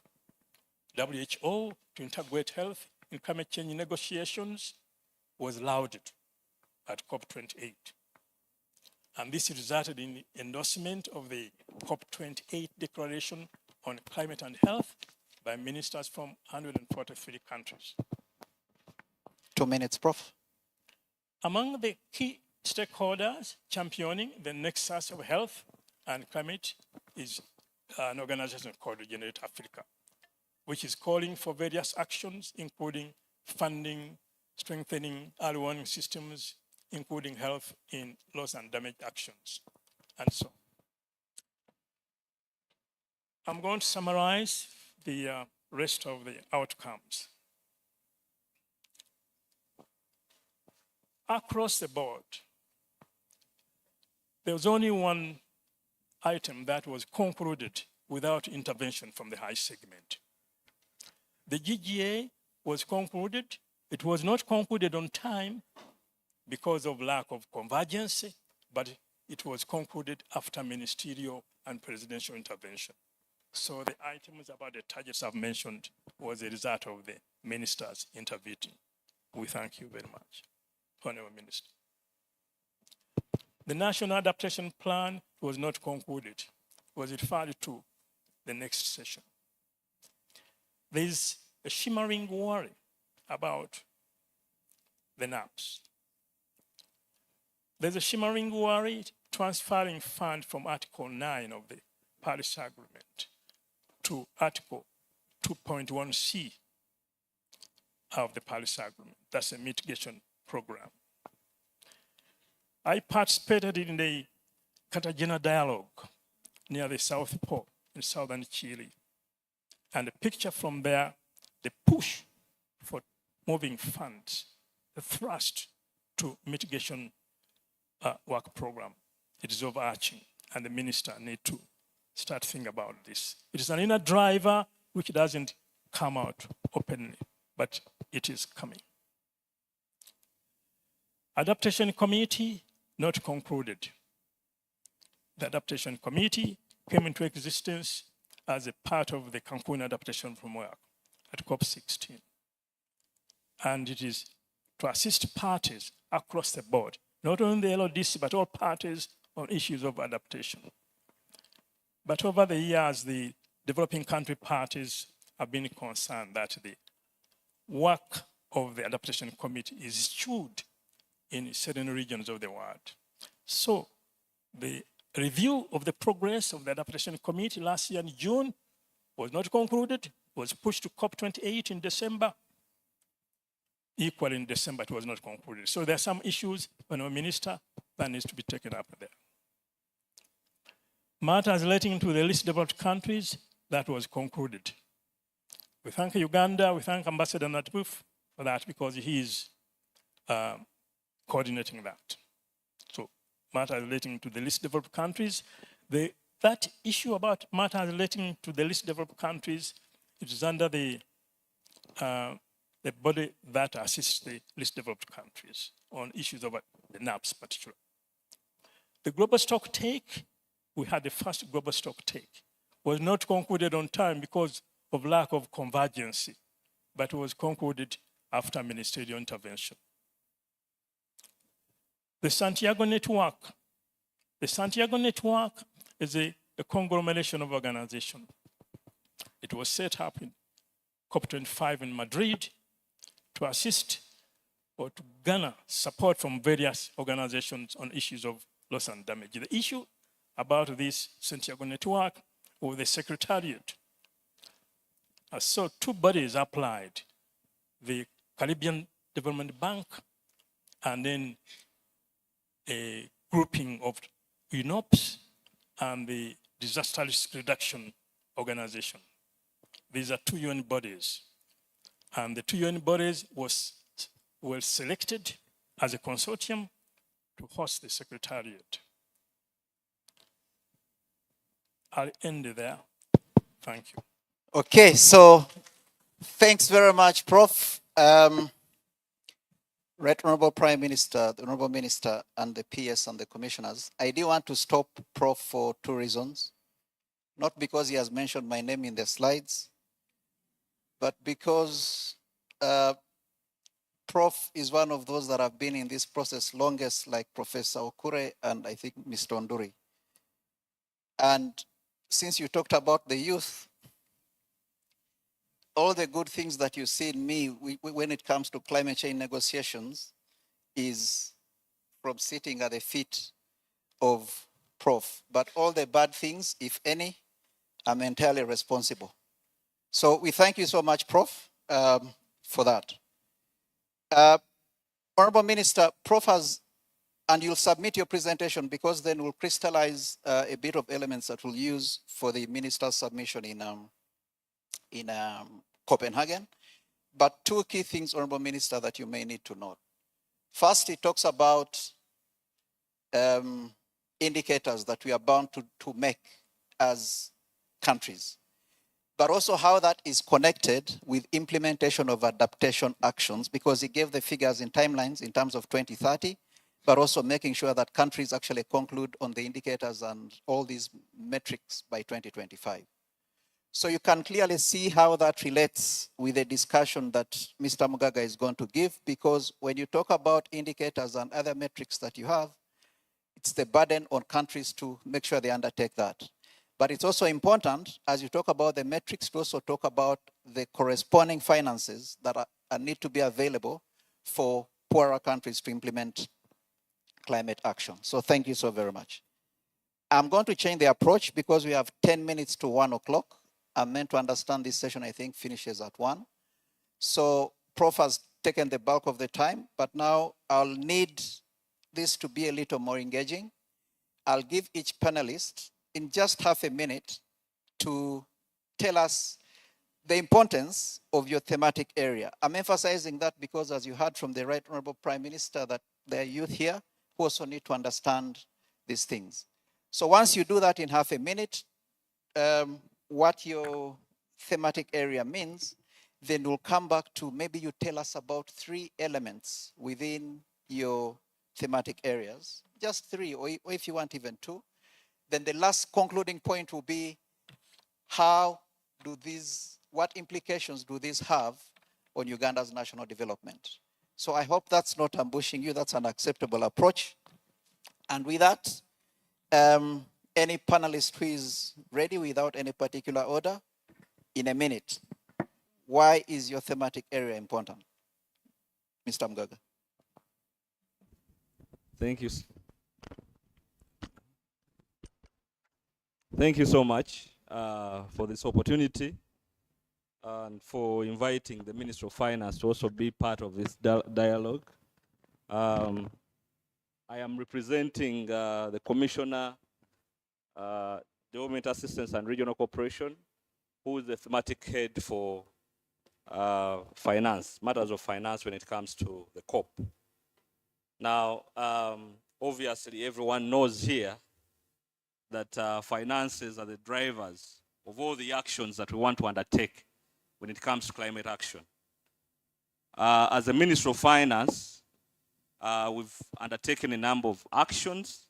WHO to integrate health in climate change negotiations was lauded at COP28. And this resulted in the endorsement of the COP28 declaration on climate and health by ministers from 143 countries. 2 minutes, Prof. Among the key stakeholders championing the nexus of health and climate is an organization called Regenerate Africa, which is calling for various actions, including funding, strengthening early warning systems, including health in loss and damage actions, and so on. I'm going to summarize the rest of the outcomes. Across the board, there was only one item that was concluded without intervention from the high segment. The GGA was concluded. It was not concluded on time because of lack of convergence, but it was concluded after ministerial and presidential intervention. So the items about the targets I've mentioned was a result of the ministers intervening. We thank you very much, Honorable Minister. The National Adaptation Plan was not concluded. It was referred to the next session. There is a shimmering worry about the NAPS. There's a shimmering worry transferring funds from Article 9 of the Paris Agreement to Article 2.1c of the Paris Agreement. That's a mitigation program. I participated in the Cartagena dialogue near the South Pole in southern Chile. And the picture from there, the push for moving funds, the thrust to mitigation work program, it is overarching, and the minister need to start thinking about this. It is an inner driver which doesn't come out openly, but it is coming. Adaptation Committee, not concluded. The Adaptation Committee came into existence as a part of the Cancun Adaptation Framework at COP16. And it is to assist parties across the board, not only the LODC, but all parties on issues of adaptation. But over the years, the developing country parties have been concerned that the work of the Adaptation Committee is skewed in certain regions of the world. So the review of the progress of the Adaptation Committee last year in June was not concluded, was pushed to COP28 in December. Equally in December, it was not concluded. So there are some issues, Honourable Minister, that needs to be taken up there. Matters relating to the least developed countries, that was concluded. We thank Uganda, we thank Ambassador Natbuf for that because he is coordinating that. So matters relating to the least developed countries, that issue about matters relating to the least developed countries, it is under the body that assists the least developed countries on issues of the NAPS particularly. The global stock take, we had the first global stock take, was not concluded on time because of lack of convergence, but was concluded after ministerial intervention. The Santiago Network. The Santiago Network is a conglomeration of organizations. It was set up in COP25 in Madrid to assist or to garner support from various organizations on issues of loss and damage. The issue about this Santiago Network or the Secretariat. So two bodies applied, the Caribbean Development Bank and then a grouping of UNOPS and the Disaster Risk Reduction Organization. These are two UN bodies. And the two UN bodies were selected as a consortium to host the Secretariat. I'll end there. Thank you. Okay, so thanks very much, Prof. Right Honorable Prime Minister, the Honorable Minister, and the PS and the commissioners. I do want to stop Prof for two reasons. Not because he has mentioned my name in the slides, but because Prof is one of those that have been in this process longest, like Professor Okure and I think Mr. Onduri. And since you talked about the youth, all the good things that you see in me when it comes to climate change negotiations is from sitting at the feet of Prof. But all the bad things, if any, I'm entirely responsible. So we thank you so much, Prof, for that. Honorable Minister, Prof has, and you'll submit your presentation because then we'll crystallize a bit of elements that we'll use for the minister's submission in Copenhagen. But two key things, Honorable Minister, that you may need to note. First, it talks about indicators that we are bound to make as countries, but also how that is connected with implementation of adaptation actions, because he gave the figures in timelines in terms of 2030, but also making sure that countries actually conclude on the indicators and all these metrics by 2025. So you can clearly see how that relates with the discussion that Mr. Mugaga is going to give, because when you talk about indicators and other metrics that you have, it's the burden on countries to make sure they undertake that. But it's also important, as you talk about the metrics, to also talk about the corresponding finances that need to be available for poorer countries to implement climate action. So thank you so very much. I'm going to change the approach because we have 10 minutes to 1 o'clock. I'm meant to understand this session, I think, finishes at 1. So Prof has taken the bulk of the time, but now I'll need this to be a little more engaging. I'll give each panelist in just half a minute to tell us the importance of your thematic area. I'm emphasizing that because, as you heard from the Right Honorable Prime Minister, that there are youth here who also need to understand these things. So once you do that in half a minute, what your thematic area means, then we'll come back to maybe you tell us about 3 elements within your thematic areas, just 3, or if you want even 2. Then the last concluding point will be, what implications do these have on Uganda's national development? So I hope that's not ambushing you, that's an acceptable approach. And with that, any panelist who is ready without any particular order, in a minute. Why is your thematic area important? Mr. Mgaga. Thank you. Thank you so much for this opportunity and for inviting the Minister of Finance to also be part of this dialogue. I am representing the Commissioner, Development Assistance and Regional Cooperation, who is the thematic head for finance, matters of finance when it comes to the COP. Now, obviously everyone knows here that finances are the drivers of all the actions that we want to undertake when it comes to climate action. As a Minister of Finance, we've undertaken a number of actions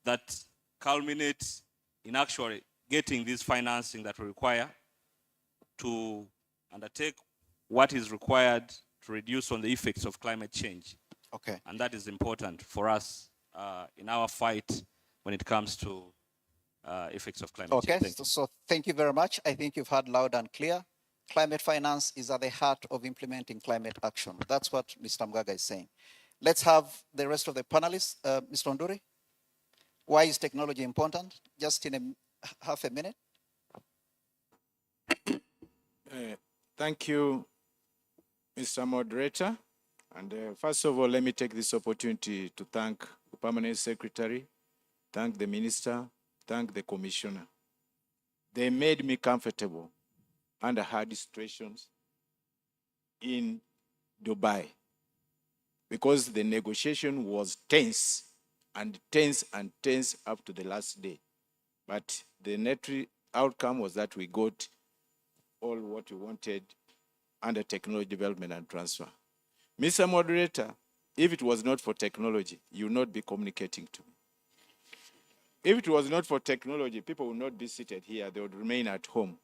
that culminate in actually getting this financing that we require to undertake what is required to reduce on the effects of climate change. Okay. And that is important for us in our fight when it comes to effects of climate change. Okay, so thank you very much. I think you've heard loud and clear. Climate finance is at the heart of implementing climate action. That's what Mr. Mgaga is saying. Let's have the rest of the panelists. Mr. Onduri, why is technology important? Just in half a minute. Thank you, Mr. Moderator. And first of all, let me take this opportunity to thank the Permanent Secretary, thank the Minister, thank the Commissioner. They made me comfortable under hard situations in Dubai because the negotiation was tense and tense and tense up to the last day. But the net outcome was that we got all what we wanted under technology development and transfer. Mr. Moderator, if it was not for technology, you would not be communicating to me. If it was not for technology, people would not be seated here. They would remain at home.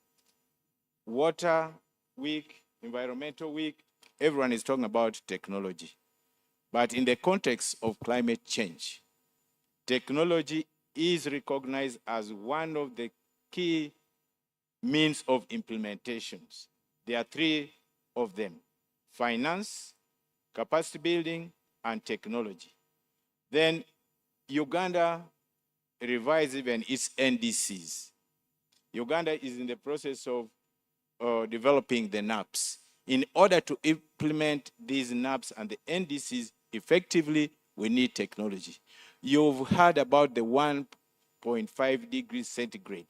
Water week, environmental week, everyone is talking about technology. But in the context of climate change, technology is recognized as one of the key means of implementations. There are 3 of them: finance, capacity building, and technology. Then Uganda revised even its NDCs. Uganda is in the process of developing the NAPs. In order to implement these NAPs and the NDCs effectively, we need technology. You've heard about the 1.5 degrees centigrade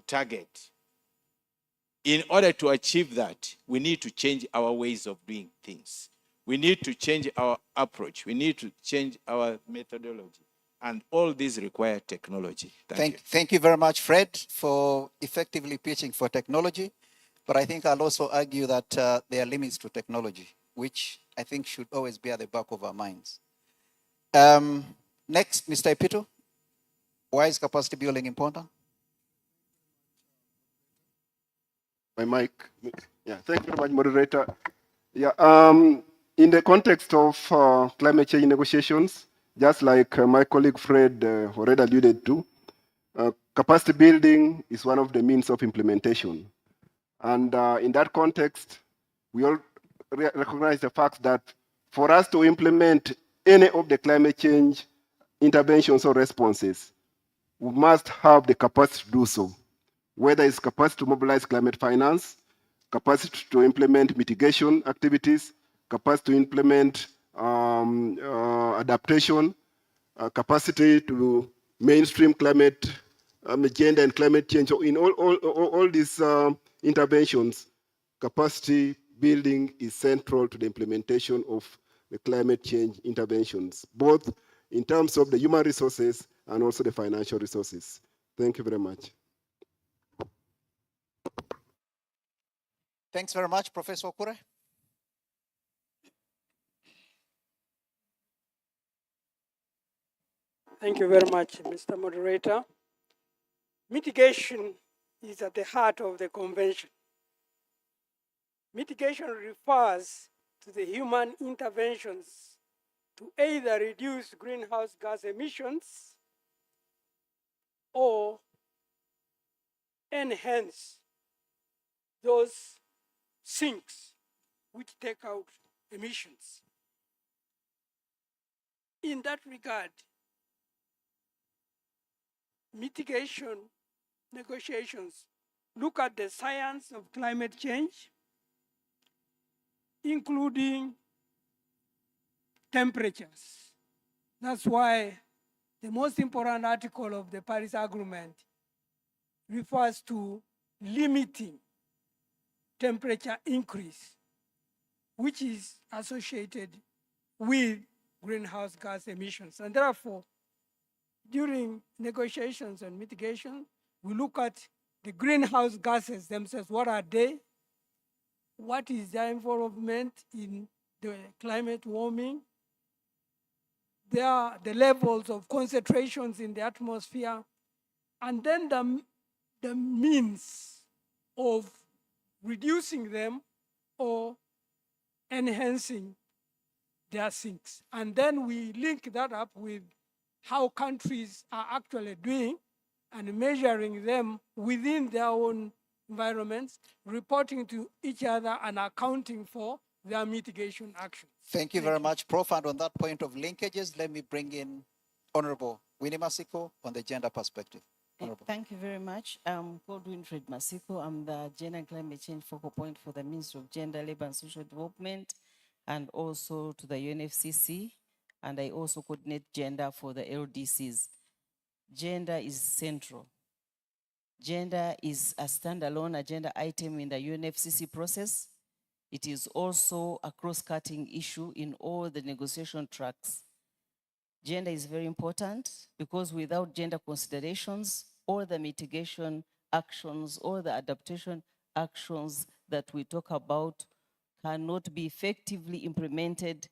target. In order to achieve that, we need to change our ways of doing things. We need to change our approach. We need to change our methodology. And all these require technology. Thank you very much, Fred, for effectively pitching for technology. But I think I'll also argue that there are limits to technology, which I think should always be at the back of our minds. Next, Mr. Epito, why is capacity building important? My mic. Yeah, thank you very much, moderator. Yeah, in the context of climate change negotiations, just like my colleague Fred already alluded to, capacity building is one of the means of implementation. And in that context, we all recognize the fact that for us to implement any of the climate change interventions or responses, we must have the capacity to do so, whether it's capacity to mobilize climate finance, capacity to implement mitigation activities, capacity to implement adaptation, capacity to mainstream climate agenda and climate change. So in all these interventions, capacity building is central to the implementation of the climate change interventions, both in terms of the human resources and also the financial resources. Thank you very much. Thanks very much, Professor Okure. Thank you very much, Mr. Moderator. Mitigation is at the heart of the convention. Mitigation refers to the human interventions to either reduce greenhouse gas emissions or enhance those sinks which take out emissions. In that regard, mitigation negotiations look at the science of climate change, including temperatures. That's why the most important article of the Paris Agreement refers to limiting temperature increase, which is associated with greenhouse gas emissions. And therefore, during negotiations on mitigation, we look at the greenhouse gases themselves. What are they? What is their involvement in the climate warming? There are the levels of concentrations in the atmosphere, and then the means of reducing them or enhancing their sinks. And then we link that up with how countries are actually doing and measuring them within their own environments, reporting to each other and accounting for their mitigation actions. Thank you very much, Prof. And on that point of linkages, let me bring in Honorable Winnie Masiko on the gender perspective. Honorable. Thank you very much. I'm called Winfred Masiko. I'm the Gender and Climate Change Focal Point for the Ministry of Gender, Labor and Social Development, and also to the UNFCCC. And I also coordinate gender for the LDCs. Gender is central. Gender is a standalone agenda item in the UNFCCC process. It is also a cross-cutting issue in all the negotiation tracks. Gender is very important because without gender considerations, all the mitigation actions, all the adaptation actions that we talk about cannot be effectively implemented.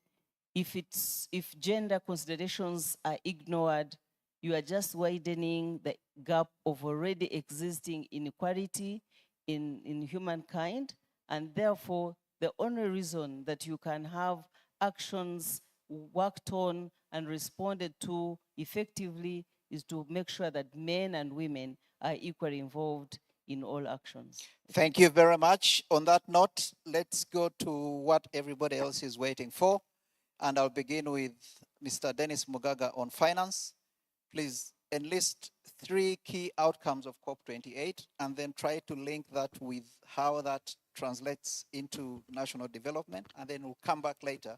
If gender considerations are ignored, you are just widening the gap of already existing inequality in humankind, and therefore the only reason that you can have actions worked on and responded to effectively is to make sure that men and women are equally involved in all actions. Thank you very much. On that note, let's go to what everybody else is waiting for. And I'll begin with Mr. Dennis Mugaga on finance. Please enlist 3 key outcomes of COP28 and then try to link that with how that translates into national development. And then we'll come back later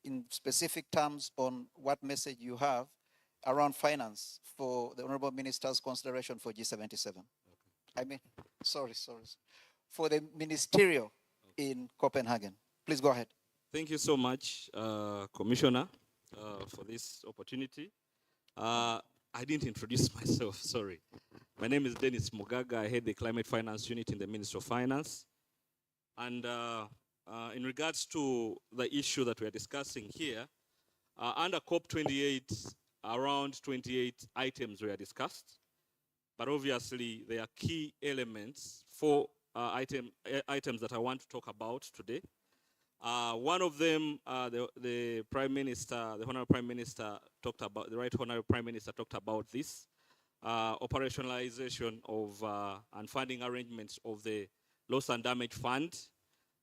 in specific terms on what message you have around finance for the Honorable Minister's consideration for G77. Okay. I mean, sorry. For the ministerial in Copenhagen. Please go ahead. Thank you so much, Commissioner, for this opportunity. I didn't introduce myself, sorry. My name is Dennis Mugaga. I head the Climate Finance Unit in the Ministry of Finance. And in regards to the issue that we are discussing here, under COP28, around 28 items were discussed. But obviously, there are key elements, 4 items that I want to talk about today. One of them, the Prime Minister, the Honorable Prime Minister talked about, the Right Honorable Prime Minister talked about this, operationalization of and funding arrangements of the Loss and Damage Fund.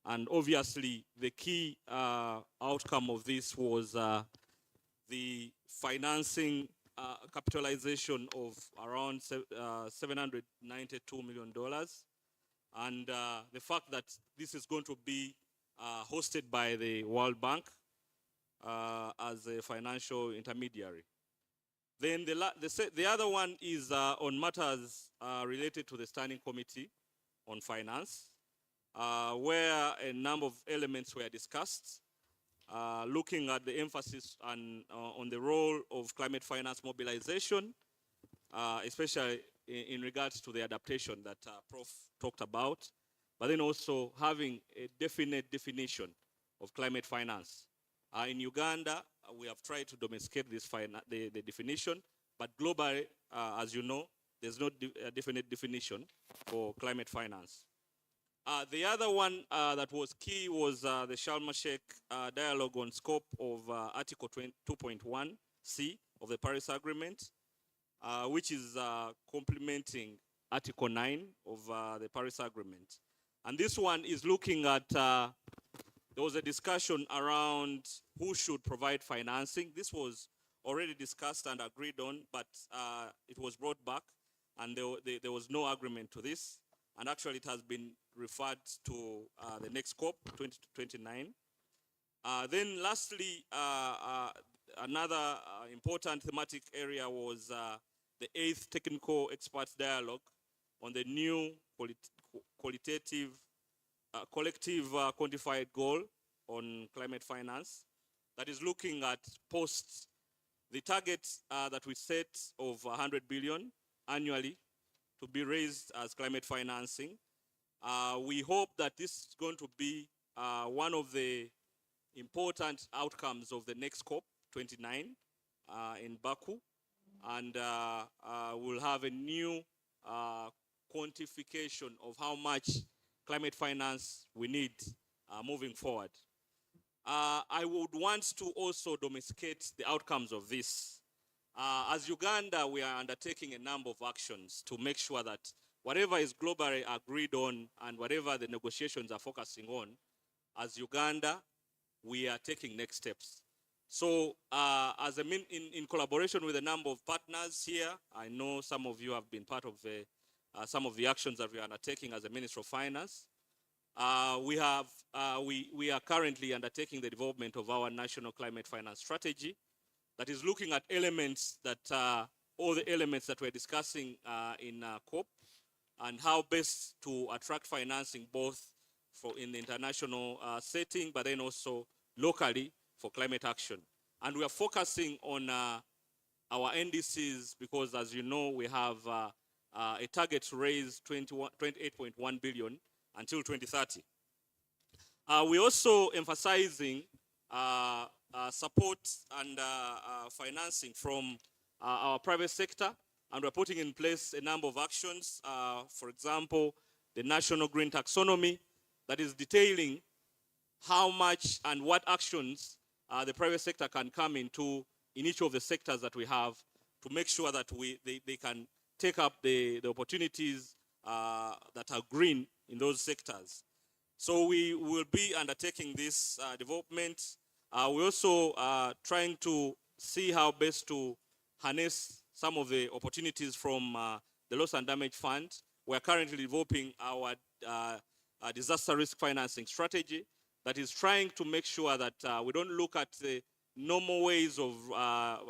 And obviously, the key outcome of this was the financing capitalization of around $792 million. And the fact that this is going to be hosted by the World Bank as a financial intermediary. Then the other one is on matters related to the Standing Committee on Finance, where a number of elements were discussed, looking at the emphasis on the role of climate finance mobilization, especially in regards to the adaptation that Prof talked about, but then also having a definite definition of climate finance. In Uganda, we have tried to domesticate this the definition, But globally, as you know, there's no definite definition for climate finance. The other one that was key was the Sharm el-Sheikh dialogue on scope of Article 2.1C of the Paris Agreement, which is complementing Article 9 of the Paris Agreement. And this one is looking at, there was a discussion around who should provide financing. This was already discussed and agreed on, but it was brought back, and there was no agreement to this. And actually, it has been referred to the next COP, 2029. Then lastly, another important thematic area was the 8th Technical Experts Dialogue on the new collective quantified goal on climate finance that is looking at post the target that we set of 100 billion annually to be raised as climate financing. We hope that this is going to be one of the important outcomes of the next COP 29 in Baku, and we'll have a new quantification of how much climate finance we need moving forward. I would want to also domesticate the outcomes of this. As Uganda, we are undertaking a number of actions to make sure that whatever is globally agreed on and whatever the negotiations are focusing on, as Uganda, we are taking next steps. So in collaboration with a number of partners here, I know some of you have been part of some of the actions that we are undertaking as a Minister of Finance. We are currently undertaking the development of our national climate finance strategy that is looking at elements that, all the elements that we're discussing in COP, and how best to attract financing both in the international setting, but then also locally for climate action. And we are focusing on our NDCs because, as you know, we have a target to raise 28.1 billion until 2030. We're also emphasizing support and financing from our private sector, and we're putting in place a number of actions. For example, the National Green Taxonomy that is detailing how much and what actions the private sector can come into in each of the sectors that we have to make sure that they can take up the opportunities that are green in those sectors. So we will be undertaking this development. We're also trying to see how best to harness some of the opportunities from the Loss and Damage Fund. We're currently developing our disaster risk financing strategy that is trying to make sure that we don't look at the normal ways of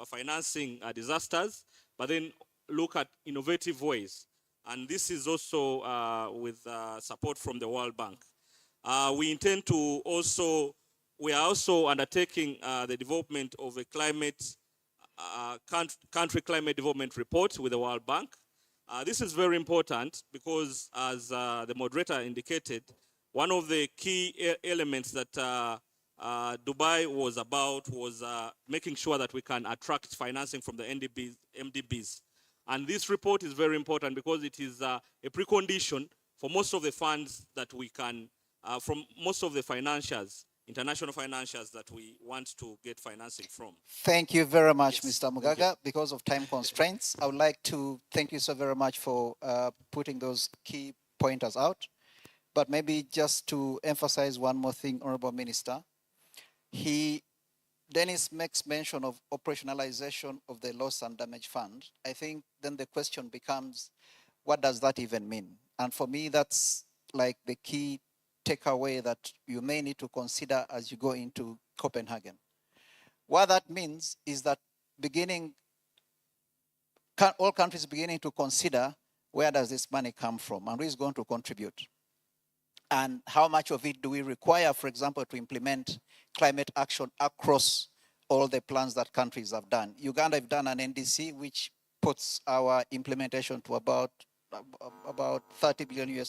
financing disasters, but then look at innovative ways. And this is also with support from the World Bank. We intend to also, we are also undertaking the development of a country climate development report with the World Bank. This is very important because, as the moderator indicated, one of the key elements that Dubai was about was making sure that we can attract financing from the MDBs. And this report is very important because it is a precondition for most of the funds that we can, from most of the financiers, international financiers that we want to get financing from. Thank you very much, Mr. Mugaga. Because of time constraints, I would like to thank you so very much for putting those key pointers out. But maybe just to emphasize one more thing, Honorable Minister, Dennis makes mention of operationalization of the Loss and Damage Fund. I think then the question becomes, what does that even mean? And for me, that's like the key takeaway that you may need to consider as you go into Copenhagen. What that means is that all countries beginning to consider where does this money come from and who is going to contribute? And how much of it do we require, for example, to implement climate action across all the plans that countries have done? Uganda have done an NDC, which puts our implementation to about $30 billion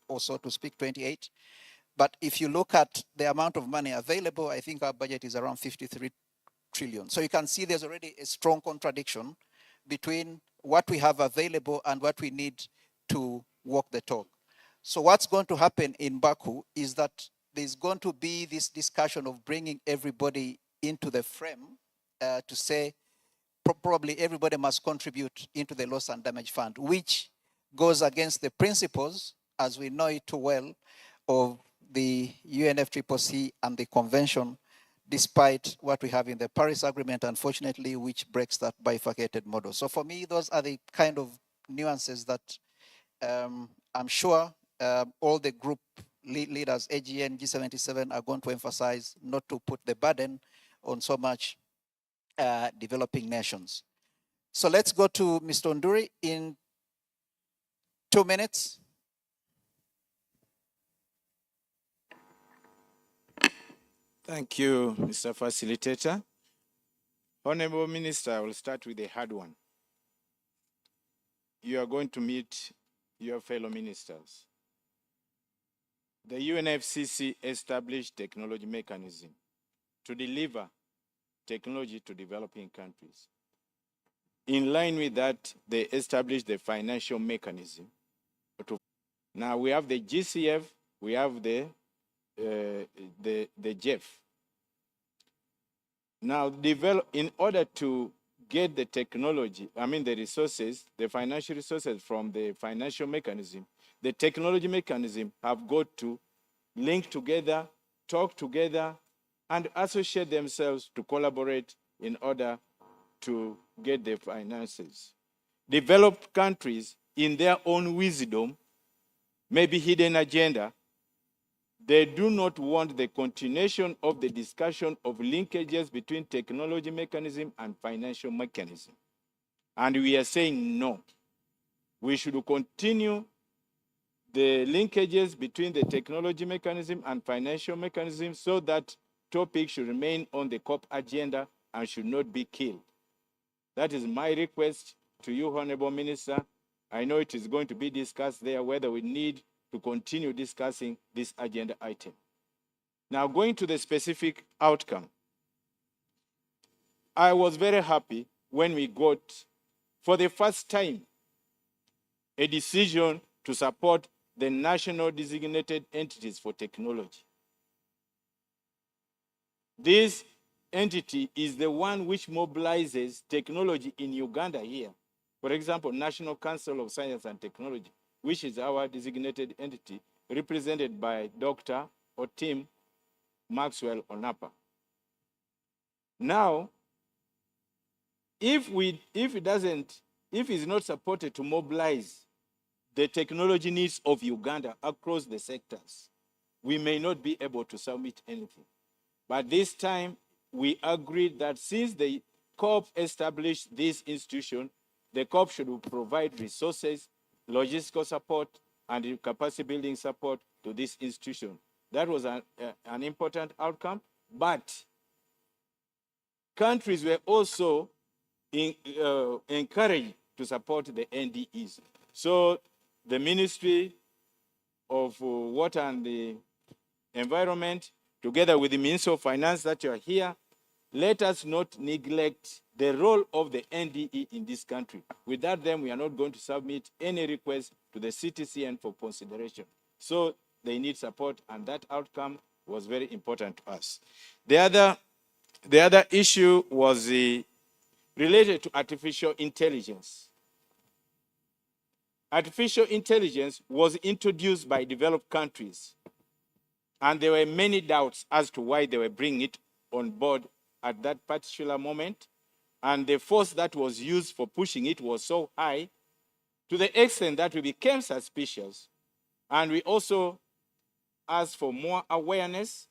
or so, to speak, 28. But if you look at the amount of money available, I think our budget is around 53 trillion. So you can see there's already a strong contradiction between what we have available and what we need to walk the talk. So what's going to happen in Baku is that there's going to be this discussion of bringing everybody into the frame to say probably everybody must contribute into the loss and damage fund, which goes against the principles, as we know it too well, of the UNFCCC and the convention, despite what we have in the Paris Agreement, unfortunately, which breaks that bifurcated model. So for me, those are the kind of nuances that I'm sure all the group leaders, AGN, G77, are going to emphasize not to put the burden on so much developing nations. So let's go to Mr. Onduri in 2 minutes. Thank you, Mr. Facilitator. Honorable Minister, I will start with the hard one. You are going to meet your fellow ministers. The UNFCCC established technology mechanism to deliver technology to developing countries. In line with that, they established the financial mechanism. Now we have the GCF, we have the JEF. Now, in order to get the technology, the resources, the financial resources from the financial mechanism, the technology mechanism have got to link together, talk together, and associate themselves to collaborate in order to get the finances. Developed countries, in their own wisdom, maybe hidden agenda, they do not want the continuation of the discussion of linkages between technology mechanism and financial mechanism. And we are saying no. We should continue the linkages between the technology mechanism and financial mechanism so that topic should remain on the COP agenda and should not be killed. That is my request to you, Honorable Minister. I know it is going to be discussed there whether we need to continue discussing this agenda item. Now, going to the specific outcome. I was very happy when we got, for the first time, a decision to support the national designated entities for technology. This entity is the one which mobilizes technology in Uganda here. For example, National Council of Science and Technology, which is our designated entity, represented by Dr. Otim Maxwell Onapa. Now, if it's not supported to mobilize the technology needs of Uganda across the sectors, we may not be able to submit anything. But this time, we agreed that since the COP established this institution, the COP should provide resources, logistical support, and capacity building support to this institution. That was an important outcome, but countries were also encouraged to support the NDEs. So the Ministry of Water and the Environment, together with the Ministry of Finance that you are here, let us not neglect the role of the NDE in this country. Without them, we are not going to submit any request to the CTCN for consideration. So they need support, and that outcome was very important to us. The other issue was related to artificial intelligence. Artificial intelligence was introduced by developed countries, and there were many doubts as to why they were bringing it on board at that particular moment. And the force that was used for pushing it was so high to the extent that we became suspicious. And we also asked for more awareness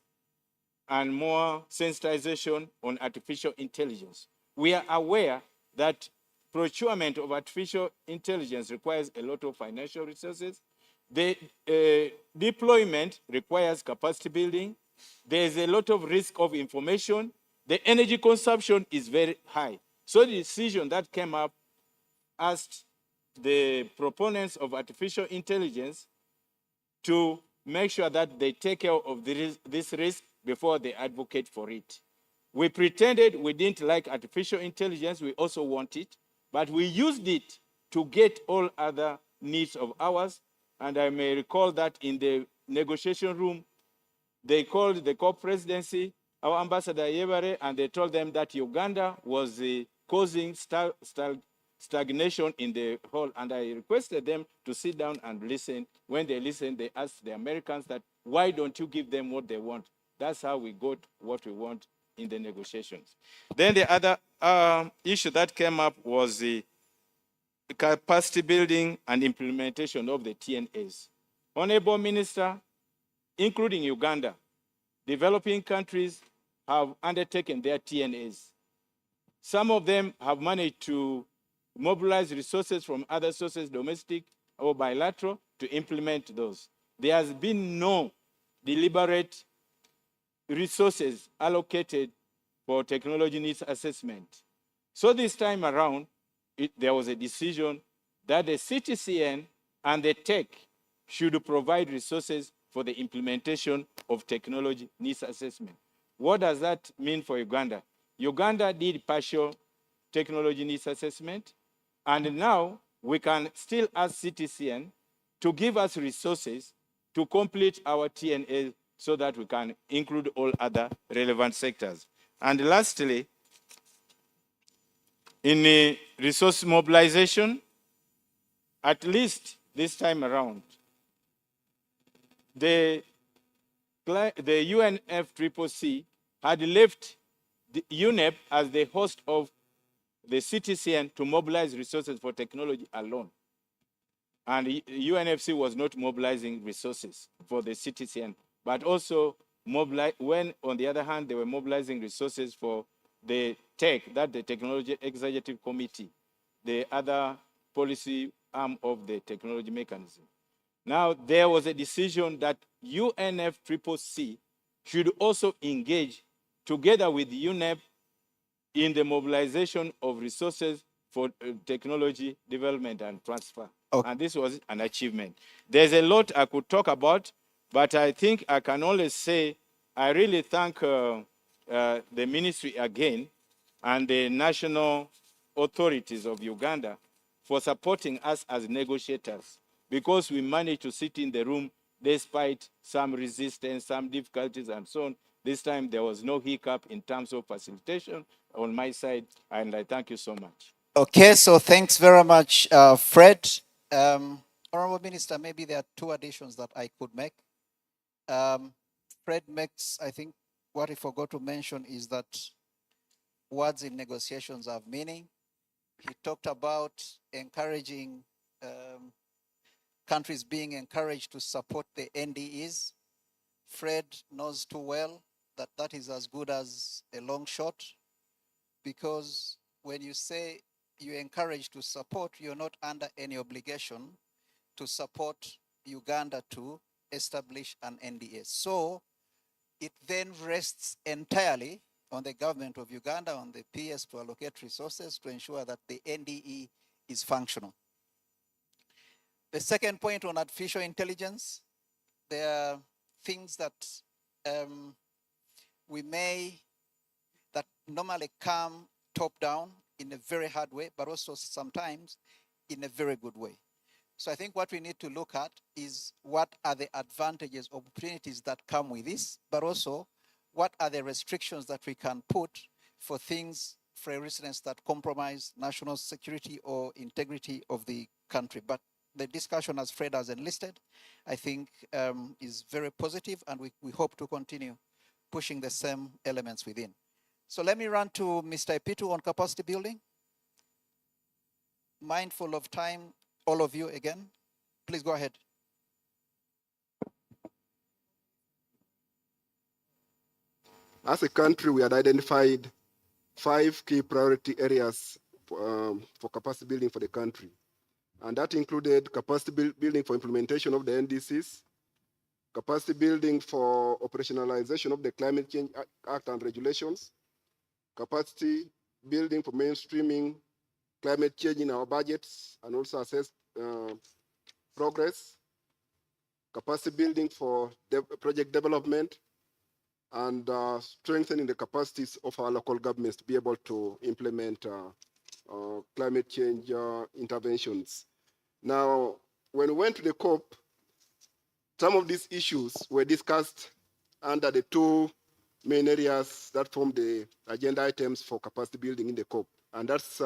and more sensitization on artificial intelligence. We are aware that procurement of artificial intelligence requires a lot of financial resources. The deployment requires capacity building. There's a lot of risk of information. The energy consumption is very high. So the decision that came up asked the proponents of artificial intelligence to make sure that they take care of this risk before they advocate for it. We pretended we didn't like artificial intelligence. We also want it. but we used it to get all other needs of ours. And I may recall that in the negotiation room, they called the co-presidency, our ambassador Yebare, and they told them that Uganda was causing stagnation in the whole. And I requested them to sit down and listen. When they listened, they asked the Americans that, why don't you give them what they want? That's how we got what we want in the negotiations. Then the other issue that came up was the capacity building and implementation of the TNAs. Honorable Minister, including Uganda, developing countries have undertaken their TNAs. Some of them have managed to mobilize resources from other sources, domestic or bilateral, to implement those. There has been no deliberate resources allocated for technology needs assessment. So this time around, there was a decision that the CTCN and the tech should provide resources for the implementation of technology needs assessment. What does that mean for Uganda? Uganda did partial technology needs assessment, and now we can still ask CTCN to give us resources to complete our TNA so that we can include all other relevant sectors. And lastly, in the resource mobilization, at least this time around, the UNFCCC had left the UNEP as the host of the CTCN to mobilize resources for technology alone. And UNFC was not mobilizing resources for the CTCN, but also when, on the other hand, they were mobilizing resources for the tech, that the Technology Executive Committee, the other policy arm of the technology mechanism. Now, there was a decision that UNFCCC should also engage together with UNEP in the mobilization of resources for technology development and transfer. Okay. And this was an achievement. There's a lot I could talk about, but I think I can only say I really thank the ministry again and the national authorities of Uganda for supporting us as negotiators, because we managed to sit in the room despite some resistance, some difficulties, and so on. This time there was no hiccup in terms of facilitation on my side, and I thank you so much. Okay, so thanks very much, Fred. Honorable Minister, maybe there are two additions that I could make. Fred makes, I think, what he forgot to mention is that words in negotiations have meaning. He talked about encouraging countries being encouraged to support the NDEs. Fred knows too well that that is as good as a long shot, because when you say you encourage to support, you're not under any obligation to support Uganda to establish an NDA. So it then rests entirely on the government of Uganda, on the PS, to allocate resources to ensure that the NDE is functional. The second point on artificial intelligence, there are things that that normally come top down in a very hard way, but also sometimes in a very good way. So I think what we need to look at is what are the advantages, opportunities that come with this, but also what are the restrictions that we can put for things, for instance, that compromise national security or integrity of the country. But the discussion, as Fred has enlisted, I think is very positive, and we hope to continue pushing the same elements within. So let me run to Mr. Epitu on capacity building. Mindful of time, all of you again, please go ahead. As a country, we had identified 5 key priority areas for capacity building for the country. And that included capacity building for implementation of the NDCs, capacity building for operationalization of the Climate Change Act and regulations, capacity building for mainstreaming climate change in our budgets and also assess progress, capacity building for project development, and strengthening the capacities of our local governments to be able to implement climate change interventions. Now, when we went to the COP, some of these issues were discussed under the two main areas that form the agenda items for capacity building in the COP. And that's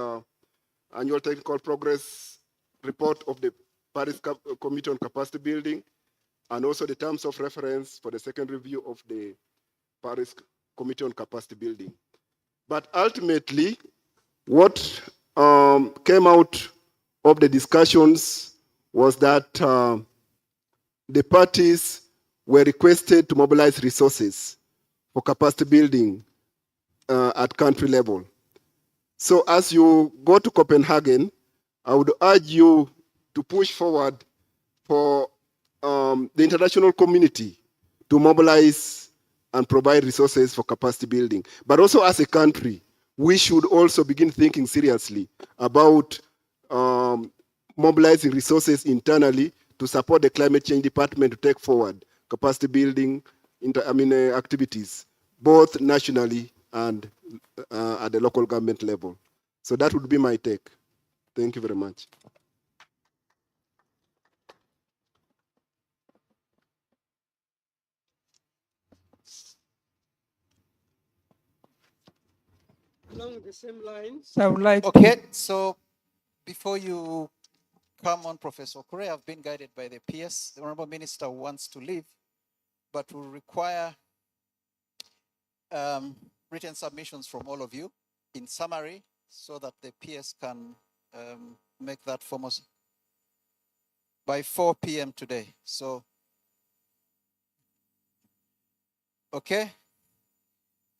annual technical progress report of the Paris Committee on Capacity Building, and also the terms of reference for the second review of the Paris Committee on Capacity Building. But ultimately, what came out of the discussions was that the parties were requested to mobilize resources for capacity building at country level. So as you go to Copenhagen, I would urge you to push forward for the international community to mobilize and provide resources for capacity building. But also as a country, we should also begin thinking seriously about mobilizing resources internally to support the climate change department to take forward capacity building activities, both nationally and at the local government level. So that would be my take. Thank you very much. Along the same lines, I would like Okay, so before you come on, Professor Kure, I've been guided by the PS. The Honorable Minister wants to leave, but will require written submissions from all of you in summary so that the PS can make that formal by 4 p.m. today. So, okay.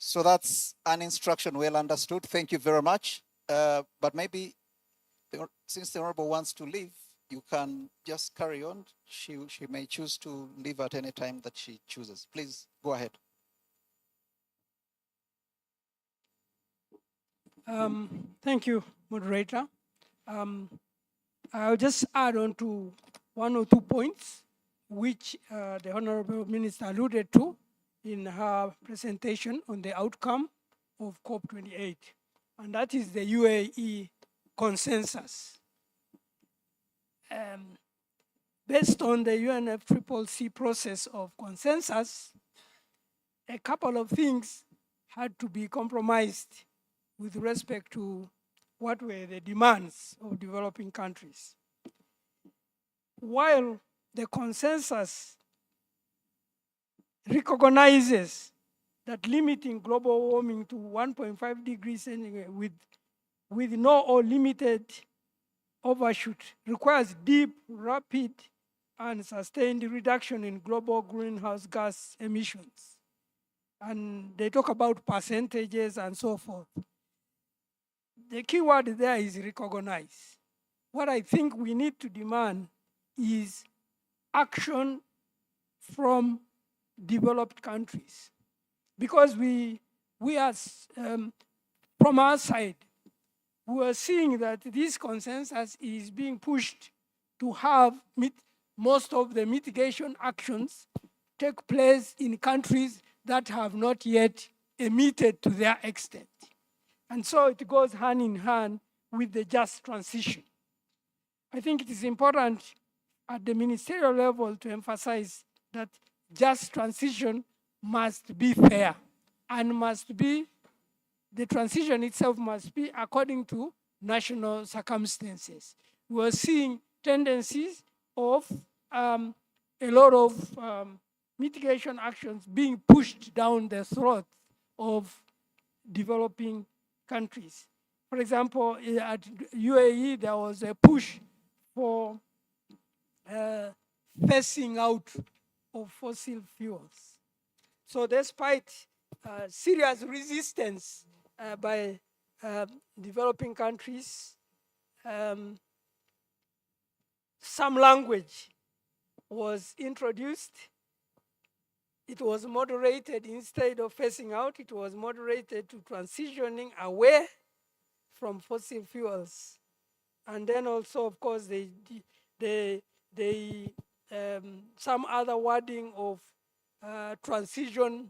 So that's an instruction well understood. Thank you very much. But maybe since the Honorable wants to leave, you can just carry on. She may choose to leave at any time that she chooses. Please go ahead. Thank you, moderator. I'll just add on to 1 or 2 points which the Honorable Minister alluded to in her presentation on the outcome of COP28, and that is the UAE consensus. Based on the UNFCCC process of consensus, a couple of things had to be compromised with respect to what were the demands of developing countries. While the consensus recognizes that limiting global warming to 1.5 degrees centigrade with no or limited overshoot requires deep, rapid, and sustained reduction in global greenhouse gas emissions. And they talk about percentages and so forth. The key word there is recognize. What I think we need to demand is action from developed countries. Because we are, from our side, we are seeing that this consensus is being pushed to have most of the mitigation actions take place in countries that have not yet emitted to their extent. And so it goes hand in hand with the just transition. I think it is important at the ministerial level to emphasize that just transition must be fair and must be, the transition itself must be according to national circumstances. We are seeing tendencies of a lot of mitigation actions being pushed down the throat of developing countries. For example, at UAE, there was a push for phasing out of fossil fuels. So despite serious resistance by developing countries, some language was introduced. It was moderated. Instead of phasing out, it was moderated to transitioning away from fossil fuels. And then also, of course, some other wording of transition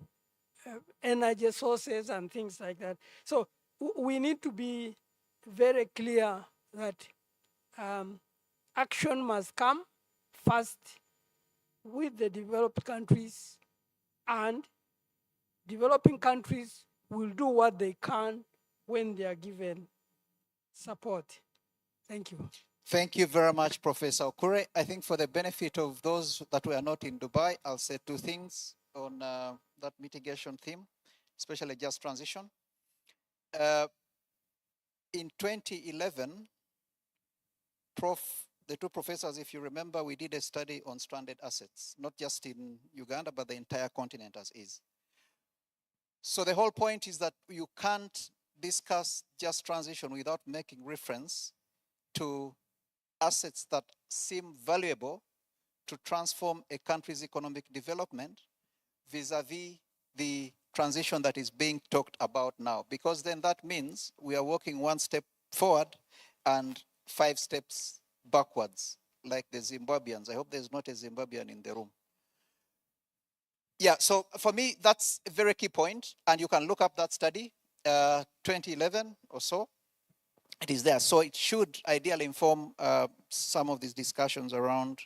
energy sources and things like that. So we need to be very clear that action must come first with the developed countries, and developing countries will do what they can when they are given support. Thank you. Thank you very much, Professor Okure. I think for the benefit of those that were not in Dubai, I'll say two things on that mitigation theme, especially just transition. In 2011, the two professors, if you remember, we did a study on stranded assets, not just in Uganda, but the entire continent as is. So the whole point is that you can't discuss just transition without making reference to assets that seem valuable to transform a country's economic development vis-a-vis the transition that is being talked about now. Because then that means we are walking one step forward and 5 steps backwards, like the Zimbabweans. I hope there's not a Zimbabwean in the room. Yeah, so for me, that's a very key point, and you can look up that study, 2011 or so. It is there, so it should ideally inform some of these discussions around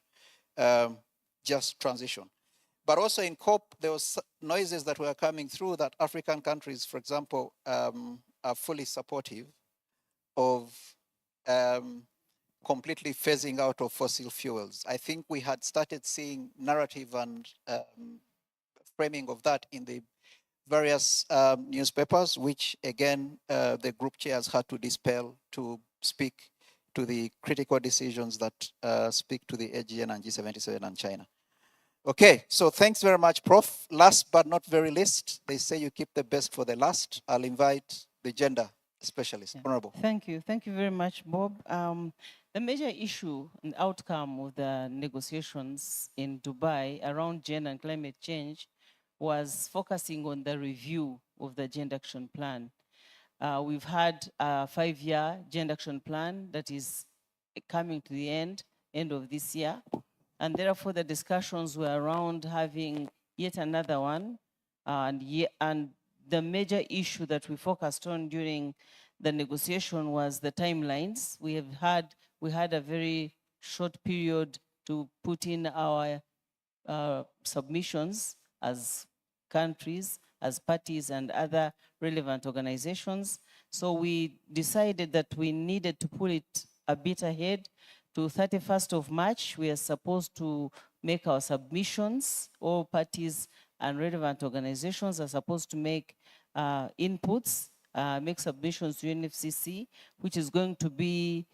just transition. But also in COP, there was noises that were coming through that African countries, for example, are fully supportive of completely phasing out of fossil fuels. I think we had started seeing narrative and framing of that in the various newspapers, which again, the group chairs had to dispel to speak to the critical decisions that speak to the AGN and G77 and China. Okay, so thanks very much, Prof. Last but not very least, they say you keep the best for the last. I'll invite the gender specialist. Honorable. Thank you very much, Bob. The major issue and outcome of the negotiations in Dubai around gender and climate change was focusing on the review of the Gender Action Plan. We've had a 5-year Gender Action Plan that is coming to the end of this year. And therefore, the discussions were around having yet another one. And the major issue that we focused on during the negotiation was the timelines. We had a very short period to put in our submissions as countries, as parties, and other relevant organizations. So we decided that we needed to pull it a bit ahead to 31st of March. We are supposed to make our submissions. All parties and relevant organizations are supposed to make inputs, make submissions to UNFCCC, which is going to be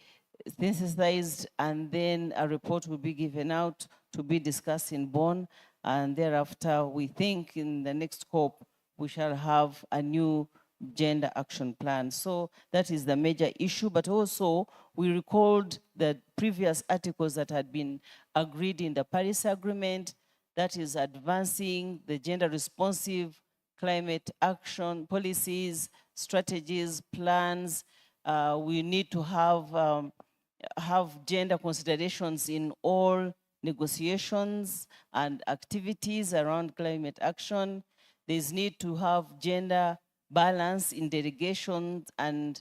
synthesized, and then a report will be given out to be discussed in Bonn. And thereafter, we think in the next COP, we shall have a new gender action plan. So that is the major issue, but also we recalled the previous articles that had been agreed in the Paris Agreement, that is advancing the gender responsive climate action policies, strategies, plans. We need to have gender considerations in all negotiations and activities around climate action. There's need to have gender balance in delegations and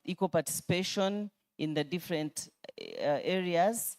equal participation in the different areas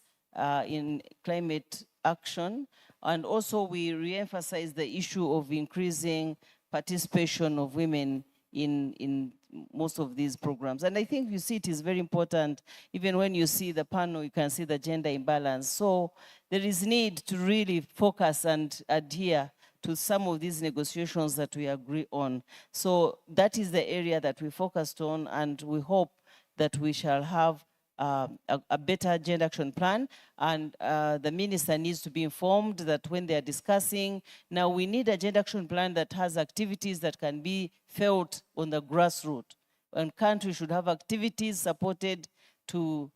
in climate action. And also we re-emphasize the issue of increasing participation of women in most of these programs. And I think you see it is very important. Even when you see the panel, you can see the gender imbalance. So there is need to really focus and adhere to some of these negotiations that we agree on. So that is the area that we focused on, and we hope that we shall have a better gender action plan. And the minister needs to be informed that when they are discussing, now we need a gender action plan that has activities that can be felt on the grassroots. And countries should have activities supported in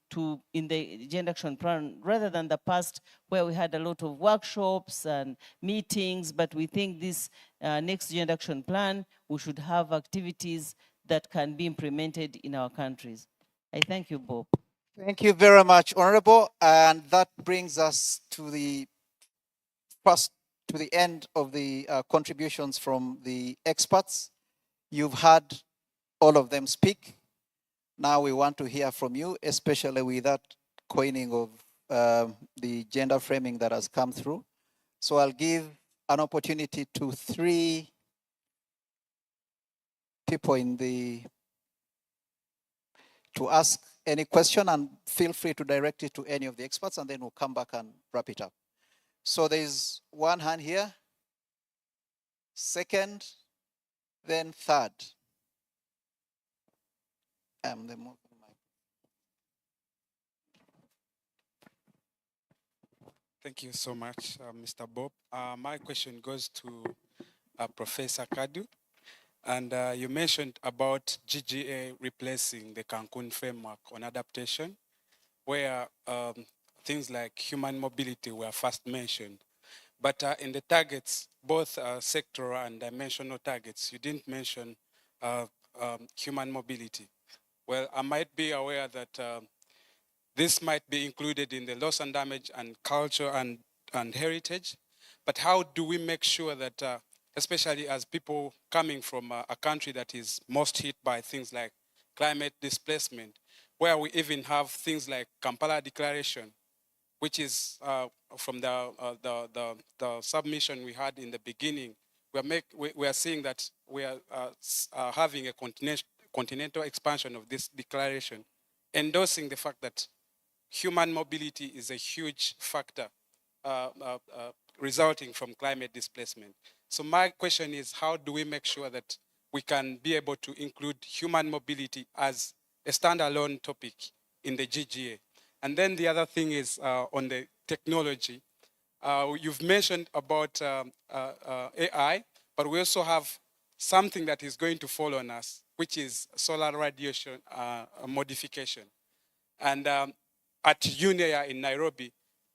the gender action plan, rather than the past where we had a lot of workshops and meetings. But we think this next gender action plan, we should have activities that can be implemented in our countries. I thank you, Bob. Thank you very much, Honorable. And that brings us to the end of the contributions from the experts. You've had all of them speak. Now we want to hear from you, especially with that coining of the gender framing that has come through. So I'll give an opportunity to 3 people to ask any question, and feel free to direct it to any of the experts, and then we'll come back and wrap it up. So there's one hand here, second, then third. Thank you so much, Mr. Bob. My question goes to Professor Kadu. And you mentioned about GGA replacing the Cancun framework on adaptation, where things like human mobility were first mentioned. But in the targets, both sectoral and dimensional targets, you didn't mention human mobility. Well, I might be aware that this might be included in the loss and damage and culture and heritage, but how do we make sure that, especially as people coming from a country that is most hit by things like climate displacement, where we even have things like Kampala Declaration, which is from the submission we had in the beginning, we are seeing that we are having a continental expansion of this declaration, endorsing the fact that human mobility is a huge factor resulting from climate displacement. So my question is, how do we make sure that we can be able to include human mobility as a standalone topic in the GGA? And then the other thing is on the technology. You've mentioned about AI, but we also have something that is going to fall on us, which is solar radiation modification. And at UNEA in Nairobi,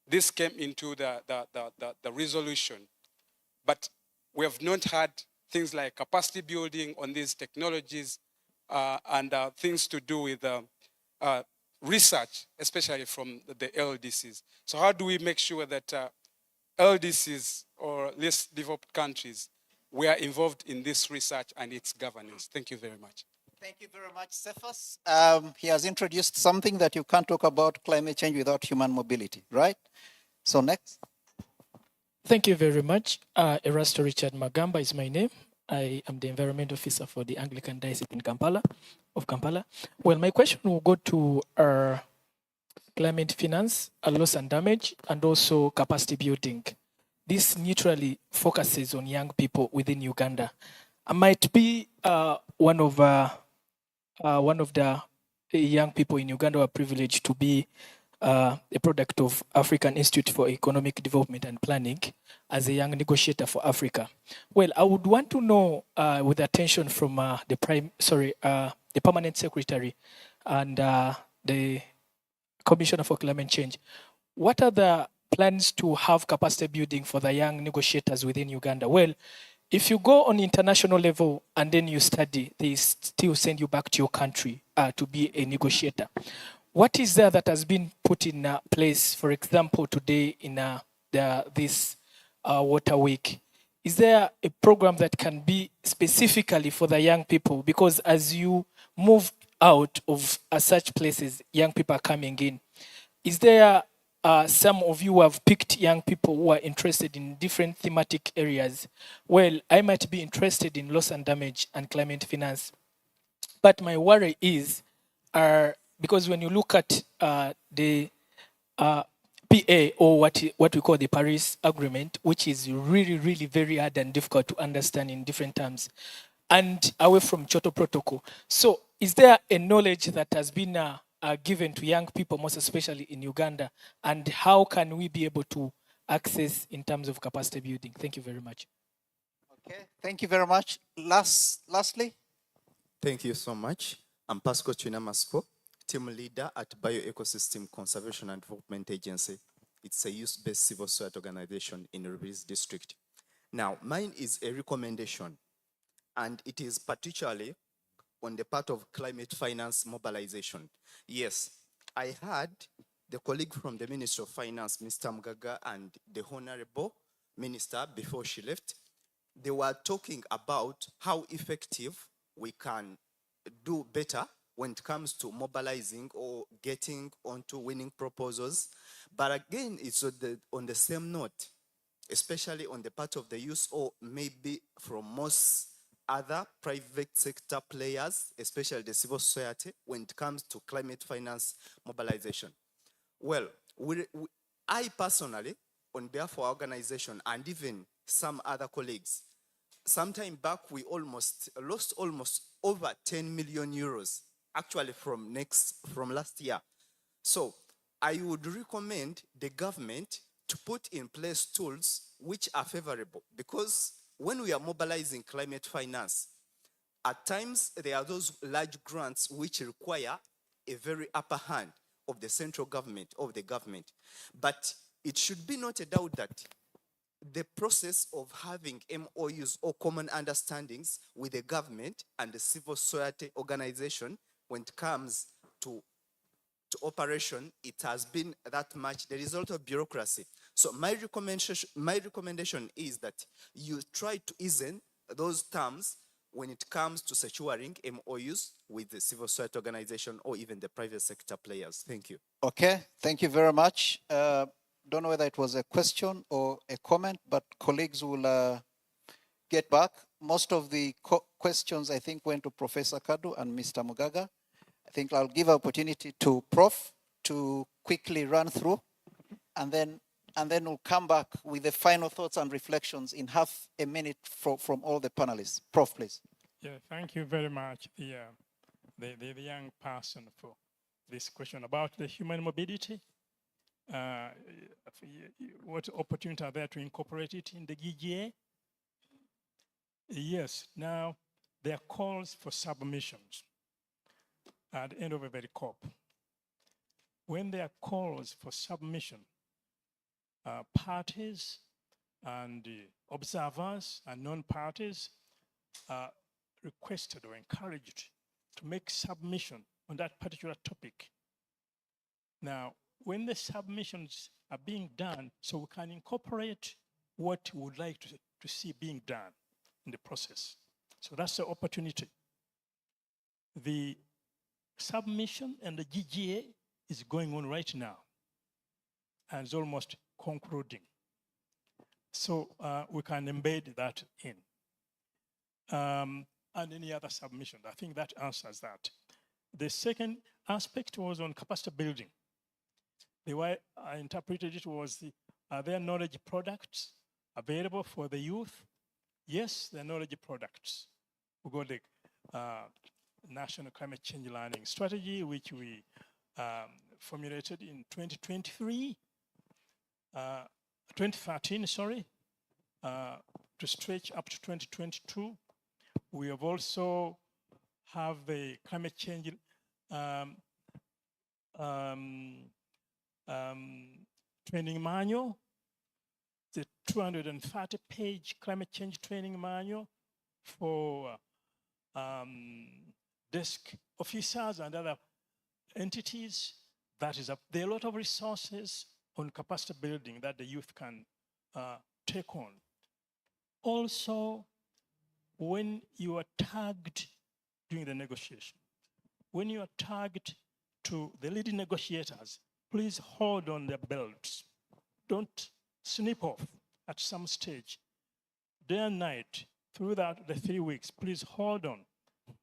this came into the resolution. But we have not had things like capacity building on these technologies and things to do with research, especially from the LDCs. So how do we make sure that LDCs or less developed countries were involved in this research and its governance? Thank you very much. Thank you very much, Cephas. He has introduced something that you can't talk about climate change without human mobility, right? So next. Thank you very much. Erasto Richard Magamba is my name. I am the environment officer for the Anglican Diocese in Kampala. Well, my question will go to climate finance, loss and damage, and also capacity building. This neutrally focuses on young people within Uganda. I might be one of the young people in Uganda who are privileged to be a product of African Institute for Economic Development and Planning as a young negotiator for Africa. Well, I would want to know, with attention from the Permanent Secretary and the Commissioner for Climate Change, what are the plans to have capacity building for the young negotiators within Uganda? Well, if you go on international level and then you study, they still send you back to your country to be a negotiator. What is there that has been put in place, for example, today in this Water Week? Is there a program that can be specifically for the young people? Because as you move out of such places, young people are coming in. Is there some of you who have picked young people who are interested in different thematic areas? Well, I might be interested in loss and damage and climate finance. But my worry is, because when you look at the PA, or what we call the Paris Agreement, which is really, really very hard and difficult to understand in different terms, and away from Kyoto Protocol. So is there a knowledge that has been given to young people, most especially in Uganda, and how can we be able to access in terms of capacity building? Thank you very much. Okay, thank you very much. Lastly. Thank you so much. I'm Pascal Chinamasco, team leader at Bioecosystem Conservation and Development Agency. It's a youth-based civil society organization in Rubis district. Now, mine is a recommendation, and it is particularly on the part of climate finance mobilization. Yes, I heard the colleague from the Ministry of Finance, Mr. Mgaga, and the Honorable Minister before she left. They were talking about how effective we can do better when it comes to mobilizing or getting onto winning proposals. But again, it's on the same note, especially on the part of the youth or maybe from most other private sector players, especially the civil society, when it comes to climate finance mobilization. Well, I personally, on behalf of our organization and even some other colleagues, sometime back we lost almost over 10 million euros, actually from last year. So I would recommend the government to put in place tools which are favorable, because when we are mobilizing climate finance, at times there are those large grants which require a very upper hand of the central government, of the government. But it should be noted out that the process of having MOUs or common understandings with the government and the civil society organization, when it comes to operation, it has been that much the result of bureaucracy. So my recommendation is that you try to easen those terms when it comes to securing MOUs with the civil society organization or even the private sector players. Thank you. Okay, thank you very much. Don't know whether it was a question or a comment, but colleagues will get back. Most of the questions, I think, went to Professor Kadu and Mr. Mugaga. I think I'll give opportunity to Prof to quickly run through, and then we'll come back with the final thoughts and reflections in half a minute from all the panelists. Prof, please. Yeah, thank you very much, the young person, for this question about the human mobility. What opportunities are there to incorporate it in the GGA? Yes, now there are calls for submissions at the end of every COP. When there are calls for submission, parties and observers and non-parties are requested or encouraged to make submission on that particular topic. Now, when the submissions are being done, so we can incorporate what we would like to see being done in the process. So that's the opportunity. The submission and the GGA is going on right now and is almost concluding. So we can embed that in. And any other submission. I think that answers that. The second aspect was on capacity building. The way I interpreted it was, are there knowledge products available for the youth? Yes, there are knowledge products. We got the National Climate Change Learning Strategy, which we formulated in 2013, sorry, to stretch up to 2022. We have also have the climate change training manual, the 230-page climate change training manual for desk officers and other entities. That is up. There are a lot of resources on capacity building that the youth can take on. Also, when you are tagged during the negotiation, when you are tagged to the leading negotiators, please hold on their belts. Don't snip off at some stage. Day and night, throughout the 3 weeks, please hold on.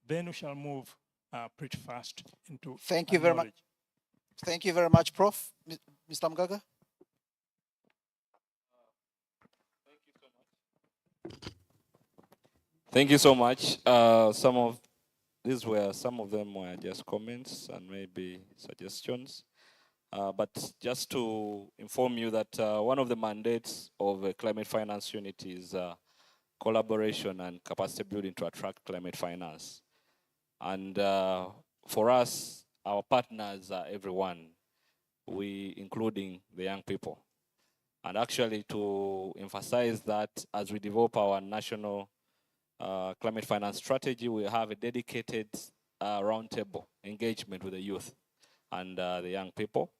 Then we shall move pretty fast into Thank you very much. Thank you very much, Prof. Mr. Mugaga. Thank you so much. Some of them were just comments and maybe suggestions. But just to inform you that one of the mandates of the Climate Finance Unit is collaboration and capacity building to attract climate finance. And for us, our partners are everyone, including the young people. And actually, to emphasize that, as we develop our national climate finance strategy, we have a dedicated roundtable engagement with the youth and the young people,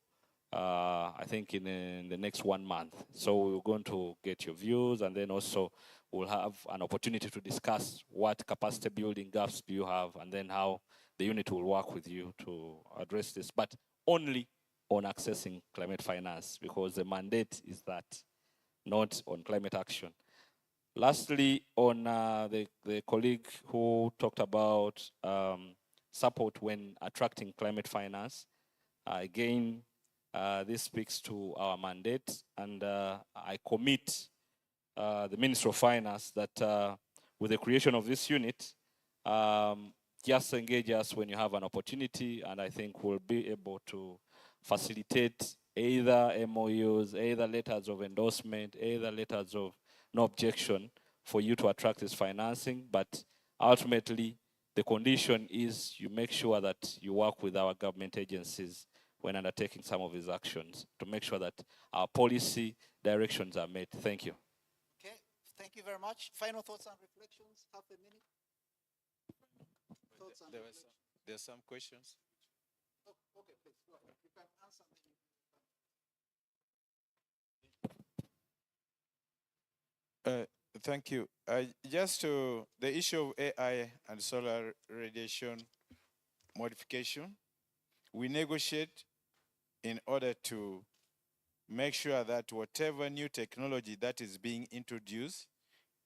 I think in the next 1 month. So we're going to get your views, and then also we'll have an opportunity to discuss what capacity building gaps do you have, and then how the unit will work with you to address this, but only on accessing climate finance, because the mandate is that, not on climate action. Lastly, on the colleague who talked about support when attracting climate finance, again, this speaks to our mandate, and I commit the Minister of Finance that with the creation of this unit, just engage us when you have an opportunity, and I think we'll be able to facilitate either MOUs, either letters of endorsement, either letters of no objection for you to attract this financing. But ultimately, the condition is you make sure that you work with our government agencies when undertaking some of these actions to make sure that our policy directions are met. Thank you. Okay, thank you very much. Final thoughts and reflections, half a minute. There's some questions. Oh, okay, please go ahead. You can answer them. Thank you. Just to the issue of AI and solar radiation modification, we negotiate in order to make sure that whatever new technology that is being introduced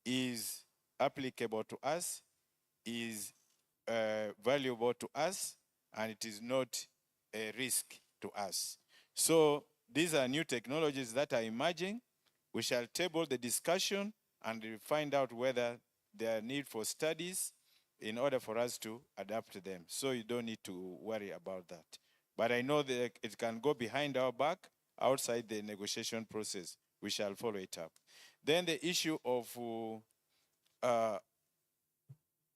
is applicable to us, is valuable to us, and it is not a risk to us. So these are new technologies that are emerging. We shall table the discussion and find out whether there are need for studies in order for us to adapt to them. So you don't need to worry about that. But I know that it can go behind our back outside the negotiation process. We shall follow it up. Then the issue of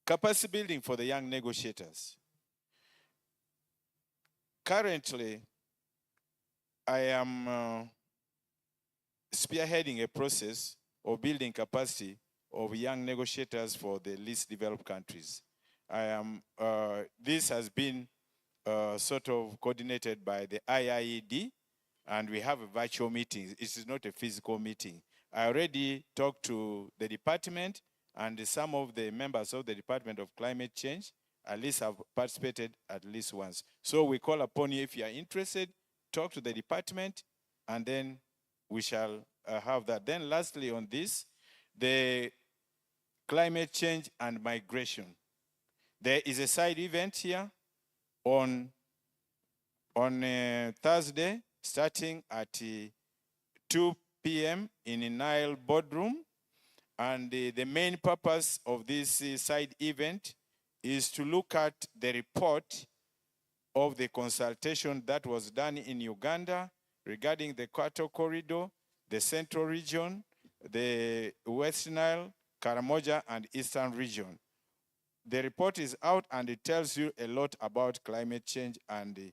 capacity building for the young negotiators. Currently, I am spearheading a process of building capacity of young negotiators for the least developed countries. This has been sort of coordinated by the IIED, and we have a virtual meeting. It is not a physical meeting. I already talked to the department, and some of the members of the Department of Climate Change at least have participated at least once. So we call upon you, if you are interested, talk to the department, and then we shall have that. Then lastly on this, the climate change and migration. There is a side event here on Thursday, starting at 2 p.m. in the Nile boardroom. And the main purpose of this side event is to look at the report of the consultation that was done in Uganda regarding the Kwato Corridor, the Central Region, the West Nile, Karamoja, and Eastern Region. The report is out, and it tells you a lot about climate change and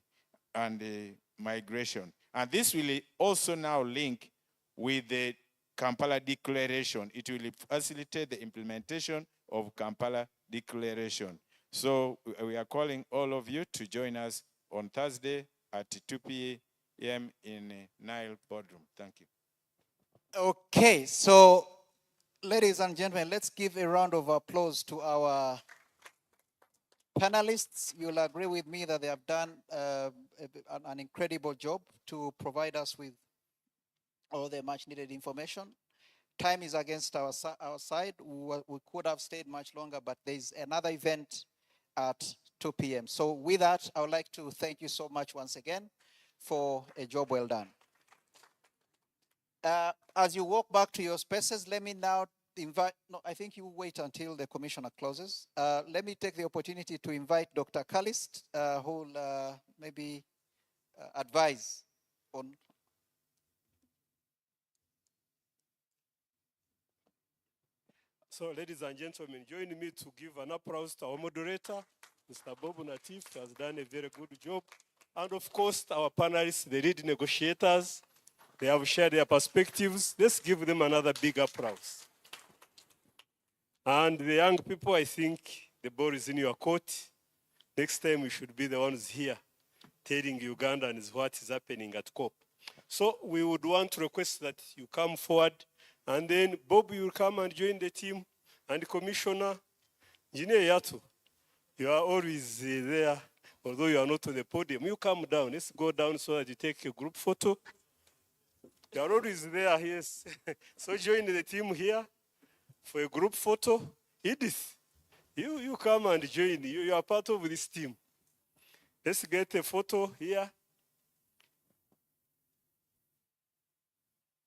migration. And this will also now link with the Kampala Declaration. It will facilitate the implementation of Kampala Declaration. So we are calling all of you to join us on Thursday at 2 p.m. in Nile Boardroom. Thank you. Okay, so ladies and gentlemen, let's give a round of applause to our panelists. You'll agree with me that they have done an incredible job to provide us with all the much needed information. Time is against our side. We could have stayed much longer, but there's another event at 2 p.m. So with that, I would like to thank you so much once again for a job well done. As you walk back to your spaces, let me now invite, no, I think you wait until the commissioner closes. Let me take the opportunity to invite Dr. Callist, who will maybe advise on. So, ladies and gentlemen, join me to give an applause to our moderator, Mr. Bob Natif, who has done a very good job. And of course, our panelists, the lead negotiators, they have shared their perspectives. Let's give them another big applause. And the young people, I think the ball is in your court. Next time, we should be the ones here telling Ugandans what is happening at COP. So we would want to request that you come forward, and then Bob, you will come and join the team, and Commissioner Engineer Yatu, You are always there, although you are not on the podium. You come down. Let's go down so that you take a group photo. You are always there, yes. So join the team here for a group photo. Edith, you come and join. You are part of this team. Let's get a photo here.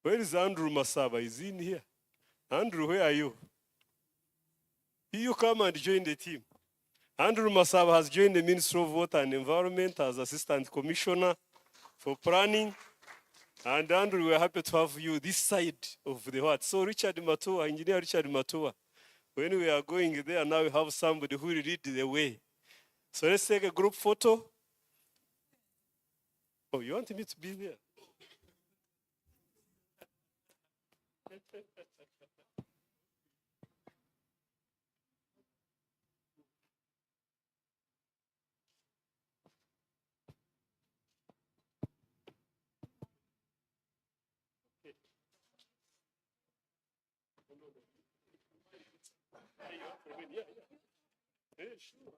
Where is Andrew Masaba? Is he in here? Andrew, where are you? You come and join the team. Andrew Masaba has joined the Ministry of Water and Environment as Assistant Commissioner for Planning. And Andrew, we're happy to have you this side of the what. So Richard Matua, Engineer Richard Matua, when we are going there, now we have somebody who will lead the way. So let's take a group photo. Oh, you want me to be there? Yeah, sure.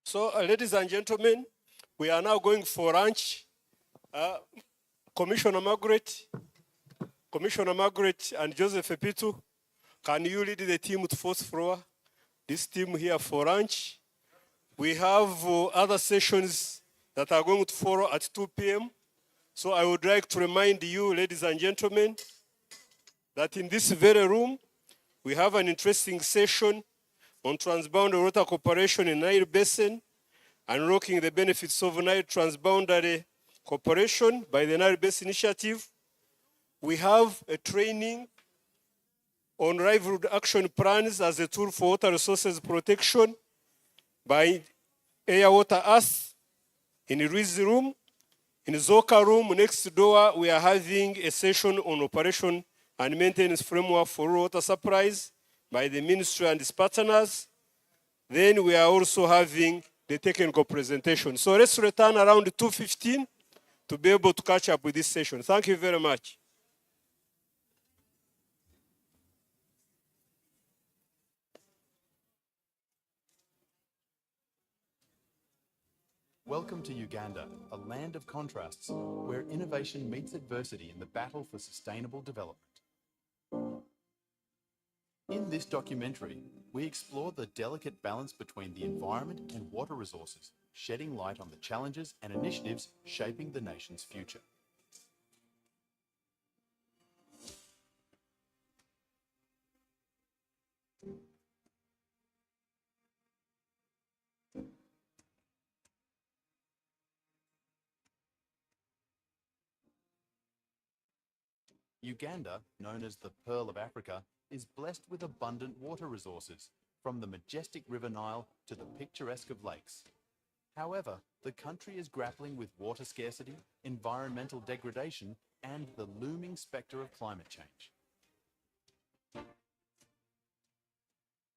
So, ladies and gentlemen, we are now going for lunch. Commissioner Margaret and Joseph Epitu, can you lead the team to fourth floor? This team here for lunch. We have other sessions that are going to follow at 2 p.m. So I would like to remind you, ladies and gentlemen, that in this very room, we have an interesting session on transboundary water cooperation in Nile Basin, unlocking the benefits of Nile transboundary cooperation by the Nile Basin Initiative. We have a training on livelihood action plans as a tool for water resources protection by Air Water Earth in Ruiz room. In Zoka room next door, we are having a session on operation and maintenance framework for water supplies by the ministry and its partners. Then we are also having the technical presentation. So let's return around 2:15 to be able to catch up with this session. Thank you very much. Welcome to Uganda, a land of contrasts where innovation meets adversity in the battle for sustainable development. In this documentary, we explore the delicate balance between the environment and water resources, shedding light on the challenges and initiatives shaping the nation's future. Uganda, known as the Pearl of Africa, is blessed with abundant water resources, from the majestic River Nile to the picturesque of lakes. However, the country is grappling with water scarcity, environmental degradation, and the looming spectre of climate change.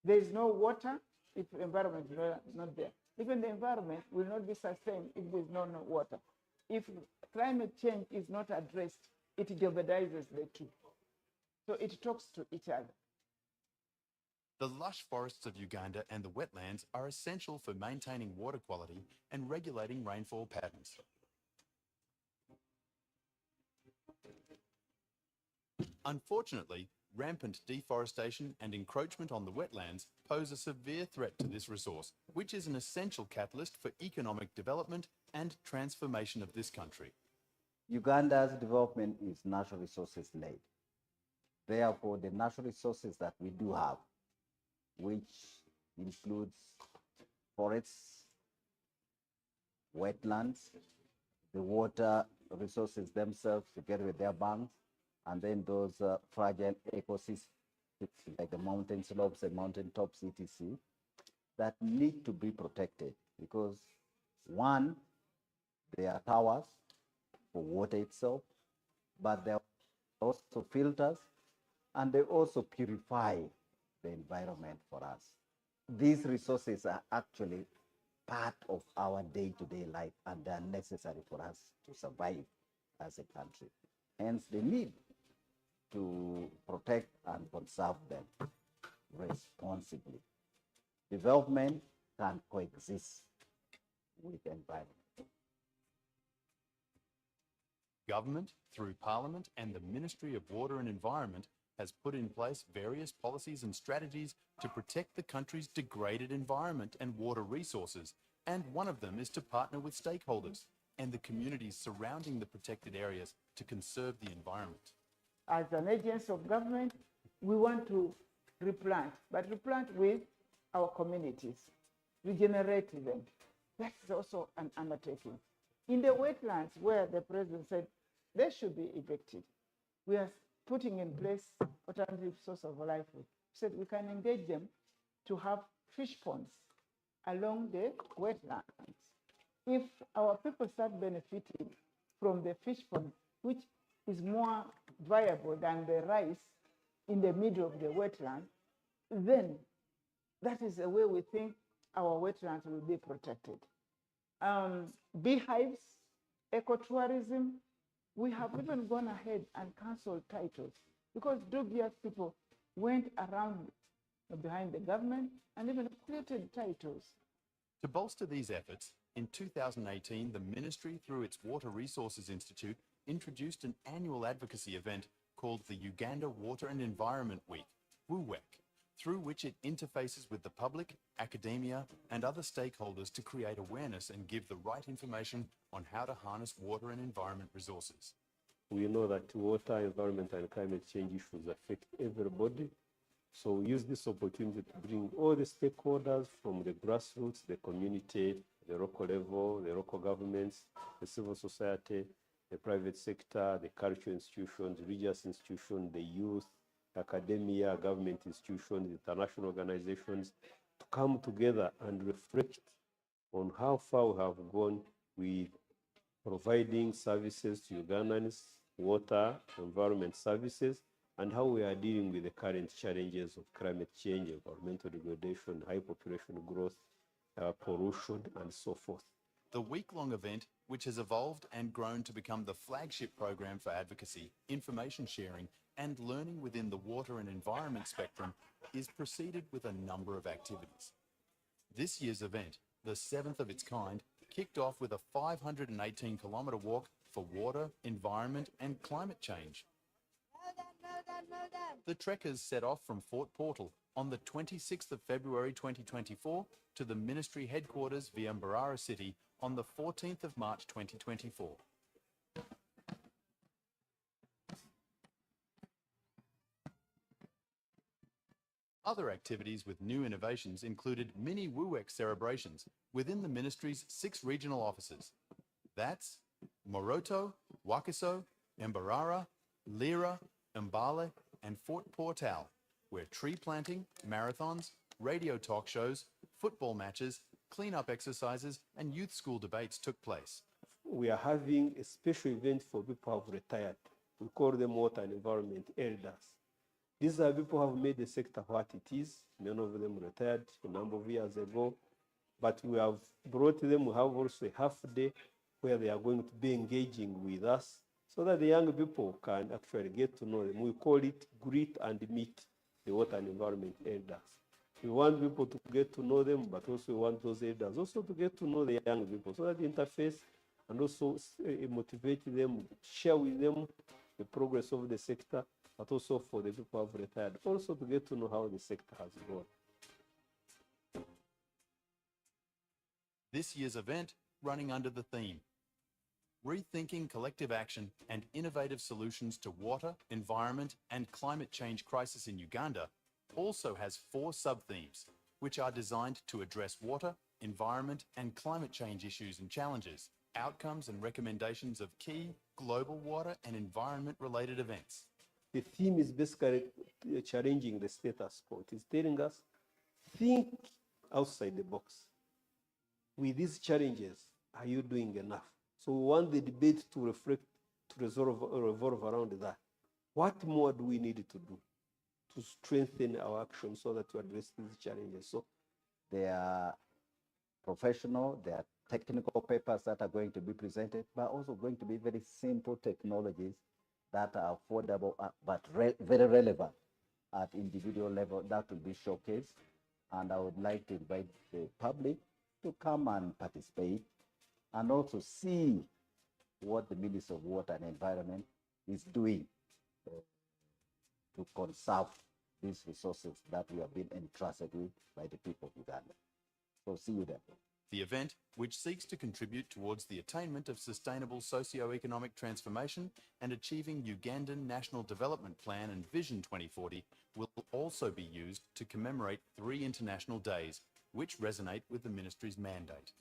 There is no water if the environment is not there. Even the environment will not be sustained if there is no water. If climate change is not addressed, it jeopardizes the two. So it talks to each other. The lush forests of Uganda and the wetlands are essential for maintaining water quality and regulating rainfall patterns. Unfortunately, rampant deforestation and encroachment on the wetlands pose a severe threat to this resource, which is an essential catalyst for economic development and transformation of this country. Uganda's development is natural resources led. Therefore, the natural resources that we do have, which includes forests, wetlands, the water resources themselves together with their banks, and then those fragile ecosystems like the mountain slopes and mountain tops, etc., that need to be protected because one, they are towers for water itself, but they are also filters and they also purify the environment for us. These resources are actually part of our day-to-day life and they are necessary for us to survive as a country. Hence the need to protect and conserve them responsibly. Development can coexist with environment. Government, through Parliament and the Ministry of Water and Environment, has put in place various policies and strategies to protect the country's degraded environment and water resources, and one of them is to partner with stakeholders and the communities surrounding the protected areas to conserve the environment. As an agency of government, we want to replant, but replant with our communities, regenerate them. That's also an undertaking. In the wetlands where the president said they should be evicted, we are putting in place alternative source of livelihood. Said we can engage them to have fish ponds along the wetlands. If our people start benefiting from the fish pond, which is more viable than the rice in the middle of the wetland, then that is the way we think our wetlands will be protected. Beehives, ecotourism, we have even gone ahead and canceled titles because dubious people went around behind the government and even created titles. To bolster these efforts, in 2018, the Ministry, through its Water Resources Institute, introduced an annual advocacy event called the Uganda Water and Environment Week, Uwewk, through which it interfaces with the public, academia, and other stakeholders to create awareness and give the right information on how to harness water and environment resources. We know that water, environment, and climate change issues affect everybody. So we use this opportunity to bring all the stakeholders from the grassroots, the community, the local level, the local governments, the civil society, the private sector, the cultural institutions, religious institutions, the youth, academia, government institutions, international organizations, to come together and reflect on how far we have gone with providing services to Ugandans, water, environment services, and how we are dealing with the current challenges of climate change, environmental degradation, high population growth, pollution, and so forth. The week-long event, which has evolved and grown to become the flagship program for advocacy, information sharing, and learning within the water and environment spectrum, is preceded with a number of activities. This year's event, the 7th of its kind, kicked off with a 518-kilometre walk for water, environment, and climate change. The trekkers set off from Fort Portal on the 26th of February 2024 to the ministry headquarters via Mbarara City on the 14th of March 2024. Other activities with new innovations included mini Uwewk celebrations within the ministry's 6 regional offices. That's Moroto, Wakiso, Mbarara, Lira, Mbale, and Fort Portal, where tree planting, marathons, radio talk shows, football matches, clean-up exercises, and youth school debates took place. We are having a special event for people who have retired. We call them water and environment elders. These are people who have made the sector what it is. Many of them retired a number of years ago, but we have brought them. We have also a half day where they are going to be engaging with us so that the young people can actually get to know them. We call it greet and meet the water and environment elders. We want people to get to know them, but also we want those elders also to get to know the young people so that the interface and also motivate them, share with them the progress of the sector, but also for the people who have retired, also to get to know how the sector has gone. This year's event, running under the theme, Rethinking Collective Action and Innovative Solutions to Water, Environment and Climate Change Crisis in Uganda, also has 4 sub-themes, which are designed to address water, environment and climate change issues and challenges, outcomes and recommendations of key global water and environment-related events. The theme is basically challenging the status quo. It is telling us, think outside the box. With these challenges, are you doing enough? So we want the debate to reflect, to revolve around that. What more do we need to do to strengthen our action so that we address these challenges? So They are professional, there are technical papers that are going to be presented, but also going to be very simple technologies that are affordable but very relevant at individual level that will be showcased. And I would like to invite the public to come and participate and also see what the Ministry of Water and Environment is doing to conserve these resources that we have been entrusted with by the people of Uganda. So see you there. The event, which seeks to contribute towards the attainment of sustainable socio-economic transformation and achieving Ugandan National Development Plan and Vision 2040, will also be used to commemorate 3 international days, which resonate with the Ministry's mandate.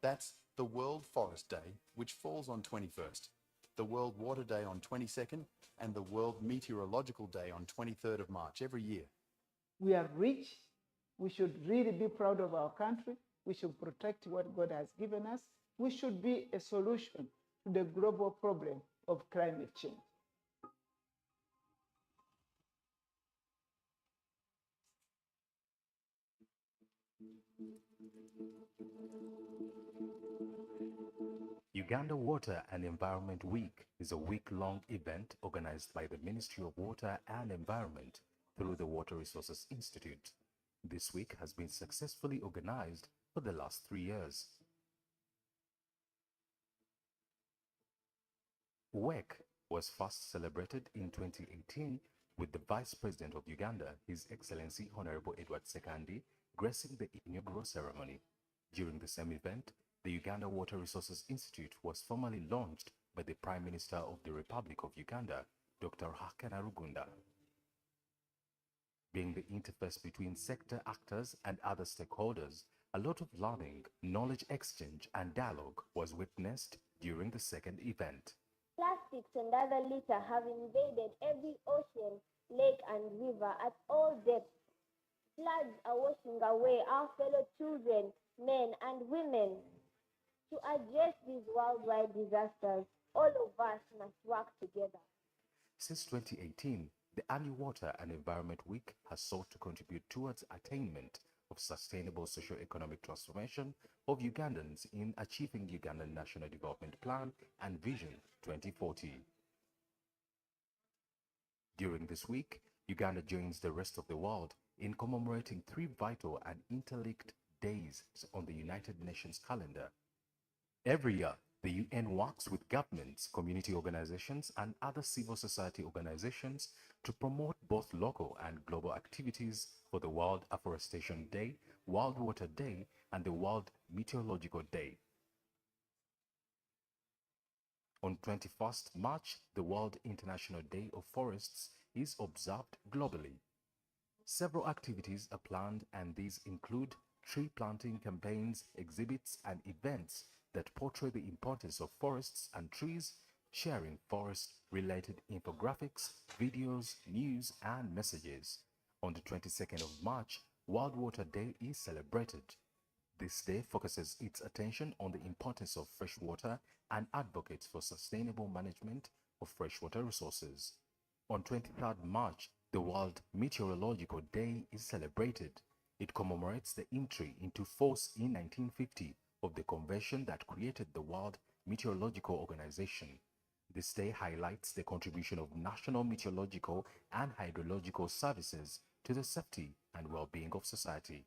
That's the World Forest Day, which falls on 21st, the World Water Day on 22nd, and the World Meteorological Day on 23rd of March every year. We are rich. We should really be proud of our country. We should protect what God has given us. We should be a solution to the global problem of climate change. Uganda Water and Environment Week is a week-long event organized by the Ministry of Water and Environment through the Water Resources Institute. This week has been successfully organized for the last 3 years. Uwewk was first celebrated in 2018 with the Vice President of Uganda, His Excellency Honorable Edward Sekandi, gracing the inaugural ceremony. During the same event, the Uganda Water Resources Institute was formally launched by the Prime Minister of the Republic of Uganda, Dr. Hakana Rugunda. Being the interface between sector actors and other stakeholders, a lot of learning, knowledge exchange, and dialogue was witnessed during the second event. Plastics and other litter have invaded every ocean, lake, and river at all depths. Floods are washing away our fellow children, men, and women. To address these worldwide disasters, all of us must work together. Since 2018, the annual Water and Environment Week has sought to contribute towards attainment of sustainable socio-economic transformation of Ugandans in achieving Ugandan National Development Plan and Vision 2040. During this week, Uganda joins the rest of the world in commemorating 3 vital and interlinked days on the United Nations calendar. Every year, the UN works with governments, community organizations, and other civil society organizations to promote both local and global activities for the World Afforestation Day, World Water Day, and the World Meteorological Day. On 21st March, the World International Day of Forests is observed globally. Several activities are planned, and these include tree planting campaigns, exhibits, and events that portray the importance of forests and trees, sharing forest-related infographics, videos, news, and messages. On the 22nd of March, World Water Day is celebrated. This day focuses its attention on the importance of fresh water and advocates for sustainable management of freshwater resources. On 23rd March, the World Meteorological Day is celebrated. It commemorates the entry into force in 1950 of the convention that created the World Meteorological Organization. This day highlights the contribution of national meteorological and hydrological services to the safety and well-being of society.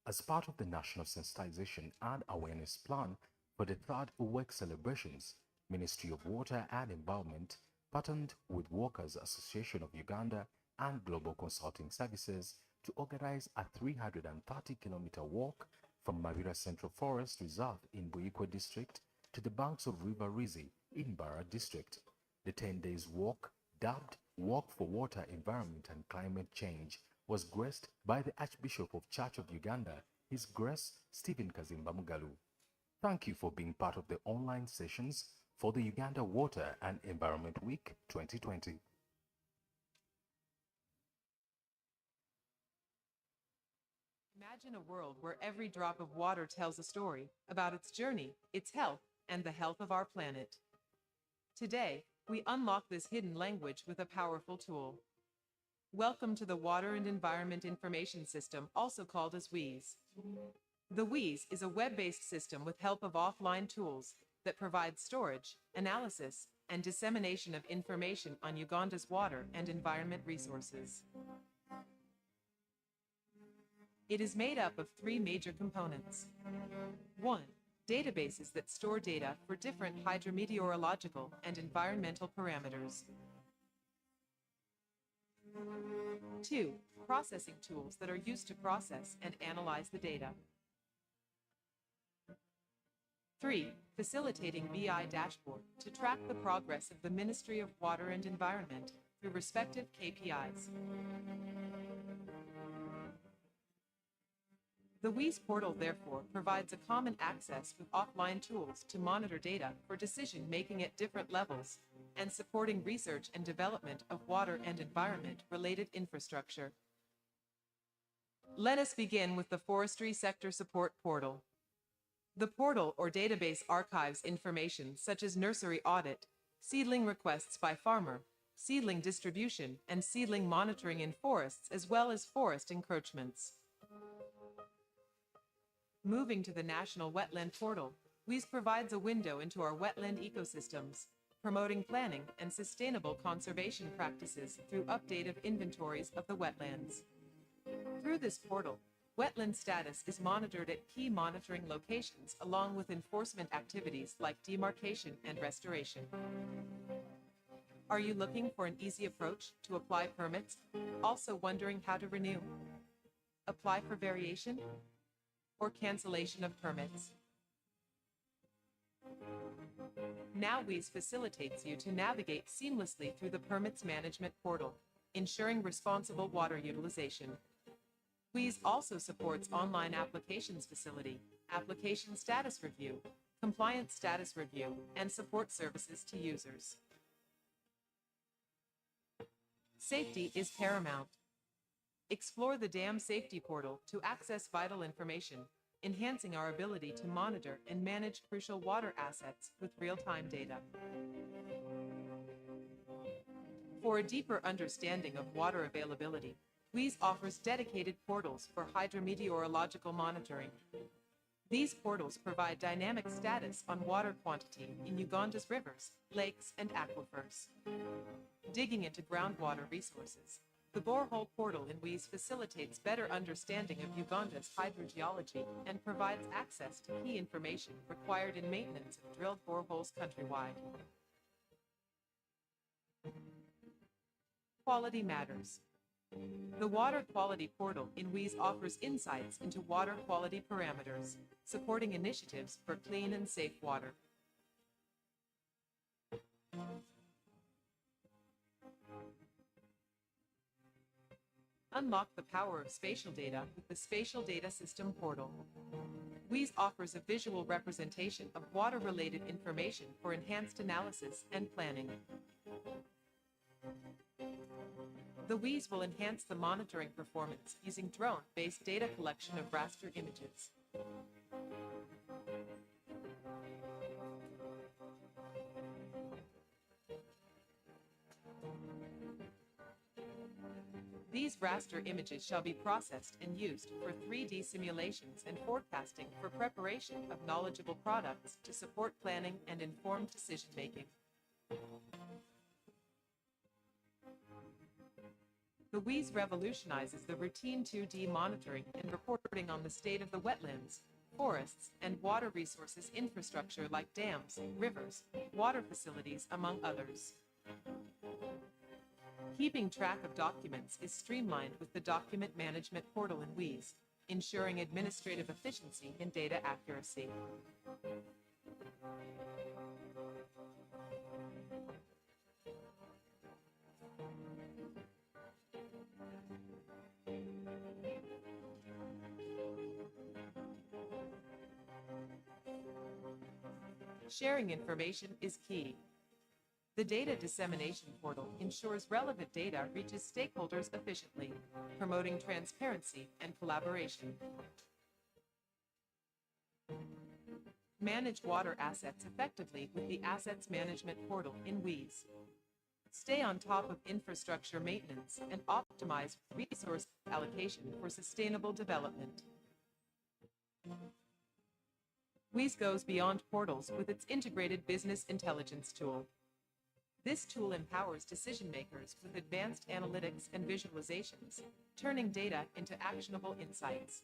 As part of the National Sensitization and Awareness Plan for the 3rd Uwewk celebrations, Ministry of Water and Environment partnered with Workers Association of Uganda and Global Consulting Services to organize a 330-kilometer walk from Marira Central Forest Reserve in Buikwe District to the banks of River Rizi in Bara District. The 10 days walk, dubbed Walk for Water, Environment and Climate Change, was graced by the Archbishop of Church of Uganda, His Grace Stephen Kazimba Mugalu. Thank you for being part of the online sessions for the Uganda Water and Environment Week 2020. Imagine a world where every drop of water tells a story about its journey, its health, and the health of our planet. Today, we unlock this hidden language with a powerful tool. Welcome to the Water and Environment Information System, also called as WEES. The WEES is a web-based system with help of offline tools that provides storage, analysis, and dissemination of information on Uganda's water and environment resources. It is made up of 3 major components. 1. Databases that store data for different hydrometeorological and environmental parameters. 2. Processing tools that are used to process and analyze the data. 3. Facilitating BI dashboard to track the progress of the Ministry of Water and Environment through respective KPIs. The WEES portal, therefore, provides a common access with offline tools to monitor data for decision-making at different levels and supporting research and development of water and environment-related infrastructure. Let us begin with the Forestry Sector Support Portal. The portal or database archives information such as nursery audit, seedling requests by farmer, seedling distribution, and seedling monitoring in forests, as well as forest encroachments. Moving to the National Wetland Portal, WEES provides a window into our wetland ecosystems, promoting planning and sustainable conservation practices through updated inventories of the wetlands. Through this portal, wetland status is monitored at key monitoring locations along with enforcement activities like demarcation and restoration. Are you looking for an easy approach to apply permits? Also wondering how to renew, apply for variation, or cancellation of permits? Now WEES facilitates you to navigate seamlessly through the Permits Management Portal, ensuring responsible water utilization. WEES also supports online applications facility, application status review, compliance status review, and support services to users. Safety is paramount. Explore the Dam Safety Portal to access vital information, enhancing our ability to monitor and manage crucial water assets with real-time data. For a deeper understanding of water availability, WEES offers dedicated portals for hydrometeorological monitoring. These portals provide dynamic status on water quantity in Uganda's rivers, lakes, and aquifers. Digging into groundwater resources, the borehole portal in WEES facilitates better understanding of Uganda's hydrogeology and provides access to key information required in maintenance of drilled boreholes countrywide. Quality matters. The Water Quality Portal in WEES offers insights into water quality parameters, supporting initiatives for clean and safe water. Unlock the power of spatial data with the Spatial Data System Portal. WEES offers a visual representation of water-related information for enhanced analysis and planning. The WEES will enhance the monitoring performance using drone-based data collection of raster images. These raster images shall be processed and used for 3D simulations and forecasting for preparation of knowledgeable products to support planning and informed decision-making. The WEES revolutionizes the routine 2D monitoring and reporting on the state of the wetlands, forests, and water resources infrastructure like dams, rivers, water facilities, among others. Keeping track of documents is streamlined with the Document Management Portal in WEES, ensuring administrative efficiency and data accuracy. Sharing information is key. The data dissemination portal ensures relevant data reaches stakeholders efficiently, promoting transparency and collaboration. Manage water assets effectively with the Assets Management Portal in WEES. Stay on top of infrastructure maintenance and optimize resource allocation for sustainable development. WEES goes beyond portals with its integrated business intelligence tool. This tool empowers decision makers with advanced analytics and visualizations, turning data into actionable insights.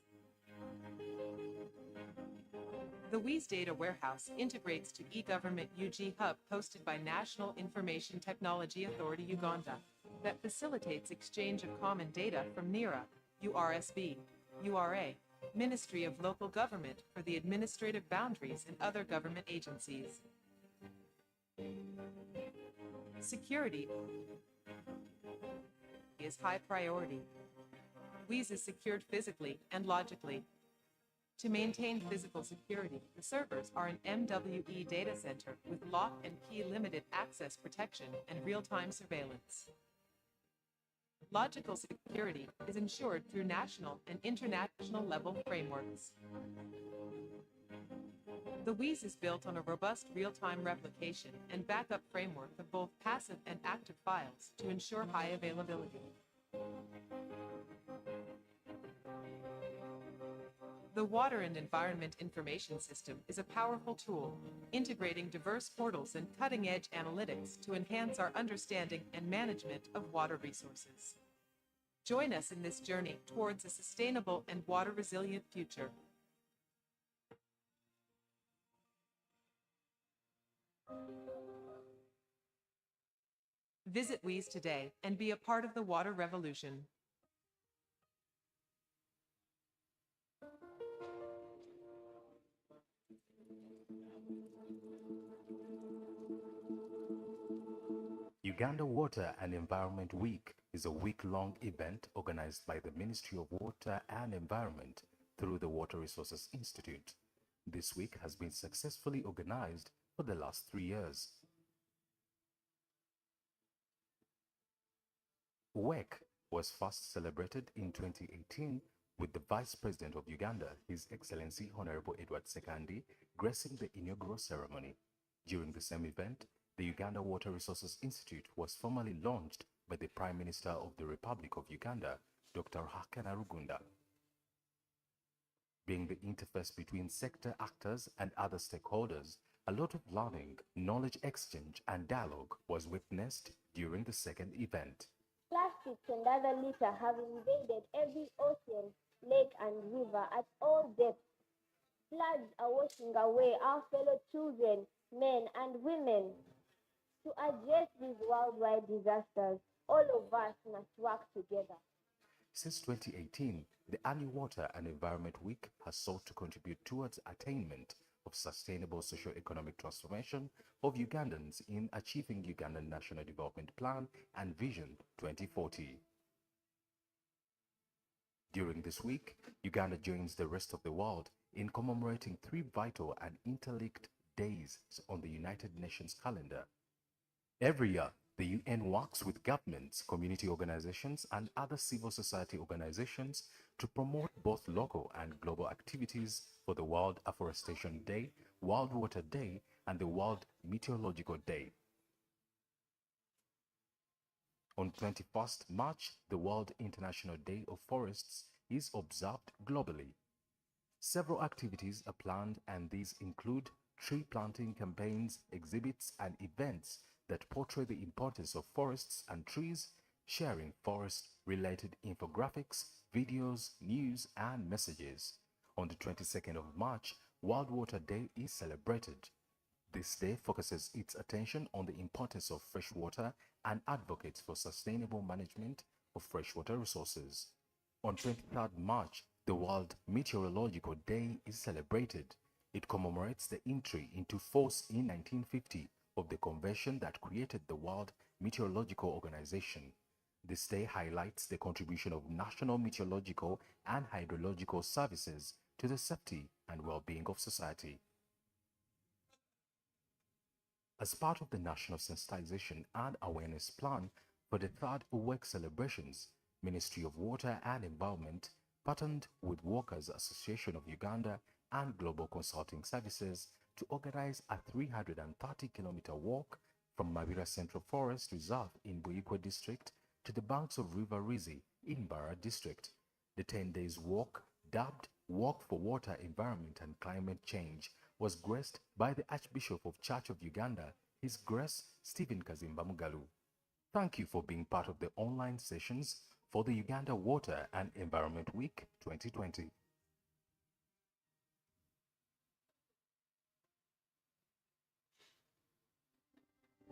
The WEES Data Warehouse integrates to eGovernment UG Hub hosted by National Information Technology Authority Uganda that facilitates exchange of common data from NIRA, URSB, URA, Ministry of Local Government for the administrative boundaries and other government agencies. Security is high priority. WEES is secured physically and logically. To maintain physical security, the servers are an MWE data center with lock and key limited access protection and real-time surveillance. Logical security is ensured through national and international level frameworks. The WEES is built on a robust real-time replication and backup framework of both passive and active files to ensure high availability. The Water and Environment Information System is a powerful tool, integrating diverse portals and cutting-edge analytics to enhance our understanding and management of water resources. Join us in this journey towards a sustainable and water-resilient future. Visit WEES today and be a part of the water revolution. Uganda Water and Environment Week is a week-long event organized by the Ministry of Water and Environment through the Water Resources Institute. This week has been successfully organized for the last 3 years. Uwewk was first celebrated in 2018 with the Vice President of Uganda, His Excellency Honorable Edward Sekandi, gracing the inaugural ceremony. During the same event, the Uganda Water Resources Institute was formally launched by the Prime Minister of the Republic of Uganda, Dr. Hakana Rugunda. Being the interface between sector actors and other stakeholders, a lot of learning, knowledge exchange, and dialogue was witnessed during the second event. Plastics and other litter have invaded every ocean, lake, and river at all depths. Floods are washing away our fellow children, men, and women. To address these worldwide disasters, all of us must work together. Since 2018, the annual Water and Environment Week has sought to contribute towards attainment of sustainable socio-economic transformation of Ugandans in achieving Ugandan National Development Plan and Vision 2040. During this week, Uganda joins the rest of the world in commemorating 3 vital and interlinked days on the United Nations calendar. Every year, the UN works with governments, community organizations, and other civil society organizations to promote both local and global activities for the World Afforestation Day, World Water Day, and the World Meteorological Day. On 21st March, the World International Day of Forests is observed globally. Several activities are planned, and these include tree planting campaigns, exhibits, and events that portray the importance of forests and trees, sharing forest-related infographics, videos, news, and messages. On the 22nd of March, World Water Day is celebrated. This day focuses its attention on the importance of fresh water and advocates for sustainable management of freshwater resources. On 23rd March, the World Meteorological Day is celebrated. It commemorates the entry into force in 1950 of the convention that created the World Meteorological Organization. This day highlights the contribution of national meteorological and hydrological services to the safety and well-being of society. As part of the national sensitization and awareness plan for the third Uwewk celebrations, Ministry of Water and Environment partnered with Workers Association of Uganda and Global Consulting Services to organize a 330-kilometer walk from Mabira Central Forest Reserve in Uwewk district to the banks of River Rizi in Bara district. The 10 days walk, dubbed Walk for Water, Environment and Climate Change, was graced by the Archbishop of Church of Uganda, His Grace Stephen Kazimba Mugalu. Thank you for being part of the online sessions for the Uganda Water and Environment Week 2020.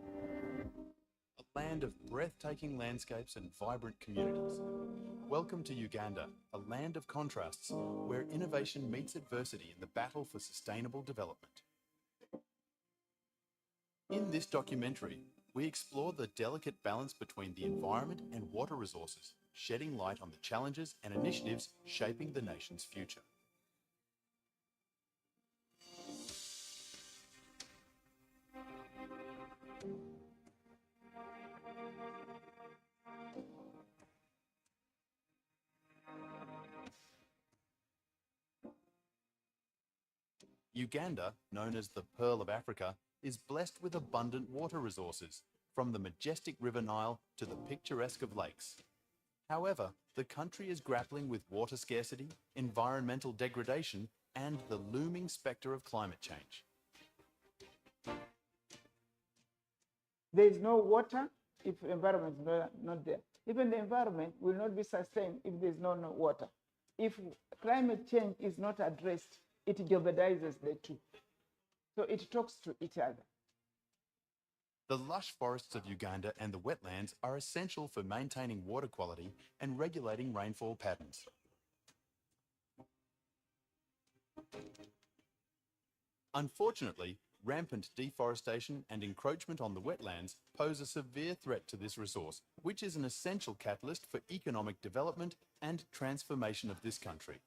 A land of breathtaking landscapes and vibrant communities. Welcome to Uganda, a land of contrasts where innovation meets adversity in the battle for sustainable development. In this documentary, we explore the delicate balance between the environment and water resources, shedding light on the challenges and initiatives shaping the nation's future. Uganda, known as the Pearl of Africa, is blessed with abundant water resources, from the majestic River Nile to the picturesque of lakes. However, the country is grappling with water scarcity, environmental degradation, and the looming spectre of climate change. There is no water if the environment is not there. Even the environment will not be sustained if there is no water. If climate change is not addressed, it jeopardizes the two. So it talks to each other. The lush forests of Uganda and the wetlands are essential for maintaining water quality and regulating rainfall patterns. Unfortunately, rampant deforestation and encroachment on the wetlands pose a severe threat to this resource, which is an essential catalyst for economic development and transformation of this country.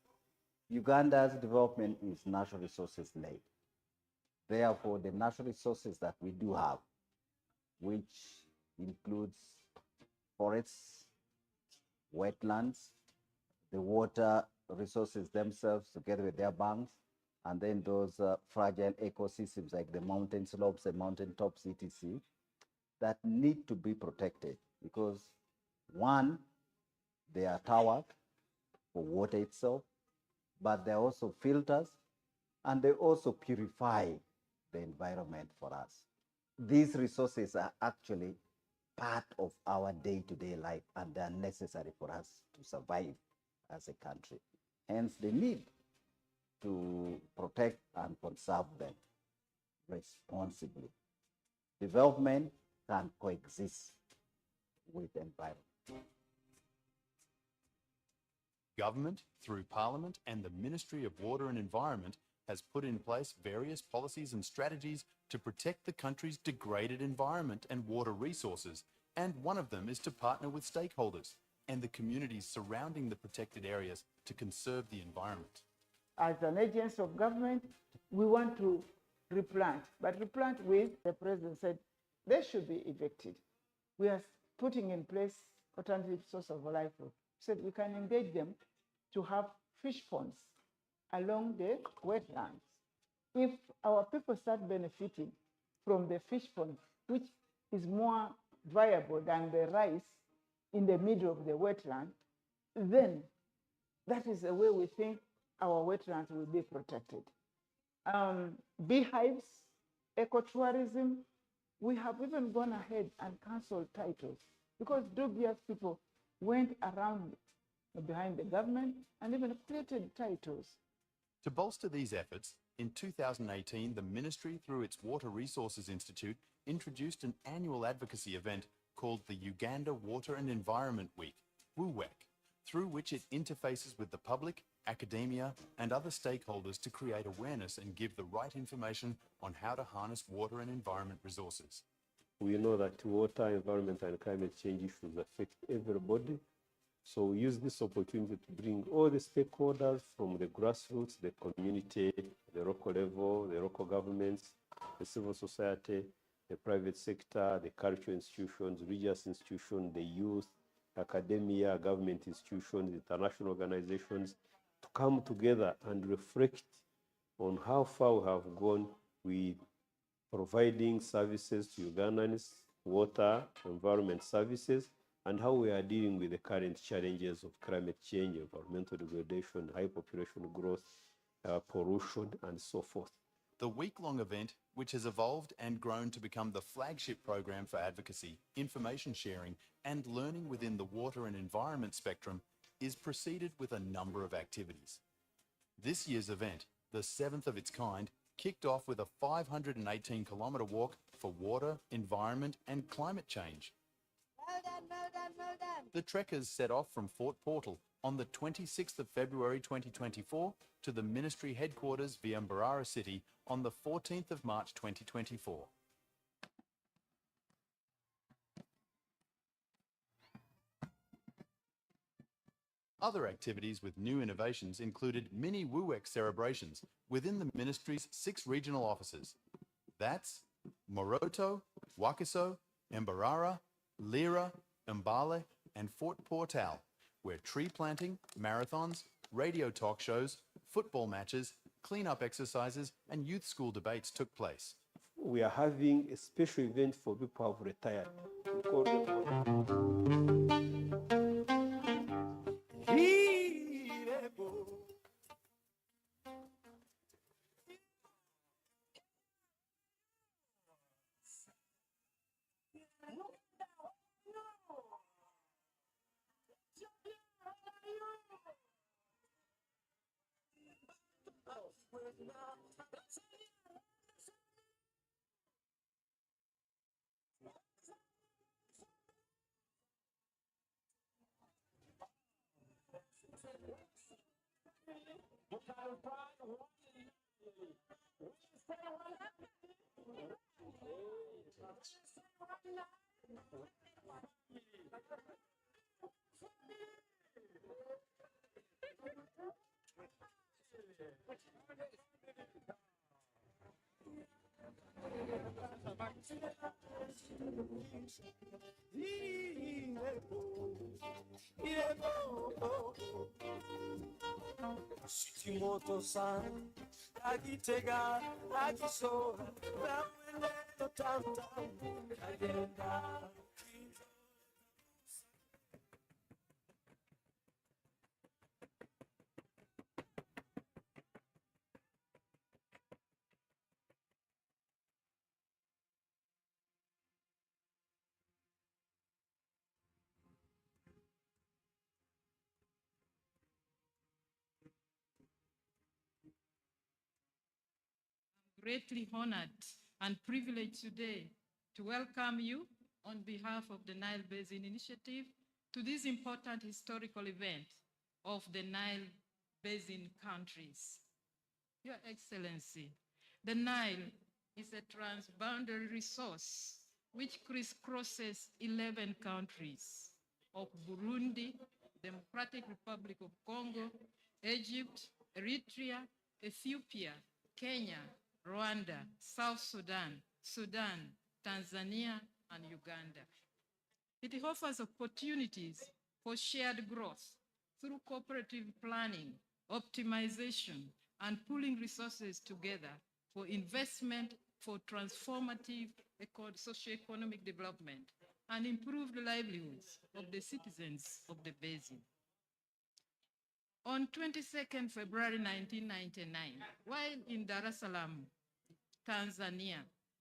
Uganda's development is natural resources led. Therefore, the natural resources that we do have, which includes forests, wetlands, the water resources themselves together with their banks, and then those fragile ecosystems like the mountain slopes and mountain tops, etc., that need to be protected because, one, they are towers for water itself, but they're also filters, and they also purify the environment for us. These resources are actually part of our day-to-day life, and they are necessary for us to survive as a country. Hence, the need to protect and conserve them responsibly. Development can coexist with environment. Government, through Parliament and the Ministry of Water and Environment, has put in place various policies and strategies to protect the country's degraded environment and water resources, and one of them is to partner with stakeholders and the communities surrounding the protected areas to conserve the environment. As an agency of government, we want to replant, but replant with, the president said, they should be evicted. We are putting in place alternative source of livelihood. Said we can engage them to have fish ponds along the wetlands. If our people start benefiting from the fish pond, which is more viable than the rice in the middle of the wetland, then that is the way we think our wetlands will be protected. Beehives, ecotourism, we have even gone ahead and canceled titles because dubious people went around behind the government and even created titles. To bolster these efforts, in 2018, the Ministry, through its Water Resources Institute, introduced an annual advocacy event called the Uganda Water and Environment Week, Uwewk, through which it interfaces with the public, academia, and other stakeholders to create awareness and give the right information on how to harness water and environment resources. We know that water, environment, and climate change issues affect everybody. So we use this opportunity to bring all the stakeholders from the grassroots, the community, the local level, the local governments, the civil society, the private sector, the cultural institutions, religious institutions, the youth, academia, government institutions, international organizations, to come together and reflect on how far we have gone with providing services to Ugandans, water, environment services, and how we are dealing with the current challenges of climate change, environmental degradation, high population growth, pollution, and so forth. The week-long event, which has evolved and grown to become the flagship program for advocacy, information sharing, and learning within the water and environment spectrum, is preceded with a number of activities. This year's event, the 7th of its kind, kicked off with a 518-kilometre walk for water, environment, and climate change. Well done, well done, well done. The trekkers set off from Fort Portal on the 26th of February 2024 to the ministry headquarters via Mbarara City on the 14th of March 2024. Other activities with new innovations included mini Uwewk celebrations within the ministry's 6 regional offices. That's Moroto, Wakiso, Mbarara, Lira, Mbale, and Fort Portal, where tree planting, marathons, radio talk shows, football matches, clean-up exercises, and youth school debates took place. We are having a special event for people who have retired. We call Shitimoto-san, Agitega, Agisora, Ramene, Tanta, Kagenda. Greatly honored and privileged today to welcome you on behalf of the Nile Basin Initiative to this important historical event of the Nile Basin countries. Your Excellency, the Nile is a transboundary resource which crisscrosses 11 countries of Burundi, Democratic Republic of Congo, Egypt, Eritrea, Ethiopia, Kenya, Rwanda, South Sudan, Sudan, Tanzania, and Uganda. It offers opportunities for shared growth through cooperative planning, optimization, and pooling resources together for investment for transformative socio-economic development and improved livelihoods of the citizens of the basin. On 22nd February 1999, while in Dar es Salaam, Tanzania,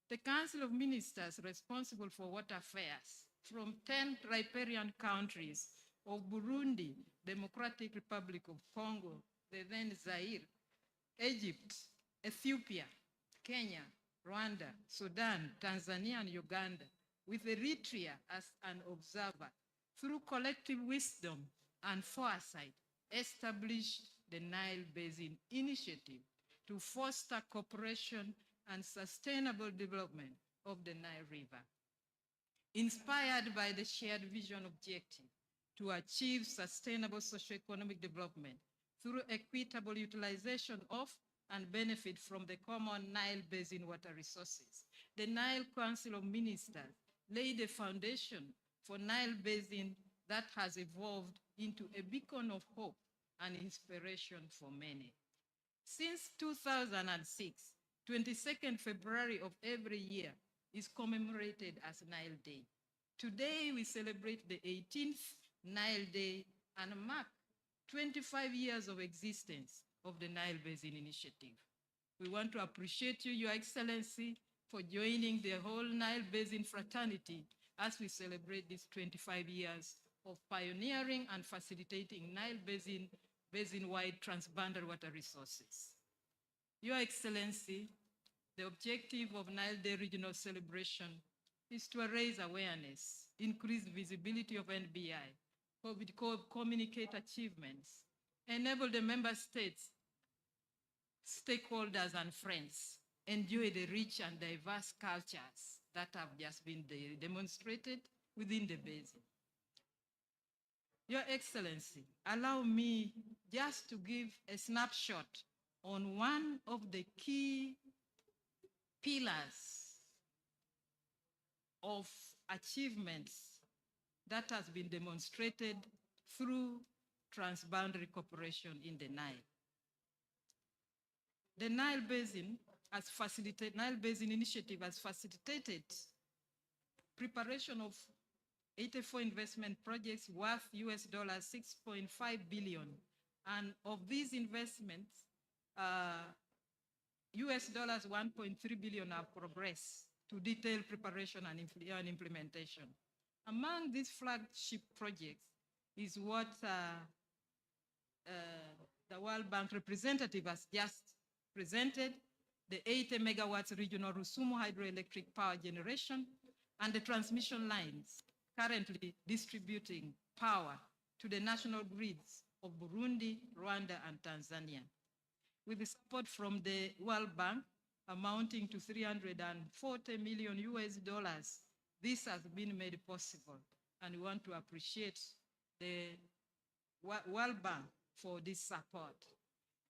the Council of Ministers responsible for water affairs from 10 riparian countries of Burundi, Democratic Republic of Congo, the then Zaire, Egypt, Ethiopia, Kenya, Rwanda, Sudan, Tanzania, and Uganda, with Eritrea as an observer, through collective wisdom and foresight, established the Nile Basin Initiative to foster cooperation and sustainable development of the Nile River. Inspired by the shared vision objective to achieve sustainable socio-economic development through equitable utilization of and benefit from the common Nile Basin water resources, the Nile Council of Ministers laid a foundation for Nile Basin that has evolved into a beacon of hope and inspiration for many. Since 2006, 22nd February of every year is commemorated as Nile Day. Today we celebrate the 18th Nile Day and mark 25 years of existence of the Nile Basin Initiative. We want to appreciate you, Your Excellency, for joining the whole Nile Basin fraternity as we celebrate these 25 years of pioneering and facilitating Nile Basin-wide transboundary water resources. Your Excellency, the objective of Nile Day Regional Celebration is to raise awareness, increase visibility of NBI, communicate achievements, enable the member states, stakeholders and friends enjoy the rich and diverse cultures that have just been demonstrated within the basin. Your Excellency, allow me just to give a snapshot on one of the key pillars of achievements that has been demonstrated through transboundary cooperation in the Nile. The Nile Basin Initiative has facilitated preparation of 84 investment projects worth US $6.5 billion. And of these investments, US $1.3 billion have progressed to detailed preparation and implementation. Among these flagship projects is what the World Bank representative has just presented, the 80 megawatts regional Rusumo hydroelectric power generation and the transmission lines currently distributing power to the national grids of Burundi, Rwanda, and Tanzania. With the support from the World Bank amounting to $340 million US, this has been made possible. And we want to appreciate the World Bank for this support.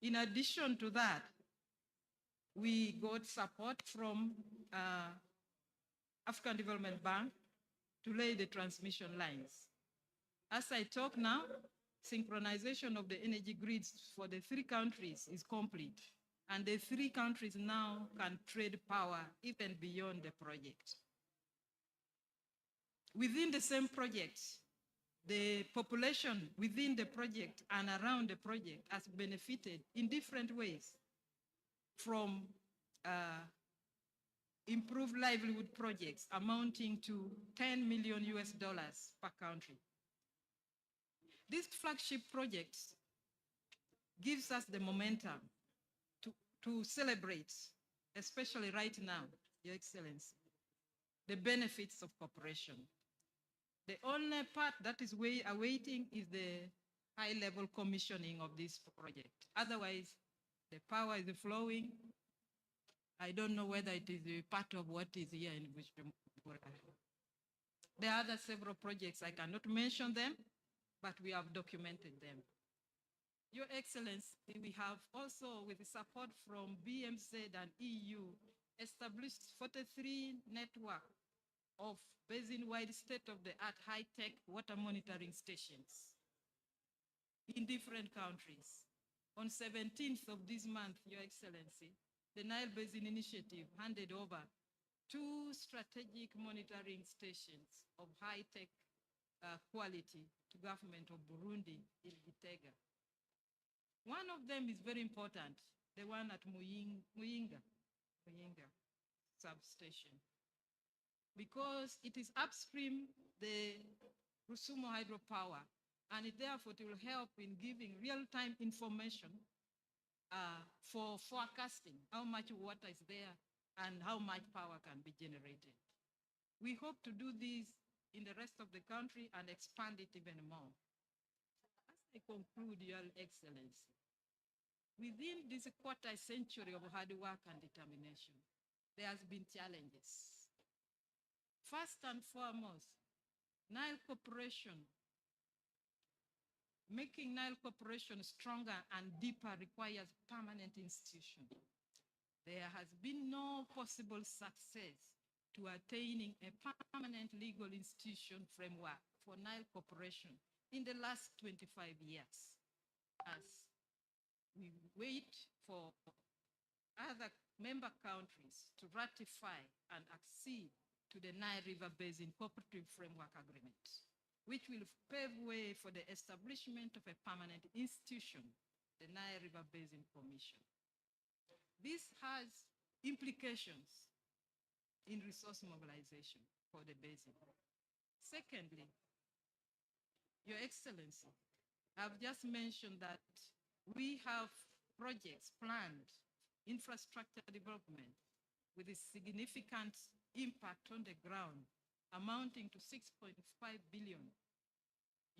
In addition to that, we got support from African Development Bank to lay the transmission lines. As I talk now, synchronization of the energy grids for the 3 countries is complete, and the 3 countries now can trade power even beyond the project. Within the same project, the population within the project and around the project has benefited in different ways from improved livelihood projects amounting to $10 million US per country. This flagship project gives us the momentum to celebrate, especially right now, Your Excellency, the benefits of cooperation. The only part that is awaiting is the high-level commissioning of this project. Otherwise, the power is flowing. I don't know whether it is a part of what is here in Bujumbura. There are other several projects, I cannot mention them, but we have documented them. Your Excellency, we have also, with the support from BMZ and EU, established 43 networks of basin-wide state-of-the-art high-tech water monitoring stations in different countries. On 17th of this month, Your Excellency, the Nile Basin Initiative handed over 2 strategic monitoring stations of high-tech quality to government of Burundi in Gitega. One of them is very important, the one at Muyinga substation, because it is upstream the Rusumo hydropower, and therefore it will help in giving real-time information for forecasting how much water is there and how much power can be generated. We hope to do this in the rest of the country and expand it even more. As I conclude, Your Excellency, within this quarter century of hard work and determination, there has been challenges. First and foremost, Nile cooperation. Making Nile cooperation stronger and deeper requires permanent institution. There has been no possible success to attaining a permanent legal institution framework for Nile Corporation in the last 25 years, as we wait for other member countries to ratify and accede to the Nile River Basin Cooperative Framework Agreement, which will pave way for the establishment of a permanent institution, the Nile River Basin Commission. This has implications in resource mobilization for the basin. Secondly, Your Excellency, I've just mentioned that we have projects planned, infrastructure development with a significant impact on the ground amounting to 6.5 billion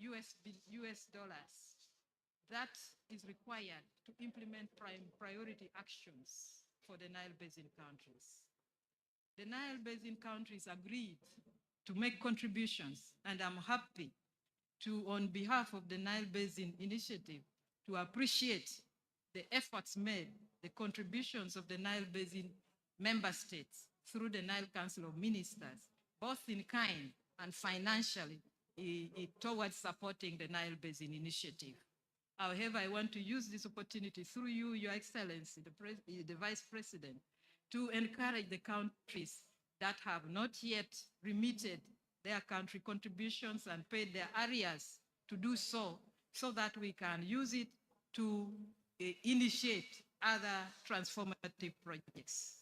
US dollars that is required to implement priority actions for the Nile Basin countries. The Nile Basin countries agreed to make contributions, and I'm happy to, on behalf of the Nile Basin Initiative, to appreciate the efforts made, the contributions of the Nile Basin member states through the Nile Council of Ministers, both in kind and financially, towards supporting the Nile Basin Initiative. However, I want to use this opportunity through you, Your Excellency, the Vice President, to encourage the countries that have not yet remitted their country contributions and paid their arrears to do so, so that we can use it to initiate other transformative projects.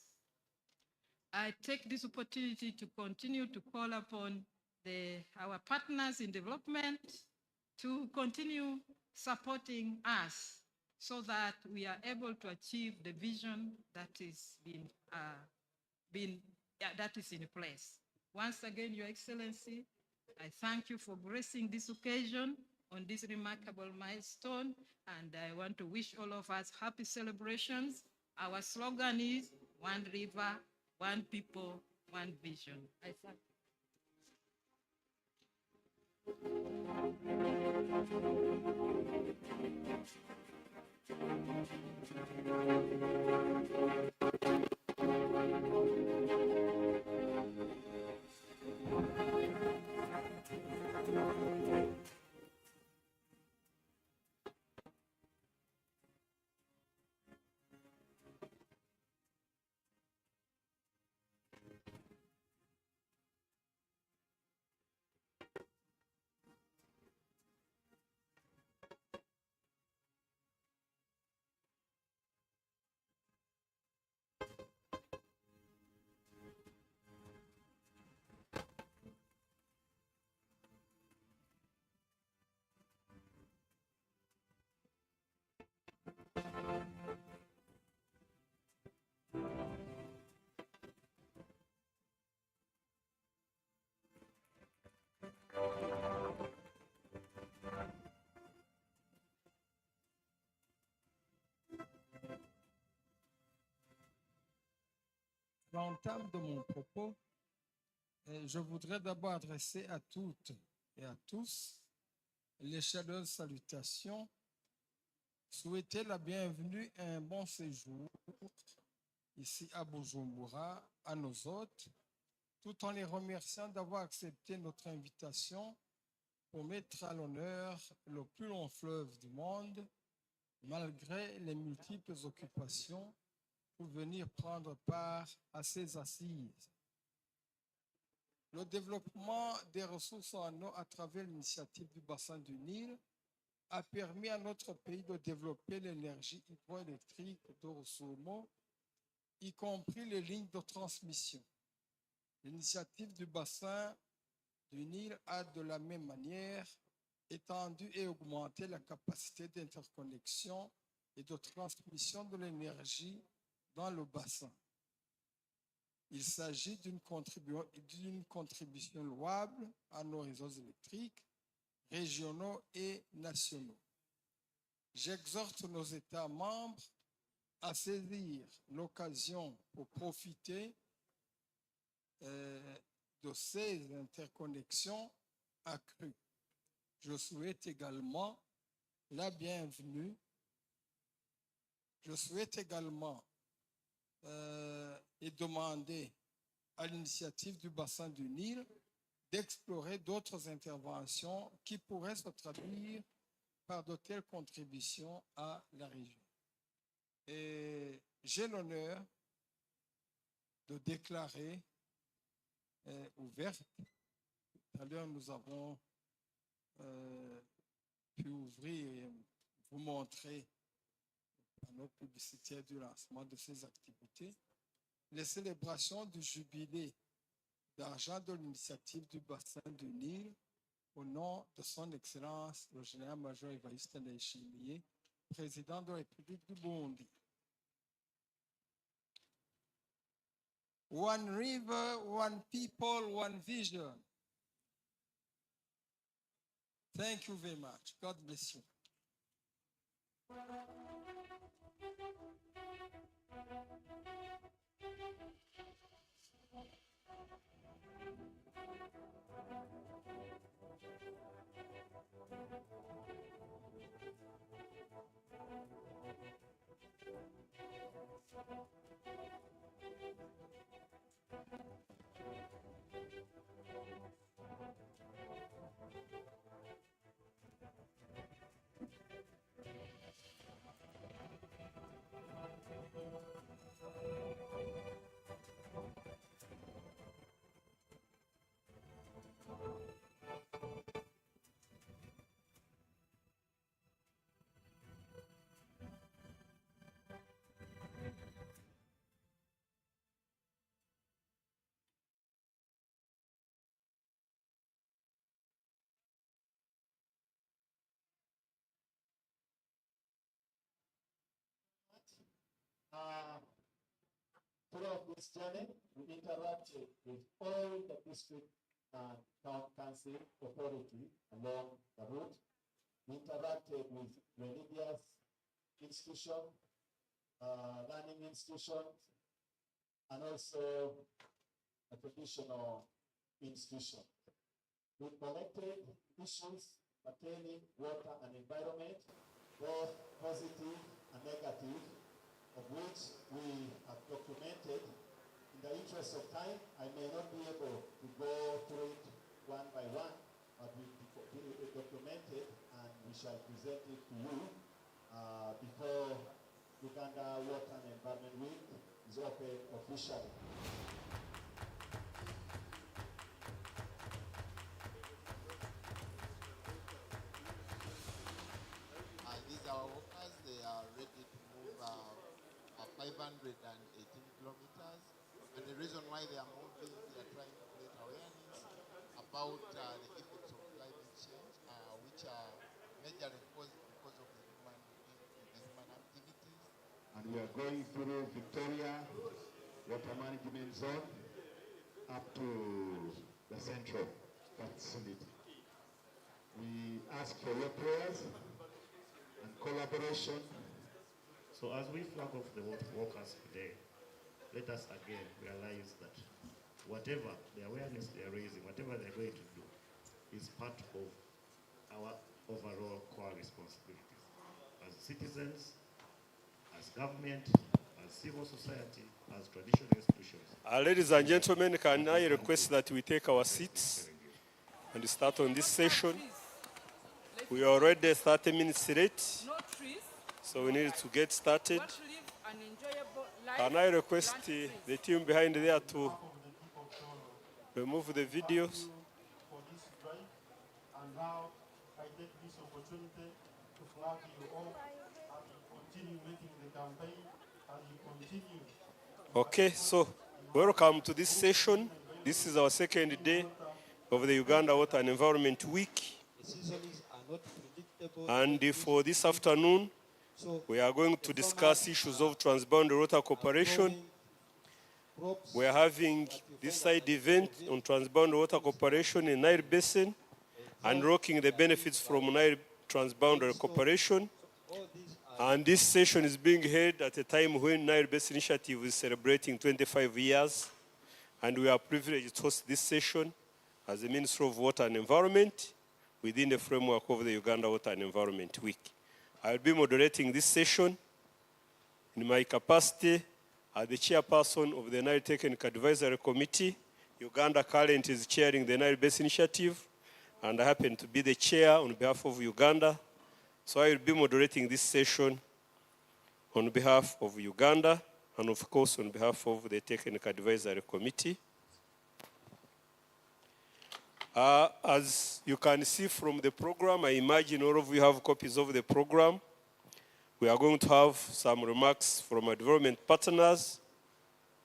I take this opportunity to continue to call upon our partners in development to continue supporting us so that we are able to achieve the vision that is that is in place. Once again, Your Excellency, I thank you for gracing this occasion on this remarkable milestone, and I want to wish all of us happy celebrations. Our slogan is one river, one people, one vision. I thank you. À l'entame de mon propos, je voudrais d'abord adresser à toutes et à tous les chaleureuses salutations, souhaiter la bienvenue et un bon séjour ici à Bujumbura à nos hôtes, tout en les remerciant d'avoir accepté notre invitation pour mettre à l'honneur le plus long fleuve du monde, malgré les multiples occupations, pour venir prendre part à ces assises. Le développement des ressources en eau à travers l'initiative du bassin du Nil a permis à notre pays de développer l'énergie hydroélectrique d'Orosomo, y compris les lignes de transmission. L'initiative du bassin du Nil a de la même manière étendu et augmenté la capacité d'interconnexion et de transmission de l'énergie dans le bassin. Il s'agit d'une contribution louable à nos réseaux électriques régionaux et nationaux. J'exhorte nos États membres à saisir l'occasion pour profiter de ces interconnexions accrues. Je souhaite également la bienvenue. Je souhaite également et demander à l'initiative du bassin du Nil d'explorer d'autres interventions qui pourraient se traduire par de telles contributions à la région. Et j'ai l'honneur de déclarer ouverte. Tout à l'heure, nous avons pu ouvrir et vous montrer par notre publicitaire du lancement de ces activités les célébrations du jubilé d'argent de l'initiative du bassin du Nil au nom de son Excellence le général-major Évariste Ndayishimiye, président de la République du Burundi. One river, one people, one vision. Thank you very much. God bless you. Throughout this journey, we interacted with all the district and town council authority along the route. We interacted with religious institutions, learning institutions, and also a traditional institution. We collected issues pertaining water and environment, both positive and negative, of which we have documented. In the interest of time, I may not be able to go through it one by one, but we documented and we shall present it to you before Uganda Water and Environment Week is open officially. These are our workers. They are ready to move 518 kilometers. And the reason why they are moving, they are trying to create awareness about the effects of climate change, which are majorly because of the human activities. And we are going through Victoria Water Management Zone up to the central facility. We ask for your prayers and collaboration. So as we flag off the workers today, let us again realize that whatever the awareness they are raising, whatever they're going to do, is part of our overall core responsibilities as citizens, as government, as civil society, as traditional institutions. Ladies and gentlemen, can I request that we take our seats and start on this session? We are already 30 minutes late, so we need to get started. Can I request the team behind there to remove the videos? For this drive, and now I take this opportunity to flag you all as you continue making the campaign, as you continue. Okay, so welcome to this session. This is our second day of the Uganda Water and Environment Week. And for this afternoon, we are going to discuss issues of transboundary water cooperation. We are having this side event on transboundary water cooperation in Nile Basin, unlocking the benefits from Nile transboundary cooperation. And this session is being held at a time when Nile Basin Initiative is celebrating 25 years. And we are privileged to host this session as the Minister of Water and Environment within the framework of the Uganda Water and Environment Week. I will be moderating this session in my capacity the chairperson of the Nile Technical Advisory Committee. Uganda currently is chairing the Nile Basin Initiative, and I happen to be the chair on behalf of Uganda. So I will be moderating this session on behalf of Uganda and of course on behalf of the Technical Advisory Committee. As you can see from the program, I imagine all of you have copies of the program. We are going to have some remarks from our development partners.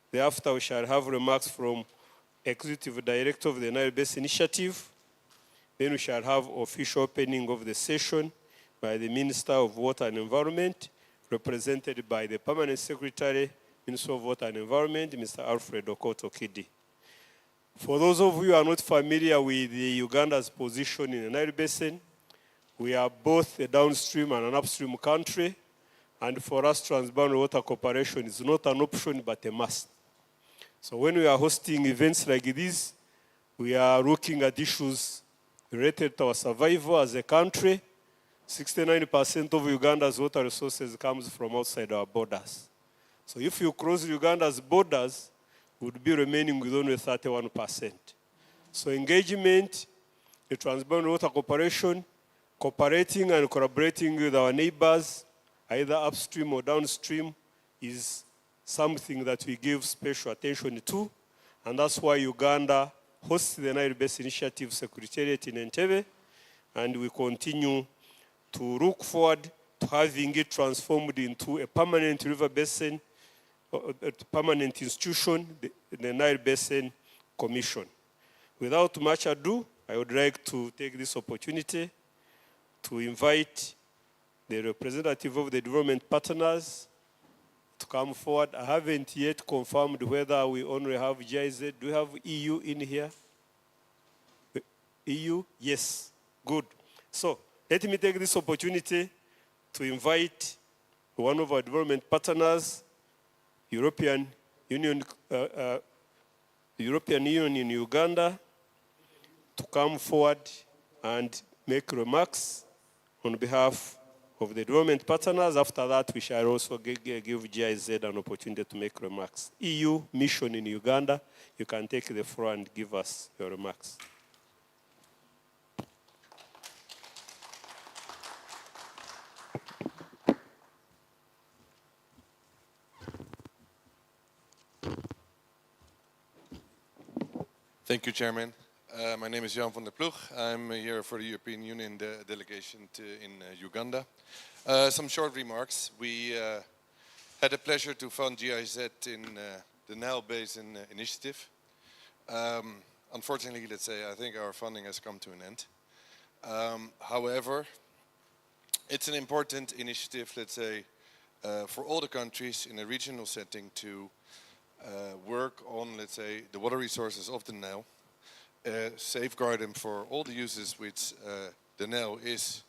Thereafter, we shall have remarks from Executive Director of the Nile Basin Initiative. Then we shall have official opening of the session by the Minister of Water and Environment, represented by the Permanent Secretary, Minister of Water and Environment, Mr. Alfred Okoto Kidi. For those of you who are not familiar with Uganda's position in the Nile Basin, we are both a downstream and an upstream country, and for us, Trans-Boundary Water Cooperation is not an option but a must. So when we are hosting events like this, we are looking at issues related to our survival as a country. 69% of Uganda's water resources comes from outside our borders. So if you cross Uganda's borders, we would be remaining with only 31%. So engagement, the Trans-Boundary Water Cooperation, cooperating and collaborating with our neighbors, either upstream or downstream, is something that we give special attention to. And that's why Uganda hosts the Nile Basin Initiative Secretariat in Entebbe, and we continue to look forward to having it transformed into a permanent river basin, a permanent institution, the Nile Basin Commission. Without much ado, I would like to take this opportunity to invite the representative of the development partners to come forward. I haven't yet confirmed whether we only have GIZ. Do we have EU in here? EU? Yes. Good. So let me take this opportunity to invite one of our development partners, European Union in Uganda, to come forward and make remarks on behalf of the development partners. After that, we shall also give GIZ an opportunity to make remarks. EU mission in Uganda, you can take the floor and give us your remarks. Thank you, Chairman. My name is Jan van der Ploeg. I'm here for the European Union delegation in Uganda. Some short remarks. We had the pleasure to fund GIZ in the Nile Basin Initiative. Unfortunately, let's say, I think our funding has come to an end. However, it's an important initiative, let's say, for all the countries in a regional setting to work on, let's say, the water resources of the Nile, safeguard them for all the uses which the Nile is: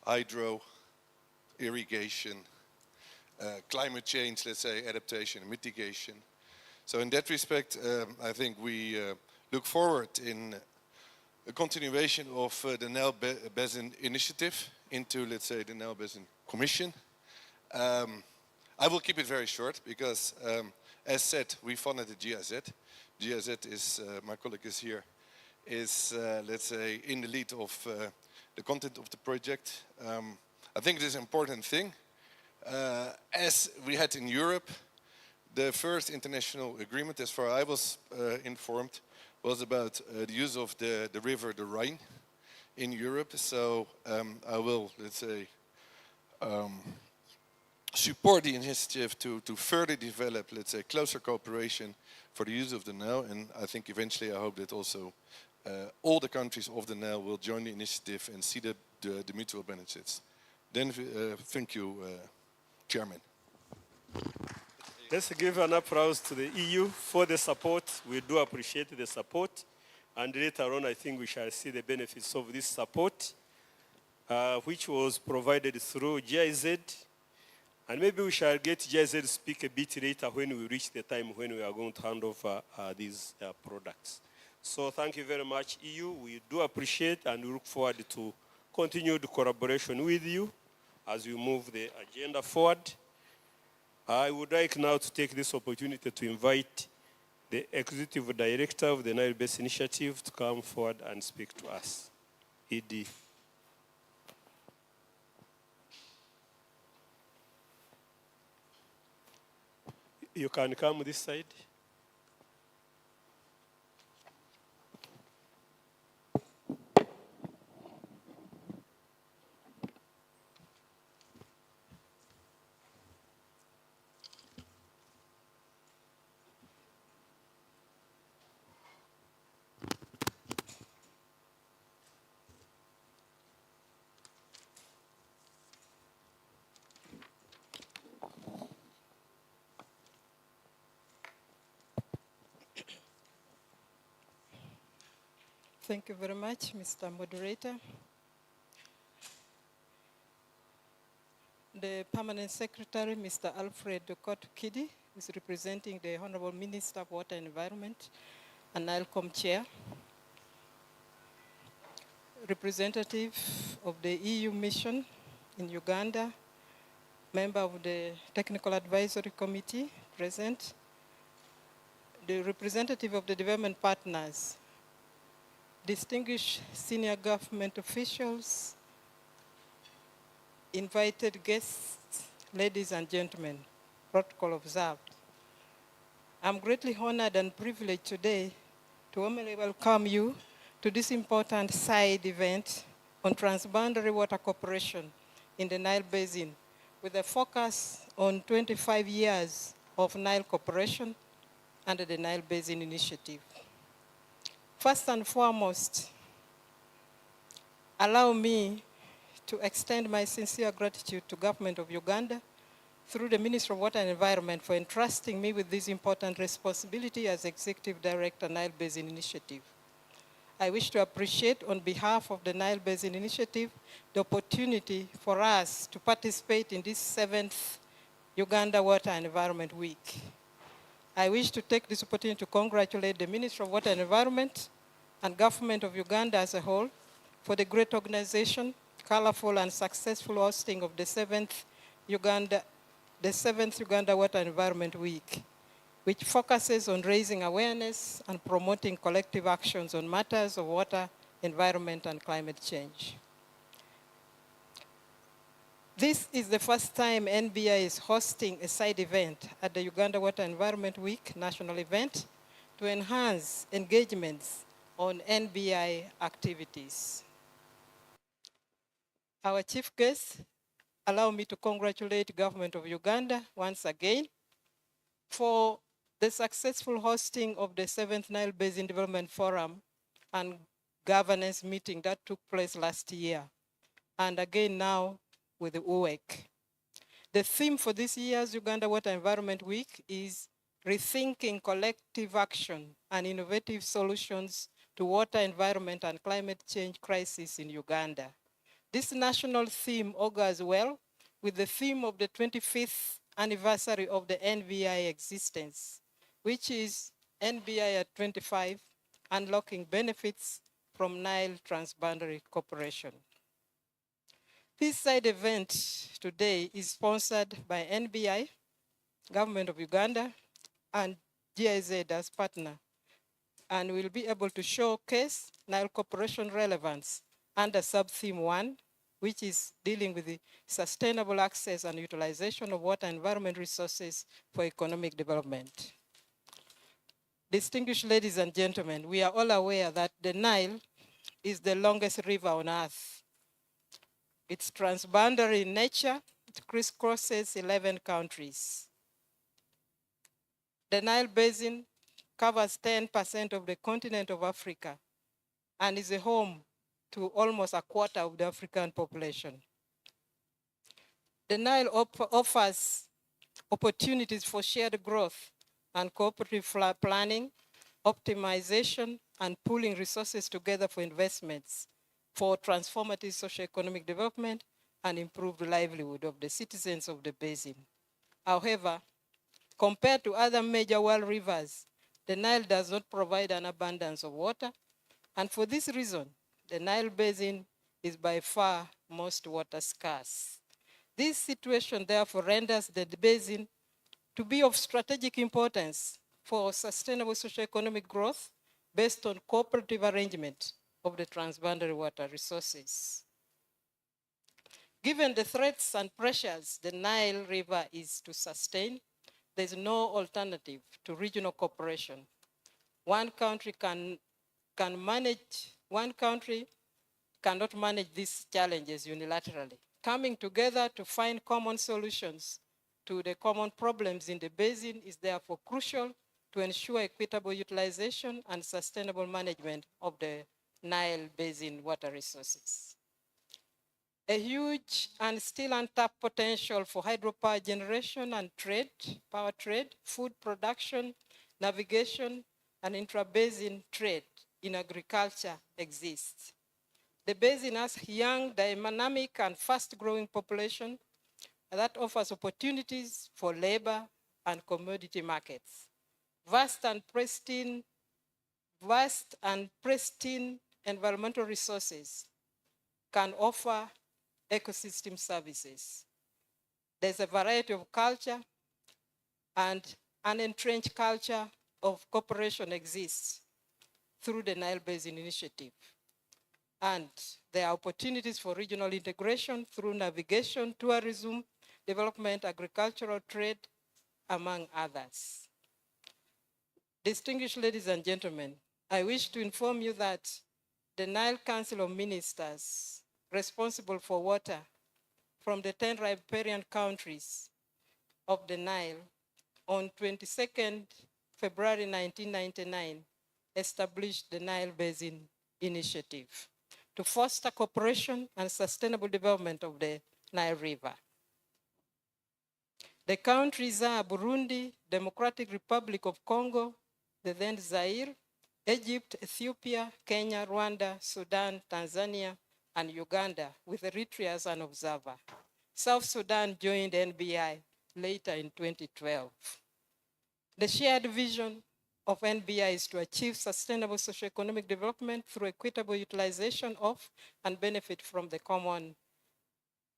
hydro, irrigation, climate change, let's say, adaptation and mitigation. So in that respect, I think we look forward in a continuation of the Nile Basin Initiative into, let's say, the Nile Basin Commission. I will keep it very short because, as said, we funded the GIZ. GIZ is, my colleague is here, is, let's say, in the lead of the content of the project. I think it is an important thing. As we had in Europe, the first international agreement, as far as I was informed, was about the use of the river, the Rhine, in Europe. So I will, let's say, support the initiative to further develop, let's say, closer cooperation for the use of the Nile. And I think eventually I hope that also all the countries of the Nile will join the initiative and see the mutual benefits. Then thank you, Chairman. Let's give an applause to the EU for the support. We do appreciate the support. And later on, I think we shall see the benefits of this support, which was provided through GIZ. And maybe we shall get GIZ to speak a bit later when we reach the time when we are going to hand over these products. So thank you very much, EU. We do appreciate and we look forward to continued collaboration with you as you move the agenda forward. I would like now to take this opportunity to invite the Executive Director of the Nile Basin Initiative to come forward and speak to us. ED. You can come this side. Thank you very much, Mr. Moderator. The Permanent Secretary, Mr. Alfred Kidi, is representing the Honorable Minister of Water and Environment and NILCOM Chair. Representative of the EU mission in Uganda, member of the Technical Advisory Committee present, the representative of the development partners, distinguished senior government officials, invited guests, ladies and gentlemen, protocol observed. I'm greatly honored and privileged today to warmly welcome you to this important side event on transboundary water cooperation in the Nile Basin with a focus on 25 years of Nile cooperation under the Nile Basin Initiative. First and foremost, allow me to extend my sincere gratitude to Government of Uganda through the Ministry of Water and Environment for entrusting me with this important responsibility as Executive Director, Nile Basin Initiative. I wish to appreciate on behalf of the Nile Basin Initiative the opportunity for us to participate in this 7th Uganda Water and Environment Week. I wish to take this opportunity to congratulate the Ministry of Water and Environment and Government of Uganda as a whole for the great organization, colorful and successful hosting of the 7th Uganda Water and Environment Week, which focuses on raising awareness and promoting collective actions on matters of water, environment, and climate change. This is the first time NBI is hosting a side event at the Uganda Water Environment Week national event to enhance engagements on NBI activities. Our chief guest, allow me to congratulate Government of Uganda once again for the successful hosting of the 7th Nile Basin Development Forum and governance meeting that took place last year, and again now with the Uwewk. The theme for this year's Uganda Water Environment Week is rethinking collective action and innovative solutions to water, environment, and climate change crisis in Uganda. This national theme augurs well with the theme of the 25th anniversary of the NBI existence, which is NBI at 25, unlocking benefits from Nile transboundary cooperation. This side event today is sponsored by NBI, Government of Uganda, and GIZ as partner, and will be able to showcase Nile cooperation relevance under sub-theme 1, which is dealing with the sustainable access and utilization of water and environment resources for economic development. Distinguished ladies and gentlemen, we are all aware that the Nile is the longest river on earth. It's transboundary in nature. It crisscrosses 11 countries. The Nile Basin covers 10% of the continent of Africa and is a home to almost a quarter of the African population. The Nile offers opportunities for shared growth and cooperative planning, optimization, and pooling resources together for investments for transformative socio-economic development and improved livelihood of the citizens of the basin. However, compared to other major world rivers, the Nile does not provide an abundance of water, and for this reason, the Nile Basin is by far most water scarce. This situation therefore renders the basin to be of strategic importance for sustainable socio-economic growth based on cooperative arrangement of the transboundary water resources. Given the threats and pressures the Nile River is to sustain, there is no alternative to regional cooperation. One country cannot manage these challenges unilaterally. Coming together to find common solutions to the common problems in the basin is therefore crucial to ensure equitable utilization and sustainable management of the Nile Basin water resources. A huge and still untapped potential for hydropower generation and trade, power trade, food production, navigation, and intra-basin trade in agriculture exists. The basin has a young, dynamic, and fast-growing population that offers opportunities for labor and commodity markets. Vast and pristine environmental resources can offer ecosystem services. There's a variety of culture, and an entrenched culture of cooperation exists through the Nile Basin Initiative. And there are opportunities for regional integration through navigation, tourism, development, agricultural trade, among others. Distinguished ladies and gentlemen, I wish to inform you that the Nile Council of Ministers responsible for water from the 10 riparian countries of the Nile on 22nd February 1999 established the Nile Basin Initiative to foster cooperation and sustainable development of the Nile River. The countries are Burundi, Democratic Republic of Congo, the then Zaire, Egypt, Ethiopia, Kenya, Rwanda, Sudan, Tanzania, and Uganda, with Eritrea as an observer. South Sudan joined NBI later in 2012. The shared vision of NBI is to achieve sustainable socioeconomic development through equitable utilization of and benefit from the common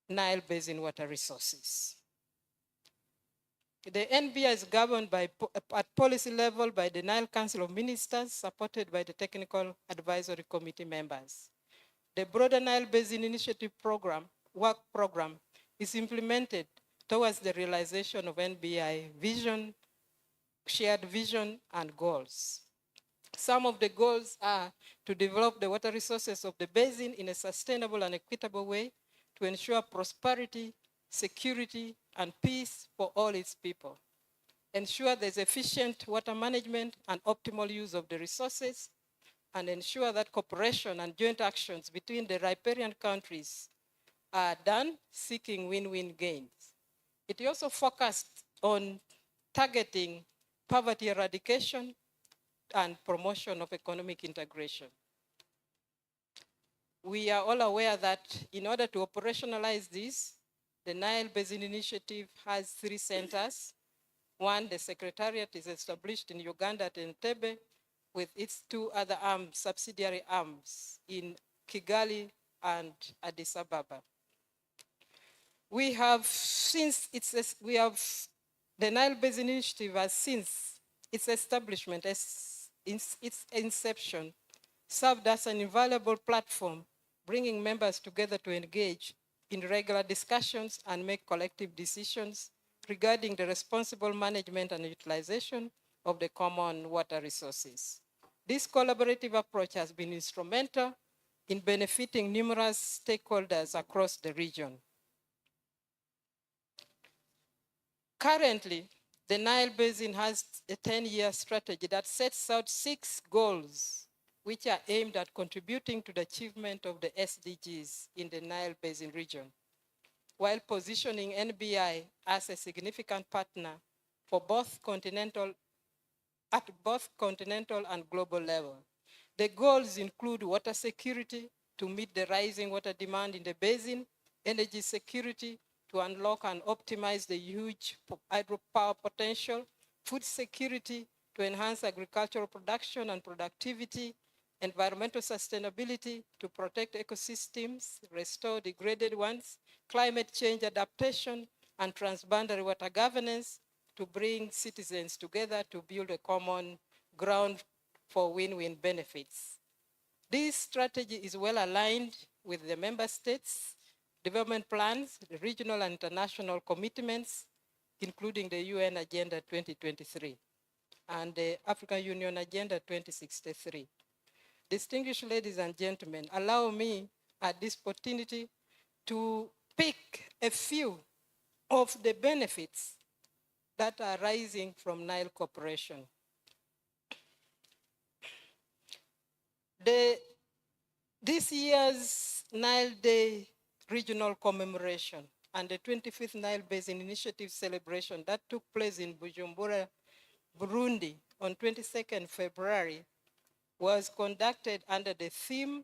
Nile Basin water resources. The NBI is governed at policy level by the Nile Council of Ministers, supported by the Technical Advisory Committee members. The broader Nile Basin Initiative work program, is implemented towards the realization of NBI vision, shared vision, and goals. Some of the goals are to develop the water resources of the basin in a sustainable and equitable way to ensure prosperity, security, and peace for all its people. Ensure there's efficient water management and optimal use of the resources, and ensure that cooperation and joint actions between the riparian countries are done seeking win-win gains. It also focused on targeting poverty eradication and promotion of economic integration. We are all aware that in order to operationalize this, the Nile Basin Initiative has 3 centers. One, the Secretariat, is established in Uganda at Entebbe, with its 2 other arms, subsidiary arms, in Kigali and Addis Ababa. The Nile Basin Initiative has since its establishment, its inception, served as an invaluable platform, bringing members together to engage in regular discussions and make collective decisions regarding the responsible management and utilization of the common water resources. This collaborative approach has been instrumental in benefiting numerous stakeholders across the region. Currently, the Nile Basin has a 10-year strategy that sets out 6 goals, which are aimed at contributing to the achievement of the SDGs in the Nile Basin region, while positioning NBI as a significant partner for at both continental and global level. The goals include water security to meet the rising water demand in the basin, energy security to unlock and optimize the huge hydropower potential, food security to enhance agricultural production and productivity, environmental sustainability to protect ecosystems, restore degraded ones, climate change adaptation, and transboundary water governance to bring citizens together to build a common ground for win-win benefits. This strategy is well aligned with the member states' development plans, the regional and international commitments, including the UN Agenda 2023 and the African Union Agenda 2063. Distinguished ladies and gentlemen, allow me at this opportunity to pick a few of the benefits that are rising from Nile cooperation. This year's Nile Day regional commemoration and the 25th Nile Basin Initiative celebration that took place in Bujumbura, Burundi on 22nd February was conducted under the theme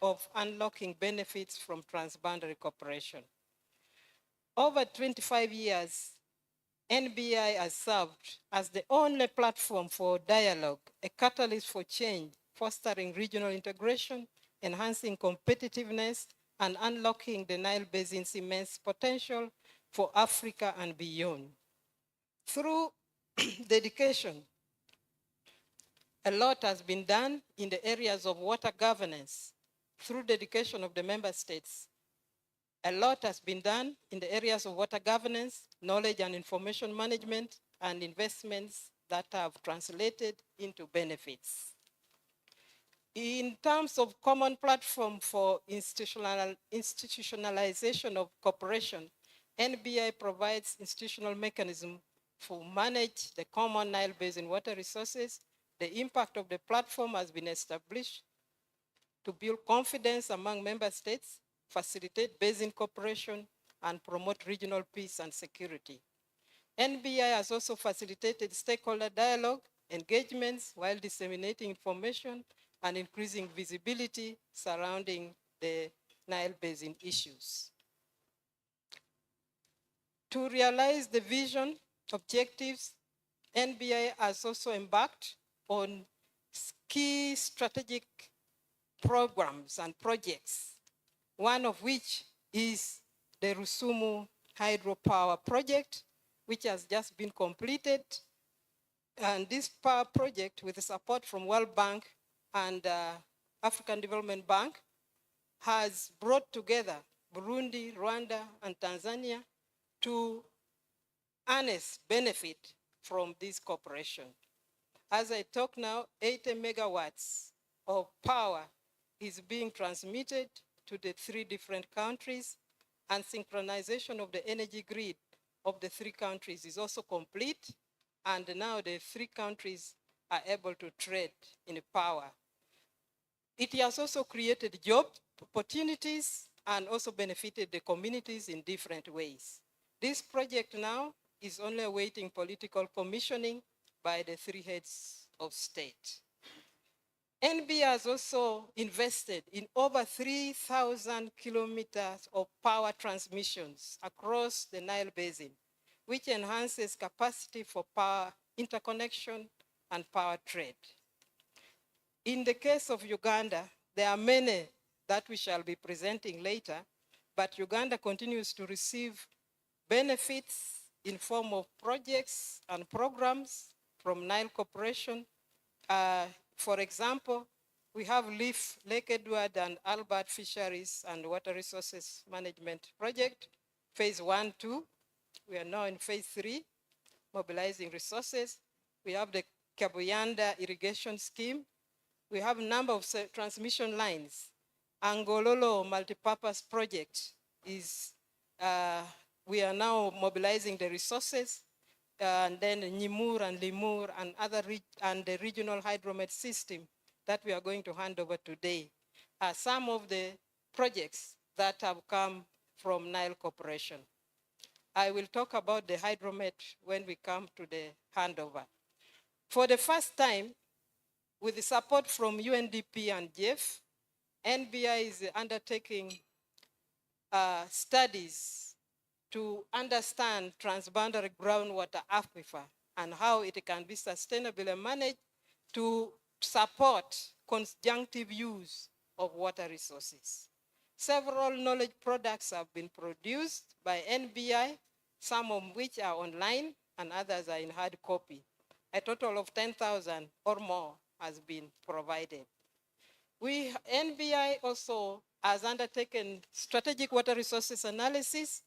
of unlocking benefits from transboundary cooperation. Over 25 years, NBI has served as the only platform for dialogue, a catalyst for change, fostering regional integration, enhancing competitiveness, and unlocking the Nile Basin's immense potential for Africa and beyond. Through dedication, a lot has been done in the areas of water governance. Through dedication of the member states, a lot has been done in the areas of water governance, knowledge and information management, and investments that have translated into benefits. In terms of common platform for institutionalization of cooperation, NBI provides institutional mechanism to manage the common Nile Basin water resources. The impact of the platform has been established to build confidence among member states, facilitate basin cooperation, and promote regional peace and security. NBI has also facilitated stakeholder dialogue, engagements while disseminating information and increasing visibility surrounding the Nile Basin issues. To realize the vision, objectives, NBI has also embarked on key strategic programs and projects, one of which is the Rusumo hydropower project, which has just been completed. And this power project, with the support from World Bank and African Development Bank, has brought together Burundi, Rwanda, and Tanzania to harness benefit from this cooperation. As I talk now, 80 megawatts of power is being transmitted to the 3 different countries, and synchronization of the energy grid of the 3 countries is also complete, and now the 3 countries are able to trade in power. It has also created job opportunities and also benefited the communities in different ways. This project now is only awaiting political commissioning by the 3 heads of state. NB has also invested in over 3,000 kilometers of power transmissions across the Nile Basin, which enhances capacity for power interconnection and power trade. In the case of Uganda, there are many that we shall be presenting later, but Uganda continues to receive benefits in form of projects and programs from Nile Corporation. For example, we have Lake Edward and Albert Fisheries and Water Resources Management Project, phase 1, 2. We are now in phase 3, mobilizing resources. We have the Kabuyanda Irrigation Scheme. We have a number of transmission lines. Angololo Multipurpose Project is, we are now mobilizing the resources, and then Nimur and Limur and and the regional hydromet system that we are going to hand over today are some of the projects that have come from Nile Corporation. I will talk about the hydromet when we come to the handover. For the first time, with the support from UNDP and JEF, NBI is undertaking studies to understand transboundary groundwater aquifer and how it can be sustainably managed to support conjunctive use of water resources. Several knowledge products have been produced by NBI, some of which are online and others are in hard copy. A total of 10,000 or more has been provided. NBI also has undertaken strategic water resources analysis,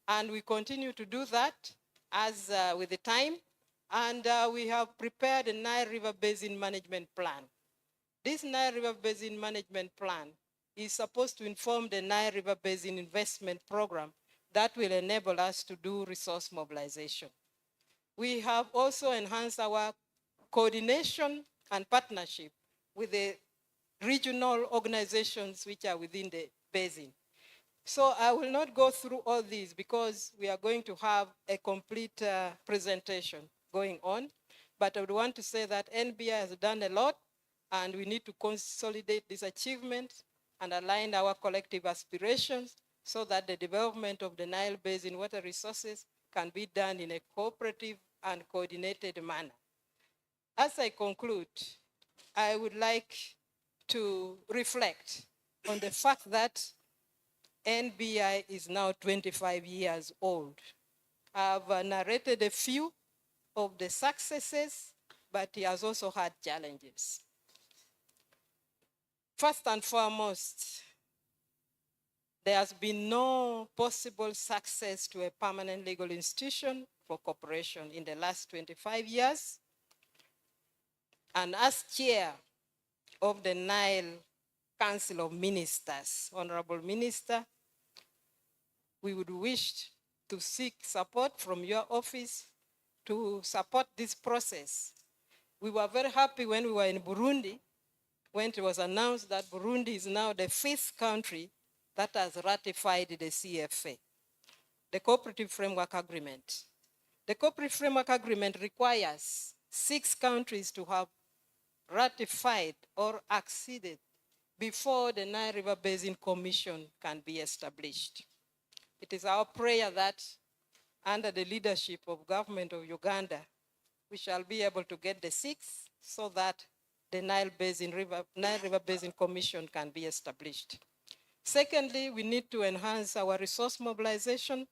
and we continue to do that as with the time. And we have prepared a Nile River Basin Management Plan. This Nile River Basin Management Plan is supposed to inform the Nile River Basin Investment Program that will enable us to do resource mobilization. We have also enhanced our coordination and partnership with the regional organizations which are within the basin. So I will not go through all these because we are going to have a complete presentation going on. But I would want to say that NBI has done a lot, and we need to consolidate this achievement and align our collective aspirations so that the development of the Nile Basin water resources can be done in a cooperative and coordinated manner. As I conclude, I would like to reflect on the fact that NBI is now 25 years old. I've narrated a few of the successes, but he has also had challenges. First and foremost, there has been no possible success to a permanent legal institution for cooperation in the last 25 years. And as chair of the Nile Council of Ministers, Honorable Minister, we would wish to seek support from your office to support this process. We were very happy when we were in Burundi, when it was announced that Burundi is now the 5th country that has ratified the CFA, the Cooperative Framework Agreement. The Cooperative Framework Agreement requires 6 countries to have ratified or acceded before the Nile River Basin Commission can be established. It is our prayer that under the leadership of government of Uganda, we shall be able to get the 6 so that the Nile River Basin Commission can be established. Secondly, we need to enhance our resource mobilization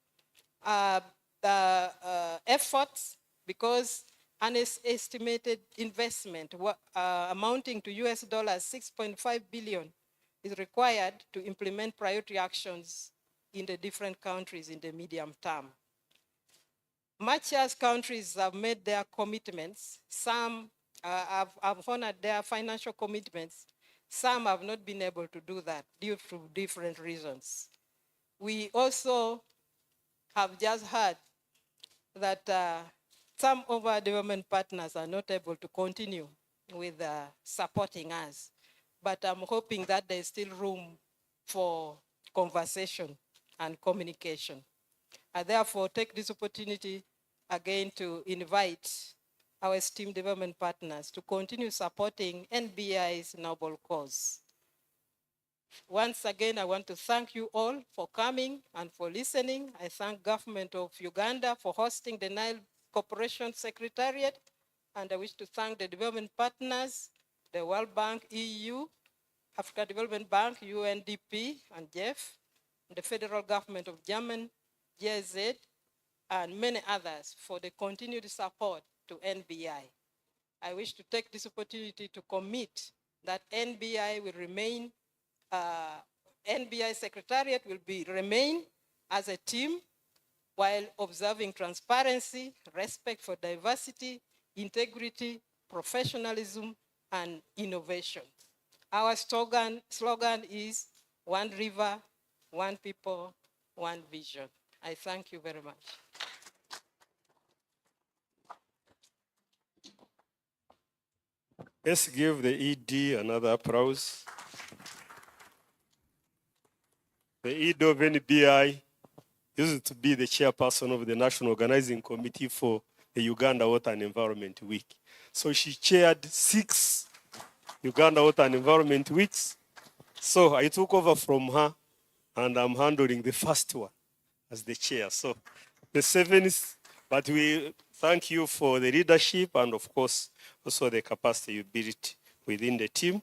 efforts because an estimated investment amounting to US $6.5 billion is required to implement priority actions in the different countries in the medium term. Much as countries have made their commitments, some have honored their financial commitments, some have not been able to do that due to different reasons. We also have just heard that some of our development partners are not able to continue with supporting us, but I'm hoping that there's still room for conversation and communication. I therefore take this opportunity again to invite our esteemed development partners to continue supporting NBI's noble cause. Once again, I want to thank you all for coming and for listening. I thank government of Uganda for hosting the Nile Cooperation Secretariat, and I wish to thank the development partners, the World Bank, EU, Africa Development Bank, UNDP, and JEF, the federal government of Germany, GIZ, and many others for the continued support to NBI. I wish to take this opportunity to commit that NBI will remain, NBI Secretariat will remain as a team while observing transparency, respect for diversity, integrity, professionalism, and innovation. Our slogan is one river, one people, one vision. I thank you very much. Let's give the ED another applause. The ED of NBI used to be the chairperson of the National Organizing Committee for the Uganda Water and Environment Week. So she chaired 6 Uganda Water and Environment Weeks. So I took over from her, and I'm handling the first one as the chair. So the 7th, but we thank you for the leadership and of course also the capacity you built within the team.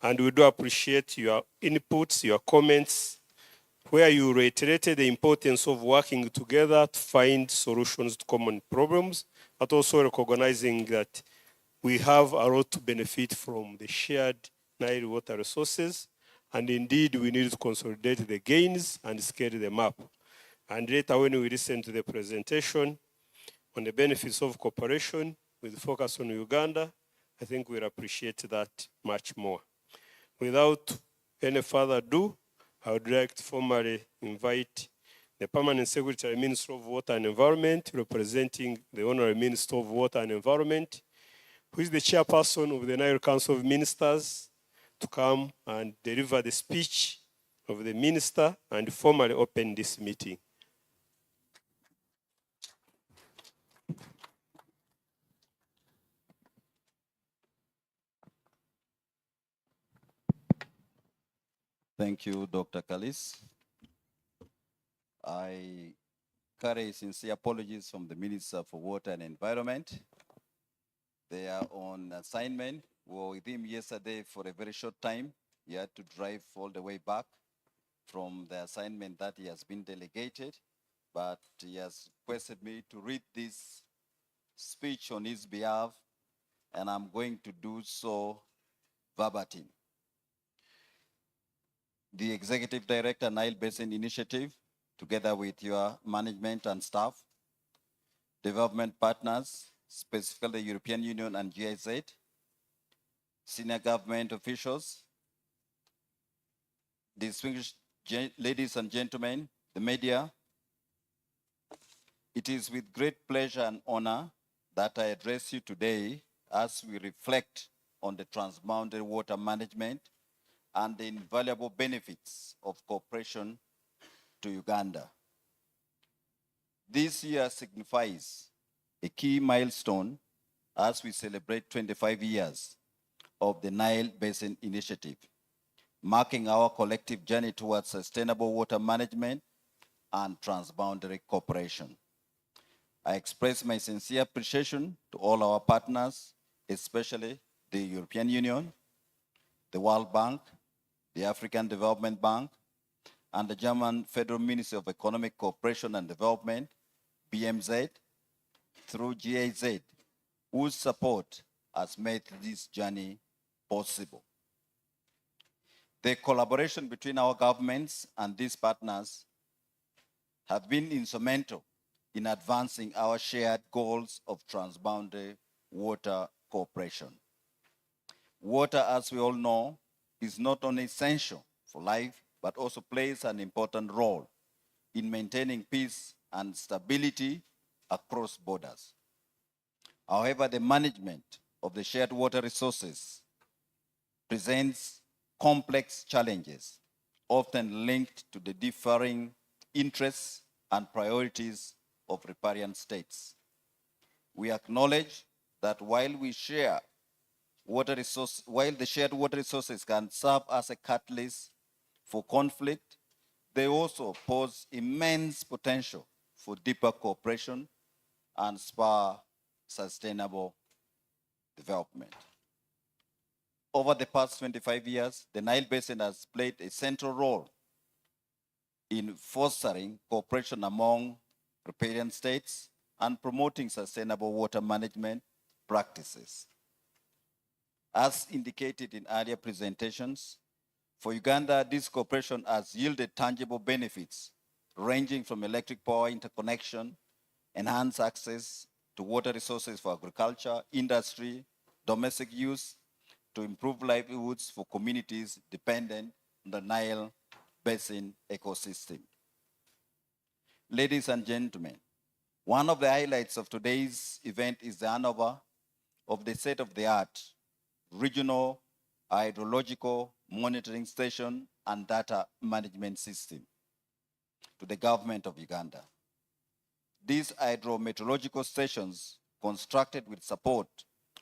And we do appreciate your inputs, your comments, where you reiterated the importance of working together to find solutions to common problems, but also recognizing that we have a lot to benefit from the shared Nile water resources, and indeed we need to consolidate the gains and scale them up. And later when we listen to the presentation on the benefits of cooperation with focus on Uganda, I think we'll appreciate that much more. Without any further ado, I would like to formally invite the Permanent Secretary, Minister of Water and Environment, representing the Honorary Minister of Water and Environment, who is the chairperson of the Nile Council of Ministers, to come and deliver the speech of the minister and formally open this meeting. Thank you, Dr. Kalis. I carry sincere apologies from the Minister for Water and Environment. They are on assignment. We were with him yesterday for a very short time. He had to drive all the way back from the assignment that he has been delegated, but he has requested me to read this speech on his behalf, and I'm going to do so verbatim. The Executive Director, Nile Basin Initiative, together with your management and staff, development partners, specifically the European Union and GIZ, senior government officials, distinguished ladies and gentlemen, the media, it is with great pleasure and honor that I address you today as we reflect on the transboundary water management and the invaluable benefits of cooperation to Uganda. This year signifies a key milestone as we celebrate 25 years of the Nile Basin Initiative, marking our collective journey towards sustainable water management and transboundary cooperation. I express my sincere appreciation to all our partners, especially the European Union, the World Bank, the African Development Bank, and the German Federal Ministry of Economic Cooperation and Development, BMZ, through GIZ, whose support has made this journey possible. The collaboration between our governments and these partners have been instrumental in advancing our shared goals of transboundary water cooperation. Water, as we all know, is not only essential for life, but also plays an important role in maintaining peace and stability across borders. However, the management of the shared water resources presents complex challenges, often linked to the differing interests and priorities of riparian states. We acknowledge that while the shared water resources can serve as a catalyst for conflict, they also pose immense potential for deeper cooperation and spur sustainable development. Over the past 25 years, the Nile Basin has played a central role in fostering cooperation among riparian states and promoting sustainable water management practices. As indicated in earlier presentations, for Uganda, this cooperation has yielded tangible benefits ranging from electric power interconnection, enhanced access to water resources for agriculture, industry, domestic use, to improve livelihoods for communities dependent on the Nile Basin ecosystem. Ladies and gentlemen, one of the highlights of today's event is the handover of the state-of-the-art regional hydrological monitoring station and data management system to the government of Uganda. These hydrometeorological stations, constructed with support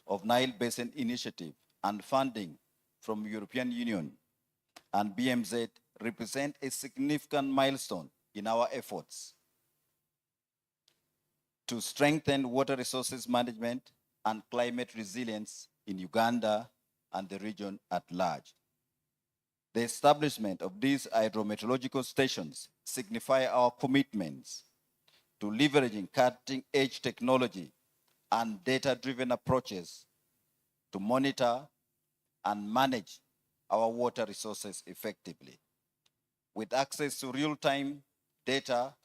of Nile Basin Initiative and funding from European Union and BMZ, represent a significant milestone in our efforts to strengthen water resources management and climate resilience in Uganda and the region at large. The establishment of these hydrometeorological stations signify our commitments to leveraging cutting-edge technology and data-driven approaches to monitor and manage our water resources effectively. With access to real-time data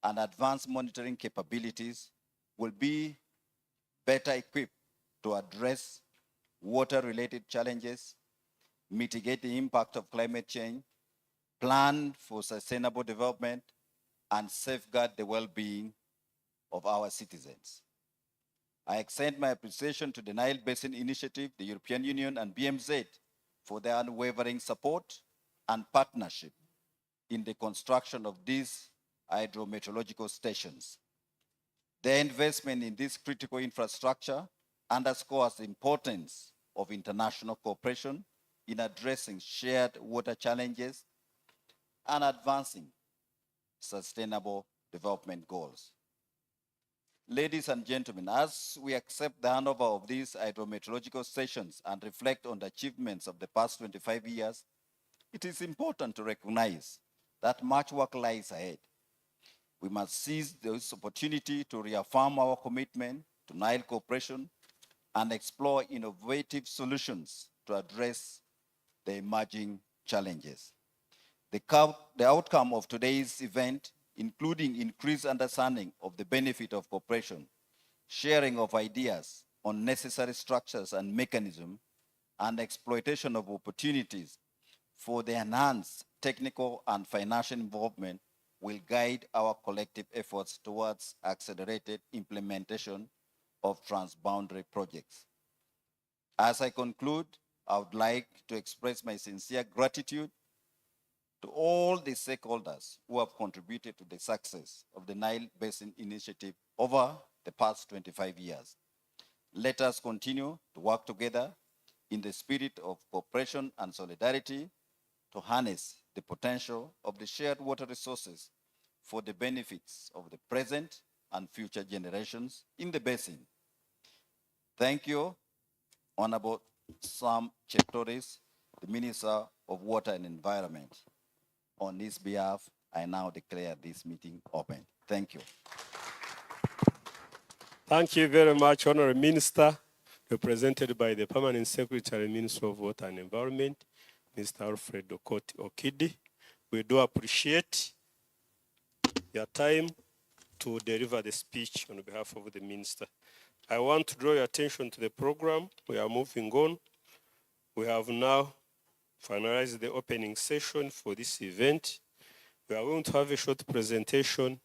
and advanced monitoring capabilities, we'll be better equipped to address water-related challenges, mitigate the impact of climate change, plan for sustainable development, and safeguard the well-being of our citizens. I extend my appreciation to the Nile Basin Initiative, the European Union, and BMZ for their unwavering support and partnership in the construction of these hydrometeorological stations. Their investment in this critical infrastructure underscores the importance of international cooperation in addressing shared water challenges and advancing sustainable development goals. Ladies and gentlemen, as we accept the handover of these hydrometeorological stations and reflect on the achievements of the past 25 years, it is important to recognize that much work lies ahead. We must seize this opportunity to reaffirm our commitment to Nile cooperation and explore innovative solutions to address the emerging challenges. The outcome of today's event, including increased understanding of the benefit of cooperation, sharing of ideas on necessary structures and mechanisms, and exploitation of opportunities for the enhanced technical and financial involvement will guide our collective efforts towards accelerated implementation of transboundary projects. As I conclude, I would like to express my sincere gratitude to all the stakeholders who have contributed to the success of the Nile Basin Initiative over the past 25 years. Let us continue to work together in the spirit of cooperation and solidarity to harness the potential of the shared water resources for the benefits of the present and future generations in the basin. Thank you, Honorable Sam Cheptoris, the Minister of Water and Environment. On his behalf, I now declare this meeting open. Thank you. Thank you very much, Honorable Minister, represented by the Permanent Secretary, Minister of Water and Environment, Mr. Alfred Okidi. We do appreciate your time to deliver the speech on behalf of the Minister. I want to draw your attention to the program. We are moving on. We have now finalized the opening session for this event. We are going to have a short presentation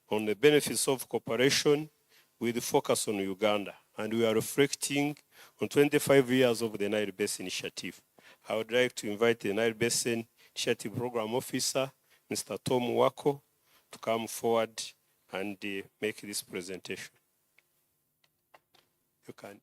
on the benefits of cooperation with focus on Uganda. And we are reflecting on 25 years of the Nile Basin Initiative. I would like to invite the Nile Basin Initiative Program Officer, Mr. Tom Wako, to come forward and make this presentation. You can.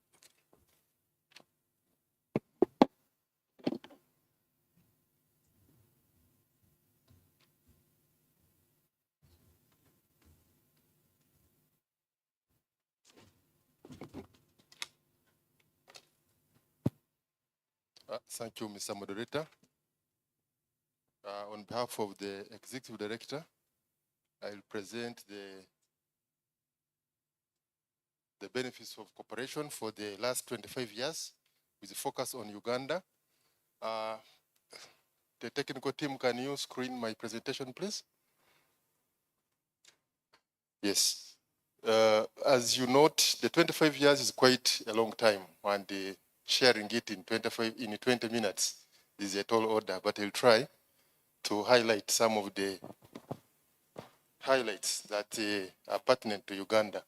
Thank you, Mr. Moderator. On behalf of the Executive Director, I will present the benefits of cooperation for the last 25 years with a focus on Uganda. The technical team, can you screen my presentation, please? Yes. As you note, the 25 years is quite a long time, and sharing it in 20 minutes is a tall order, but I'll try to highlight some of the highlights that are pertinent to Uganda.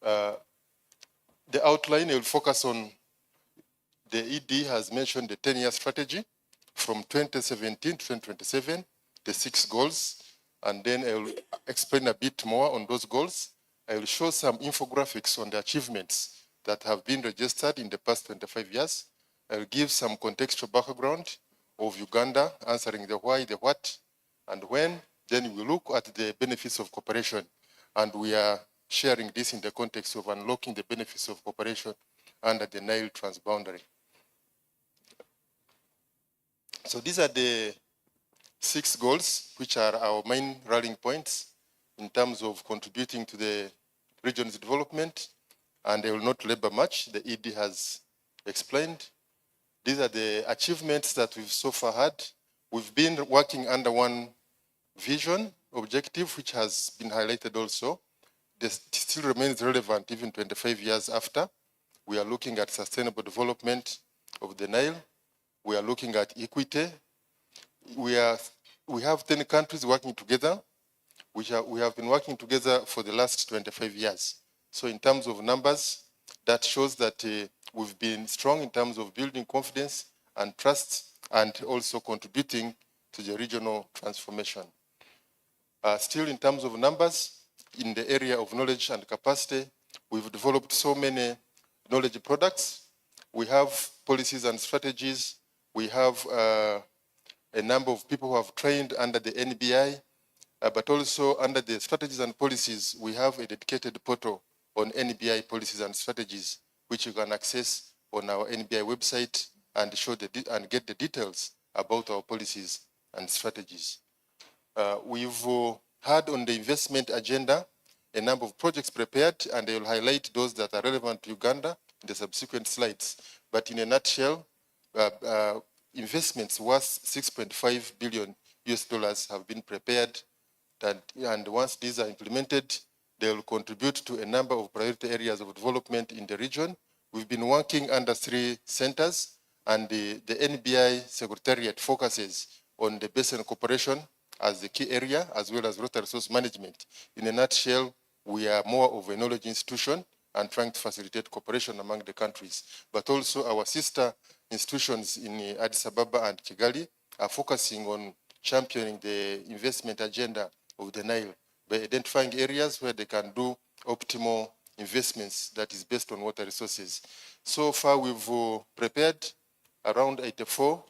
The outline will focus on the ED has mentioned the 10-year strategy from 2017 to 2027, the 6 goals, and then I will explain a bit more on those goals. I will show some infographics on the achievements that have been registered in the past 25 years. I will give some contextual background of Uganda, answering the why, the what, and when. Then we look at the benefits of cooperation, and we are sharing this in the context of unlocking the benefits of cooperation under the Nile transboundary. So these are the 6 goals, which are our main rallying points in terms of contributing to the region's development. And I will not labor much. The ED has explained. These are the achievements that we've so far had. We've been working under one vision, objective, which has been highlighted also. This still remains relevant even 25 years after. We are looking at sustainable development of the Nile. We are looking at equity. We have 10 countries working together. We have been working together for the last 25 years. So in terms of numbers, that shows that we've been strong in terms of building confidence and trust and also contributing to the regional transformation. Still in terms of numbers, in the area of knowledge and capacity, we've developed so many knowledge products. We have policies and strategies. We have a number of people who have trained under the NBI, but also under the strategies and policies, we have a dedicated portal on NBI policies and strategies, which you can access on our NBI website and and get the details about our policies and strategies. We've had on the investment agenda a number of projects prepared, and I will highlight those that are relevant to Uganda in the subsequent slides. But in a nutshell, investments worth 6.5 billion US dollars have been prepared, and once these are implemented, they will contribute to a number of priority areas of development in the region. We've been working under 3 centers, and the NBI Secretariat focuses on the basin cooperation as the key area, as well as water resource management. In a nutshell, we are more of a knowledge institution and trying to facilitate cooperation among the countries. But also our sister institutions in Addis Ababa and Kigali are focusing on championing the investment agenda of the Nile by identifying areas where they can do optimal investments that is based on water resources. So far, we've prepared around 84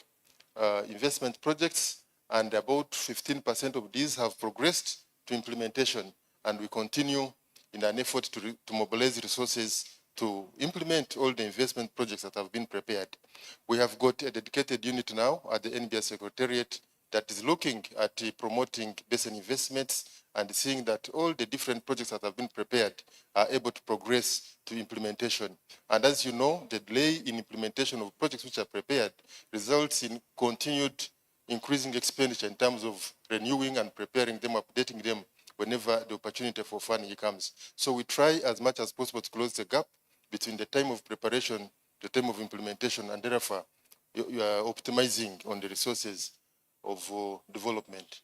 investment projects, and about 15% of these have progressed to implementation, and we continue in an effort to mobilize resources to implement all the investment projects that have been prepared. We have got a dedicated unit now at the NBS Secretariat that is looking at promoting basin investments and seeing that all the different projects that have been prepared are able to progress to implementation. And as you know, the delay in implementation of projects which are prepared results in continued increasing expenditure in terms of renewing and preparing them, updating them whenever the opportunity for funding comes. So we try as much as possible to close the gap between the time of preparation, the time of implementation, and therefore you are optimizing on the resources of development.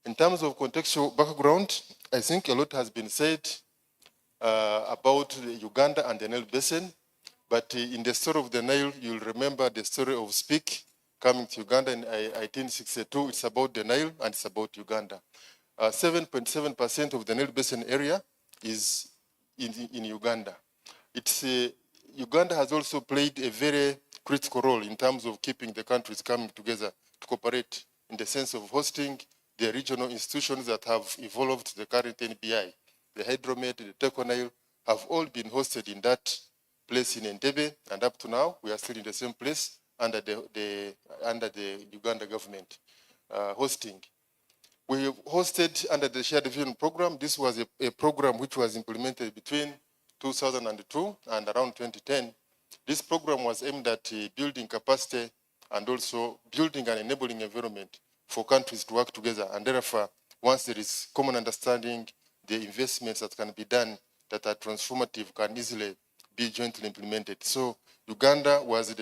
In terms of contextual background, I think a lot has been said about Uganda and the Nile Basin, but in the story of the Nile, you'll remember the story of Speak coming to Uganda in 1862. It's about the Nile and it's about Uganda. 7.7% of the Nile Basin area is in Uganda. Uganda has also played a very critical role in terms of keeping the countries coming together to cooperate in the sense of hosting the regional institutions that have evolved to the current NBI. The Hydromet, the Teconile have all been hosted in that place in Entebbe, and up to now, we are still in the same place under the Uganda government hosting. We hosted under the Shared Vision Program. This was a program which was implemented between 2002 and around 2010. This program was aimed at building capacity and also building an enabling environment for countries to work together. And therefore, once there is common understanding, the investments that can be done that are transformative can easily be jointly implemented. So Uganda was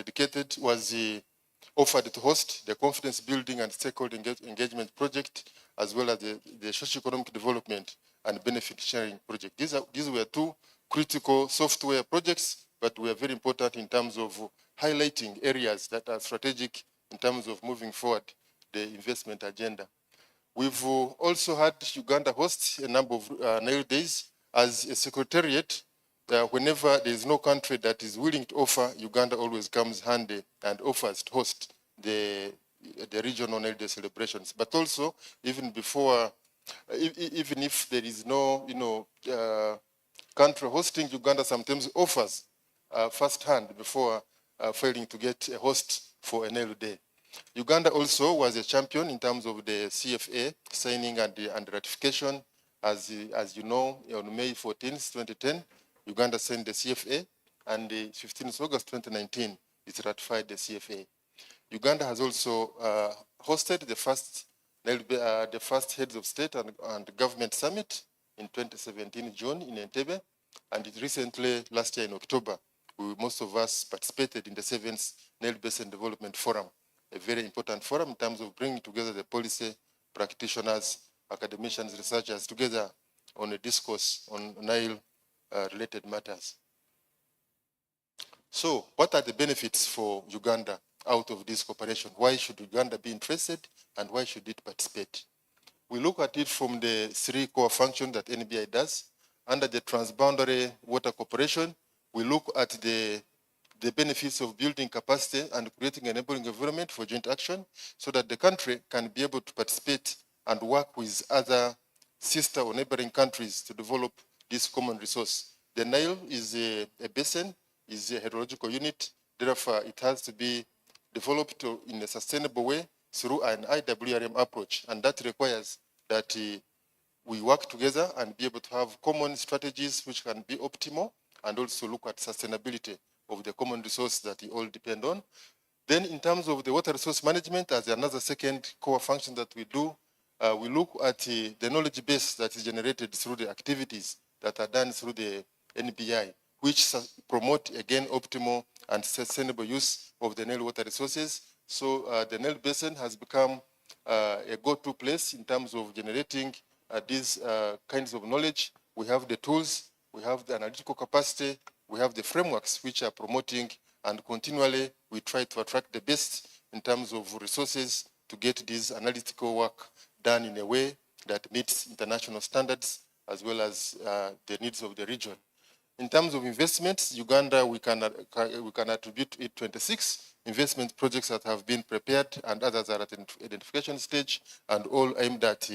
offered to host the confidence building and stakeholder engagement project, as well as the socio-economic development and benefit sharing project. These were 2 critical software projects, but were very important in terms of highlighting areas that are strategic in terms of moving forward the investment agenda. We've also had Uganda host a number of Nile Days as a secretariat. Whenever there is no country that is willing to offer, Uganda always comes handy and offers to host the regional Nile Day celebrations. But also, even before, even if there is no, country hosting, Uganda sometimes offers first hand before failing to get a host for a Nile Day. Uganda also was a champion in terms of the CFA signing and ratification. As you know, on May 14, 2010, Uganda signed the CFA, and the 15th August 2019, it ratified the CFA. Uganda has also hosted the first heads of state and government summit in 2017 June in Entebbe, and it recently, last year in October, most of us participated in the 7th Nile Basin Development Forum, a very important forum in terms of bringing together the policy practitioners, academicians, researchers together on a discourse on Nile-related matters. So what are the benefits for Uganda out of this cooperation? Why should Uganda be interested, and why should it participate? We look at it from the 3 core functions that NBI does. Under the transboundary water cooperation, we look at the benefits of building capacity and creating an enabling environment for joint action so that the country can be able to participate and work with other sister or neighboring countries to develop this common resource. The Nile is a basin, is a hydrological unit. Therefore, it has to be developed in a sustainable way through an IWRM approach. And that requires that we work together and be able to have common strategies which can be optimal, and also look at sustainability of the common resource that we all depend on. Then in terms of the water resource management, as another second core function that we do, we look at the knowledge base that is generated through the activities that are done through the NBI, which promote, again, optimal and sustainable use of the Nile water resources. So the Nile Basin has become a go-to place in terms of generating these kinds of knowledge. We have the tools, we have the analytical capacity, we have the frameworks which are promoting, and continually we try to attract the best in terms of resources to get this analytical work done in a way that meets international standards as well as the needs of the region. In terms of investments, Uganda, we can attribute it 26 investment projects that have been prepared, and others are at identification stage, and all aimed at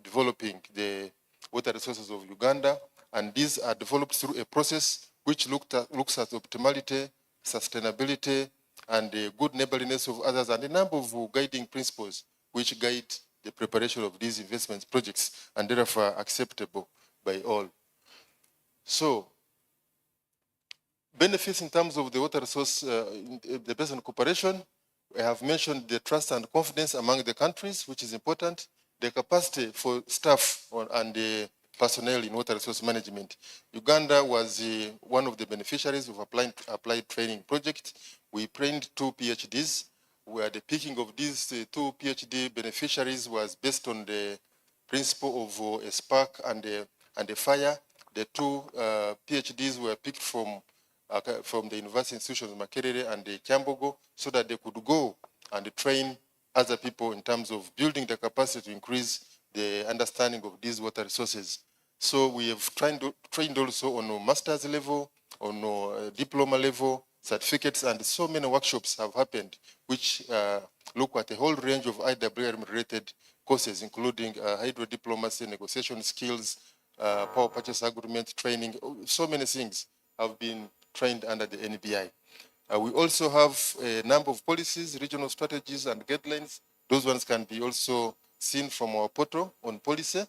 developing the water resources of Uganda. And these are developed through a process which looks at optimality, sustainability, and the good neighborliness of others, and a number of guiding principles which guide the preparation of these investment projects, and therefore acceptable by all. So, benefits in terms of the water resource, the basin cooperation, I have mentioned the trust and confidence among the countries, which is important, the capacity for staff and the personnel in water resource management. Uganda was one of the beneficiaries of applied training project. We trained 2 PhDs, where the picking of these 2 PhD beneficiaries was based on the principle of a spark and a fire. The 2 PhDs were picked from the university institutions of Makerere and Kyambogo, so that they could go and train other people in terms of building the capacity to increase the understanding of these water resources. So we have trained also on a master's level, on a diploma level, certificates, and so many workshops have happened, which look at a whole range of IWRM-related courses, including hydro diplomacy, negotiation skills, power purchase agreement training. So many things have been trained under the NBI. We also have a number of policies, regional strategies, and guidelines. Those ones can be also seen from our portal on policy.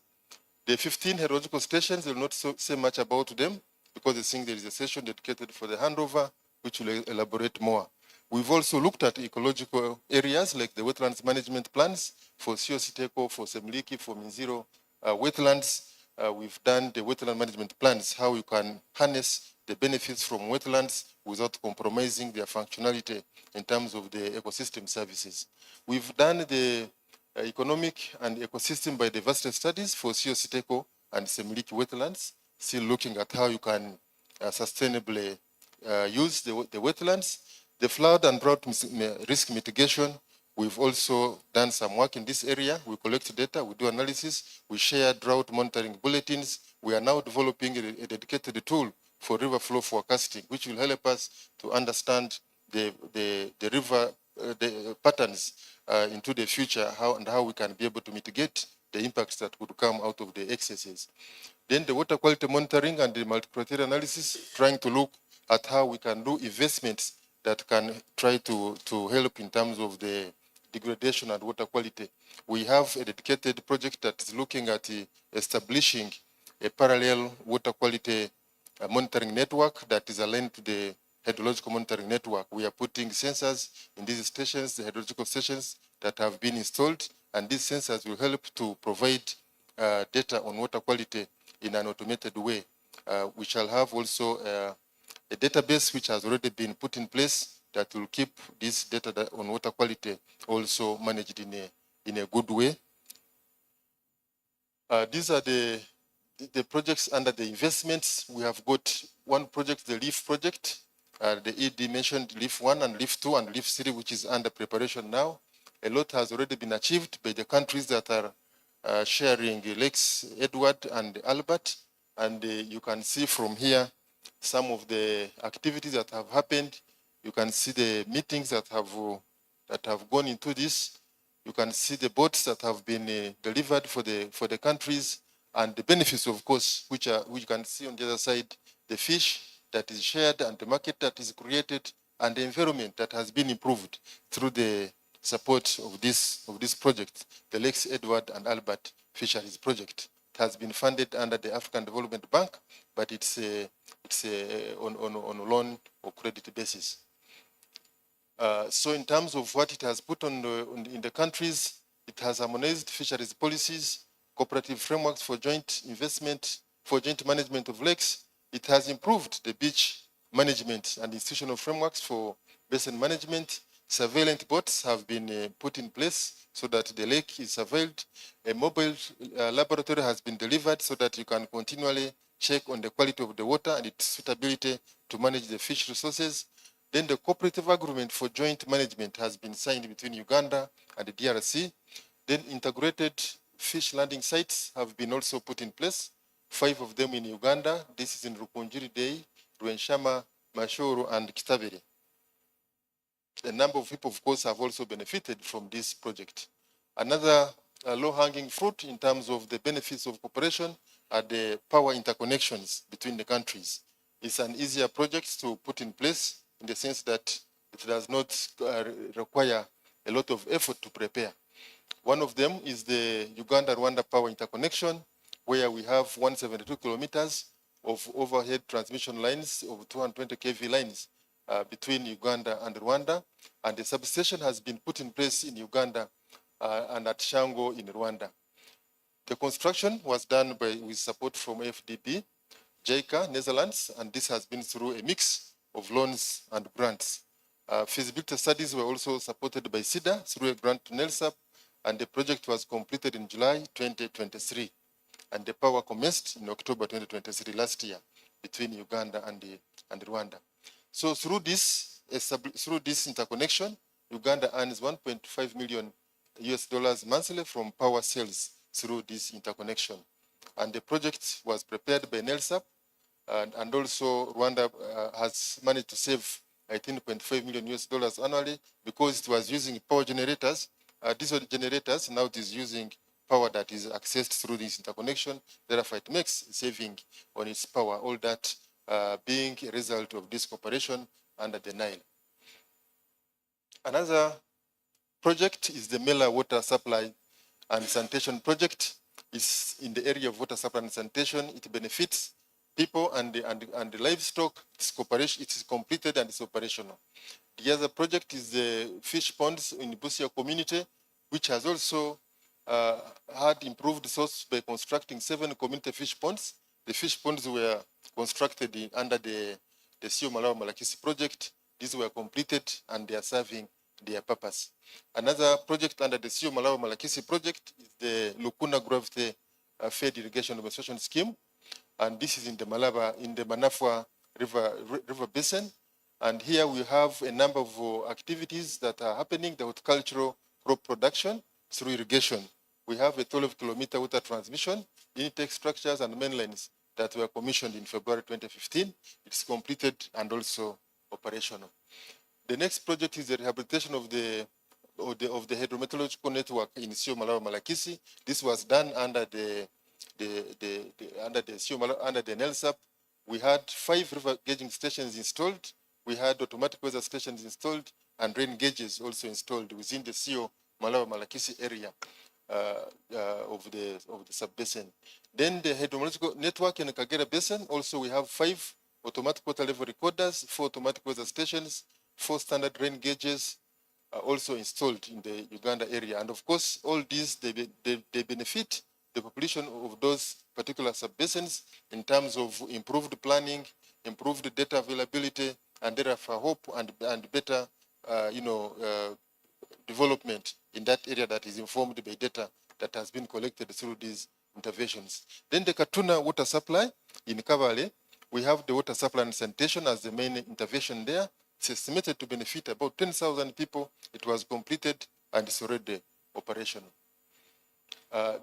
The 15 hydrological stations, I will not say much about them, because I think there is a session dedicated for the handover, which will elaborate more. We've also looked at ecological areas like the wetlands management plans for Siositeko, for Semliki, for Minziro wetlands. We've done the wetland management plans, how you can harness the benefits from wetlands without compromising their functionality in terms of the ecosystem services. We've done the economic and ecosystem biodiversity studies for Siositeko and Semliki wetlands, still looking at how you can sustainably use the wetlands. The flood and drought risk mitigation, we've also done some work in this area. We collect data, we do analysis, we share drought monitoring bulletins. We are now developing a dedicated tool for river flow forecasting, which will help us to understand the river the patterns into the future, how we can be able to mitigate the impacts that could come out of the excesses. Then the water quality monitoring and the multi-criteria analysis, trying to look at how we can do investments that can try to help in terms of the degradation and water quality. We have a dedicated project that is looking at establishing a parallel water quality monitoring network that is aligned to the hydrological monitoring network. We are putting sensors in these stations, the hydrological stations that have been installed, and these sensors will help to provide data on water quality in an automated way. We shall have also a database which has already been put in place that will keep this data on water quality also managed in a good way. These are the projects under the investments. We have got one project, the LEAF project. The ED mentioned LEAF 1 and LEAF 2 and LEAF 3, which is under preparation now. A lot has already been achieved by the countries that are sharing Lakes Edward and Albert. And you can see from here some of the activities that have happened. You can see the meetings that have gone into this. You can see the boats that have been delivered for the countries, and the benefits, of course, which you can see on the other side, the fish that is shared and the market that is created and the environment that has been improved through the support of this project, the Lakes Edward and Albert Fisheries Project. It has been funded under the African Development Bank, but it's on a loan or credit basis. So in terms of what it has put in the countries, it has harmonized fisheries policies, cooperative frameworks for joint investment, for joint management of lakes. It has improved the beach management and institutional frameworks for basin management. Surveillance boats have been put in place so that the lake is surveilled. A mobile laboratory has been delivered so that you can continually check on the quality of the water and its suitability to manage the fish resources. Then the cooperative agreement for joint management has been signed between Uganda and the DRC. Then integrated fish landing sites have been also put in place, 5 of them in Uganda. This is in Rukunjiri Day, Rwenshama, Mashuru, and Kitabere. A number of people, of course, have also benefited from this project. Another low-hanging fruit in terms of the benefits of cooperation are the power interconnections between the countries. It's an easier project to put in place in the sense that it does not require a lot of effort to prepare. One of them is the Uganda-Rwanda power interconnection, where we have 172 kilometers of overhead transmission lines of 220 kV lines between Uganda and Rwanda. And the substation has been put in place in Uganda and at Shango in Rwanda. The construction was done with support from FDB, JICA, Netherlands, and this has been through a mix of loans and grants. Feasibility studies were also supported by SIDA through a grant to NELSAP, and the project was completed in July 2023. And the power commenced in October 2023 last year between Uganda and Rwanda. So through this interconnection, Uganda earns $1.5 million monthly from power sales through this interconnection. And the project was prepared by NELSAP, and also Rwanda has managed to save $18.5 million annually because it was using power generators. Diesel generators, now it is using power that is accessed through this interconnection. Therefore, it makes saving on its power, all that being a result of this cooperation under the Nile. Another project is the Mela Water Supply and Sanitation Project. It's in the area of water supply and sanitation. It benefits people and the livestock. It's cooperation. It is completed and it's operational. The other project is the fish ponds in Busia community, which has also had improved source by constructing 7 community fish ponds. The fish ponds were constructed under the Sio Malawa Malakisi project. These were completed and they are serving their purpose. Another project under the Sio Malawa Malakisi project is the Lukuna Gravity Fed Irrigation Demonstration Scheme. And this is in the Manafwa River Basin. And here we have a number of activities that are happening, the horticultural crop production through irrigation. We have a 12-kilometer water transmission, intake structures and mainlines that were commissioned in February 2015. It's completed and also operational. The next project is the rehabilitation of the hydrometeorological network in Sio Malawa Malakisi. This was done under the NELSAP. We had 5 river gauging stations installed. we had automatic weather stations installed and rain gauges also installed within the CO Malawi Malakisi area of the sub-basin. Then the hydrological network in Kagera Basin, also we have 5 automatic water level recorders, 4 automatic weather stations, 4 standard rain gauges also installed in the Uganda area. And of course, all these, they benefit the population of those particular sub-basins in terms of improved planning, improved data availability, and therefore hope and better, development in that area that is informed by data that has been collected through these interventions. Then the Katuna water supply in Kavale, we have the water supply and sanitation as the main intervention there. It's estimated to benefit about 10,000 people. It was completed and it's already operational.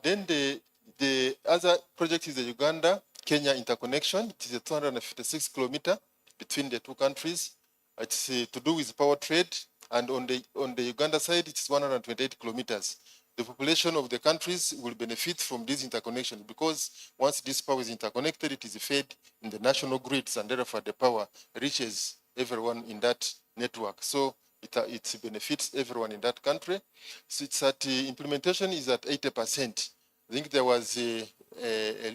Then the other project is the Uganda-Kenya interconnection. It is a 256 kilometer between the two countries. It's to do with power trade, and on the Uganda side, it's 128 kilometers. The population of the countries will benefit from this interconnection because once this power is interconnected, it is fed in the national grids, and therefore the power reaches everyone in that network. So it benefits everyone in that country. So it's at implementation is at 80%. I think there was a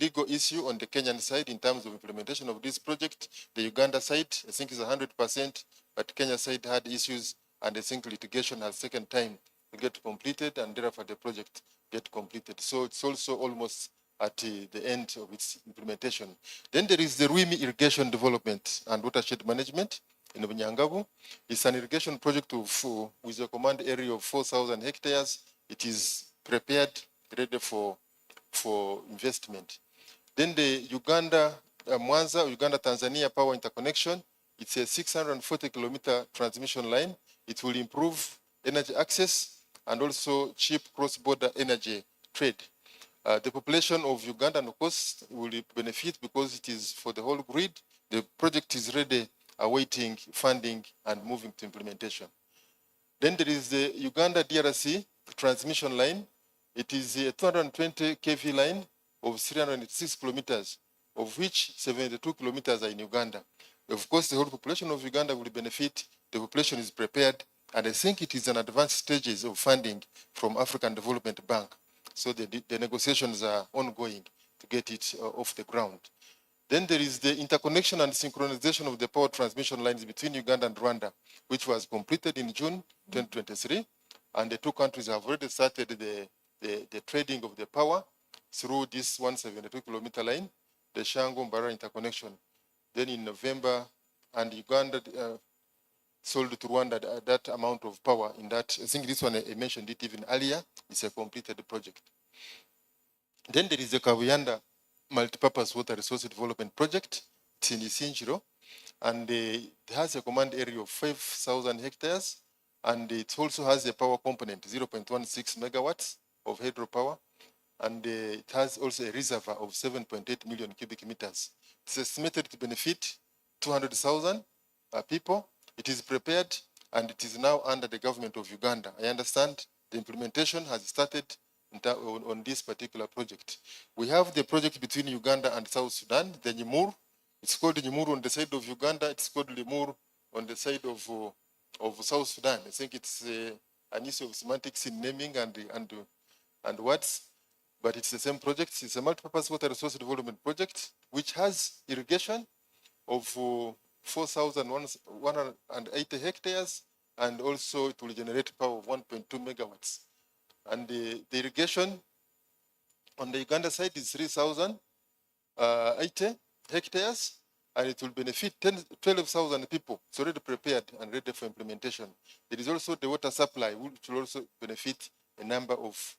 legal issue on the Kenyan side in terms of implementation of this project. The Uganda side, I think, is 100%, but Kenya side had issues, and I think litigation has taken time to get completed, and therefore the project get completed. So it's also almost at the end of its implementation. Then there is the Ruimi Irrigation Development and Watershed Management in Bunyangabu. It's an irrigation project with a command area of 4,000 hectares. It is prepared, ready for investment. Then the Mwanza, Uganda-Tanzania Power Interconnection. It's a 640-kilometer transmission line. It will improve energy access and also cheap cross-border energy trade. The population of Uganda, and of course, will benefit because it is for the whole grid. The project is ready, awaiting funding and moving to implementation. Then there is the Uganda DRC transmission line. It is a 220 kV line of 306 kilometers, of which 72 kilometers are in Uganda. Of course, the whole population of Uganda will benefit. The population is prepared, and I think it is in advanced stages of funding from African Development Bank. So the negotiations are ongoing to get it off the ground. Then there is the interconnection and synchronization of the power transmission lines between Uganda and Rwanda, which was completed in June 2023. And the two countries have already started the trading of the power through this 172-kilometer line, the Shango-Mbarara interconnection. Then in November, and Uganda sold to Rwanda that amount of power in that. I think this one I mentioned it even earlier. It's a completed project. Then there is the Kavuyanda Multipurpose Water Resource Development Project. It's in Isinjiro, and it has a command area of 5,000 hectares, and it also has a power component, 0.16 megawatts of hydropower, and it has also a reservoir of 7.8 million cubic meters. It's estimated to benefit 200,000 people. It is prepared, and it is now under the government of Uganda. I understand the implementation has started on this particular project. We have the project between Uganda and South Sudan, the Nyimur. It's called Nyimur on the side of Uganda. It's called Limur on the side of South Sudan. I think it's an issue of semantics in naming and words, but it's the same project. It's a multi-purpose water resource development project, which has irrigation of 4,180 hectares, and also it will generate power of 1.2 megawatts. And the irrigation on the Uganda side is 3,080 hectares, and it will benefit 12,000 people. It's already prepared and ready for implementation. There is also the water supply, which will also benefit a number of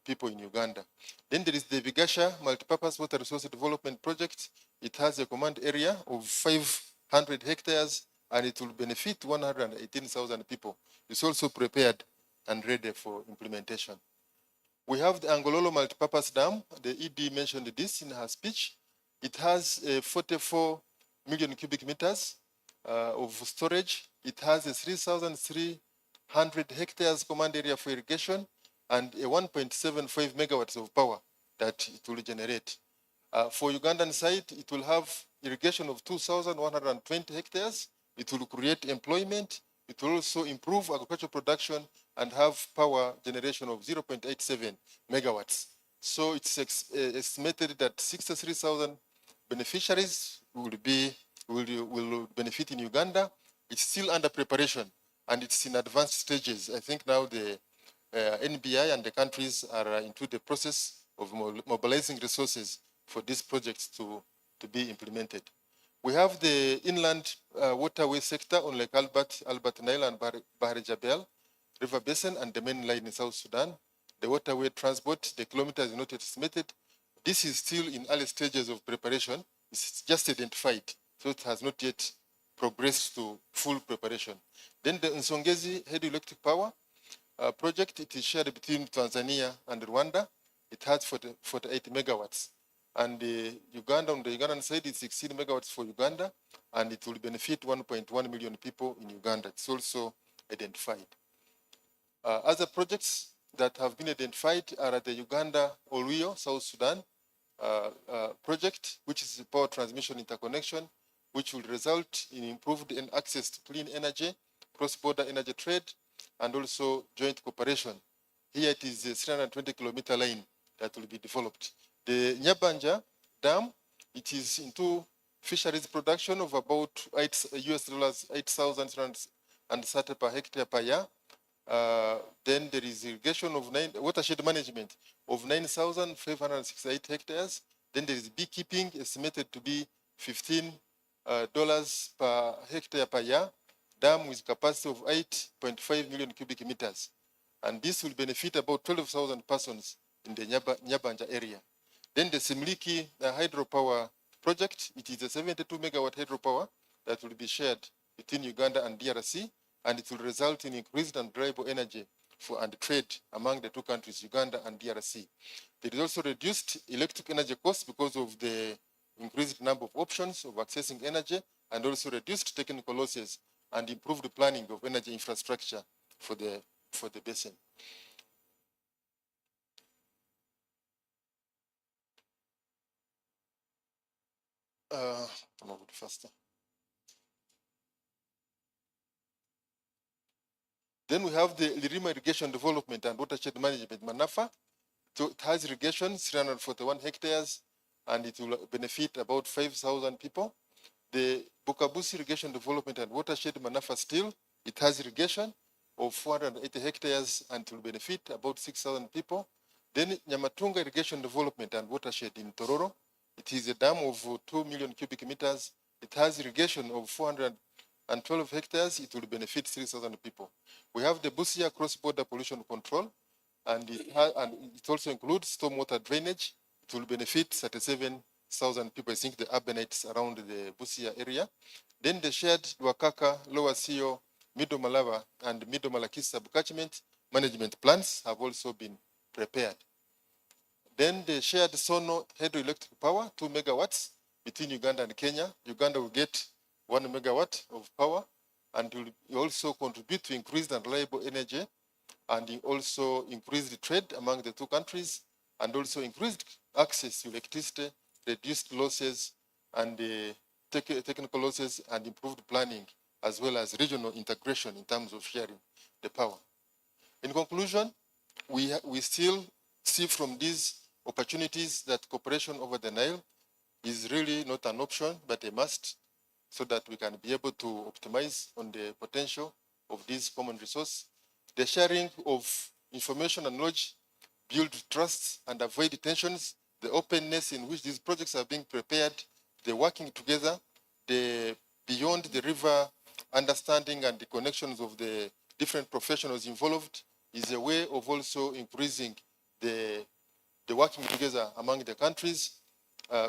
people in Uganda. Then there is the Vigasha Multipurpose Water Resource Development Project. It has a command area of 500 hectares, and it will benefit 118,000 people. It's also prepared and ready for implementation. We have the Angololo Multipurpose Dam. The ED mentioned this in her speech. It has 44 million cubic meters of storage. It has a 3,300 hectares command area for irrigation and a 1.75 megawatts of power that it will generate. For Ugandan side, it will have irrigation of 2,120 hectares it will create employment, it will also improve agricultural production and have power generation of 0.87 megawatts. So it's estimated that 63,000 beneficiaries will benefit in Uganda. It's still under preparation and it's in advanced stages. I think now the NBI and the countries are into the process of mobilizing resources for these projects to be implemented. We have the inland waterway sector on Lake Albert, Albert Nile and Bahar Jabel River Basin and the main line in South Sudan. The waterway transport, the kilometers is not yet estimated. This is still in early stages of preparation. It's just identified, so it has not yet progressed to full preparation. Then the Nsongezi hydroelectric power project, it is shared between Tanzania and Rwanda. It has 48 megawatts. And Uganda, on the Ugandan side, it's 16 megawatts for Uganda, and it will benefit 1.1 million people in Uganda. It's also identified. Other projects that have been identified are the Uganda Oluyo, South Sudan project, which is a power transmission interconnection, which will result in improved access to clean energy, cross-border energy trade, and also joint cooperation. Here it is a 320-kilometer line that will be developed. The Nyabanja Dam, it is into fisheries production of about $8,330 per hectare per year. Then there is irrigation of watershed management of 9,568 hectares. Then there is beekeeping estimated to be $15 per hectare per year. Dam with capacity of 8.5 million cubic meters. And this will benefit about 12,000 persons in the Nyabanja area. Then the Simliki hydropower project, it is a 72 megawatt hydropower that will be shared between Uganda and DRC, and it will result in increased and reliable energy and trade among the two countries, Uganda and DRC. There is also reduced electric energy costs because of the increased number of options of accessing energy, and also reduced technical losses and improved planning of energy infrastructure for the basin. I'm a bit faster. Then we have the Lirima Irrigation Development and Watershed Management, MANAFA. So it has irrigation, 341 hectares, and it will benefit about 5,000 people. The Bukabusi Irrigation Development and Watershed, MANAFA still, it has irrigation of 480 hectares and it will benefit about 6,000 people. Then Nyamatunga Irrigation Development and Watershed in Tororo, it is a dam of 2 million cubic meters. It has irrigation of 412 hectares. It will benefit 3,000 people. We have the Busia cross-border pollution control, and it also includes stormwater drainage. It will benefit 37,000 people, I think the urbanites around the Busia area. Then the shared Wakaka, Lower Sio, Middle Malava, and Middle Malakisi subcatchment management plans have also been prepared. Then the shared Sono hydroelectric power, 2 megawatts between Uganda and Kenya. Uganda will get 1 megawatt of power, and will also contribute to increased and reliable energy, and also increased trade among the two countries, and also increased access to electricity, reduced losses and technical losses, and improved planning, as well as regional integration in terms of sharing the power. In conclusion, we still see from these opportunities that cooperation over the Nile is really not an option, but a must, so that we can be able to optimize on the potential of this common resource. The sharing of information and knowledge build trust and avoid tensions, the openness in which these projects are being prepared, the working together, the beyond the river understanding and the connections of the different professionals involved is a way of also increasing the working together among the countries.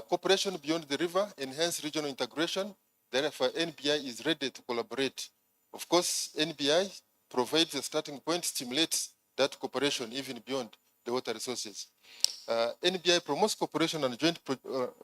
Cooperation beyond the river, enhance regional integration. Therefore, NBI is ready to collaborate. Of course, NBI provides a starting point, stimulates that cooperation even beyond the water resources. NBI promotes cooperation and joint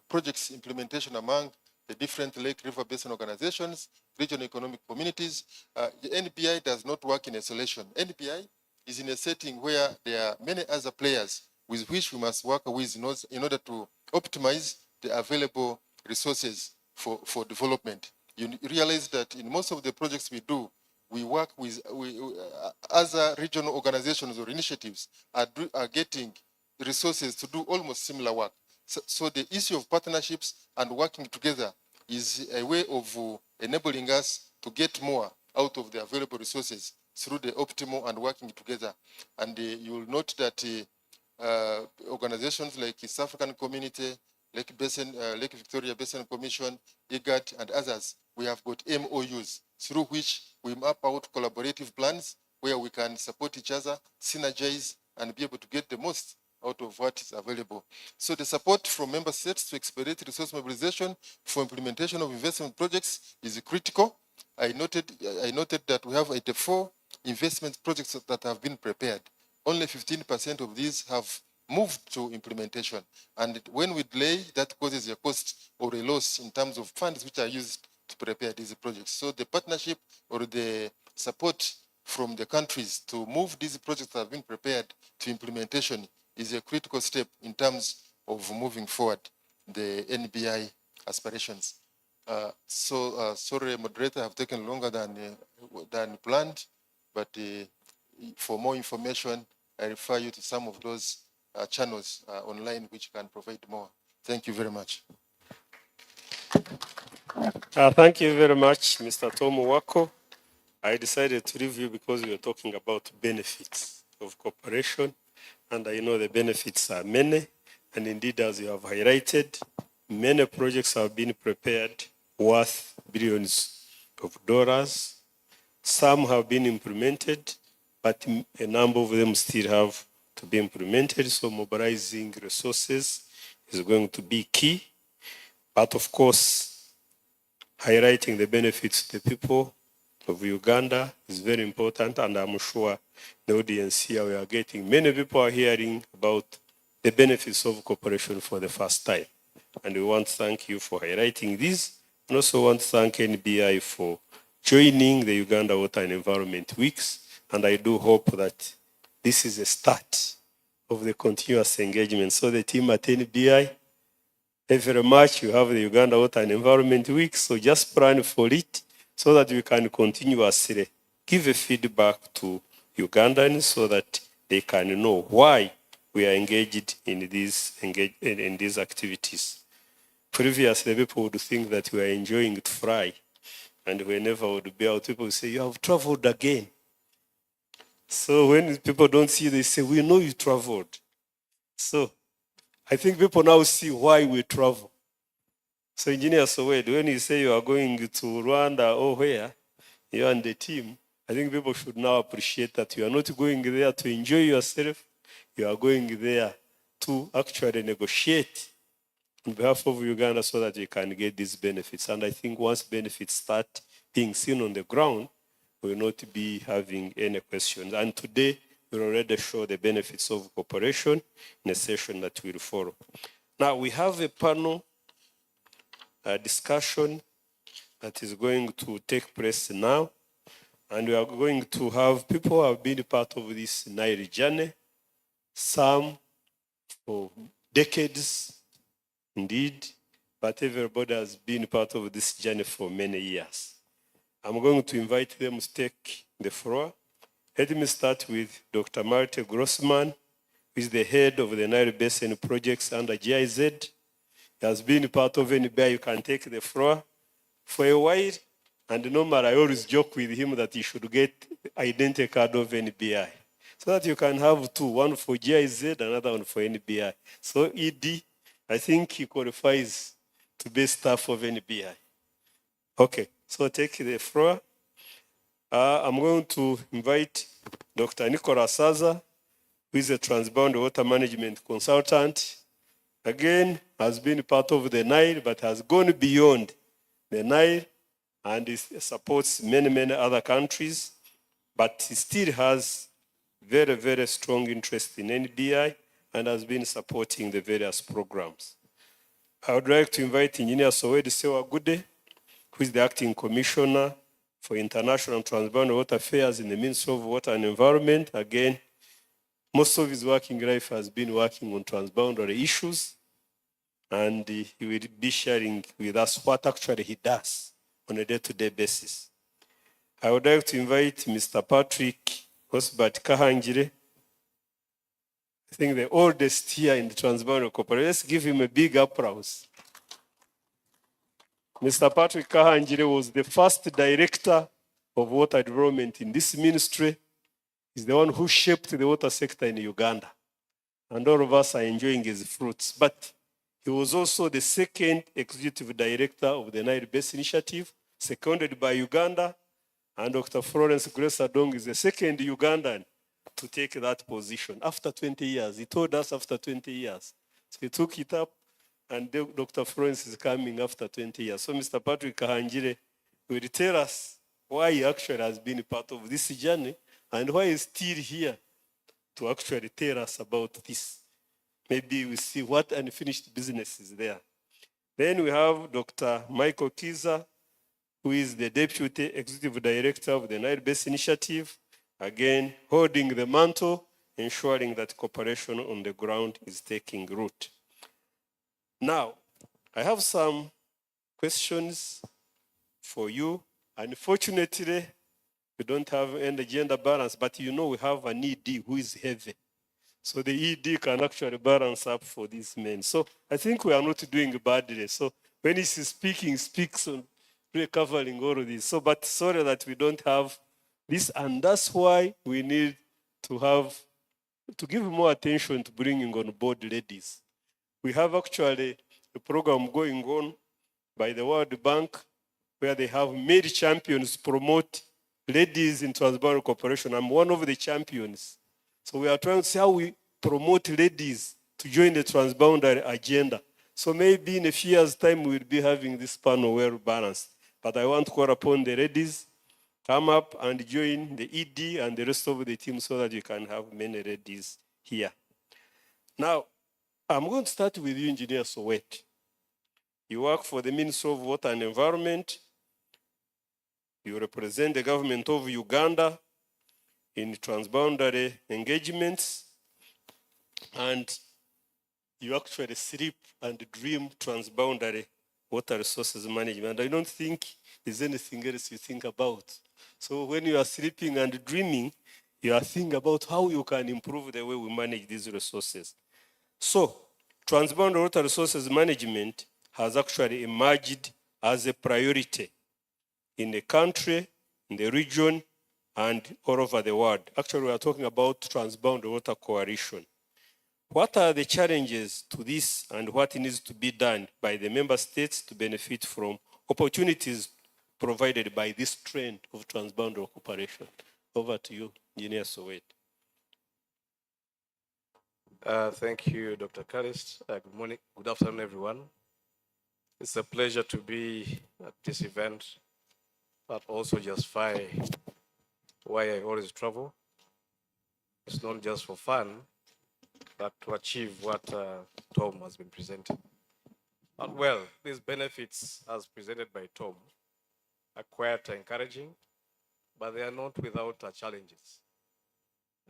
projects implementation among the different lake river basin organizations, regional economic communities. The NBI does not work in isolation. NBI is in a setting where there are many other players with which we must work with in order to optimize the available resources for development. you realize that in most of the projects we do, we work with other regional organizations or initiatives are getting resources to do almost similar work. So the issue of partnerships and working together is a way of enabling us to get more out of the available resources through the optimal and working together. And you will note that organizations like East African Community, Lake Victoria Basin Commission, IGAD, and others, we have got MOUs through which we map out collaborative plans where we can support each other, synergize, and be able to get the most out of what is available. So the support from member states to expedite resource mobilization for implementation of investment projects is critical. I noted that we have 84 investment projects that have been prepared. Only 15% of these have moved to implementation. And when we delay, that causes a cost or a loss in terms of funds which are used to prepare these projects. So the partnership or the support from the countries to move these projects that have been prepared to implementation is a critical step in terms of moving forward the NBI aspirations. Sorry, moderator, I have taken longer than planned, but for more information, I refer you to some of those channels online which can provide more. Thank you very much. Thank you very much, Mr. Tom Uwewk. I decided to review because we were talking about benefits of cooperation, and I know the benefits are many, and indeed, as you have highlighted, many projects have been prepared worth billions of dollars. Some have been implemented, but a number of them still have to be implemented, so mobilizing resources is going to be key. But of course, highlighting the benefits to the people of Uganda is very important, and I'm sure the audience here, we are getting, many people are hearing about the benefits of cooperation for the first time. And we want to thank you for highlighting this, and also want to thank NBI for joining the Uganda Water and Environment Weeks, and I do hope that this is a start of the continuous engagement. So the team at NBI, every March you have the Uganda Water and Environment Week, so just plan for it so that we can continuously give a feedback to Ugandans so that they can know why we are engaged in these activities. Previously, people would think that we are enjoying to fly, and whenever we would be out, people would say, "You have traveled again." So when people don't see, they say, "We know you traveled." So I think people now see why we travel. So Engineer Sowed, when you say you are going to Rwanda or where, you and the team, I think people should now appreciate that you are not going there to enjoy yourself. You are going there to actually negotiate on behalf of Uganda so that you can get these benefits. And I think once benefits start being seen on the ground, we will not be having any questions. And today, we already show the benefits of cooperation in a session that will follow. Now, we have a panel discussion that is going to take place now. And we are going to have people who have been part of this Nile journey, some for decades, indeed, but everybody has been part of this journey for many years. I'm going to invite them to take the floor. Let me start with Dr. Malte Grossman, who is the head of the Nile Basin projects under GIZ. He has been part of NBI. You can take the floor for a while. And normally, I always joke with him that he should get identity card of NBI, so that you can have two, one for GIZ, another one for NBI. So ED, I think he qualifies to be staff of NBI. Okay, so take the floor. I'm going to invite Dr. Nicholas Saza, who is a transbound water management consultant. Again, has been part of the Nile, but has gone beyond the Nile, and he supports many, many other countries, but he still has very, very strong interest in NBI and has been supporting the various programs. I would like to invite Engineer Sowed Sewagude, who is the Acting Commissioner for International and Transboundary Water Affairs in the Ministry of Water and Environment. Again, most of his working life has been working on transboundary issues, and he will be sharing with us what actually he does on a day-to-day basis. I would like to invite Mr. Patrick Osbert Kahangire, I think the oldest here in the Trans-Boundary Corporation. Let's give him a big applause. Mr. Patrick Kahangire was the first director of water development in this ministry. He's the one who shaped the water sector in Uganda. And all of us are enjoying his fruits. But he was also the second executive director of the Nile Basin Initiative, seconded by Uganda. And Dr. Florence Grace Adong is the second Ugandan to take that position after 20 years. He told us after 20 years. So he took it up, and Dr. Florence is coming after 20 years. So Mr. Patrick Kahangire will tell us why he actually has been part of this journey and why he's still here to actually tell us about this. Maybe we see what unfinished business is there. Then we have Dr. Michael Kiza, who is the Deputy Executive Director of the Nile Basin Initiative, again, holding the mantle, ensuring that cooperation on the ground is taking root. Now, I have some questions for you. Unfortunately, we don't have any gender balance, but you know we have an ED who is heavy. So the ED can actually balance up for these men. So I think we are not doing badly. So when he's speaking, speaks on really covering all of this. So, but sorry that we don't have this, and that's why we need to give more attention to bringing on board ladies. We have actually a program going on by the World Bank where they have male champions promote ladies in Trans-Boundary Cooperation. I'm one of the champions. So we are trying to see how we promote ladies to join the Trans-Boundary agenda. So maybe in a few years' time, we'll be having this panel well balanced. But I want to call upon the ladies, come up and join the ED and the rest of the team so that you can have many ladies here. Now, I'm going to start with you, Engineer Sowet. You work for the Ministry of Water and Environment. You represent the government of Uganda in transboundary engagements, and you actually sleep and dream transboundary water resources management. I don't think there's anything else you think about. So when you are sleeping and dreaming, you are thinking about how you can improve the way we manage these resources. So transboundary water resources management has actually emerged as a priority in the country, in the region, and all over the world. Actually, we are talking about transboundary water coalition. What are the challenges to this, and what needs to be done by the member states to benefit from opportunities provided by this trend of transboundary cooperation? Over to you, Engineer Sowet. Thank you, Dr. Calist. Good morning, good afternoon, everyone. It's a pleasure to be at this event, but also justify why I always travel. It's not just for fun, but to achieve what Tom has been presenting. But well, these benefits as presented by Tom are quite encouraging, but they are not without challenges.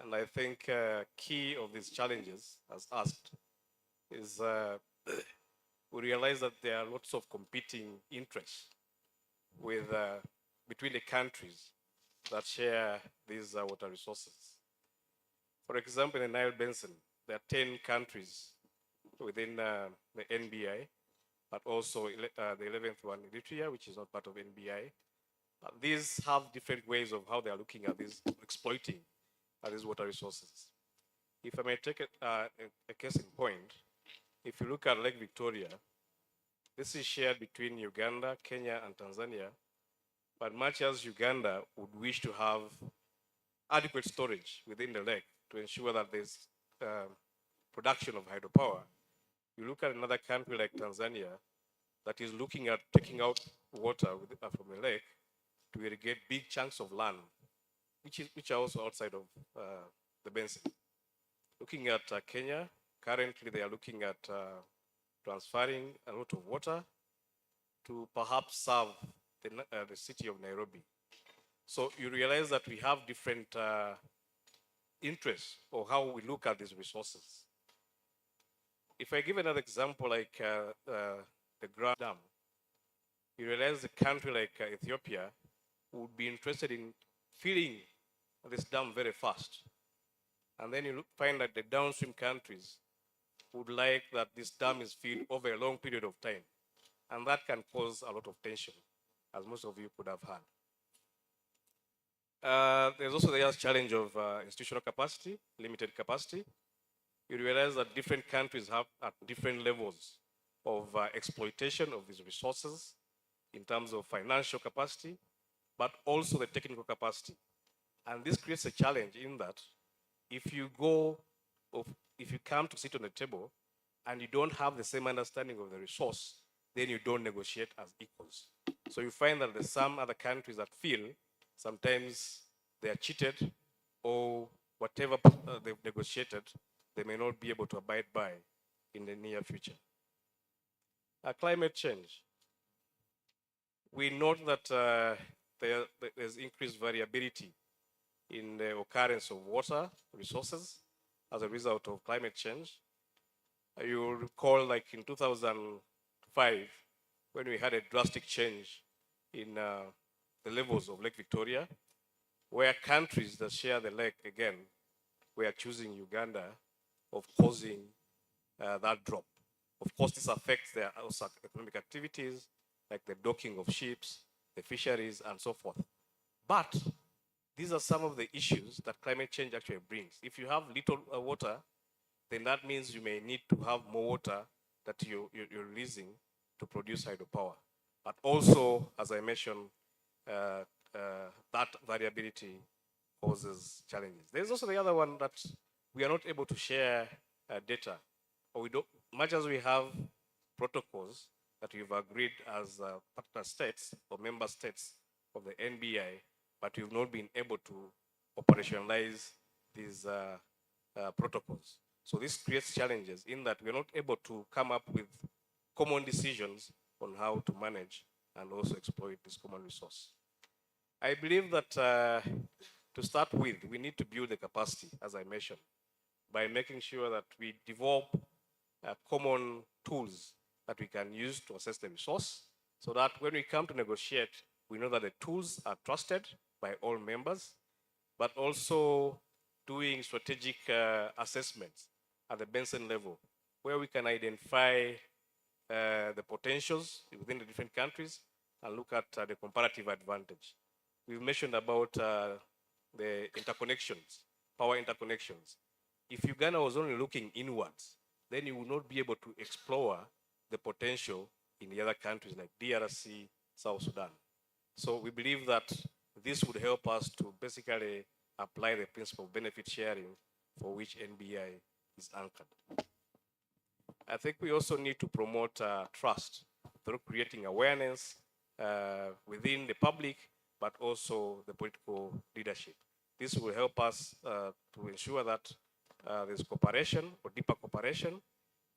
And I think key of these challenges, as asked, is we realize that there are lots of competing interests with, between the countries that share these water resources. For example, in the Nile Basin, there are 10 countries within the NBI, but also the 11th one, Eritrea, which is not part of NBI. These have different ways of how they are looking at this, exploiting these water resources. If I may take a case in point, if you look at Lake Victoria, this is shared between Uganda, Kenya, and Tanzania, but much as Uganda would wish to have adequate storage within the lake to ensure that there's production of hydropower, you look at another country like Tanzania that is looking at taking out water from the lake to irrigate big chunks of land, which are also outside of the basin. Looking at Kenya, currently they are looking at transferring a lot of water to perhaps serve the city of Nairobi. So you realize that we have different interests or how we look at these resources. If I give another example like the Grand Dam, you realize a country like Ethiopia would be interested in filling this dam very fast. And then you find that the downstream countries would like that this dam is filled over a long period of time. And that can cause a lot of tension, as most of you could have heard. There's also the challenge of institutional capacity, limited capacity. You realize that different countries have at different levels of exploitation of these resources in terms of financial capacity, but also the technical capacity. And this creates a challenge in that if you come to sit on the table and you don't have the same understanding of the resource, then you don't negotiate as equals. So you find that there's some other countries that feel sometimes they are cheated, or whatever they've negotiated, they may not be able to abide by in the near future. Climate change. We note that there's increased variability in the occurrence of water resources as a result of climate change. You recall, like in 2005, when we had a drastic change in the levels of Lake Victoria, where countries that share the lake again were accusing Uganda of causing that drop. Of course, this affects their economic activities, like the docking of ships, the fisheries, and so forth. But these are some of the issues that climate change actually brings. If you have little water, then that means you may need to have more water that you're releasing to produce hydropower. But also, as I mentioned, that variability causes challenges. There's also the other one that we are not able to share data, or we don't, much as we have protocols that we've agreed as partner states or member states of the NBI, but we've not been able to operationalize these protocols. So this creates challenges in that we're not able to come up with common decisions on how to manage and also exploit this common resource. I believe that to start with, we need to build the capacity, as I mentioned, by making sure that we develop common tools that we can use to assess the resource, so that when we come to negotiate, we know that the tools are trusted by all members, but also doing strategic assessments at the Benson level, where we can identify the potentials within the different countries and look at the comparative advantage. We've mentioned about the interconnections, power interconnections. If Uganda was only looking inwards, then you would not be able to explore the potential in the other countries like DRC, South Sudan. So we believe that this would help us to basically apply the principle of benefit sharing for which NBI is anchored. I think we also need to promote trust through creating awareness within the public, but also the political leadership. This will help us to ensure that there's cooperation or deeper cooperation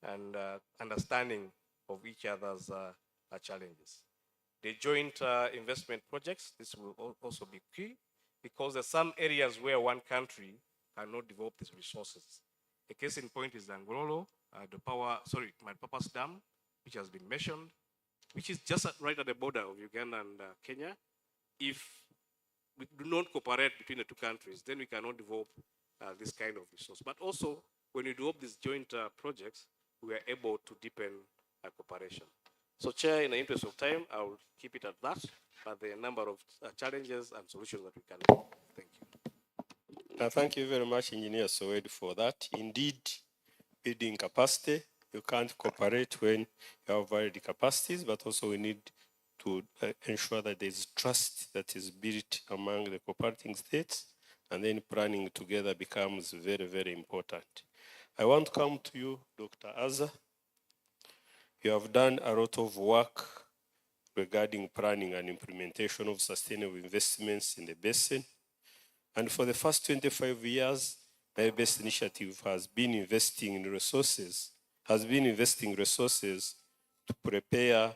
and understanding of each other's challenges. The joint investment projects, this will also be key, because there's some areas where one country cannot develop these resources. A case in point is Angololo, the Malpapas Dam, which has been mentioned, which is just right at the border of Uganda and Kenya. If we do not cooperate between the two countries, then we cannot develop this kind of resource. But also, when we develop these joint projects, we are able to deepen cooperation. So, Chair, in the interest of time, I will keep it at that, but there are a number of challenges and solutions that we can make. Thank you. Thank you very much, Engineer Sowedu, for that. Indeed, building capacity, you can't cooperate when you have varied capacities, but also we need to ensure that there is trust that is built among the cooperating states, and then planning together becomes very, very important. I want to come to you, Dr. Azza. You have done a lot of work regarding planning and implementation of sustainable investments in the basin. And for the first 25 years, the Basin Initiative has been investing in resources, to prepare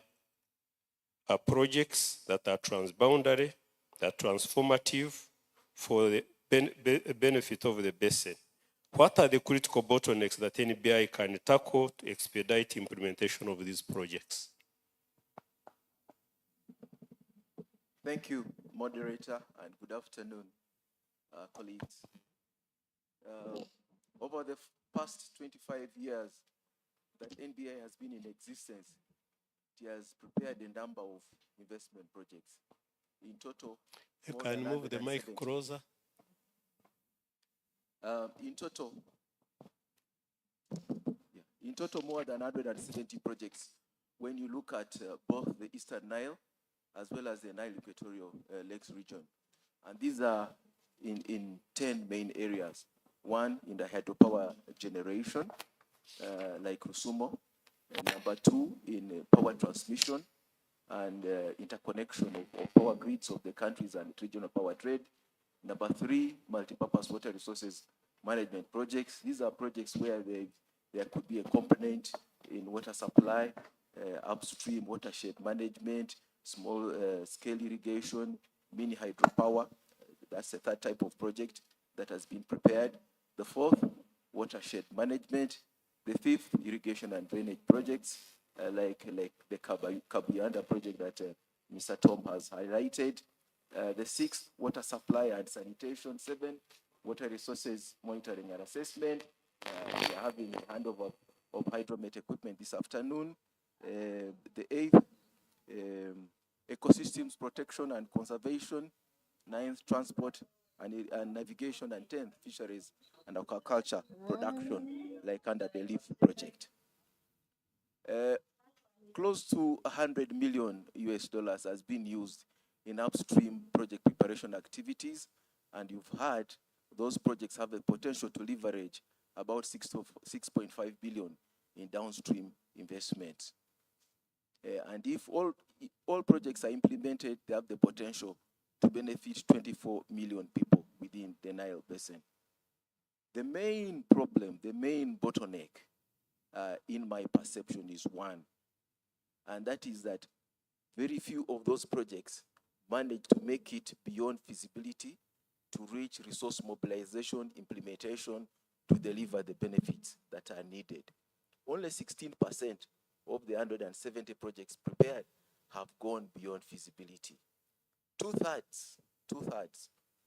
projects that are transboundary, that are transformative for the benefit of the basin. What are the critical bottlenecks that NBI can tackle to expedite implementation of these projects? Thank you, moderator, and good afternoon, colleagues. Over the past 25 years that NBI has been in existence, it has prepared a number of investment projects. In total, You more can than move the mic 170. closer. In total, more than 170 projects when you look at both the Eastern Nile as well as the Nile Equatorial Lakes region. And these are in 10 main areas. One, in the hydropower generation, like Rusumo. And number two, in power transmission and interconnection of power grids of the countries and regional power trade. Number three, multipurpose water resources management projects. These are projects where there could be a component in water supply, upstream watershed management, small scale irrigation, mini hydropower. That's the third type of project that has been prepared. The fourth, watershed management. The fifth, irrigation and drainage projects, like the Kabuyanda project that Mr. Tom has highlighted. The sixth, water supply and sanitation. Seven, water resources monitoring and assessment. We are having a handover of hydromet equipment this afternoon. The eighth, ecosystems protection and conservation. Ninth, transport and navigation. And 10th, fisheries and aquaculture production, like under the LEAF project. Close to 100 million US dollars has been used in upstream project preparation activities, and you've heard those projects have the potential to leverage about 6.5 billion in downstream investments. And if all projects are implemented, they have the potential to benefit 24 million people within the Nile Basin. The main problem, the main bottleneck, in my perception, is one, and that is that very few of those projects manage to make it beyond feasibility to reach resource mobilization, implementation, to deliver the benefits that are needed. Only 16% of the 170 projects prepared have gone beyond feasibility. Two-thirds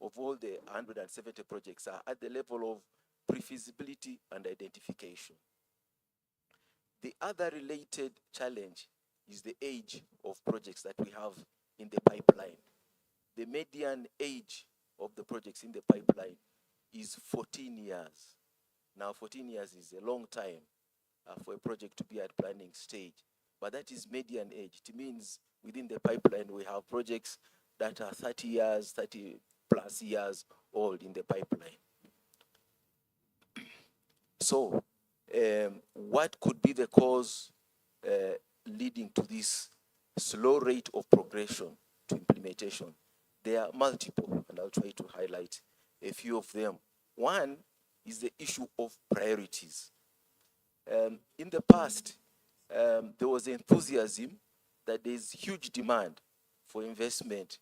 of all the 170 projects are at the level of pre-feasibility and identification. The other related challenge is the age of projects that we have in the pipeline. The median age of the projects in the pipeline is 14 years. Now, 14 years is a long time for a project to be at planning stage, but that is median age. It means within the pipeline we have projects that are 30 years, 30 plus years old in the pipeline. So, what could be the cause leading to this slow rate of progression to implementation? There are multiple, and I'll try to highlight a few of them. One is the issue of priorities. In the past, there was enthusiasm that there's huge demand for investment,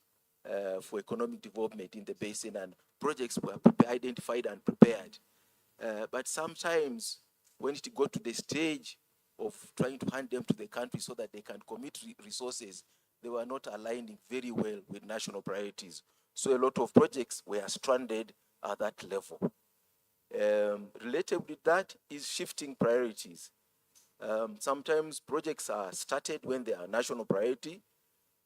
for economic development in the basin, and projects were identified and prepared. But sometimes when it got to the stage of trying to hand them to the country so that they can commit resources, they were not aligning very well with national priorities. So a lot of projects were stranded at that level. Related with that is shifting priorities. Sometimes projects are started when they are national priority,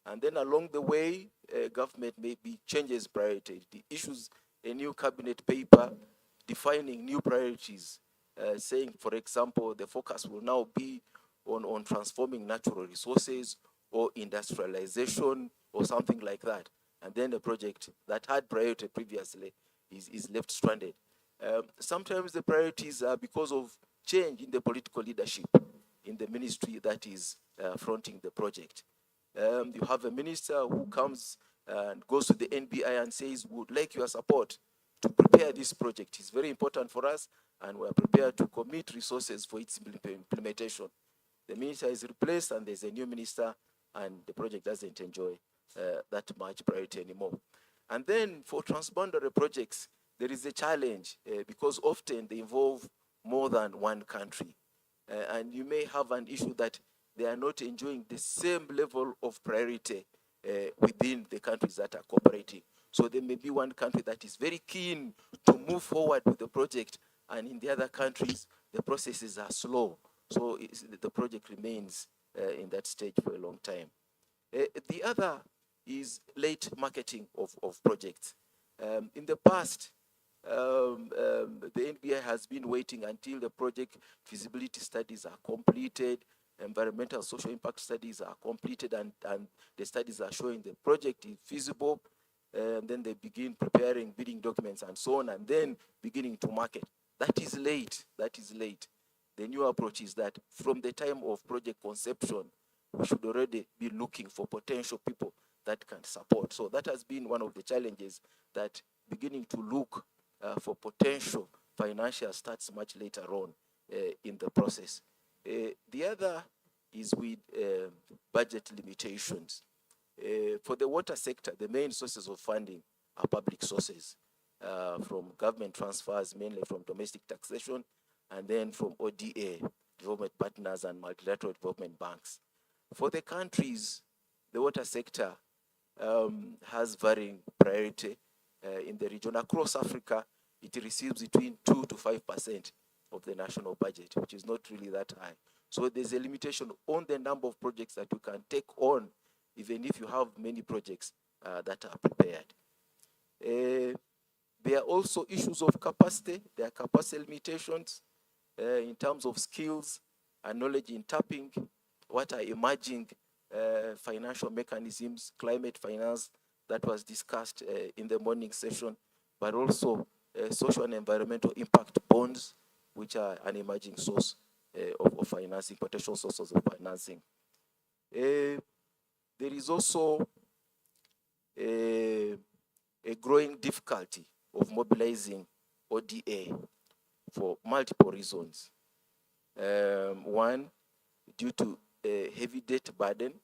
and then along the way, government maybe changes priorities. It issues a new cabinet paper defining new priorities, saying, for example, the focus will now be on transforming natural resources or industrialization or something like that. And then a project that had priority previously is left stranded. Sometimes the priorities are because of change in the political leadership in the ministry that is fronting the project. You have a minister who comes and goes to the NBI and says, we would like your support to prepare this project. It's very important for us, and we're prepared to commit resources for its implementation. The minister is replaced, and there's a new minister, and the project doesn't enjoy that much priority anymore. And then for transboundary projects, there is a challenge because often they involve more than one country. And you may have an issue that they are not enjoying the same level of priority within the countries that are cooperating. So there may be one country that is very keen to move forward with the project, and in the other countries, the processes are slow. So the project remains in that stage for a long time. The other is late marketing of projects. In the past, the NBI has been waiting until the project feasibility studies are completed, environmental social impact studies are completed, and the studies are showing the project is feasible. Then they begin preparing bidding documents and so on, and then beginning to market. That is late. That is late. The new approach is that from the time of project conception, we should already be looking for potential people that can support. So that has been one of the challenges, that beginning to look for potential financial starts much later on in the process. The other is with budget limitations. For the water sector, the main sources of funding are public sources, from government transfers, mainly from domestic taxation, and then from ODA, development partners and multilateral development banks. For the countries, the water sector has varying priority in the region. Across Africa, it receives between 2 to 5% of the national budget, which is not really that high. So there's a limitation on the number of projects that you can take on, even if you have many projects that are prepared. There are also issues of capacity. There are capacity limitations in terms of skills and knowledge in tapping what are emerging financial mechanisms, climate finance that was discussed in the morning session, but also social and environmental impact bonds, which are an emerging source of financing, potential sources of financing. There is also a growing difficulty of mobilizing ODA for multiple reasons. One, due to a heavy debt burden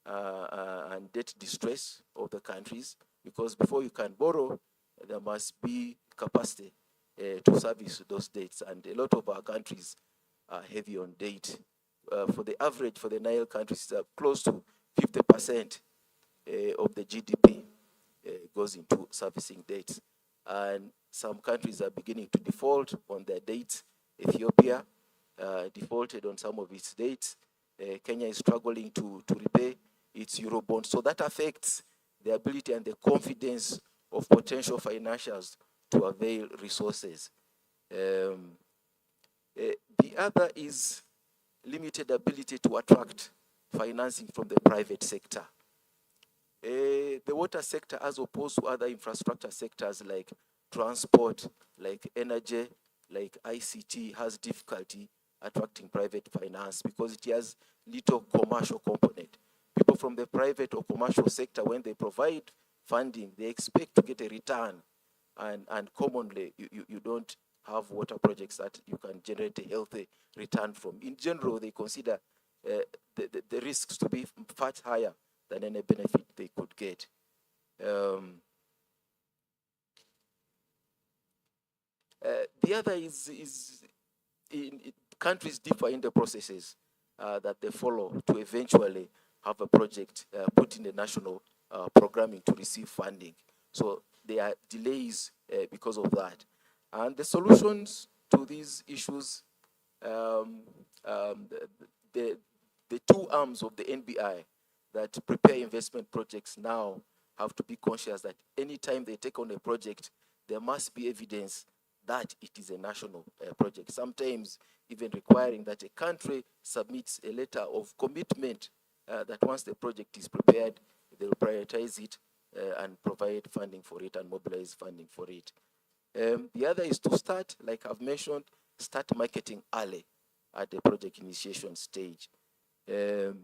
and debt distress of the countries, because before you can borrow, there must be capacity to service those debts, and a lot of our countries are heavy on debt. For the average, for the Nile countries, close to 50% of the GDP goes into servicing debts. And some countries are beginning to default on their debts. Ethiopia defaulted on some of its debts. Kenya is struggling to repay its Eurobond. So that affects the ability and the confidence of potential financiers to avail resources. The other is limited ability to attract financing from the private sector. The water sector, as opposed to other infrastructure sectors like transport, like energy, like ICT, has difficulty attracting private finance because it has little commercial component. People from the private or commercial sector, when they provide funding, they expect to get a return. And commonly, you don't have water projects that you can generate a healthy return from. In general, they consider the risks to be far higher than any benefit they could get. The other is countries differ in the processes that they follow to eventually have a project put in the national programming to receive funding. So there are delays because of that. And the solutions to these issues, the two arms of the NBI that prepare investment projects now have to be conscious that anytime they take on a project, there must be evidence that it is a national project. Sometimes even requiring that a country submits a letter of commitment that once the project is prepared, they will prioritize it and provide funding for it and mobilize funding for it. The other is to start, like I've mentioned, start marketing early at the project initiation stage. To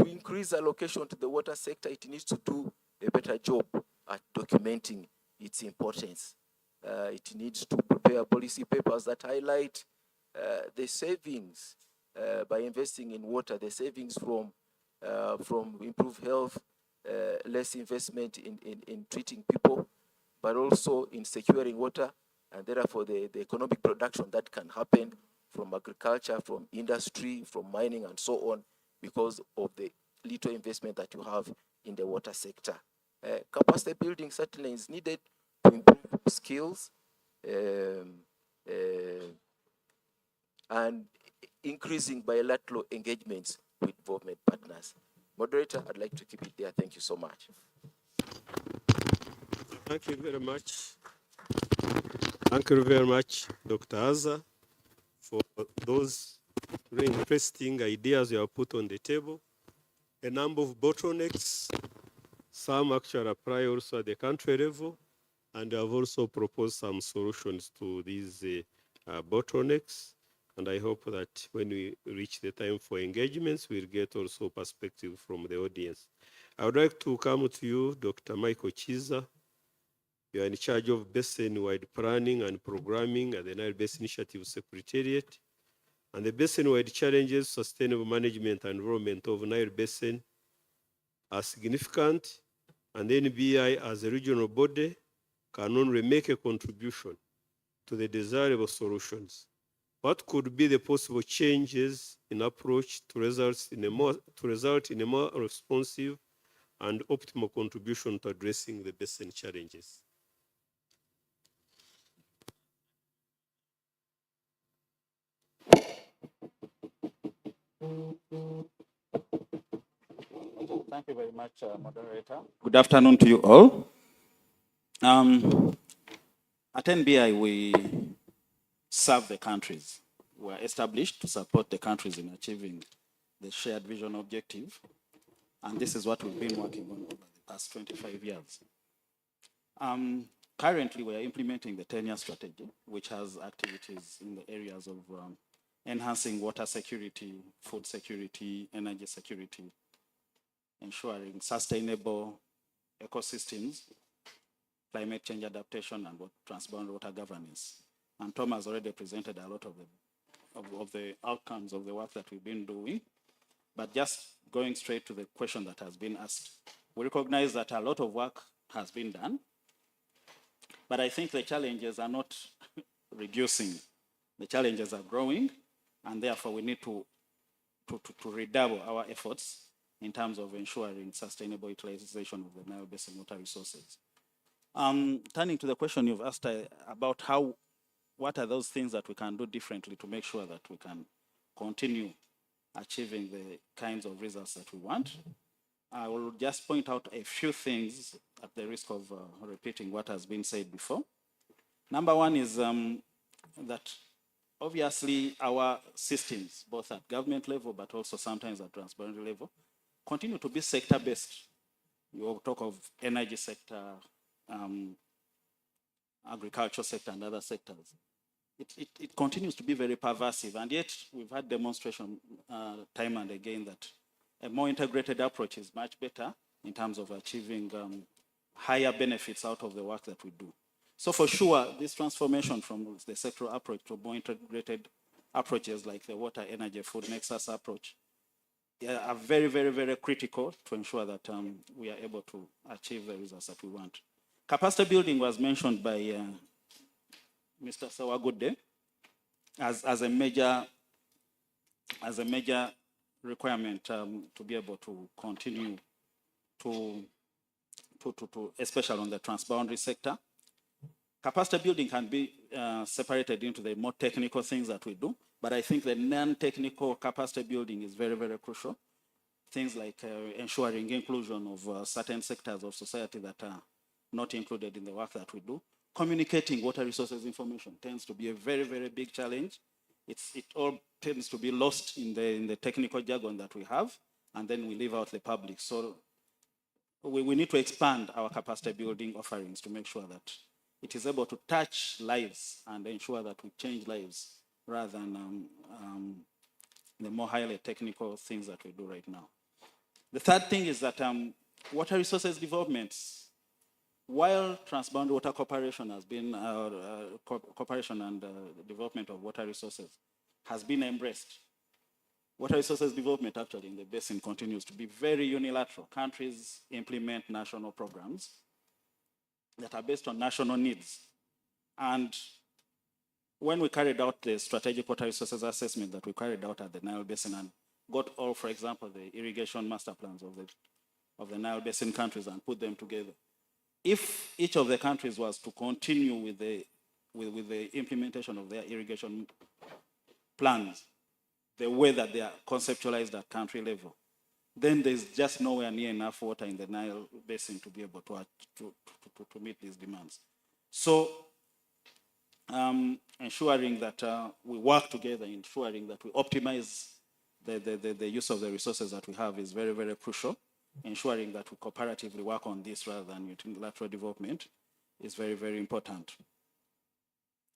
increase allocation to the water sector, it needs to do a better job at documenting its importance. It needs to prepare policy papers that highlight the savings by investing in water, the savings from improved health, less investment in treating people, but also in securing water, and therefore the economic production that can happen from agriculture, from industry, from mining, and so on, because of the little investment that you have in the water sector. Capacity building certainly is needed to improve skills and increasing bilateral engagements with government partners. Moderator, I'd like to keep it there. Thank you so much. Thank you very much. Thank you very much, Dr. Aza, for those very interesting ideas you have put on the table. A number of bottlenecks, some actually apply also at the country level, and I've also proposed some solutions to these bottlenecks. And I hope that when we reach the time for engagements, we'll get also perspective from the audience. I would like to come to you, Dr. Michael Chiza. You are in charge of basin-wide planning and programming at the Nile Basin Initiative Secretariat. And the basin-wide challenges, sustainable management and development of Nile Basin are significant, and the NBI as a regional body can only make a contribution to the desirable solutions. What could be the possible changes in approach to result in a more responsive and optimal contribution to addressing the basin challenges? Thank you very much, moderator. Good afternoon to you all. At NBI, we serve the countries. We are established to support the countries in achieving the shared vision objective. And this is what we've been working on over the past 25 years. Currently, we are implementing the 10-year strategy, which has activities in the areas of enhancing water security, food security, energy security, ensuring sustainable ecosystems, climate change adaptation, and transparent water governance. And Tom has already presented a lot of the outcomes of the work that we've been doing. But just going straight to the question that has been asked, we recognize that a lot of work has been done, but I think the challenges are not reducing. The challenges are growing, and therefore we need to redouble our efforts in terms of ensuring sustainable utilization of the Nile Basin water resources. Turning to the question you've asked about what are those things that we can do differently to make sure that we can continue achieving the kinds of results that we want. I will just point out a few things at the risk of repeating what has been said before. Number one is that obviously our systems, both at government level, but also sometimes at transparency level, continue to be sector-based. You talk of energy sector, agriculture sector, and other sectors. It continues to be very pervasive, and yet we've had demonstration time and again that a more integrated approach is much better in terms of achieving higher benefits out of the work that we do. So for sure, this transformation from the sectoral approach to more integrated approaches like the water, energy, food nexus approach are very, very, very critical to ensure that we are able to achieve the results that we want. Capacity building was mentioned by Mr. Sawagude as a major requirement to be able to continue to especially on the transboundary sector. Capacity building can be separated into the more technical things that we do, but I think the non-technical capacity building is very, very crucial. Things like ensuring inclusion of certain sectors of society that are not included in the work that we do. Communicating water resources information tends to be a very, very big challenge. It all tends to be lost in the technical jargon that we have, and then we leave out the public. So we need to expand our capacity building offerings to make sure that it is able to touch lives and ensure that we change lives rather than the more highly technical things that we do right now. The third thing is that water resources development, while transboundary water cooperation has been, cooperation and development of water resources has been embraced, water resources development actually in the basin continues to be very unilateral. Countries implement national programs that are based on national needs. And when we carried out the strategic water resources assessment that we carried out at the Nile Basin, and got all, for example, the irrigation master plans of the Nile Basin countries and put them together. If each of the countries was to continue with the implementation of their irrigation plans, the way that they are conceptualized at country level, then there's just nowhere near enough water in the Nile Basin to be able to meet these demands. So ensuring that we work together, ensuring that we optimize the use of the resources that we have is very, very crucial. Ensuring that we cooperatively work on this rather than unilateral development is very, very important.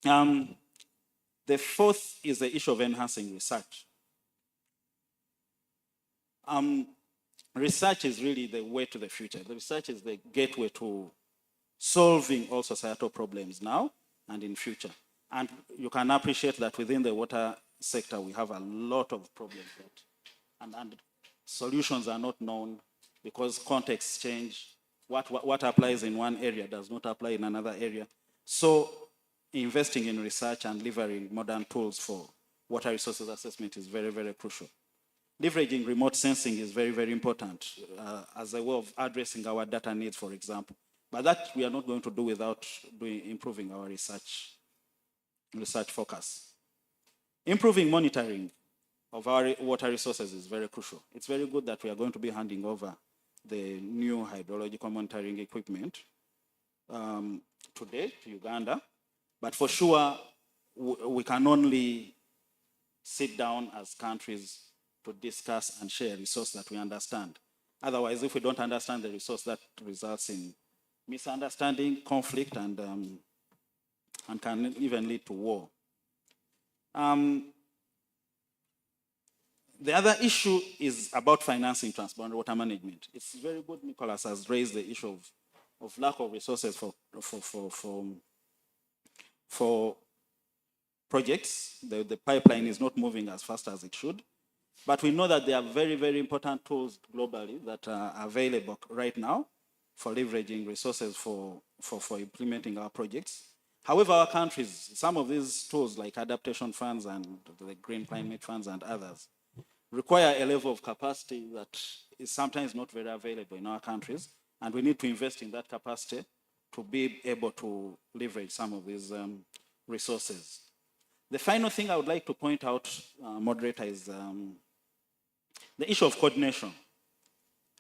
The fourth is the issue of enhancing research. Research is really the way to the future. The research is the gateway to solving all societal problems now and in future. And you can appreciate that within the water sector, we have a lot of problems and solutions are not known because contexts change. What applies in one area does not apply in another area. So investing in research and leveraging modern tools for water resources assessment is very, very crucial. Leveraging remote sensing is very, very important as a way of addressing our data needs, for example. But that we are not going to do without improving our research focus. Improving monitoring of our water resources is very crucial. It's very good that we are going to be handing over the new hydrological monitoring equipment today to Uganda. But for sure, we can only sit down as countries to discuss and share a resource that we understand. Otherwise, if we don't understand the resource, that results in misunderstanding, conflict, and can even lead to war. The other issue is about financing transboundary water management. It's very good Nicholas has raised the issue of lack of resources for projects. The pipeline is not moving as fast as it should. But we know that there are very, very important tools globally that are available right now for leveraging resources for implementing our projects. However, our countries, some of these tools like adaptation funds and the green climate funds and others require a level of capacity that is sometimes not very available in our countries. And we need to invest in that capacity to be able to leverage some of these resources. The final thing I would like to point out, moderator, is the issue of coordination.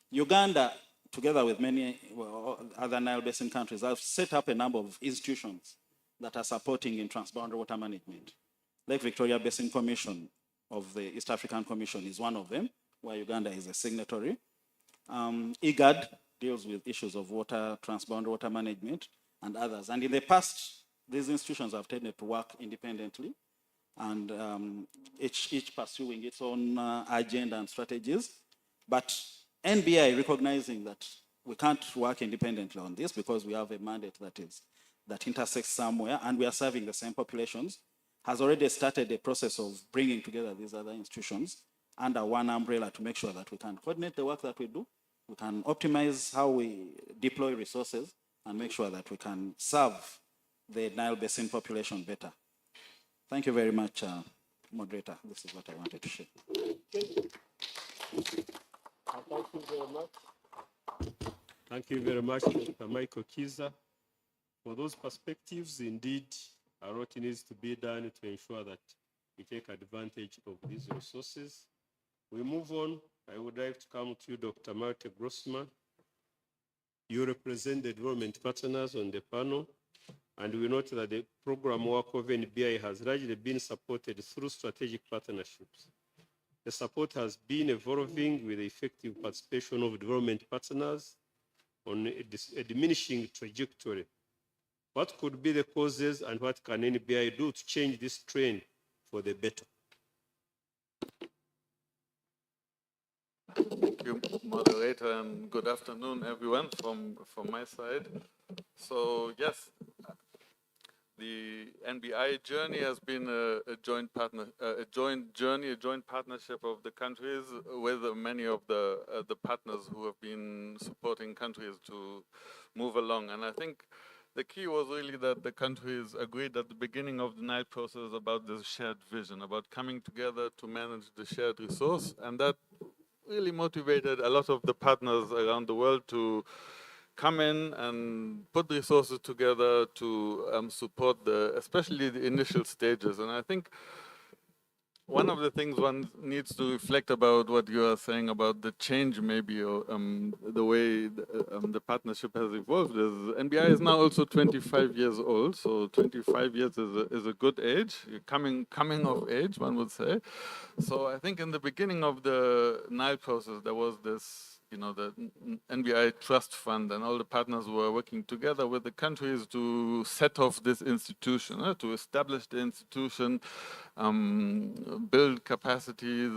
Uganda, together with many other Nile Basin countries, have set up a number of institutions that are supporting in transboundary water management. Lake Victoria Basin Commission of the East African Commission is one of them, where Uganda is a signatory. IGAD deals with issues of water, transboundary water management, and others. And in the past, these institutions have tended to work independently, and each pursuing its own agenda and strategies. But NBI, recognizing that we can't work independently on this because we have a mandate that intersects somewhere, and we are serving the same populations, has already started a process of bringing together these other institutions under one umbrella to make sure that we can coordinate the work that we do, we can optimize how we deploy resources, and make sure that we can serve the Nile Basin population better. Thank you very much, moderator. This is what I wanted to share. Thank you very much. Thank you very much, Dr. Michael Kiza. For those perspectives, indeed, a lot needs to be done to ensure that we take advantage of these resources. We move on. I would like to come to you, Dr. Marte Grossman. You represent the development partners on the panel, and we note that the program work of NBI has largely been supported through strategic partnerships. The support has been evolving with the effective participation of development partners on a diminishing trajectory. What could be the causes, and what can NBI do to change this trend for the better? Thank you, moderator, and good afternoon, everyone, from my side. So yes, the NBI journey has been a joint partnership of the countries with many of the partners who have been supporting countries to move along. And I think the key was really that the countries agreed at the beginning of the Nile process about this shared vision, about coming together to manage the shared resource. And that really motivated a lot of the partners around the world to come in and put resources together to support especially the initial stages. And I think one of the things one needs to reflect about what you are saying about the change, maybe, or the way the partnership has evolved is NBI is now also 25 years old. So 25 years is a good age, coming of age, one would say. So I think in the beginning of the Nile process, there was this, the NBI Trust Fund, and all the partners were working together with the countries to set off this institution, to establish the institution, build capacities,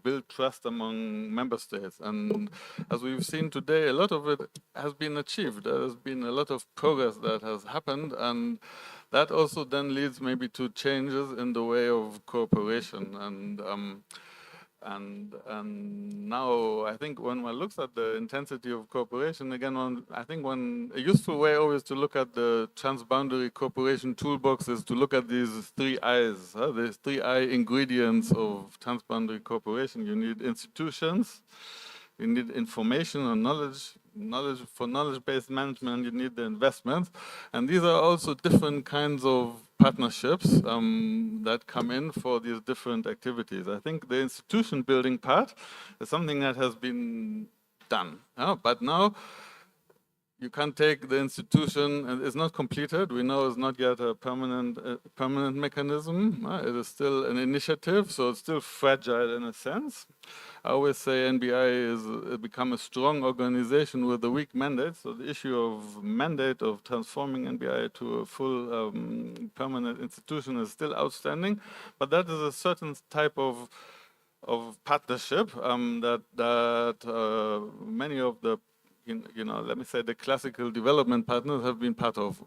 build trust among member states. And as we've seen today, a lot of it has been achieved. There has been a lot of progress that has happened, and that also then leads maybe to changes in the way of cooperation. And now I think when one looks at the intensity of cooperation, again, a useful way always to look at the transboundary cooperation toolbox is to look at these 3 I's, these 3 I ingredients of transboundary cooperation. You need institutions, you need information and knowledge for knowledge-based management, you need the investments. And these are also different kinds of partnerships that come in for these different activities. I think the institution building part is something that has been done. But now you can't take the institution, and it's not completed. We know it's not yet a permanent mechanism. It is still an initiative, so it's still fragile in a sense. I always say NBI has become a strong organization with a weak mandate. So the issue of mandate of transforming NBI to a full permanent institution is still outstanding. But that is a certain type of partnership that many of the let me say the classical development partners have been part of.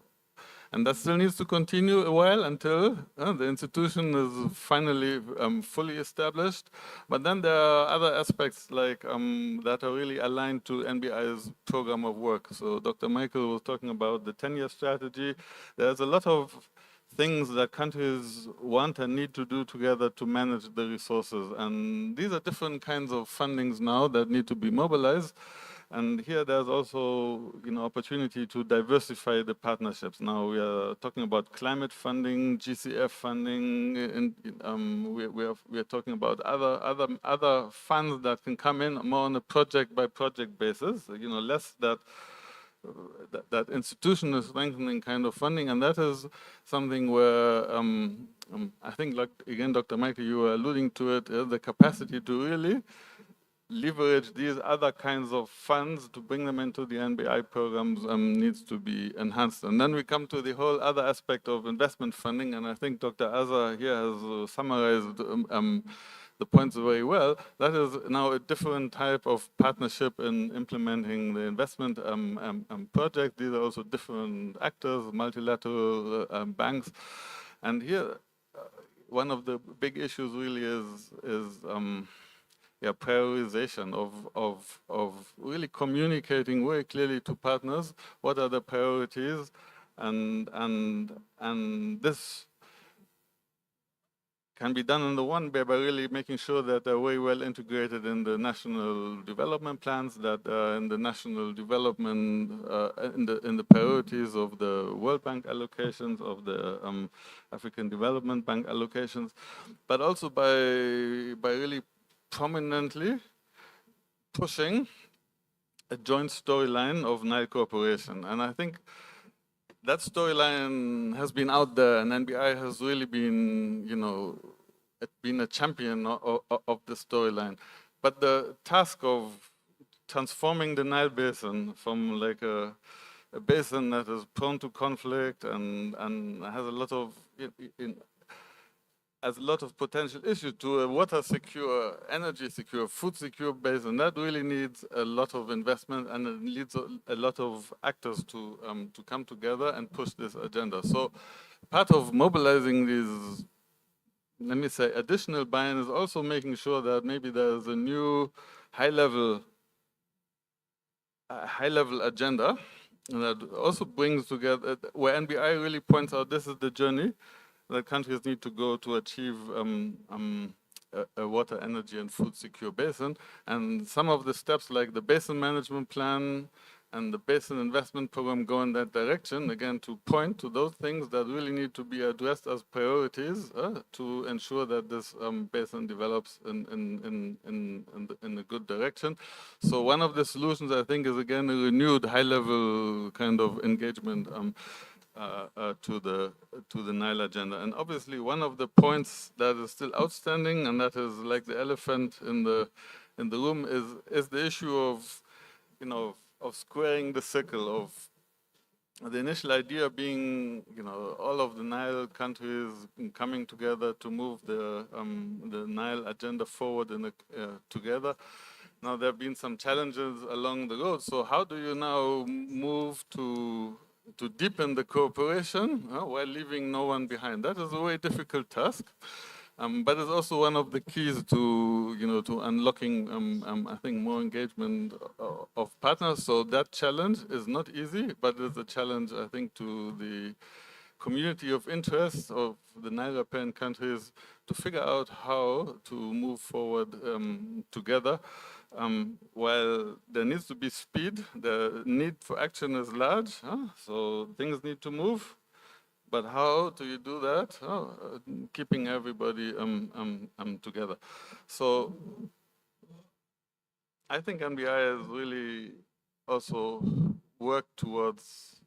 And that still needs to continue a while until the institution is finally fully established. But then there are other aspects like that are really aligned to NBI's program of work. So Dr. Michael was talking about the 10-year strategy. There's a lot of things that countries want and need to do together to manage the resources. And these are different kinds of fundings now that need to be mobilized. And here there's also, opportunity to diversify the partnerships. Now we are talking about climate funding, GCF funding, and we are talking about other funds that can come in more on a project by project basis. Less that institutional strengthening kind of funding, and that is something where I think, like again, Dr. Michael, you were alluding to it, the capacity to really leverage these other kinds of funds to bring them into the NBI programs needs to be enhanced. And then we come to the whole other aspect of investment funding, and I think Dr. Azar here has summarized the points very well. That is now a different type of partnership in implementing the investment project. These are also different actors, multilateral banks. And here, one of the big issues really is prioritization of really communicating very clearly to partners what are the priorities, and this can be done on the one way by really making sure that they're very well integrated in the national development plans, that in the national development, in the priorities of the World Bank allocations, of the African Development Bank allocations, but also by really prominently pushing a joint storyline of Nile cooperation. And I think that storyline has been out there, and NBI has really been, been a champion of the storyline. But the task of transforming the Nile basin from like a basin that is prone to conflict and has a lot of potential issues to a water secure, energy secure, food secure basin, that really needs a lot of investment, and it needs a lot of actors to come together and push this agenda. So part of mobilizing these, let me say, additional buy-in is also making sure that maybe there's a new high-level agenda And that also brings together, where NBI really points out this is the journey that countries need to go to achieve a water, energy, and food secure basin. And some of the steps like the basin management plan and the basin investment program go in that direction, again, to point to those things that really need to be addressed as priorities to ensure that this basin develops in a good direction. So one of the solutions, I think, is again a renewed high-level kind of engagement to the Nile agenda. And obviously one of the points that is still outstanding, and that is like the elephant in the room, is the issue of, you know, of squaring the circle, of the initial idea being, you know, all of the Nile countries coming together to move the Nile agenda forward together. Now there have been some challenges along the road. So how do you now move to deepen the cooperation while leaving no one behind? That is a very difficult task. But it's also one of the keys to, you know, to unlocking, I think, more engagement of partners. So that challenge is not easy, but it's a challenge, I think, to the community of interest of the Nile European countries to figure out how to move forward together. While there needs to be speed, the need for action is large, so things need to move. But how do you do that? Keeping everybody together. So I think NBI has really also worked towards,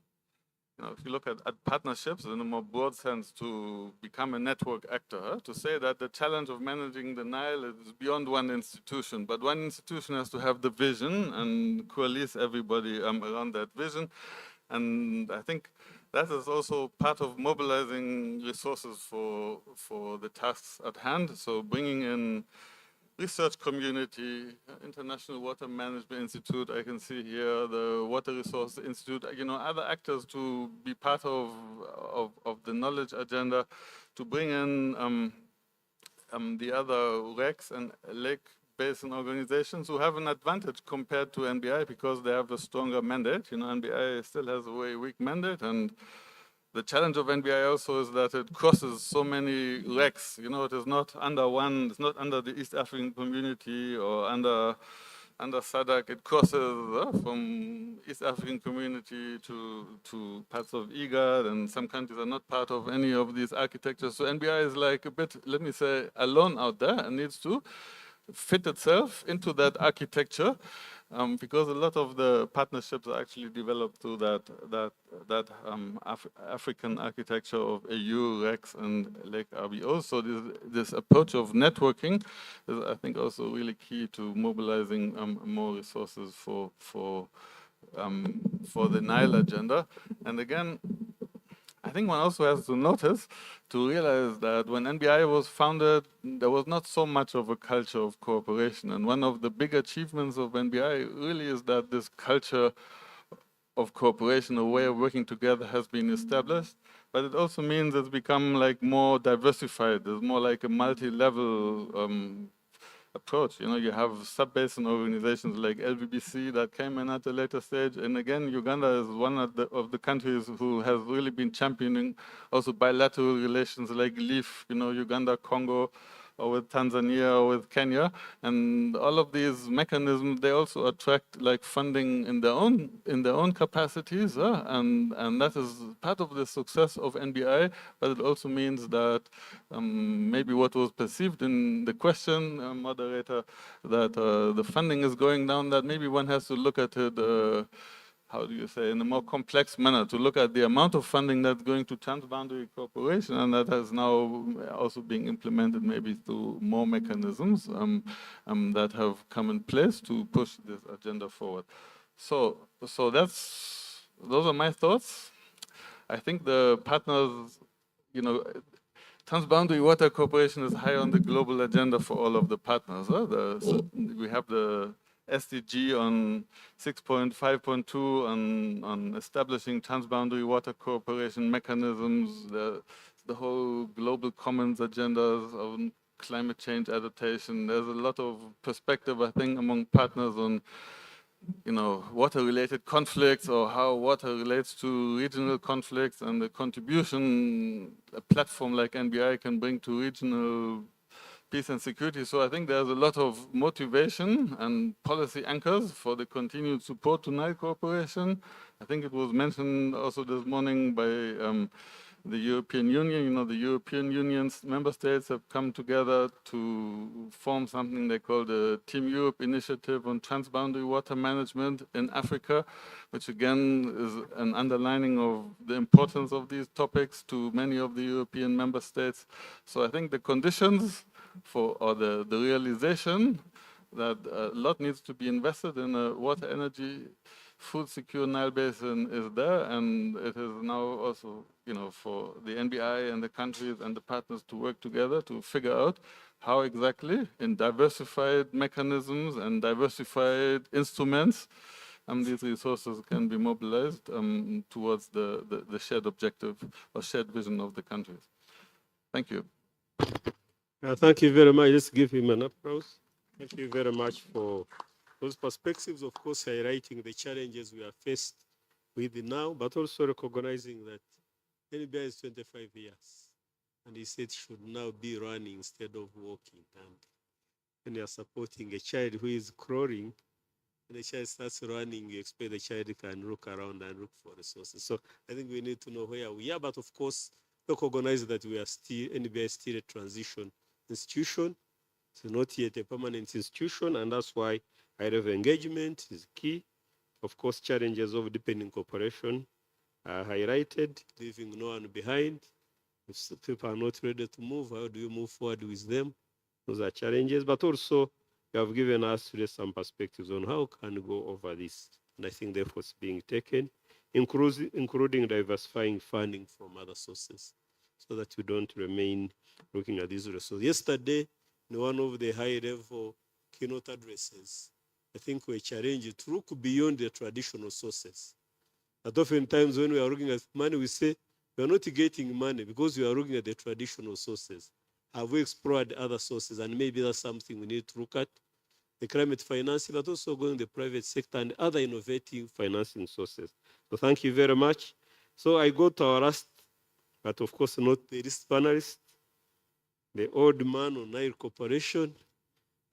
you know, if you look at partnerships in a more broad sense, to become a network actor, to say that the challenge of managing the Nile is beyond one institution, but one institution has to have the vision and coalesce everybody around that vision. And I think that is also part of mobilizing resources for the tasks at hand. So bringing in research community, International Water Management Institute, I can see here, the Water Resource Institute, you know, other actors to be part of the knowledge agenda, to bring in the other RECs and lake basin organizations who have an advantage compared to NBI because they have a stronger mandate. You know, NBI still has a very weak mandate, and the challenge of NBI also is that it crosses so many RECs. You know, it is not under one, it's not under the East African Community or under SADC. It crosses from East African Community to parts of IGAD, and some countries are not part of any of these architectures. So NBI is like a bit, let me say, alone out there and needs to fit itself into that architecture, because a lot of the partnerships are actually developed through that African architecture of AU, REX, and Lake RBO. So this approach of networking is, I think, also really key to mobilizing more resources for the Nile agenda. And again, I think one also has to notice, to realize that when NBI was founded, there was not so much of a culture of cooperation. And one of the big achievements of NBI really is that this culture of cooperation, a way of working together, has been established. But it also means it's become like more diversified. There's more like a multi-level approach. You know, you have sub-basin organizations like LVBC that came in at a later stage. And again, Uganda is one of the countries who has really been championing also bilateral relations like LEAF, you know, Uganda, Congo, or with Tanzania or with Kenya. And all of these mechanisms, they also attract like funding in their own capacities. And that is part of the success of NBI, but it also means that maybe what was perceived in the question, moderator, that the funding is going down, that maybe one has to look at it how do you say, in a more complex manner, to look at the amount of funding that's going to transboundary cooperation, and that has now also being implemented maybe through more mechanisms that have come in place to push this agenda forward. So those are my thoughts. I think the partners, you know, transboundary water cooperation is high on the global agenda for all of the partners. So we have the SDG on 6.5.2 on establishing transboundary water cooperation mechanisms, the whole global commons agendas on climate change adaptation. There's a lot of perspective, I think, among partners on water-related conflicts or how water relates to regional conflicts and the contribution a platform like NBI can bring to regional peace and security. So I think there's a lot of motivation and policy anchors for the continued support to Nile cooperation. I think it was mentioned also this morning by the European Union. The European Union's member states have come together to form something they call the Team Europe Initiative on Transboundary Water Management in Africa, which again is an underlining of the importance of these topics to many of the European member states. So I think the conditions or the realization that a lot needs to be invested in a water, energy, food secure Nile Basin is there, and it is now also, for the NBI and the countries and the partners to work together to figure out how exactly in diversified mechanisms and diversified instruments these resources can be mobilized towards the shared objective or shared vision of the countries. Thank you. Thank you very much. Let's give him an applause. Thank you very much for those perspectives, of course, highlighting the challenges we are faced with now, but also recognizing that NBI is 25 years, and he said should now be running instead of walking. And when you are supporting a child who is crawling, and the child starts running, you expect the child can look around and look for resources. So I think we need to know where we are, but of course, recognize that we are still, NBI is still a transition institution. It's not yet a permanent institution, and that's why high level engagement is key. Of course, challenges of deepening cooperation are highlighted, leaving no one behind. If people are not ready to move, how do you move forward with them? Those are challenges, but also you have given us today some perspectives on how can we go over this. And I think the efforts being taken, including diversifying funding from other sources, so that we don't remain looking at these resources. Yesterday, in one of the high-level keynote addresses, I think we challenged to look beyond the traditional sources. That oftentimes when we are looking at money, we say we are not getting money because we are looking at the traditional sources. Have we explored other sources? And maybe that's something we need to look at, the climate financing, but also going the private sector and other innovative financing sources. So thank you very much. So I go to our last, but of course not the least panelist, the old man on Nile cooperation.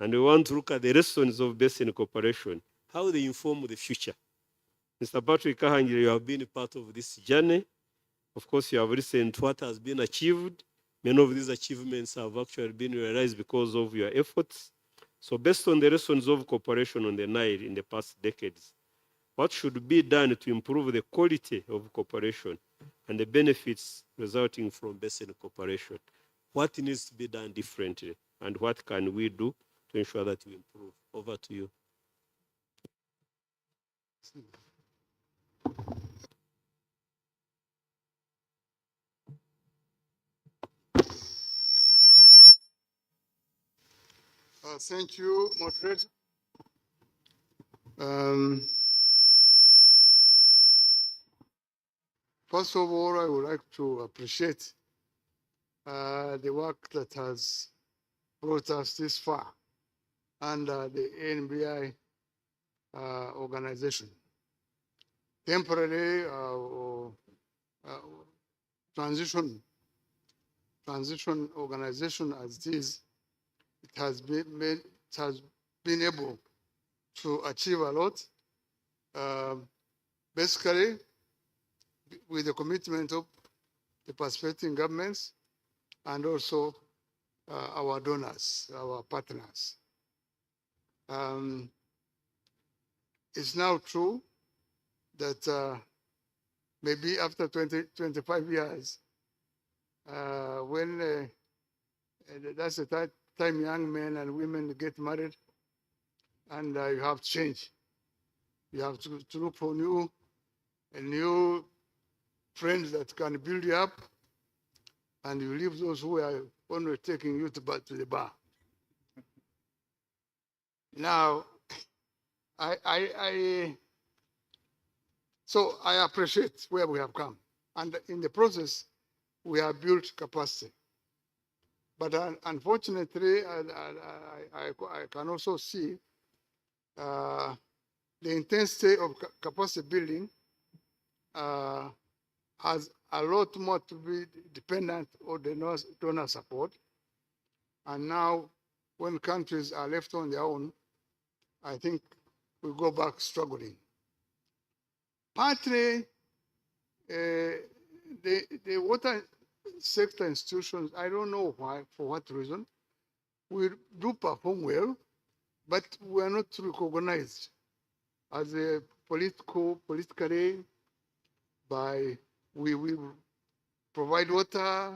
And we want to look at the lessons of basin cooperation, how they inform the future. Mr. Patrick Kahangiri, you have been a part of this journey. Of course, you have listened to what has been achieved. Many of these achievements have actually been realized because of your efforts. So based on the lessons of cooperation on the Nile in the past decades, what should be done to improve the quality of cooperation and the benefits resulting from basin cooperation? What needs to be done differently, and what can we do to ensure that we improve? Over to you. Thank you, moderator. First of all, I would like to appreciate the work that has brought us this far under the NBI organization. Temporary transition organization as it is, it has been able to achieve a lot. Basically, with the commitment of the participating governments and also our donors, our partners. It's now true that maybe after 25 years, when that's the time young men and women get married, and you have to change. You have to look for new friends that can build you up, and you leave those who are only taking you to the bar. Now, so I appreciate where we have come, and in the process, we have built capacity. But unfortunately, I can also see the intensity of capacity building has a lot more to be dependent on the donor support. And now, when countries are left on their own, I think we go back struggling. Partly, the water sector institutions, I don't know why, for what reason, we do perform well, but we are not recognized as a politically by, we provide water,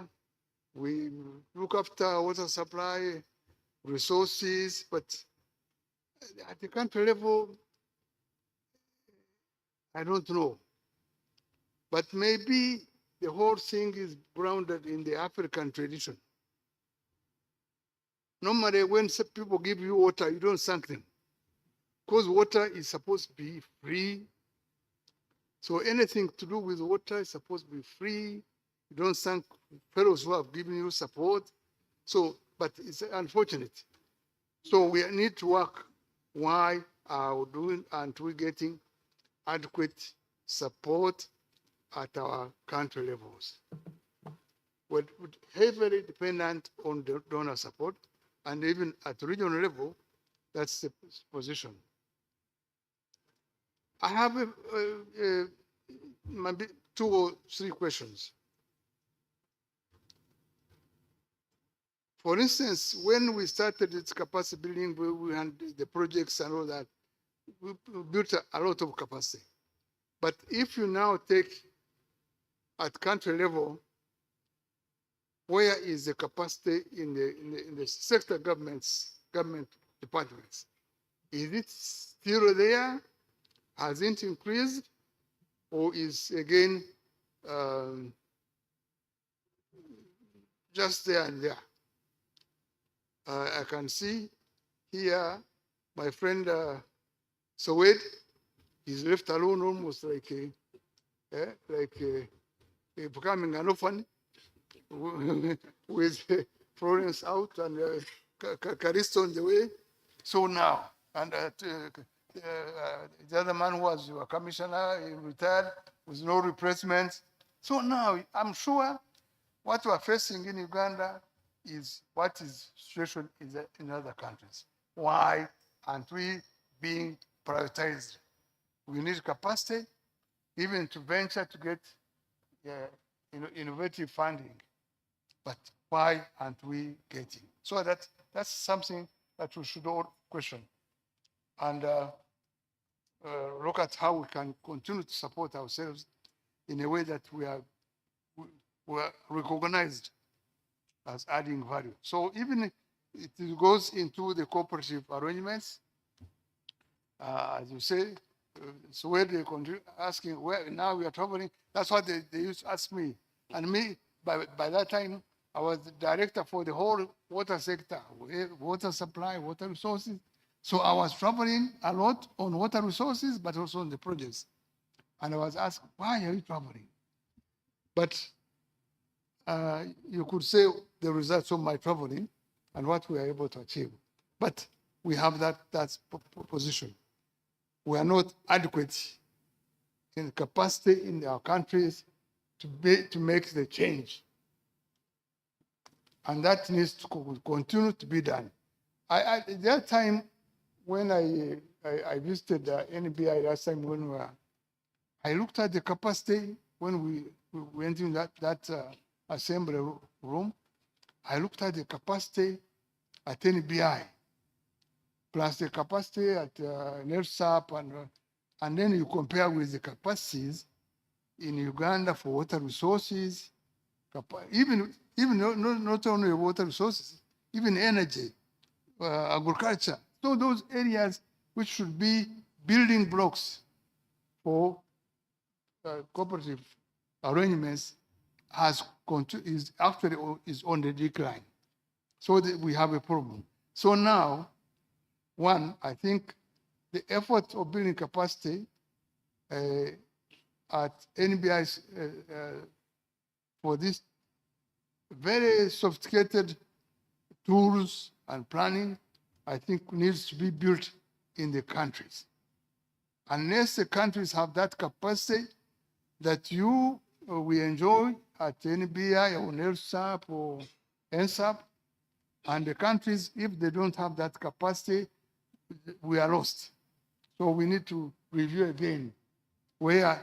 we look after water supply, resources, but at the country level, I don't know. But maybe the whole thing is grounded in the African tradition. Normally, when people give you water, you don't thank them, because water is supposed to be free. So anything to do with water is supposed to be free. You don't thank fellows who have given you support. So, but it's unfortunate. So we need to work. Why are we doing and we getting adequate support at our country levels? We're heavily dependent on the donor support, and even at regional level, that's the position. I have maybe 2 or 3 questions. For instance, when we started this capacity building, we had the projects and all that, we built a lot of capacity. But if you now take at country level, where is the capacity in the sector government departments? Is it still there? Has it increased? Or is again just there and there? I can see here my friend Sowed is left alone, almost like becoming an orphan with Florence out and Caristo on the way. So now, and the other man was your commissioner, he retired with no replacement. So now, I'm sure what we are facing in Uganda is what is situation in other countries. Why aren't we being prioritized? We need capacity, even to venture to get innovative funding. But why aren't we getting? So that's something that we should all question. And look at how we can continue to support ourselves in a way that we are recognized as adding value. So even it goes into the cooperative arrangements, as you say, so where they continue asking, where now we are traveling, that's what they used to ask me. And me, by that time, I was the director for the whole water sector, water supply, water resources. So I was traveling a lot on water resources, but also on the projects. And I was asked, why are you traveling? But you could say the results of my traveling and what we are able to achieve. But we have that position. We are not adequate in capacity in our countries to make the change. And that needs to continue to be done. At that time, when I visited NBI last time, when I looked at the capacity when we went in that assembly room. I looked at the capacity at NBI, plus the capacity at NERSAP, and then you compare with the capacities in Uganda for water resources, even not only water resources, even energy, agriculture. So those areas which should be building blocks for cooperative arrangements is actually on the decline. So we have a problem. So now, one, I think the effort of building capacity at NBI for this very sophisticated tools and planning, I think needs to be built in the countries. unless the countries have that capacity that we enjoy at NBI or NERSAP or NSAP, and the countries, if they don't have that capacity, we are lost. So we need to review again where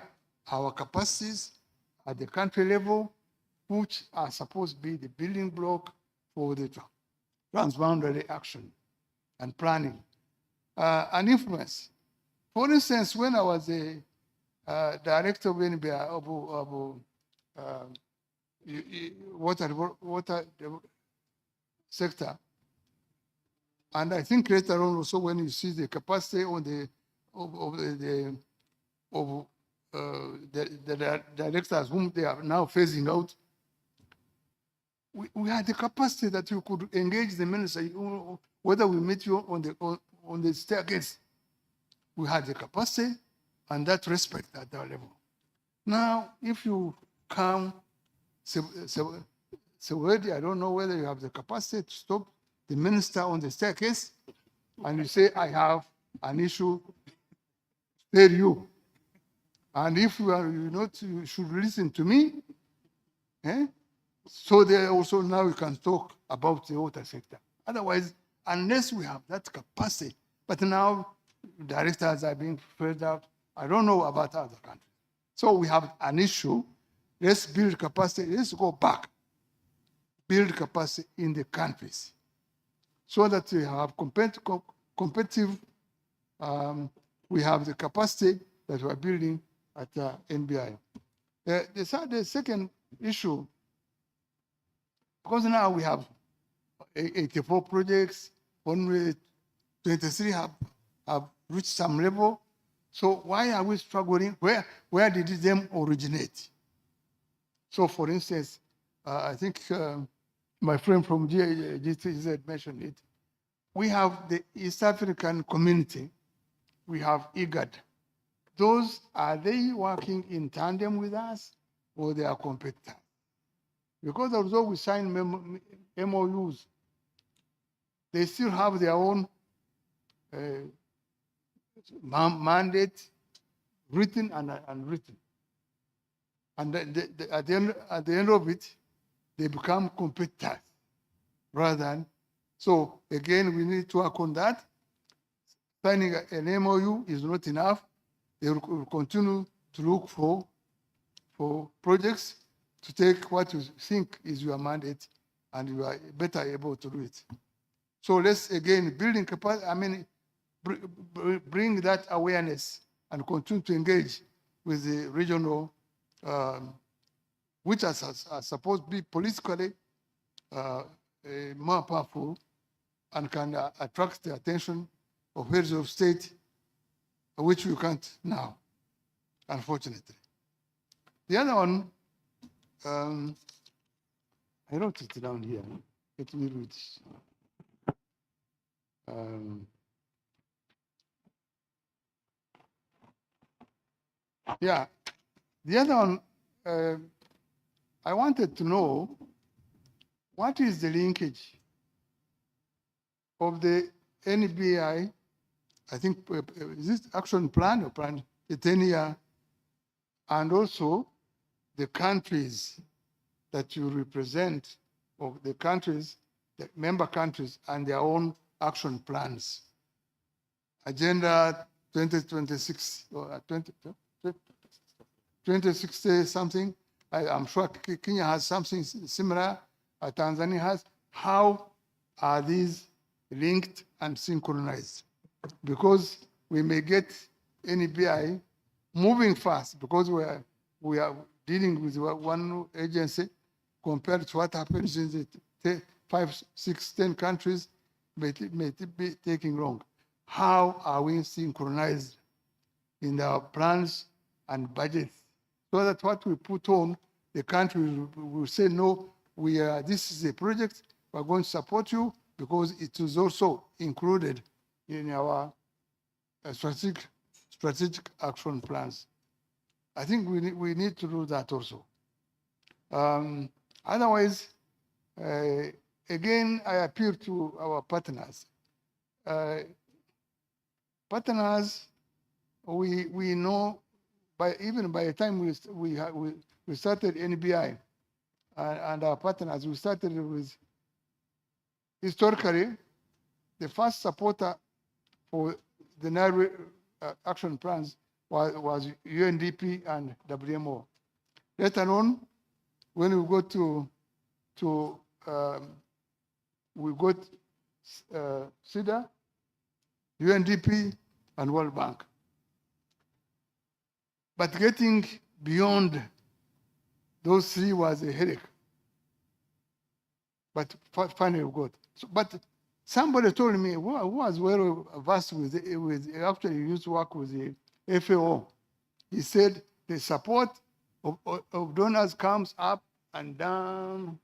our capacities at the country level, which are supposed to be the building block for the transboundary action and planning and influence. For instance, when I was a director of NBI of water sector, and I think later on also when you see the capacity on the directors whom they are now phasing out, we had the capacity that you could engage the minister, whether we meet you on the staircase. We had the capacity and that respect at that level. Now, if you come, so already, I don't know whether you have the capacity to stop the minister on the staircase and you say, I have an issue, tell you. And if you are not, you should listen to me. Eh? So there also now we can talk about the water sector. Otherwise, unless we have that capacity, but now directors are being filled out. I don't know about other countries. So we have an issue. Let's build capacity. Let's go back. Build capacity in the countries so that we have competitive, we have the capacity that we are building at NBI. The second issue, because now we have 84 projects, only 23 have reached some level. So why are we struggling? Where did them originate? So for instance, I think my friend from GTZ mentioned it. We have the East African community. We have IGAD. Those, are they working in tandem with us or they are competitors? Because although we sign MOUs, they still have their own mandate, written and unwritten. And at the end of it, they become competitors rather than. So again, we need to work on that. Signing an MOU is not enough. They will continue to look for projects to take what you think is your mandate and you are better able to do it. So let's again, building capacity, I mean, bring that awareness and continue to engage with the regional, which are supposed to be politically more powerful and can attract the attention of heads of state, which we can't now, unfortunately. The other one, I wrote it down here. Let me read this. Yeah, the other one, I wanted to know what is the linkage of the NBI, I think, is this action plan or plan, the 10-year, and also the countries that you represent, of the countries, the member countries, and their own action plans. Agenda 2026 or 2060 something. I'm sure Kenya has something similar. Tanzania has. How are these linked and synchronized? Because we may get NBI moving fast because we are dealing with one agency compared to what happens in the 5, 6, 10 countries may be taking long. How are we synchronized in our plans and budgets so that what we put on, the country will say, no, this is a project, we're going to support you because it is also included in our strategic action plans. I think we need to do that also. Otherwise, again, I appeal to our partners. Partners we know even by the time we started NBI and our partners, we started with historically the first supporter for the Nile action plans was UNDP and WMO. Later on, when we got we got SIDA, UNDP, and World Bank. But getting beyond those three was a headache. But finally we got. So, but somebody told me who was very versed with actually used to work with the FAO. He said the support of donors comes up and down.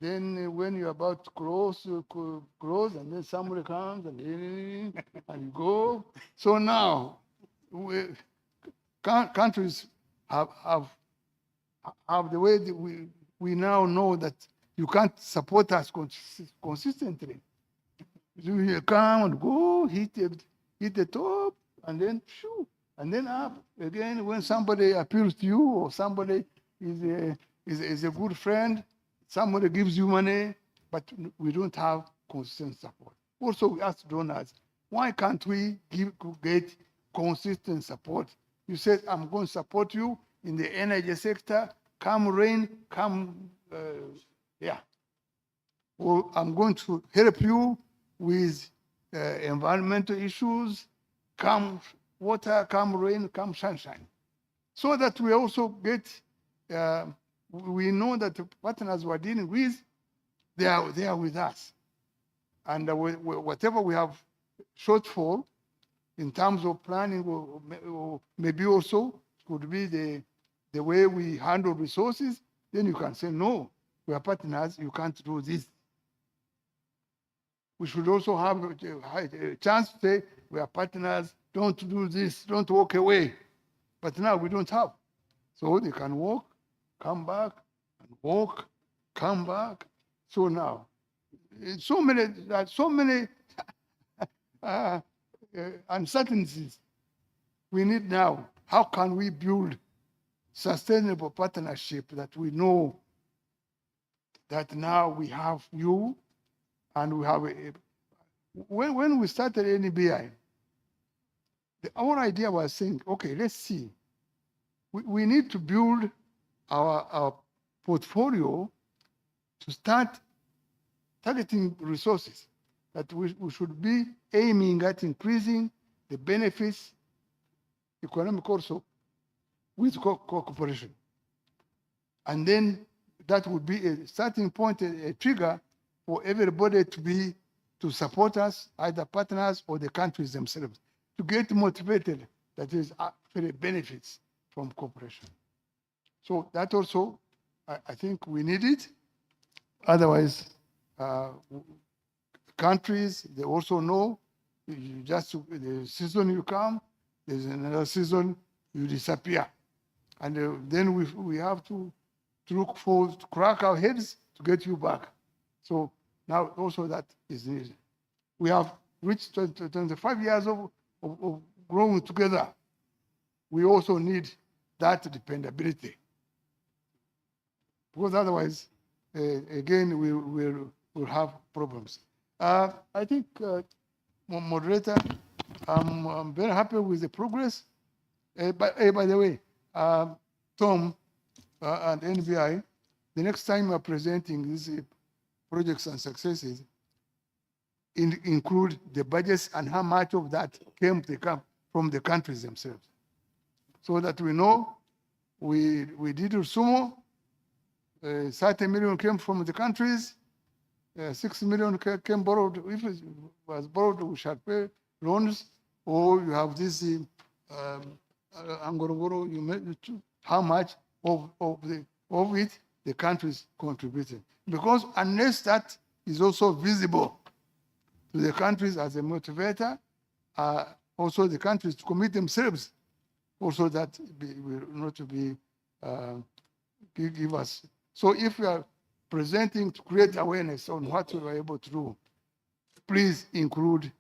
Then when you're about to close, and then somebody comes and you go. So now countries have the way that we now know that you can't support us consistently. You come and go, hit the top, and then shoo, and then up again. When somebody appeals to you, or somebody is a good friend, somebody gives you money, but we don't have consistent support. Also, we ask donors, why can't we get consistent support? You said, I'm going to support you in the energy sector, come rain, come, or I'm going to help you with environmental issues, come water, come rain, come sunshine. So that we also get, we know that the partners we're dealing with, they are with us. And whatever we have shortfall in terms of planning, or maybe also could be the way we handle resources, then you can say, no, we are partners, you can't do this. We should also have a chance to say, we are partners, don't do this, don't walk away. But now we don't have. So they can walk, come back, and walk, come back. So now, so many uncertainties we need now. How can we build sustainable partnership that we know that now we have you and we have when we started NBI, our idea was saying, okay, let's see. We need to build our portfolio to start targeting resources that we should be aiming at increasing the benefits, economic also, with cooperation. And then that would be a starting point, a trigger for everybody to support us, either partners or the countries themselves, to get motivated, that is actually benefits from cooperation. So that also, I think we need it. Otherwise, countries, they also know, the season you come, there's another season, you disappear. And then we have to look for, to crack our heads to get you back. So now also that is needed. We have reached 25 years of growing together. We also need that dependability. Because otherwise, again, we'll have problems. I think, moderator, I'm very happy with the progress. By the way, Tom and NBI, the next time we're presenting these projects and successes, include the budgets and how much of that came from the countries themselves. So that we know we did Rusumo, 30 million came from the countries, 6 million came borrowed. If it was borrowed, we shall pay loans, or you have this Angorogoro, how much of it the countries contributed. Because unless that is also visible to the countries as a motivator, also the countries to commit themselves, also that will not be give us. So if we are presenting to create awareness on what we were able to do, please include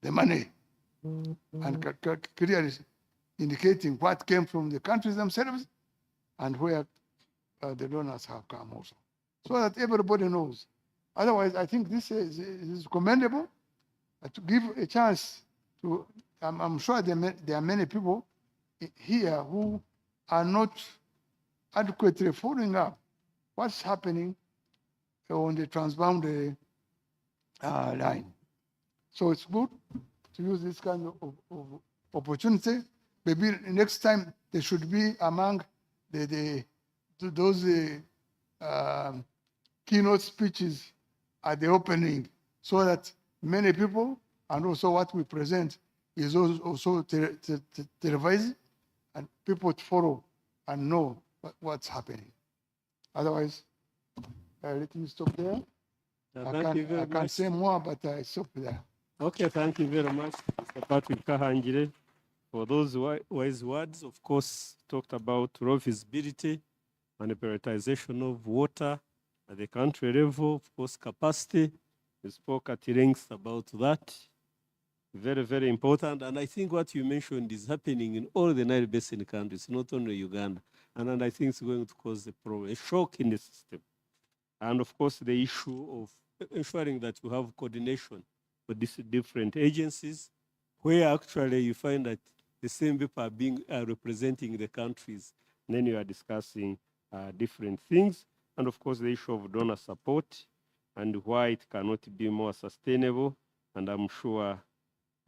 the money and clearly indicating what came from the countries themselves and where the donors have come also, so that everybody knows. Otherwise, I think this is commendable to give a chance to, I'm sure there are many people here who are not adequately following up what's happening on the transboundary line. So it's good to use this kind of opportunity. Maybe next time they should be among those keynote speeches at the opening, so that many people, and also what we present is also televised, and people to follow and know what's happening. Otherwise, let me stop there. Thank you very I much. can't say more, but I stop there. Okay, thank you very much, Mr. Patrick Kahangire, for those wise words. Of course, talked about raw visibility and the prioritization of water at the country level, of course, capacity. You spoke at length about that. Very, very important. And I think what you mentioned is happening in all the Nile Basin countries, not only Uganda. And I think it's going to cause a problem, a shock in the system. And of course, the issue of ensuring that you have coordination with these different agencies, where actually you find that the same people are representing the countries. And then you are discussing different things. And of course, the issue of donor support and why it cannot be more sustainable. And I'm sure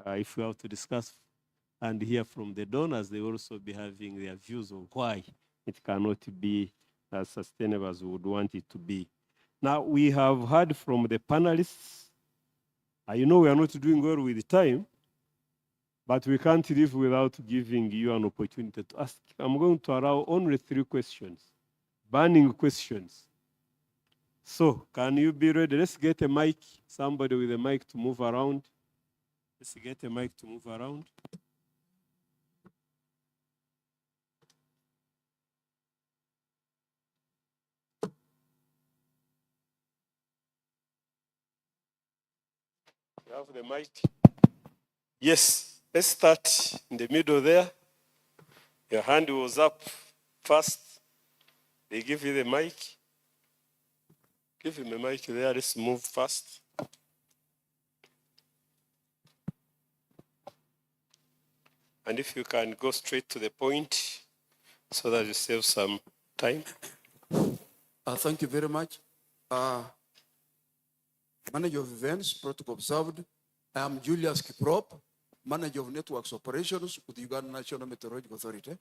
if we have to discuss and hear from the donors, they will also be having their views of why it cannot be as sustainable as we would want it to be. Now, we have heard from the panelists. I know we are not doing well with the time, but we can't live without giving you an opportunity to ask. I'm going to allow only 3 questions, burning questions. So, can you be ready? Let's get a mic, somebody with a mic to move around. Let's get a mic to move around. You have the mic? Yes, let's start in the middle there. Your hand was up first. They give you the mic. Give him a mic there. Let's move fast. And if you can go straight to the point so that you save some time. Thank you very much. Manager of Events, Protocol Observed. I am Julius Kiprop, Manager of Networks Operations with the Uganda National Meteorological Authority.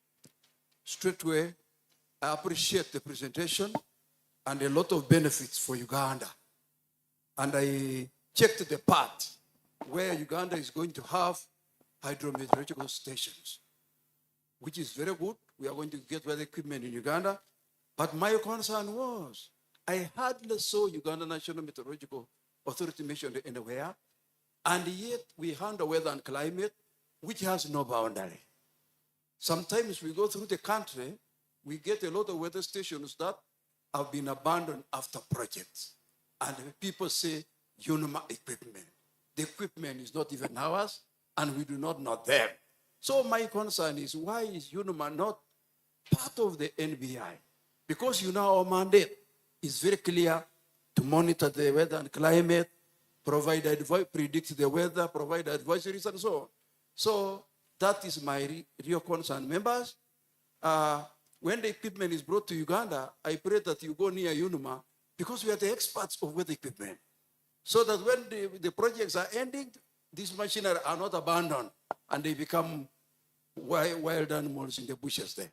Straightway, I appreciate the presentation and a lot of benefits for Uganda. And I checked the part where Uganda is going to have hydrometeorological stations, which is very good. We are going to get weather equipment in Uganda. But my concern was, I hardly saw Uganda National Meteorological Authority mentioned anywhere, and yet we handle weather and climate, which has no boundary. Sometimes we go through the country, we get a lot of weather stations that have been abandoned after projects. And people say, UNIMA equipment. The equipment is not even ours, and we do not know them. So my concern is, why is UNIMA not part of the NBI? Because our mandate is very clear to monitor the weather and climate, provide advice, predict the weather, provide advisories and so on. So that is my real concern. Members, when the equipment is brought to Uganda, I pray that you go near UNIMA because we are the experts of weather equipment. So that when the projects are ending, these machinery are not abandoned and they become wild animals in the bushes there.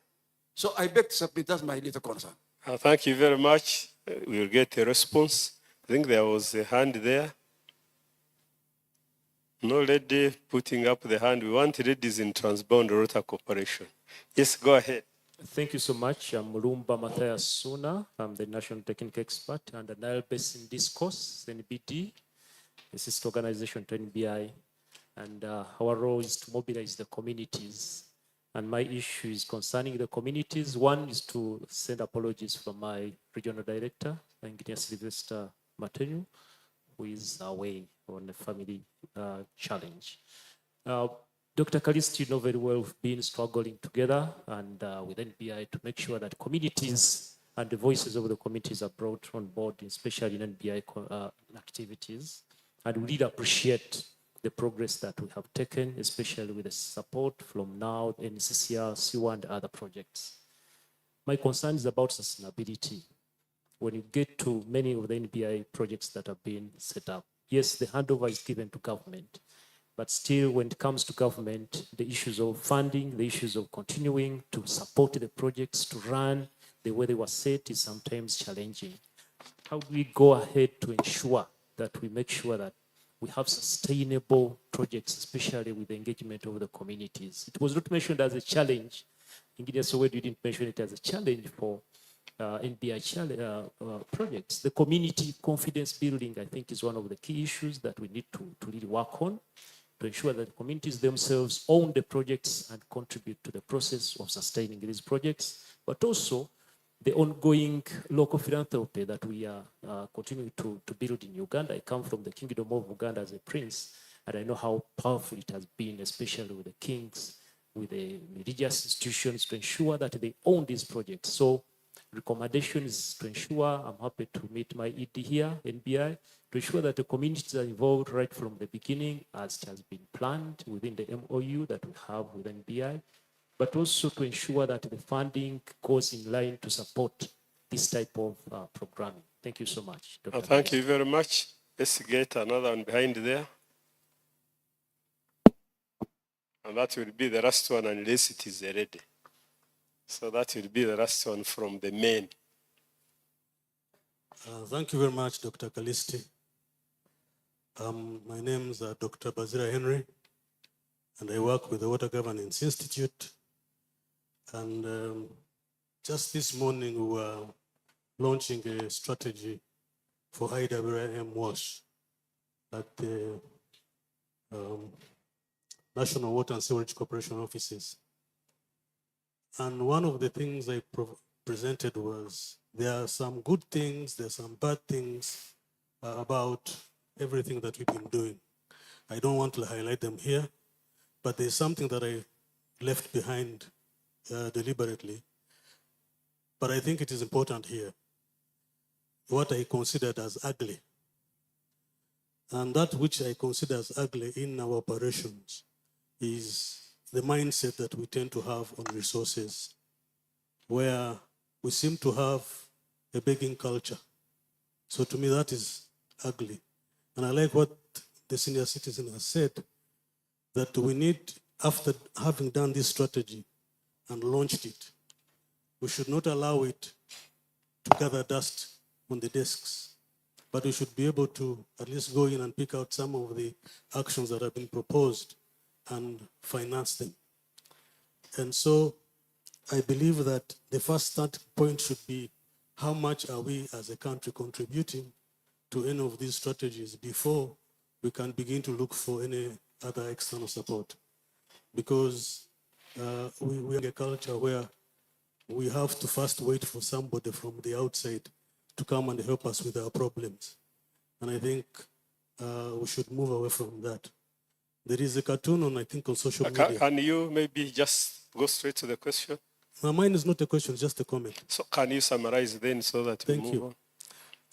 So I beg to submit, that's my little concern. Thank you very much. We'll get a response. I think there was a hand there. No lady putting up the hand. We want ladies in transbound water cooperation. Yes, go ahead. Thank you so much. I'm Mulumba Matthias Suna. I'm the National Technical Expert and the Nile Basin Discourse, NBD, a sister organization to NBI. And our role is to mobilize the communities. And my issue is concerning the communities. One is to send apologies from my regional director, Engineer Sylvester who is away on a family challenge. Dr. Kalisti, you know very well, we've been struggling together and with NBI to make sure that communities and the voices of the communities are brought on board, especially in NBI activities. And we really appreciate the progress that we have taken, especially with the support from now, NCCR, C1, and other projects. My concern is about sustainability. When you get to many of the NBI projects that have been set up, yes, the handover is given to government, but still when it comes to government, the issues of funding, the issues of continuing to support the projects to run the way they were set is sometimes challenging. How do we go ahead to ensure that we make sure that we have sustainable projects, especially with the engagement of the communities? It was not mentioned as a challenge. Engineer Soweto didn't mention it as a challenge for NBI projects. The community confidence building, I think, is one of the key issues that we need to really work on to ensure that the communities themselves own the projects and contribute to the process of sustaining these projects, but also the ongoing local philanthropy that we are continuing to build in Uganda. I come from the Kingdom of Uganda as a prince, and I know how powerful it has been, especially with the kings, with the religious institutions, to ensure that they own these projects. So recommendation is to ensure, I'm happy to meet my ED here, NBI, to ensure that the communities are involved right from the beginning, as it has been planned within the MOU that we have with NBI, but also to ensure that the funding goes in line to support this type of programming. Thank you so much, Dr. Thank you very much. Let's get another one behind there. And that will be the last one unless it is ready. So that will be the last one from the main. Thank you very much, Dr. Kalisti. My name is Dr. Bazira Henry, and I work with the Water Governance Institute. And just this morning, we were launching a strategy for IWIM WASH at the National Water and Sewerage Corporation offices. And one of the things I presented was there are some good things, there are some bad things about everything that we've been doing. I don't want to highlight them here, but there's something that I left behind deliberately. But I think it is important here. What I considered as ugly. And that which I consider as ugly in our operations is the mindset that we tend to have on resources, where we seem to have a begging culture. So to me, that is ugly. And I like what the senior citizen has said, that we need, after having done this strategy and launched it, we should not allow it to gather dust on the desks, but we should be able to at least go in and pick out some of the actions that have been proposed and finance them. And so I believe that the first start point should be how much are we as a country contributing to any of these strategies before we can begin to look for any other external support. Because we have a culture where we have to first wait for somebody from the outside to come and help us with our problems. And I think we should move away from that. There is a cartoon on, I think, on social media. Can you maybe just go straight to the question? Mine is not a question, just a comment. So can you summarize then so that we Thank move you. on?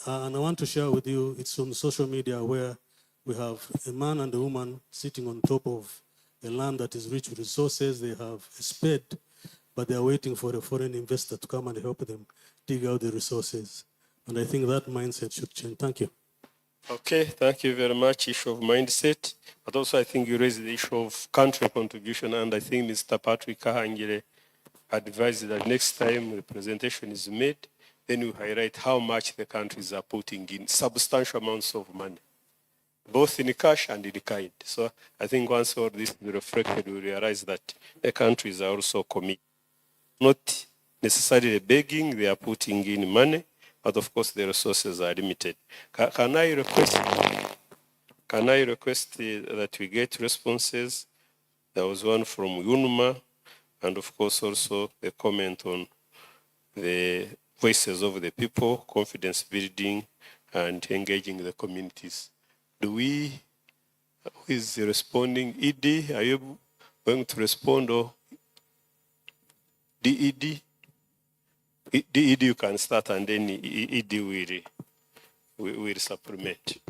And I want to share with you, it's on social media where we have a man and a woman sitting on top of a land that is rich with resources. They have a spade, but they are waiting for a foreign investor to come and help them dig out the resources. And I think that mindset should change. Thank you. Okay, thank you very much. Issue of mindset, but also I think you raised the issue of country contribution, and I think Mr. Patrick Kahangire advised that next time the presentation is made, then we highlight how much the countries are putting in, substantial amounts of money, both in cash and in kind. So I think once all this is reflected, we realize that the countries are also committed, not necessarily begging, they are putting in money, but of course the resources are limited. Can I request that we get responses? There was one from UNMA, and of course also a comment on the voices of the people, confidence building, and engaging the communities. Who is responding? ED, are you going to respond, or DED? DED, you can start, and then ED will supplement.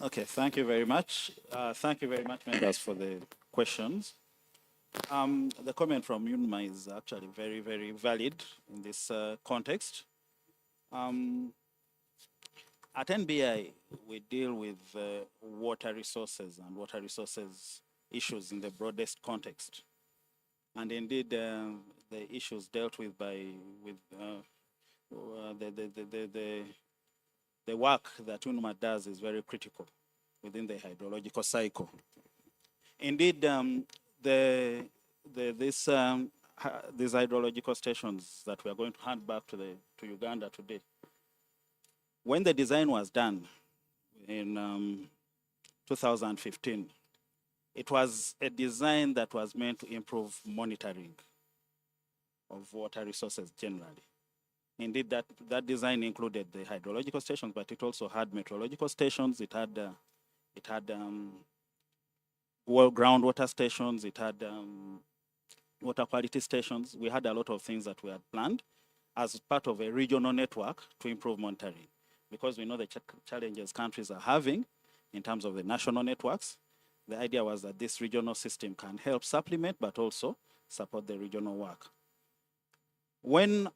Okay, thank you very much. Thank you very much, members, for the questions. The comment from UNMA is actually very, very valid in this context. At NBI, we deal with water resources and water resources issues in the broadest context. And indeed, the issues dealt with by the work that UNMA does is very critical within the hydrological cycle. Indeed, these hydrological stations that we are going to hand back to Uganda today, when the design was done in 2015, it was a design that was meant to improve monitoring of water resources generally. Indeed, that design included the hydrological stations, but it also had meteorological stations. It had groundwater stations. It had water quality stations. We had a lot of things that we had planned as part of a regional network to improve monitoring, because we know the challenges countries are having in terms of the national networks. The idea was that this regional system can help supplement, but also support the regional work. When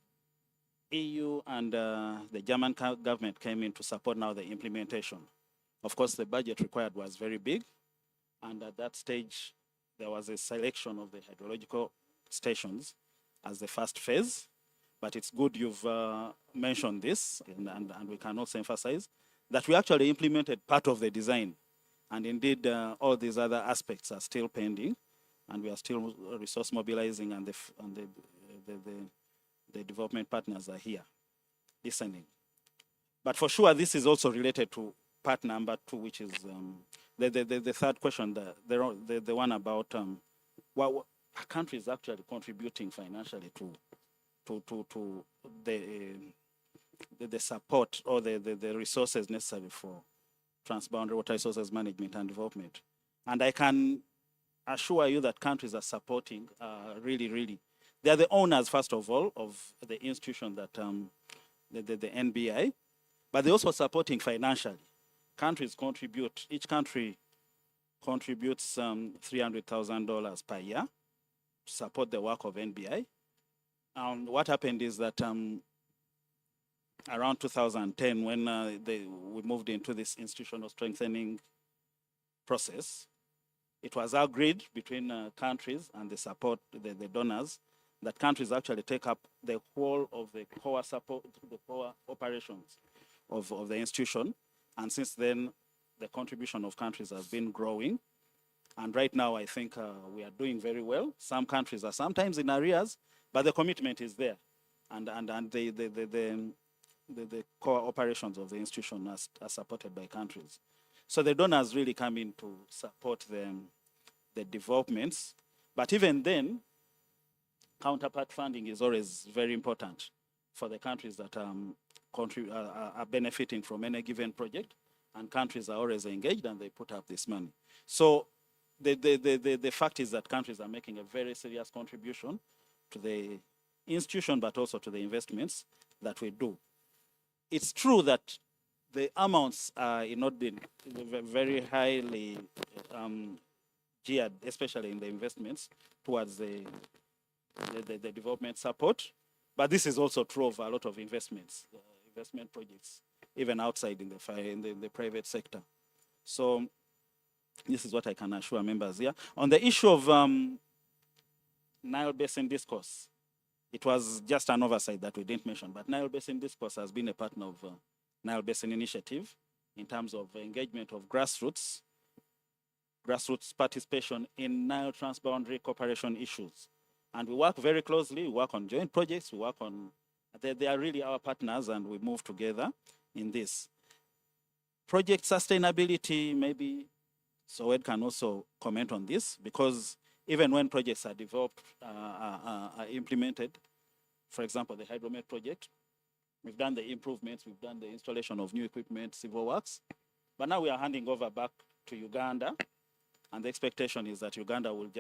EU and the German government came in to support now the implementation, of course, the budget required was very big. And at that stage, there was a selection of the hydrological stations as the first phase. But it's good you've mentioned this, and we can also emphasize that we actually implemented part of the design. And indeed, all these other aspects are still pending, and we are still resource mobilizing, and the development partners are here listening. But for sure, this is also related to part number 2, which is the third question, the one about what countries actually contributing financially to the support or the resources necessary for transboundary water resources management and development. And I can assure you that countries are supporting really. They are the owners, first of all, of the institution that the NBI, but they're also supporting financially. Countries contribute, each country contributes $300,000 per year to support the work of NBI. And what happened is that around 2010, when we moved into this institutional strengthening process, it was agreed between countries and the donors that countries actually take up the whole of the core support, the core operations of the institution. And since then, the contribution of countries has been growing. And right now, I think we are doing very well. Some countries are sometimes in arrears, but the commitment is there. And the core operations of the institution are supported by countries. So the donors really come in to support the developments. But even then, counterpart funding is always very important for the countries that are benefiting from any given project, and countries are always engaged and they put up this money. So the fact is that countries are making a very serious contribution to the institution, but also to the investments that we do. It's true that the amounts are not been very highly geared, especially in the investments towards the development support. But this is also true of a lot of investment projects, even outside in the private sector. So this is what I can assure members here. On the issue of Nile Basin Discourse, it was just an oversight that we didn't mention, but Nile Basin Discourse has been a partner of Nile Basin Initiative in terms of engagement of grassroots participation in Nile transboundary cooperation issues. And we work very closely, we work on joint projects, we work on, they are really our partners, and we move together in this. Project sustainability, maybe Uwewk can also comment on this, because even when projects are developed, are implemented, for example, the Hydromet project, we've done the improvements, we've done the installation of new equipment, civil works, but now we are handing over back to Uganda And the expectation is that Uganda will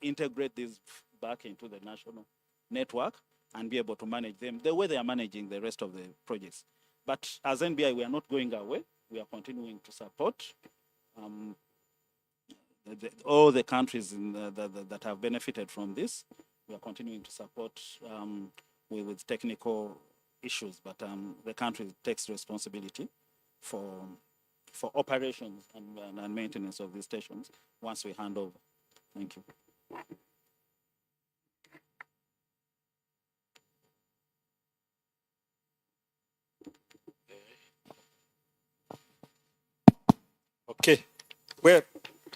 integrate these back into the national network and be able to manage them the way they are managing the rest of the projects. But as NBI, we are not going away. We are continuing to support all the countries that have benefited from this. We are continuing to support with technical issues, but the country takes responsibility for operations and maintenance of these stations once we hand over. Thank you. Okay. Well,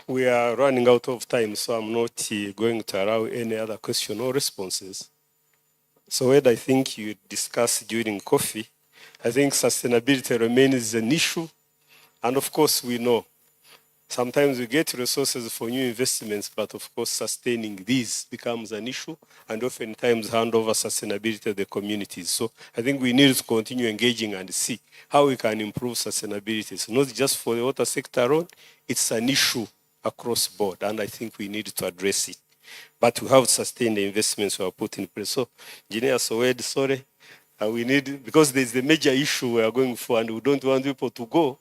we are running out of time, so I'm not going to allow any other question or responses. So what I think you discussed during coffee, I think sustainability remains an issue. And of course, we know sometimes we get resources for new investments, but of course, sustaining these becomes an issue, and oftentimes hand over sustainability to the communities. So I think we need to continue engaging and see how we can improve sustainability. It's not just for the water sector alone, it's an issue across board, and I think we need to address it. But we have to sustain the investments we are put in place. So, Engineer Sowed, sorry, we need, because there's the major issue we are going for, and we don't want people to go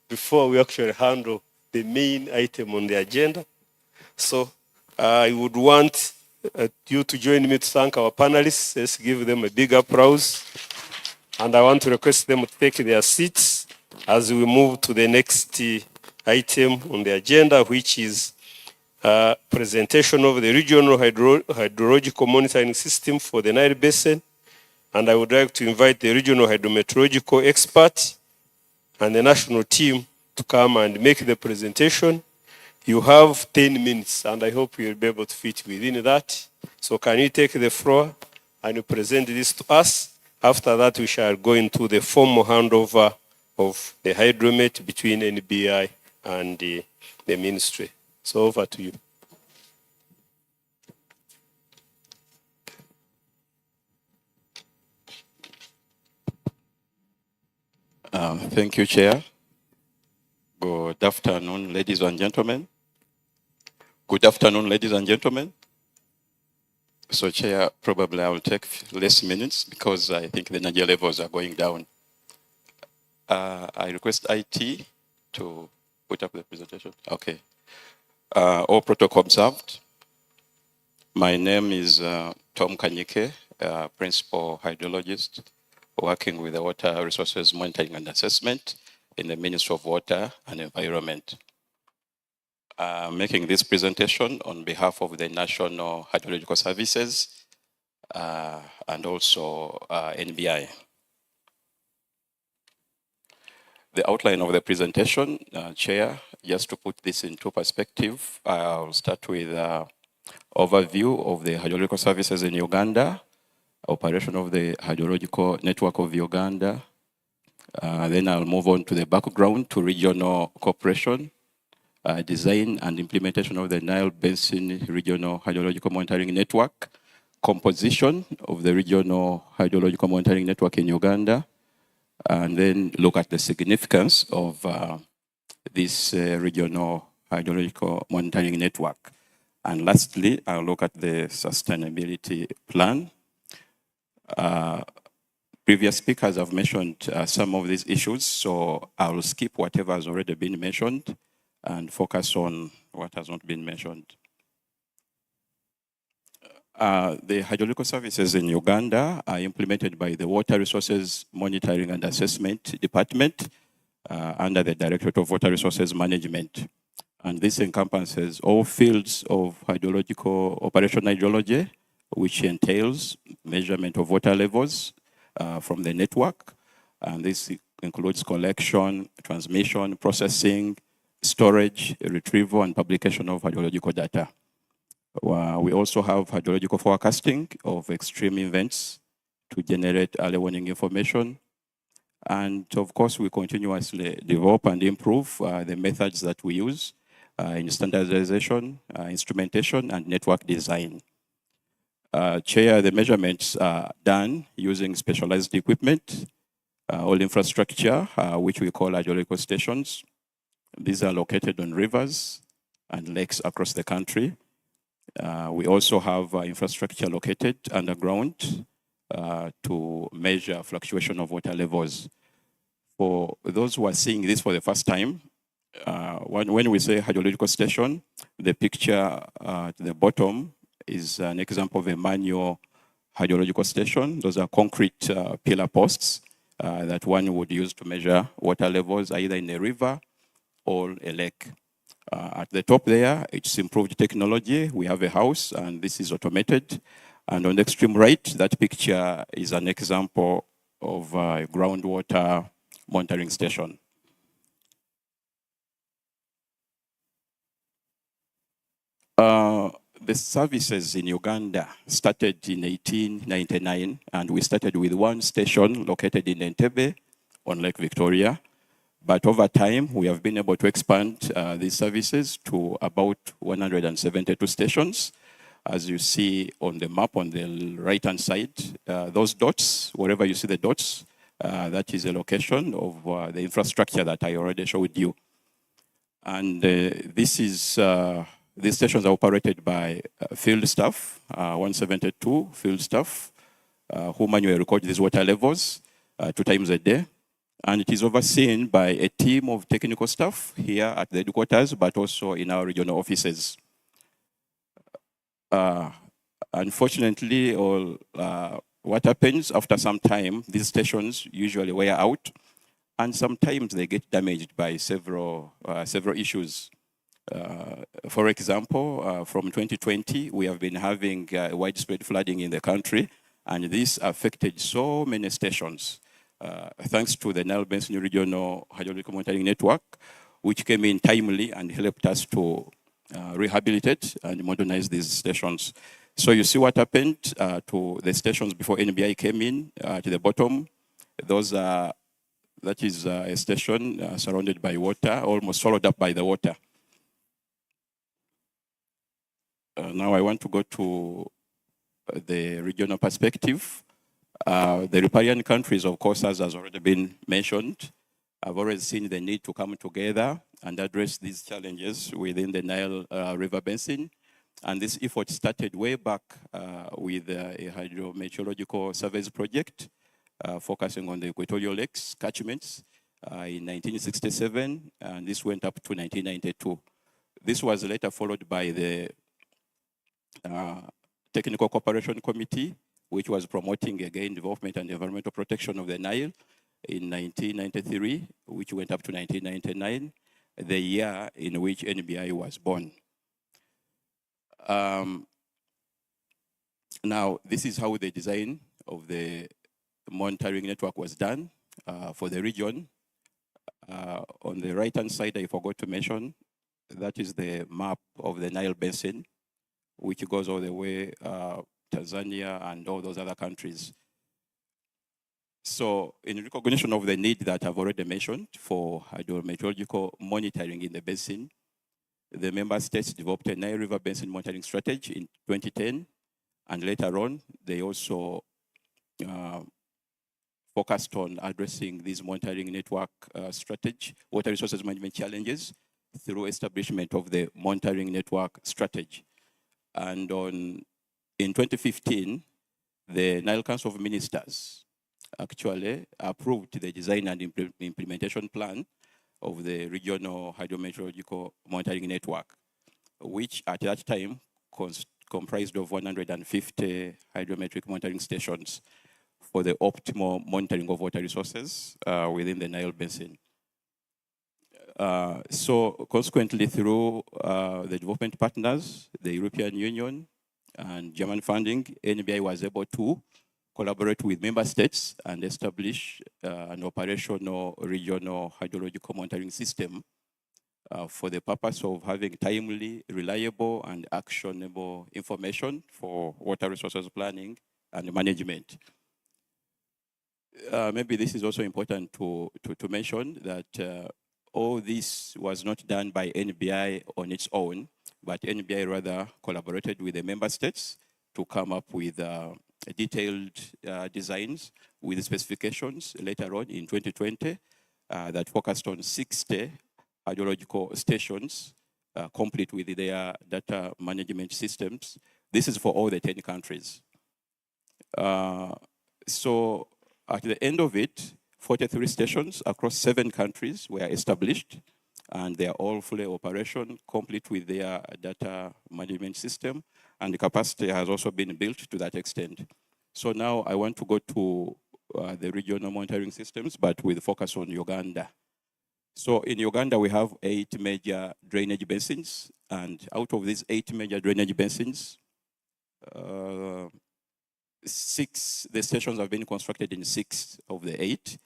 before we actually handle the main item on the agenda. So I would want you to join me to thank our panelists. Let's give them a big applause. And I want to request them to take their seats as we move to the next item on the agenda, which is presentation of the regional hydrological monitoring system for the Nile Basin. And I would like to invite the regional hydrometeorological expert and the national team to come and make the presentation. You have 10 minutes, and I hope you'll be able to fit within that. So can you take the floor and present this to us? After that, we shall go into the formal handover of the hydromet between NBI and the ministry. So over to you. Thank you, Chair. Good afternoon, ladies and gentlemen. Good afternoon, ladies and gentlemen. So, Chair, probably I will take less minutes because I think the energy levels are going down. I request IT to put up the presentation. Okay. All protocol observed. My name is Tom Kanyike, Principal Hydrologist, working with the Water Resources Monitoring and Assessment in the Ministry of Water and Environment. Making this presentation on behalf of the National Hydrological Services and also NBI. The outline of the presentation, Chair, just to put this into perspective, I'll start with overview of the hydrological services in Uganda, operation of the hydrological network of Uganda. Then I'll move on to the background to regional cooperation, design and implementation of the Nile Basin Regional Hydrological Monitoring Network, composition of the Regional Hydrological Monitoring Network in Uganda, and then look at the significance of this Regional Hydrological Monitoring Network. And lastly, I'll look at the sustainability plan. Previous speakers have mentioned some of these issues, so I'll skip whatever has already been mentioned and focus on what has not been mentioned. The hydrological services in Uganda are implemented by the Water Resources Monitoring and Assessment Department under the Directorate of Water Resources Management. And this encompasses all fields of hydrological operational hydrology, which entails measurement of water levels from the network. And this includes collection, transmission, processing, storage, retrieval, and publication of hydrological data. We also have hydrological forecasting of extreme events to generate early warning information. And of course, we continuously develop and improve the methods that we use in standardization, instrumentation, and network design. Chair, the measurements are done using specialized equipment, all infrastructure, which we call hydrological stations. These are located on rivers, and lakes across the country. We also have infrastructure located underground to measure fluctuation of water levels. For those who are seeing this for the first time, when we say hydrological station, the picture at the bottom is an example of a manual hydrological station. Those are concrete pillar posts that one would use to measure water levels either in a river or a lake. At the top there, it's improved technology. We have a house and this is automated. And on the extreme right, that picture is an example of a groundwater monitoring station. The services in Uganda started in 1899, and we started with one station located in Entebbe on Lake Victoria. But over time, we have been able to expand these services to about 172 stations. As you see on the map on the right-hand side, those dots, wherever you see the dots, that is a location of the infrastructure that I already showed you. And these stations are operated by field staff, 172 field staff, who manually record these water levels 2 times a day. And it is overseen by a team of technical staff here at the headquarters, but also in our regional offices. Unfortunately, what happens after some time, these stations usually wear out, and sometimes they get damaged by several issues. For example, from 2020, we have been having widespread flooding in the country, and this affected so many stations. Thanks to the Nile Basin Regional Hydrological Monitoring Network, which came in timely and helped us to rehabilitate and modernize these stations. So you see what happened to the stations before NBI came in to the bottom. That is a station surrounded by water, almost swallowed up by the water. Now I want to go to the regional perspective. The riparian countries, of course, as has already been mentioned, have already seen the need to come together and address these challenges within the Nile River Basin. And this effort started way back with a hydrometeorological surveys project focusing on the equatorial lakes catchments in 1967, and this went up to 1992. This was later followed by the Technical Cooperation Committee, which was promoting again development and environmental protection of the Nile in 1993, which went up to 1999, the year in which NBI was born. Now, this is how the design of the monitoring network was done for the region. On the right-hand side, I forgot to mention, that is the map of the Nile Basin, which goes all the way Tanzania and all those other countries. So in recognition of the need that I've already mentioned for hydrometeorological monitoring in the basin, the member states developed a Nile River Basin monitoring strategy in 2010, and later on, they also focused on addressing these monitoring network strategy, water resources management challenges through establishment of the monitoring network strategy. And in 2015, the Nile Council of Ministers actually approved the design and implementation plan of the regional hydrometeorological monitoring network, which at that time comprised of 150 hydrometric monitoring stations for the optimal monitoring of water resources within the Nile Basin. So consequently, through the development partners, the European Union and German funding, NBI was able to collaborate with member states and establish an operational regional hydrological monitoring system for the purpose of having timely, reliable, and actionable information for water resources planning and management. Maybe this is also important to mention that all this was not done by NBI on its own, but NBI rather collaborated with the member states to come up with detailed designs with specifications later on in 2020 that focused on 60 hydrological stations complete with their data management systems. This is for all the 10 countries. So at the end of it, 43 stations across 7 countries were established, and they are all fully operational, complete with their data management system, and the capacity has also been built to that extent. So now I want to go to the regional monitoring systems, but with focus on Uganda. So in Uganda, we have 8 major drainage basins, and out of these 8 major drainage basins, the stations have been constructed in 6 of the 8.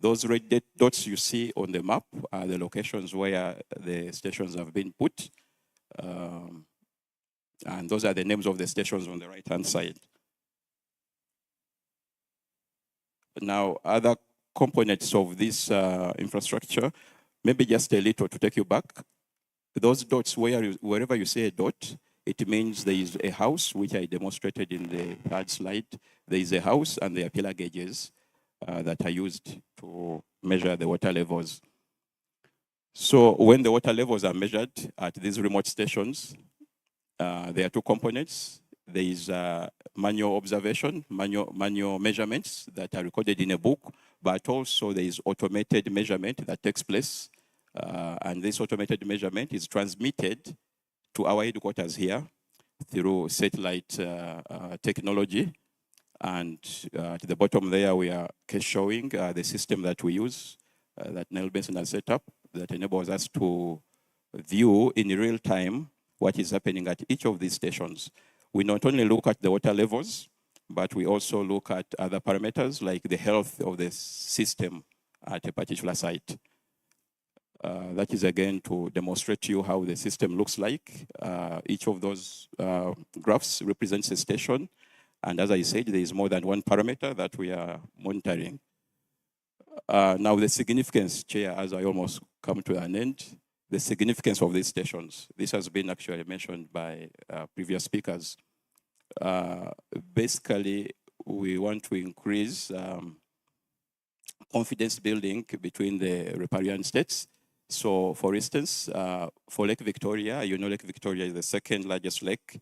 Those red dots you see on the map are the locations where the stations have been put. And those are the names of the stations on the right-hand side. Now, other components of this infrastructure, maybe just a little to take you back. Those dots, wherever you see a dot, it means there is a house, which I demonstrated in the third slide. There is a house and there are pillar gauges that are used to measure the water levels. So when the water levels are measured at these remote stations, there are 2 components. There is manual observation, manual measurements that are recorded in a book, but also there is automated measurement that takes place. And this automated measurement is transmitted to our headquarters here through satellite technology. And at the bottom there, we are showing the system that we use, that Nile Basin has set up, that enables us to view in real time what is happening at each of these stations. We not only look at the water levels, but we also look at other parameters like the health of the system at a particular site. That is again to demonstrate to you how the system looks like. Each of those graphs represents a station. And as I said, there is more than one parameter that we are monitoring. Now the significance, Chair, as I almost come to an end, the significance of these stations. This has been actually mentioned by previous speakers. Basically, we want to increase confidence building between the riparian states. So for instance, for Lake Victoria, you know Lake Victoria is the 2nd largest lake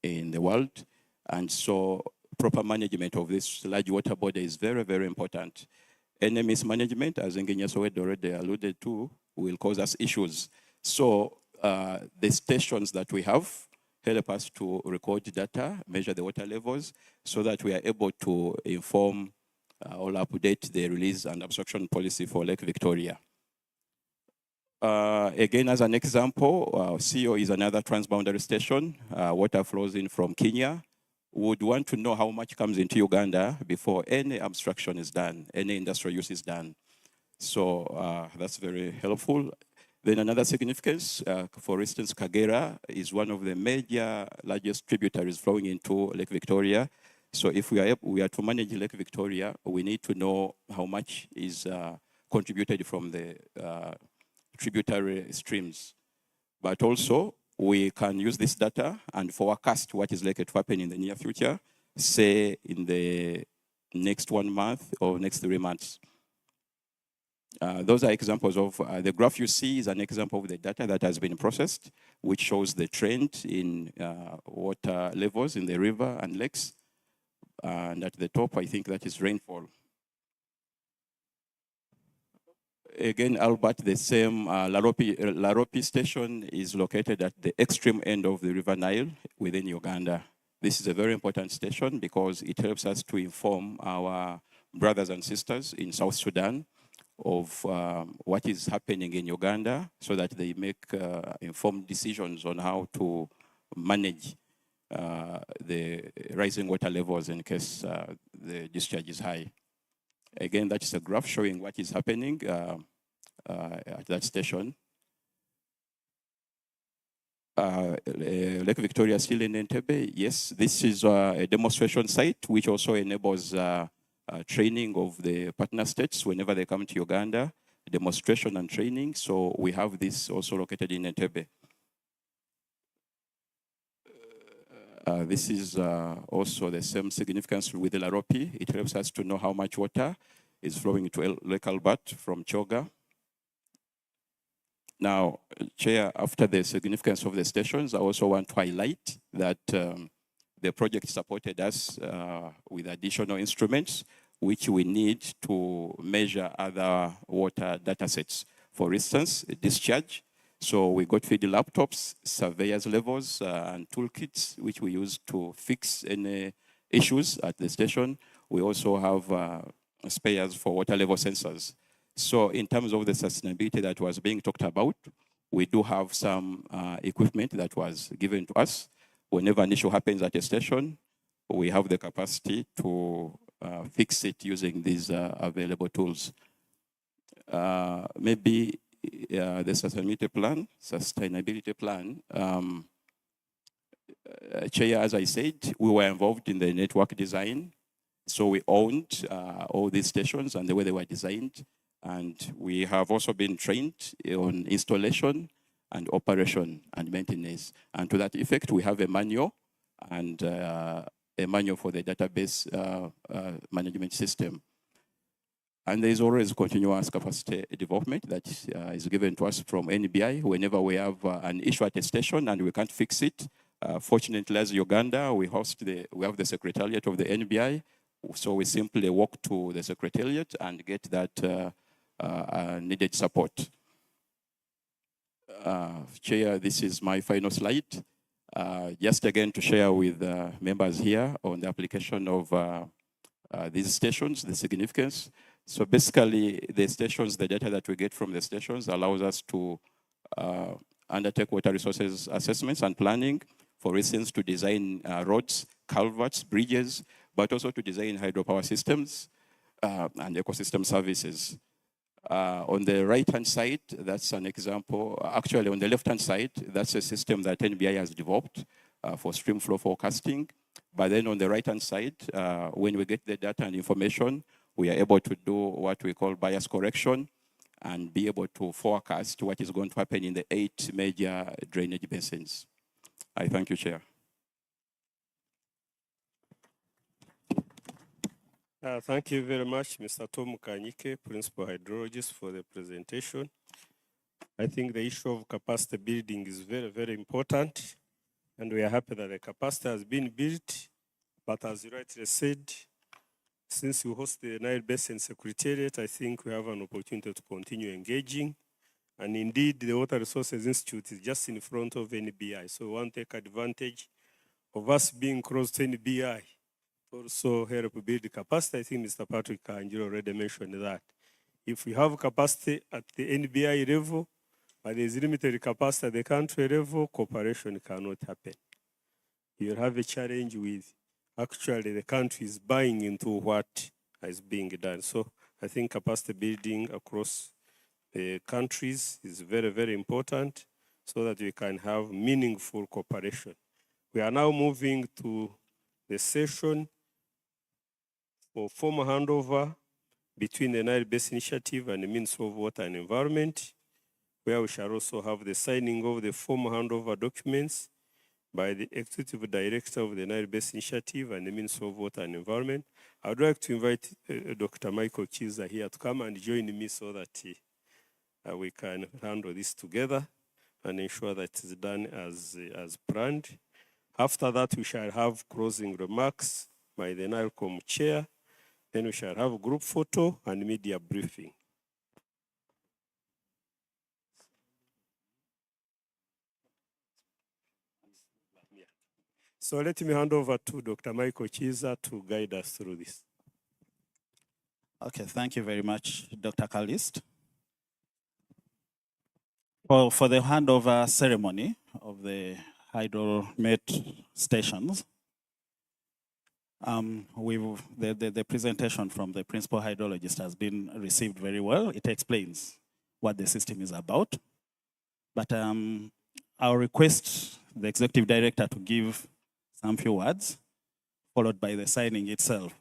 in the world. And so proper management of this large water body is very, very important. Any mismanagement, as Engineer Soweto already alluded to, will cause us issues. So the stations that we have help us to record data, measure the water levels, so that we are able to inform or update the release and absorption policy for Lake Victoria. Again, as an example, CO is another transboundary station. Water flows in from Kenya. Would want to know how much comes into Uganda before any abstraction is done, any industrial use is done. So that's very helpful. Then another significance, for instance, Kagera is one of the major largest tributaries flowing into Lake Victoria. So if we are to manage Lake Victoria, we need to know how much is contributed from the tributary streams. But also, we can use this data and forecast what is likely to happen in the near future, say in the next 1 month or next 3 months. Those are examples of, the graph you see is an example of the data that has been processed, which shows the trend in water levels in the river and lakes. And at the top, I think that is rainfall. Again, Albert, the same Laropi station is located at the extreme end of the River Nile within Uganda. This is a very important station because it helps us to inform our brothers and sisters in South Sudan of what is happening in Uganda so that they make informed decisions on how to manage the rising water levels in case the discharge is high. Again, that is a graph showing what is happening at that station. Lake Victoria still in Entebbe. Yes, this is a demonstration site which also enables training of the partner states whenever they come to Uganda, demonstration and training. So we have this also located in Entebbe. This is also the same significance with the Laropi. It helps us to know how much water is flowing to Lake Albert from Choga. Now, Chair, after the significance of the stations, I also want to highlight that the project supported us with additional instruments which we need to measure other water data sets. For instance, discharge. So we got field laptops, surveyors levels, and toolkits, which we use to fix any issues at the station. We also have spares for water level sensors. So in terms of the sustainability that was being talked about, we do have some equipment that was given to us. Whenever an issue happens at a station, we have the capacity to fix it using these available tools. Maybe the sustainability plan, Chair, as I said, we were involved in the network design. So we owned all these stations and the way they were designed. And we have also been trained on installation and operation and maintenance. And to that effect, we have a manual and a manual for the database management system. And there is always continuous capacity development that is given to us from NBI whenever we have an issue at a station and we can't fix it. Fortunately, as Uganda, we have the secretariat of the NBI. So we simply walk to the secretariat and get that needed support. Chair, this is my final slide. Just again to share with members here on the application of these stations, the significance. So basically, the stations, the data that we get from the stations allows us to undertake water resources assessments and planning, for instance, to design roads, culverts, bridges, but also to design hydropower systems and ecosystem services. On the right-hand side, that's an example. Actually, on the left-hand side, that's a system that NBI has developed for stream flow forecasting. But then on the right-hand side, when we get the data and information, we are able to do what we call bias correction and be able to forecast what is going to happen in the 8 major drainage basins. I thank you, Chair. Thank you very much, Mr. Tom Kanyike, Principal Hydrologist, for the presentation. I think the issue of capacity building is very, very important, and we are happy that the capacity has been built. But as you rightly said, since we host the Nile Basin Secretariat, I think we have an opportunity to continue engaging. And indeed, the Water Resources Institute is just in front of NBI. So we want to take advantage of us being close to NBI. Also help build the capacity. I think Mr. Patrick Kanjiro already mentioned that. If we have capacity at the NBI level, but there is limited capacity at the country level, cooperation cannot happen. You'll have a challenge with actually the country is buying into what is being done. So I think capacity building across the countries is very, very important so that we can have meaningful cooperation. We are now moving to the session for formal handover between the Nile Basin Initiative and the Ministry of Water and Environment, where we shall also have the signing of the formal handover documents by the Executive Director of the Nile Basin Initiative and the Ministry of Water and Environment. I would like to invite Dr. Michael Chiza here to come and join me so that we can handle this together and ensure that it's done as planned. After that, we shall have closing remarks by the NILCOM chair. Then we shall have a group photo and media briefing. So let me hand over to Dr. Michael Chiza to guide us through this. Okay, thank you very much, Dr. Kalist. Well, for the handover ceremony of the hydromet stations, the presentation from the principal hydrologist has been received very well. It explains what the system is about. But I'll request the executive director to give some few words, followed by the signing itself.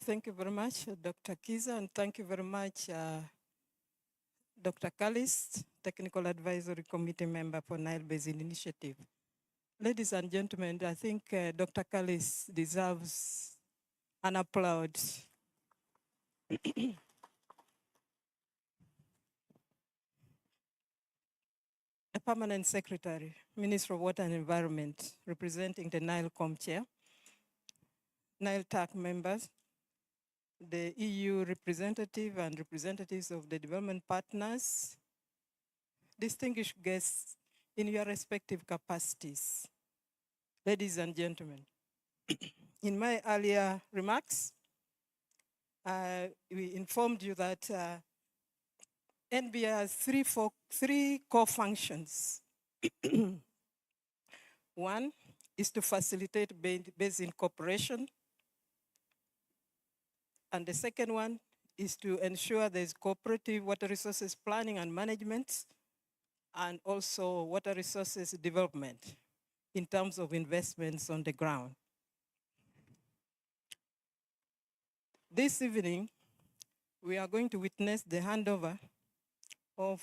Thank you very much, Dr. Kiza, and thank you very much, Dr. Kallis, Technical Advisory Committee member for Nile Basin Initiative. Ladies and gentlemen, I think Dr. Kallis deserves an applause. The Permanent Secretary, Minister of Water and Environment, representing the Nile chair, Nile TAC members, the EU representative and representatives of the development partners, distinguished guests in your respective capacities, ladies and gentlemen. In my earlier remarks, we informed you that NBI has three core functions. One is to facilitate basin cooperation. And the second one is to ensure there's cooperative water resources planning and management, and also water resources development in terms of investments on the ground. This evening, we are going to witness the handover of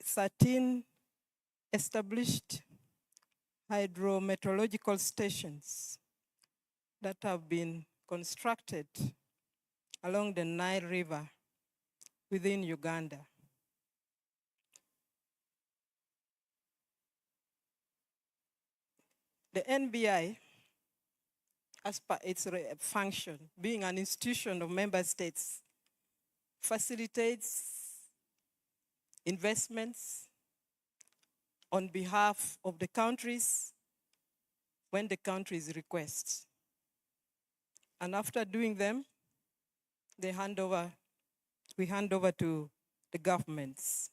13 established hydrometeorological stations that have been constructed along the Nile River within Uganda. The NBI, as per its function, being an institution of member states, facilitates investments on behalf of the countries when the countries request. And after doing them, we hand over to the governments.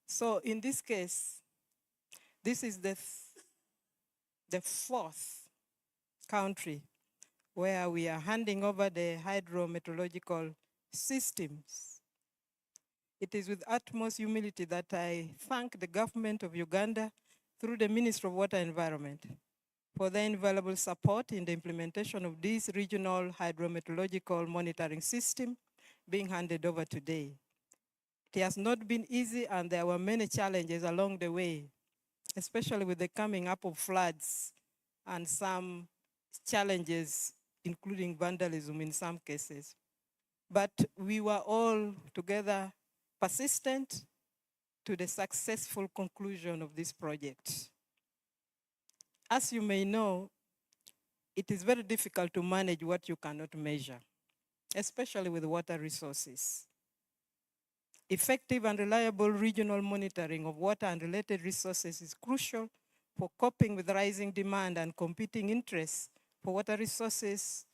So in this case, this is the fourth country where we are handing over the hydrometeorological systems. It is with utmost humility that I thank the government of Uganda through the Ministry of Water and Environment for their invaluable support in the implementation of this regional hydrometeorological monitoring system being handed over today. It has not been easy, and there were many challenges along the way, especially with the coming up of floods and some challenges, including vandalism in some cases. But we were all together persistent to the successful conclusion of this project. As you may know, it is very difficult to manage what you cannot measure, especially with water resources. Effective and reliable regional monitoring of water and related resources is crucial for coping with rising demand and competing interests for water resources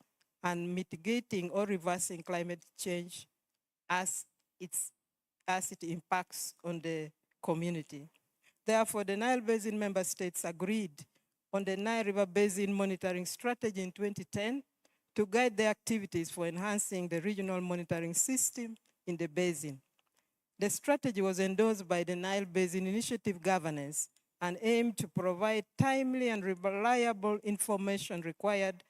and mitigating or reversing climate change as it impacts on the community. Therefore, the Nile Basin member states agreed on the Nile River Basin Monitoring Strategy in 2010 to guide their activities for enhancing the regional monitoring system in the basin. The strategy was endorsed by the Nile Basin Initiative governance and aimed to provide timely and reliable information required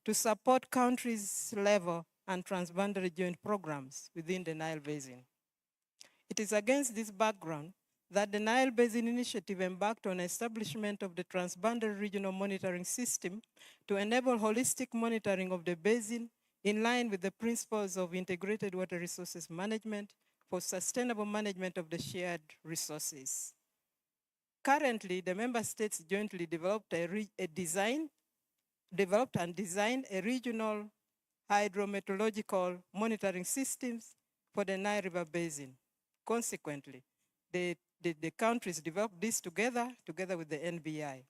to support countries' level and transboundary joint programs within the Nile Basin. It is against this background that the Nile Basin Initiative embarked on establishment of the transboundary regional monitoring system to enable holistic monitoring of the basin in line with the principles of integrated water resources management for sustainable management of the shared resources. Currently, the member states jointly developed and designed a regional hydrometeorological monitoring systems for the Nile River Basin. Consequently, the countries developed this together with the NBI.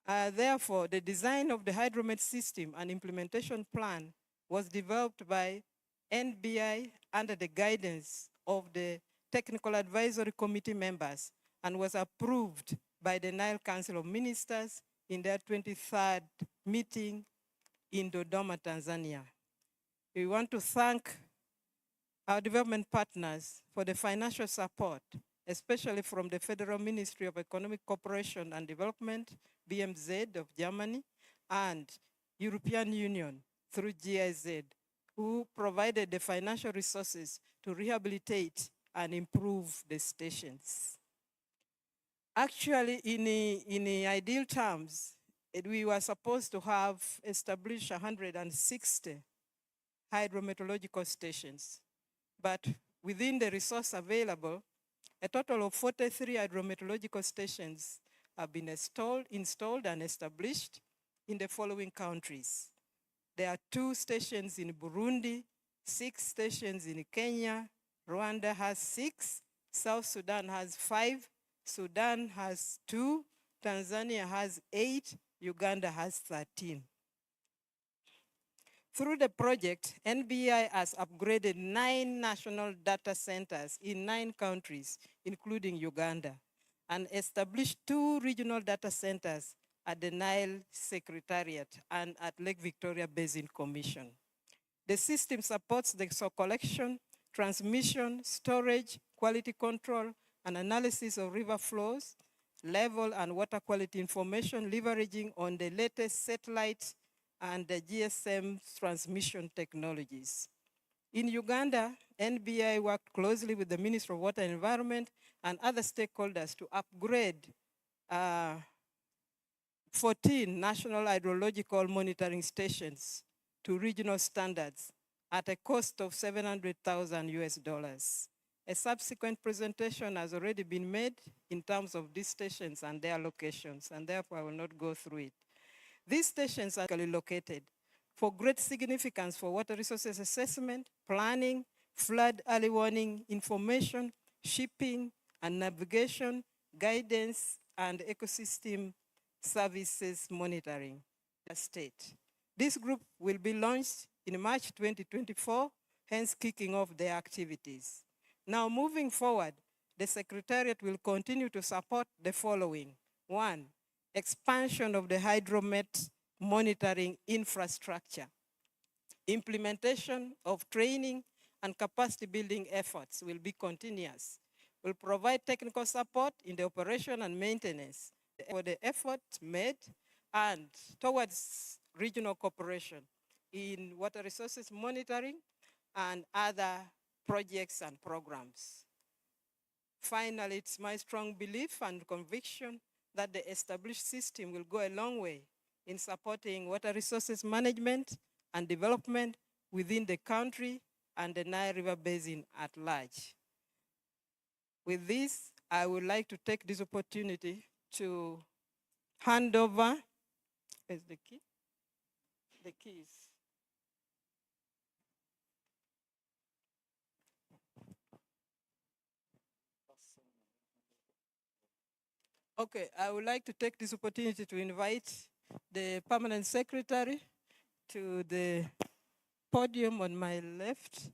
Therefore, the design of the hydromet system and implementation plan was developed by NBI under the guidance of the Technical Advisory Committee members and was approved by the Nile Council of Ministers in their 23rd meeting in Dodoma, Tanzania. We want to thank our development partners for the financial support, especially from the Federal Ministry of Economic Cooperation and Development, BMZ of Germany, and European Union through GIZ who provided the financial resources to rehabilitate and improve the stations. Actually, in ideal terms, we were supposed to have established 160 hydrometeorological stations. But within the resource available, a total of 43 hydrometeorological stations have been installed and established in the following countries. There are 2 stations in Burundi, 6 stations in Kenya, Rwanda has 6, South Sudan has 5, Sudan has 2, Tanzania has 8, Uganda has 13. Through the project, NBI has upgraded 9 national data centers in 9 countries, including Uganda, and established 2 regional data centers at the Nile Secretariat and at Lake Victoria Basin Commission. The system supports the collection, transmission, storage, quality control, and analysis of river flows, level and water quality information, leveraging on the latest satellite and the GSM transmission technologies. In Uganda, NBI worked closely with the Ministry of Water and Environment and other stakeholders to upgrade 14 national hydrological monitoring stations to regional standards at a cost of $700,000 US. A subsequent presentation has already been made in terms of these stations and their locations, and therefore I will not go through it. These stations are located for great significance for water resources assessment, planning, flood early warning information, shipping and navigation, guidance, and ecosystem services monitoring the state. This group will be launched in March 2024, hence kicking off their activities. Now moving forward, the Secretariat will continue to support the following. 1, expansion of the hydromet monitoring infrastructure. Implementation of training and capacity building efforts will be continuous. We'll provide technical support in the operation and maintenance for the effort made and towards regional cooperation in water resources monitoring and other projects and programs. Finally, it's my strong belief and conviction that the established system will go a long way in supporting water resources management and development within the country and the Nile River Basin at large. With this, I would like to take this opportunity to hand over, is the key? The keys. Okay, I would like to take this opportunity to invite the permanent secretary to the podium on my left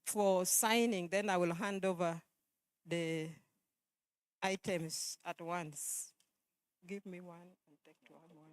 for signing. Then I will hand over the items at once. Give me one and take 2 at once.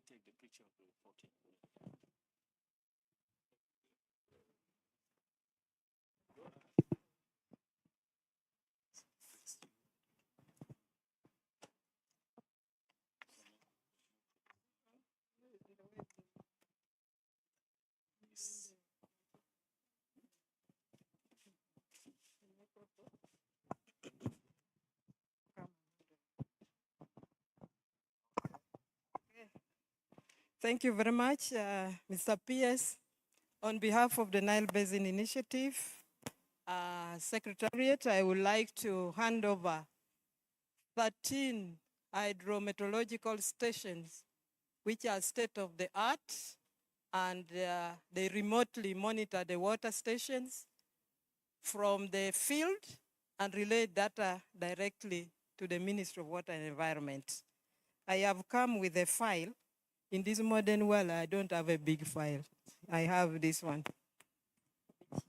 take the picture of the 14. Thank you very much, Mr. P.S. On behalf of the Nile Basin Initiative Secretariat, I would like to hand over 13 hydrometeorological stations, which are state of the art, and they remotely monitor the water stations from the field and relay data directly to the Ministry of Water and Environment. I have come with a file. In this modern world, I don't have a big file. I have this one. It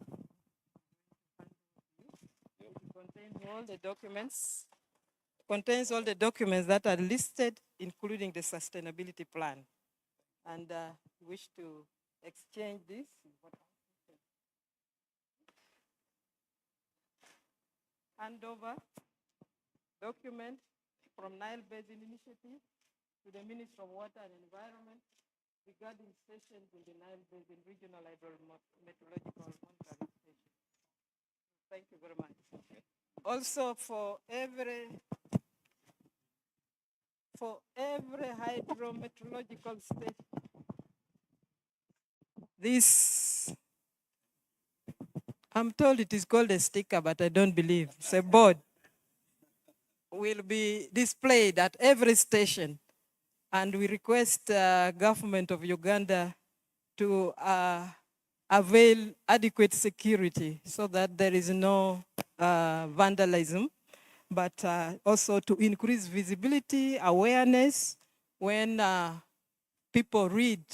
contains all the documents. Contains all the documents that are listed, including the sustainability plan. And wish to exchange this. Hand over document from Nile Basin Initiative to the Minister of Water and Environment regarding stations in the Nile Basin Regional Hydrometeorological Monitoring Station. Thank you very much. Also, for every hydrometeorological station, this, I'm told it is called a sticker, but I don't believe. It's a board. Will be displayed at every station. And we request government of Uganda to avail adequate security so that there is no vandalism, but also to increase visibility, awareness when people read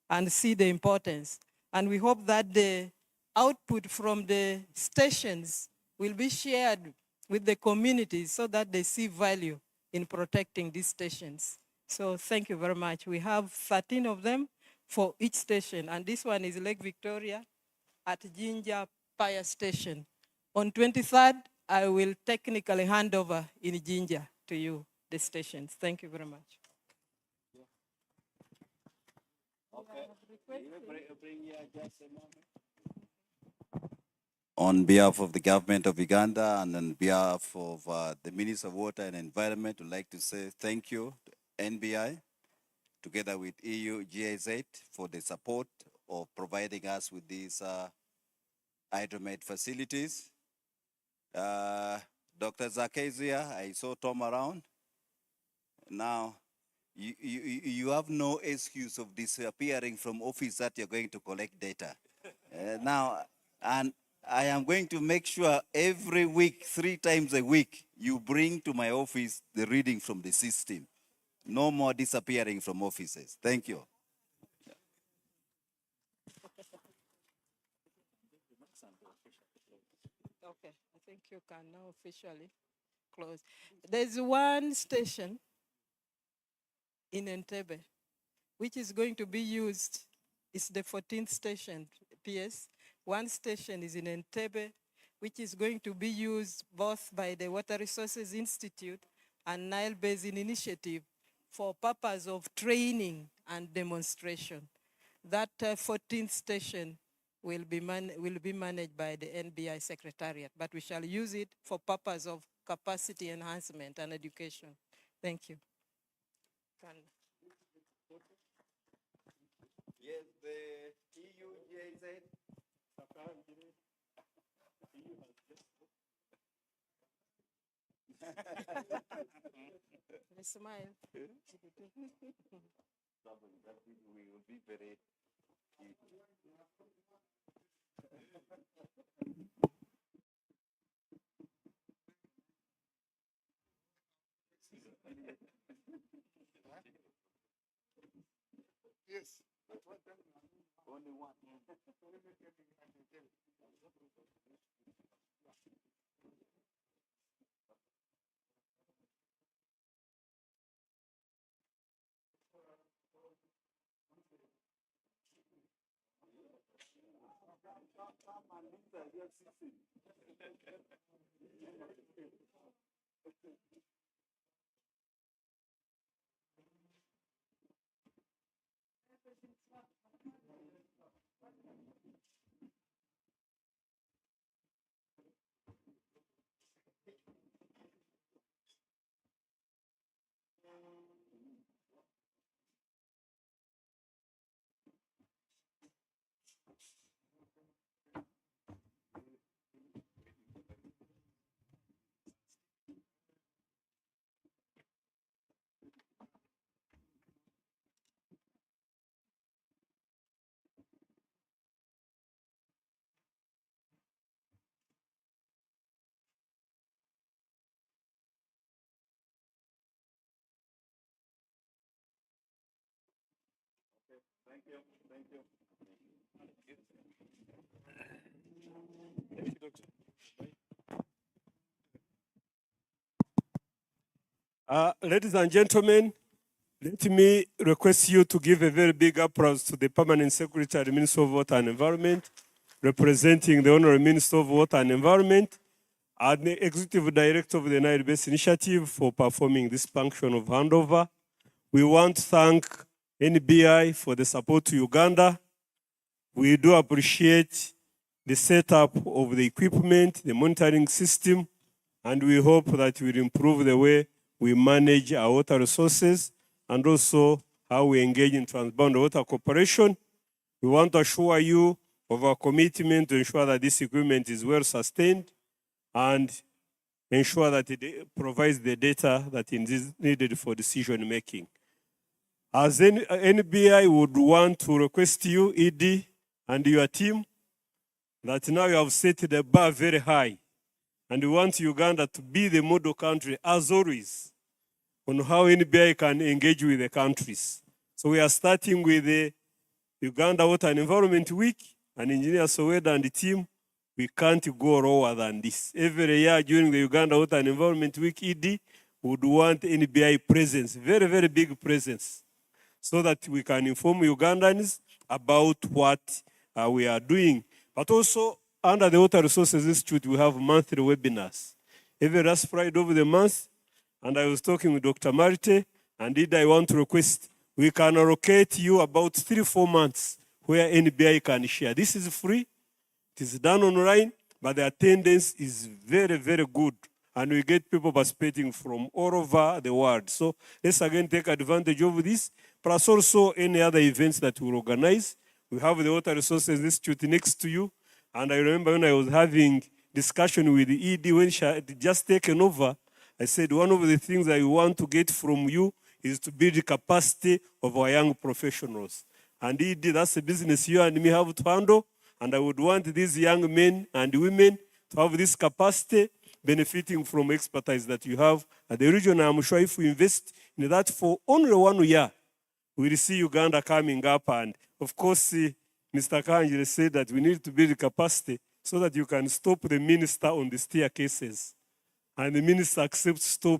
and see the importance. And we hope that the output from the stations will be shared with the communities so that they see value in protecting these stations. So thank you very much. We have 13 of them for each station. And this one is Lake Victoria at Jinja Fire Station. On 23rd, I will technically hand over in Jinja to you, the stations. Thank you very much. On behalf of the government of Uganda and on behalf of the Minister of Water and Environment, I'd like to say thank you to NBI, together with EU GIZ, for the support of providing us with these hydromet facilities. Dr. Zakezia, I saw Tom around. Now, you have no excuse of disappearing from office that you're going to collect data. Now, and I am going to make sure every week, 3 times a week, you bring to my office the reading from the system. No more disappearing from offices. Thank you. Okay, I think you can now officially close. There's one station in Entebbe, which is going to be used. It's the 14th station, PS. One station is in Entebbe, which is going to be used both by the Water Resources Institute and Nile Basin Initiative for purpose of training and demonstration. That 14th station will be managed by the NBI Secretariat, but we shall use it for purpose of capacity enhancement and education. Thank you. Yes, the EU GIZ. Smile. That we will be very Yes. Only one. Thank you. Thank you. Ladies and gentlemen, let me request you to give a very big applause to the Permanent Secretary, Minister of Water and Environment, representing the Honorable Minister of Water and Environment, and the Executive Director of the Nile Basin Initiative for performing this function of handover. We want to thank NBI for the support to Uganda. We do appreciate the setup of the equipment, the monitoring system, and we hope that will improve the way we manage our water resources and also how we engage in transboundary water cooperation. We want to assure you of our commitment to ensure that this equipment is well sustained and ensure that it provides the data that is needed for decision making. As NBI would want to request you, ED, and your team, that now you have set the bar very high. And we want Uganda to be the model country, as always, on how NBI can engage with the countries. So we are starting with the Uganda Water and Environment Week, and Engineer Soweda and the team, we can't go lower than this. Every year during the Uganda Water and Environment Week, ED would want NBI presence, very, very big presence, so that we can inform Ugandans about what we are doing. But also, under the Water Resources Institute, we have monthly webinars. Every last Friday of the month, and I was talking with Dr. Marte, and indeed I want to request, we can allocate you about 3-4 months where NBI can share. This is free, it is done online, but the attendance is very, very good. And we get people participating from all over the world. So let's again take advantage of this, plus also any other events that we organize. We have the Water Resources Institute next to you. And I remember when I was having discussion with the ED when she had just taken over, I said, one of the things I want to get from you is to build the capacity of our young professionals. And ED, that's a business you and me have to handle. And I would want these young men and women to have this capacity, benefiting from expertise that you have at the region. I'm sure if we invest in that for only 1 year, we'll see Uganda coming up. And of course, Mr. Kanjire said that we need to build capacity so that you can stop the minister on the staircases. And the minister accepts to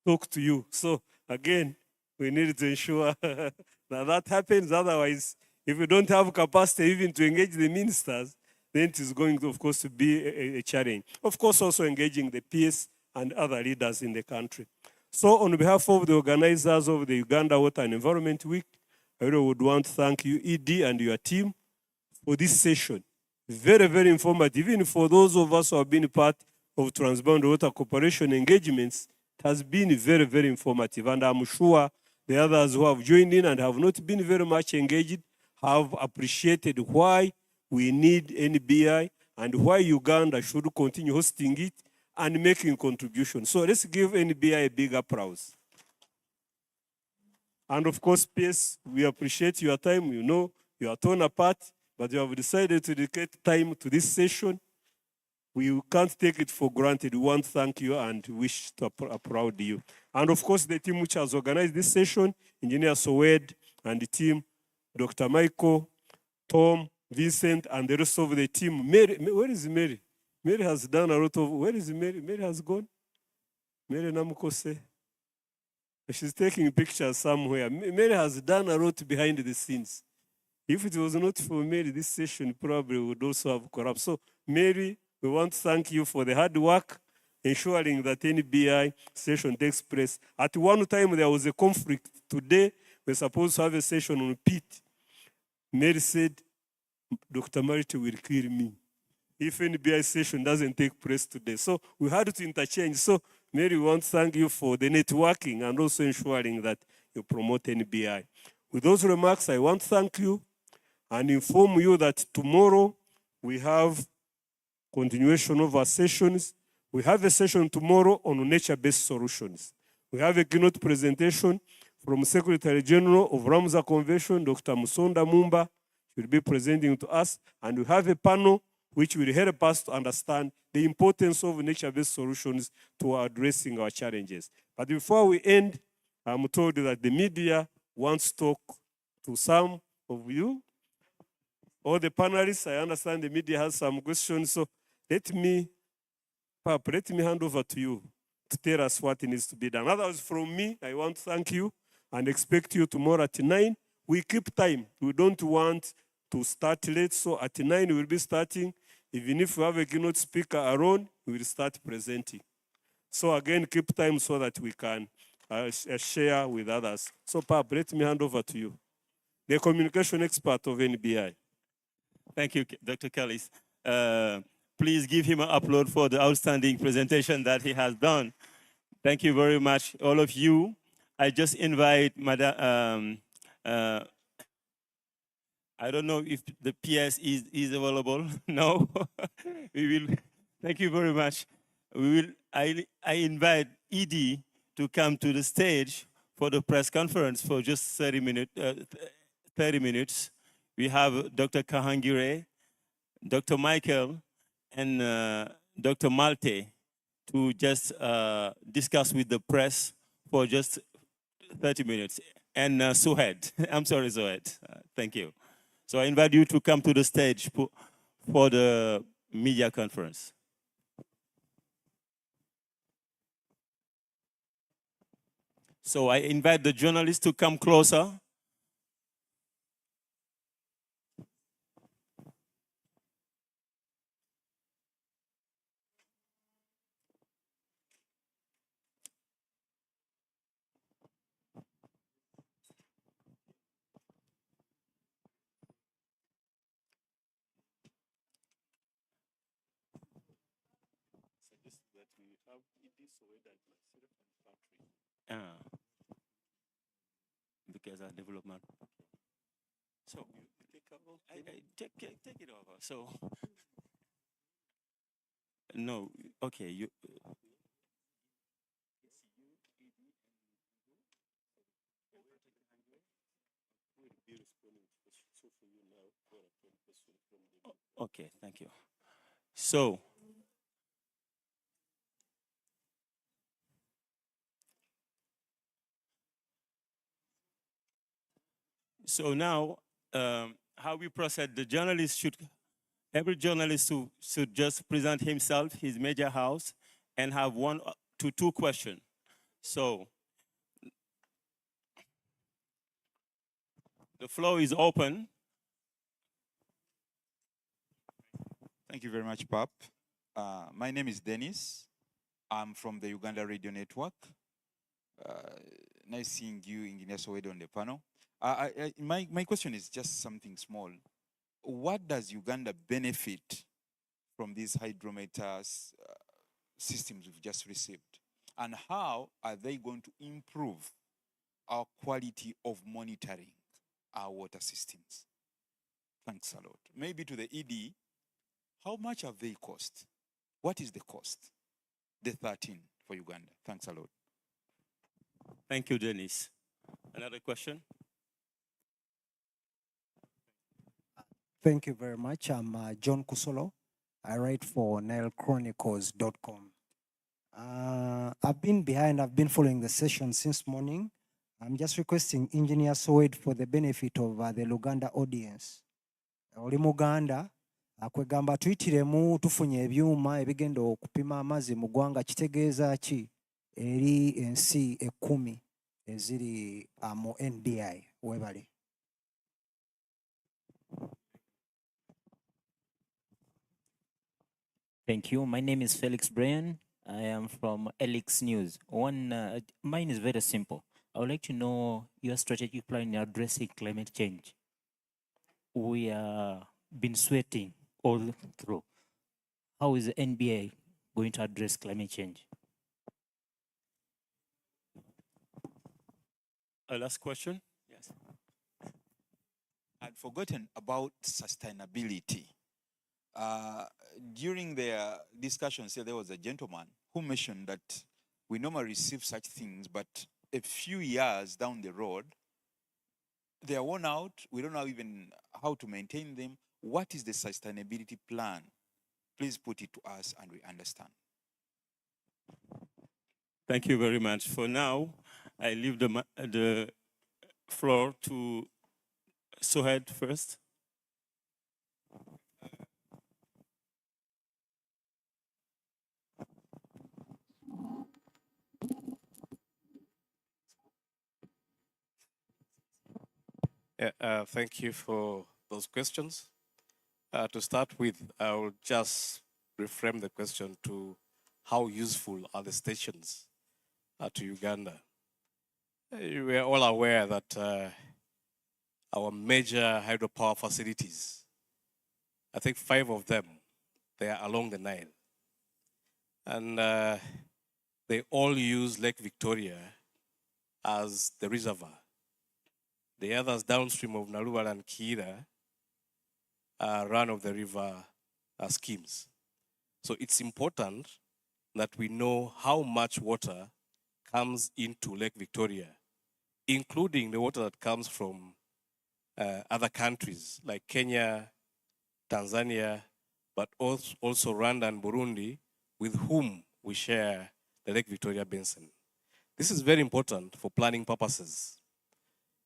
talk to you. So again, we need to ensure that happens. Otherwise, if we don't have capacity even to engage the ministers, then it is going to, of course, to be a challenge. Of course, also engaging the PS and other leaders in the country. So on behalf of the organizers of the Uganda Water and Environment Week, I really would want to thank you, ED, and your team for this session. Very, very informative. Even for those of us who have been part of transboundary water cooperation engagements, it has been very, very informative. And I'm sure the others who have joined in and have not been very much engaged have appreciated why we need NBI and why Uganda should continue hosting it and making contributions. So let's give NBI a big applause. And of course, PS, we appreciate your time. You know, you are torn apart, but you have decided to dedicate time to this session. We can't take it for granted. We want to thank you and wish to applaud you. And of course, the team which has organized this session, Engineer Sowed and the team, Dr. Michael, Tom, Vincent, and the rest of the team. Mary, where is Mary? Mary has done a lot of, where is Mary? Mary has gone? Mary Namukose. She's taking pictures somewhere. Mary has done a lot behind the scenes. If it was not for Mary, this session probably would also have collapsed. So, Mary, we want to thank you for the hard work, ensuring that NBI session takes place. At one time, there was a conflict. Today, we're supposed to have a session on PIT. Mary said, Dr. Marty will kill me if NBI session doesn't take place today. So we had to interchange. So Mary, we want to thank you for the networking and also ensuring that you promote NBI. With those remarks, I want to thank you and inform you that tomorrow we have continuation of our sessions. We have a session tomorrow on nature-based solutions. We have a keynote presentation from Secretary General of Ramsar Convention, Dr. Musonda Mumba, will be presenting to us, and we have a panel which will help us to understand the importance of nature-based solutions to addressing our challenges. But before we end, I'm told that the media wants to talk to some of you. All the panelists, I understand the media has some questions, so let me hand over to you to tell us what needs to be done. Otherwise, from me, I want to thank you and expect you tomorrow at 9. We keep time. We don't want to start late, so at 9 we'll be starting. Even if we have a keynote speaker around, we will start presenting. So again, keep time so that we can share with others. So Pap, let me hand over to you, the communication expert of NBI. Thank you, Dr. Callis. Please give him an upload for the outstanding presentation that he has done. Thank you very much, all of you. I just invite Madam, I don't know if the PS is available. No, we will. Thank you very much. We will. I invite ED to come to the stage for the press conference for just 30 minutes. We have Dr. Kahangire, Dr. Michael, and Dr. Malte to just discuss with the press for just 30 minutes. And Suhed, I'm sorry, Suhed. Thank you. So I invite you to come to the stage for the media conference. So I invite the journalists to come closer. Because of development. So take it over. So no, okay, you. Okay, thank you. So now, how we proceed, the journalist every journalist should just present himself, his major house, and have 1 to 2 questions. So the floor is open. Thank you very much, Pap. My name is Dennis. I'm from the Uganda Radio Network. Nice seeing you, Engineer Sowedo, on the panel. My question is just something small. What does Uganda benefit from these hydrometers systems we've just received? And how are they going to improve our quality of monitoring our water systems? Thanks a lot. Maybe to the ED, how much have they cost? What is the cost? The 13 for Uganda. Thanks a lot. Thank you, Dennis. Another question? Thank you very much. I'm John Kusolo. I write for NileChronicles.com. I've been following the session since morning. I'm just requesting Engineer Sowedo for the benefit of the Luganda audience. Oli Muganda, kwegamba tuyitiremu tufunye ebyuma ebigenda okupima amazzi mu ggwanga kitegeeza ki eri ensi 10 eziri mu NBI. Webale. Thank you. My name is Felix Brian. I am from Elix News. Mine is very simple. I would like to know your strategic plan in addressing climate change. We have been sweating all through. How is the NBA going to address climate change? Last question. Yes. I'd forgotten about sustainability. During their discussions here, there was a gentleman who mentioned that we normally receive such things, but a few years down the road, they are worn out. We don't know even how to maintain them. What is the sustainability plan? Please put it to us and we understand. Thank you very much. For now, I leave the floor to Sohed first. Yeah, thank you for those questions. To start with, I will just reframe the question to how useful are the stations to Uganda? We are all aware that our major hydropower facilities, I think 5 of them, they are along the Nile. And they all use Lake Victoria as the reservoir. The others downstream of Naluwala and Kira are run-of-the-river schemes. So it's important that we know how much water comes into Lake Victoria, including the water that comes from other countries like Kenya, Tanzania, but also Rwanda and Burundi, with whom we share the Lake Victoria Basin. This is very important for planning purposes.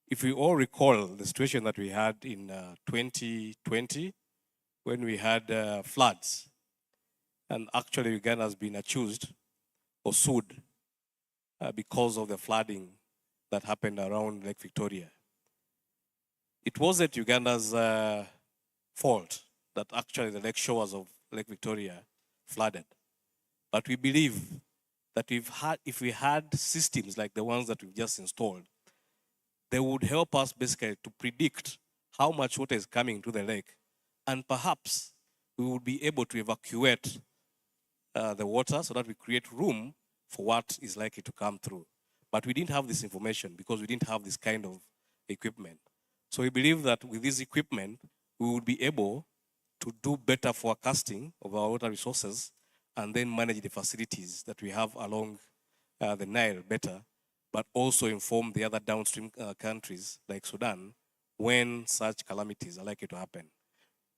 If we all recall the situation that we had in 2020, when we had floods, and actually Uganda has been accused or sued because of the flooding that happened around Lake Victoria. It wasn't Uganda's fault that actually the lake shores of Lake Victoria flooded. But we believe that if we had systems like the ones that we've just installed, they would help us basically to predict how much water is coming to the lake. And perhaps we would be able to evacuate the water so that we create room for what is likely to come through. But we didn't have this information because we didn't have this kind of equipment. So we believe that with this equipment, we would be able to do better forecasting of our water resources and then manage the facilities that we have along the Nile better, but also inform the other downstream countries like Sudan when such calamities are likely to happen.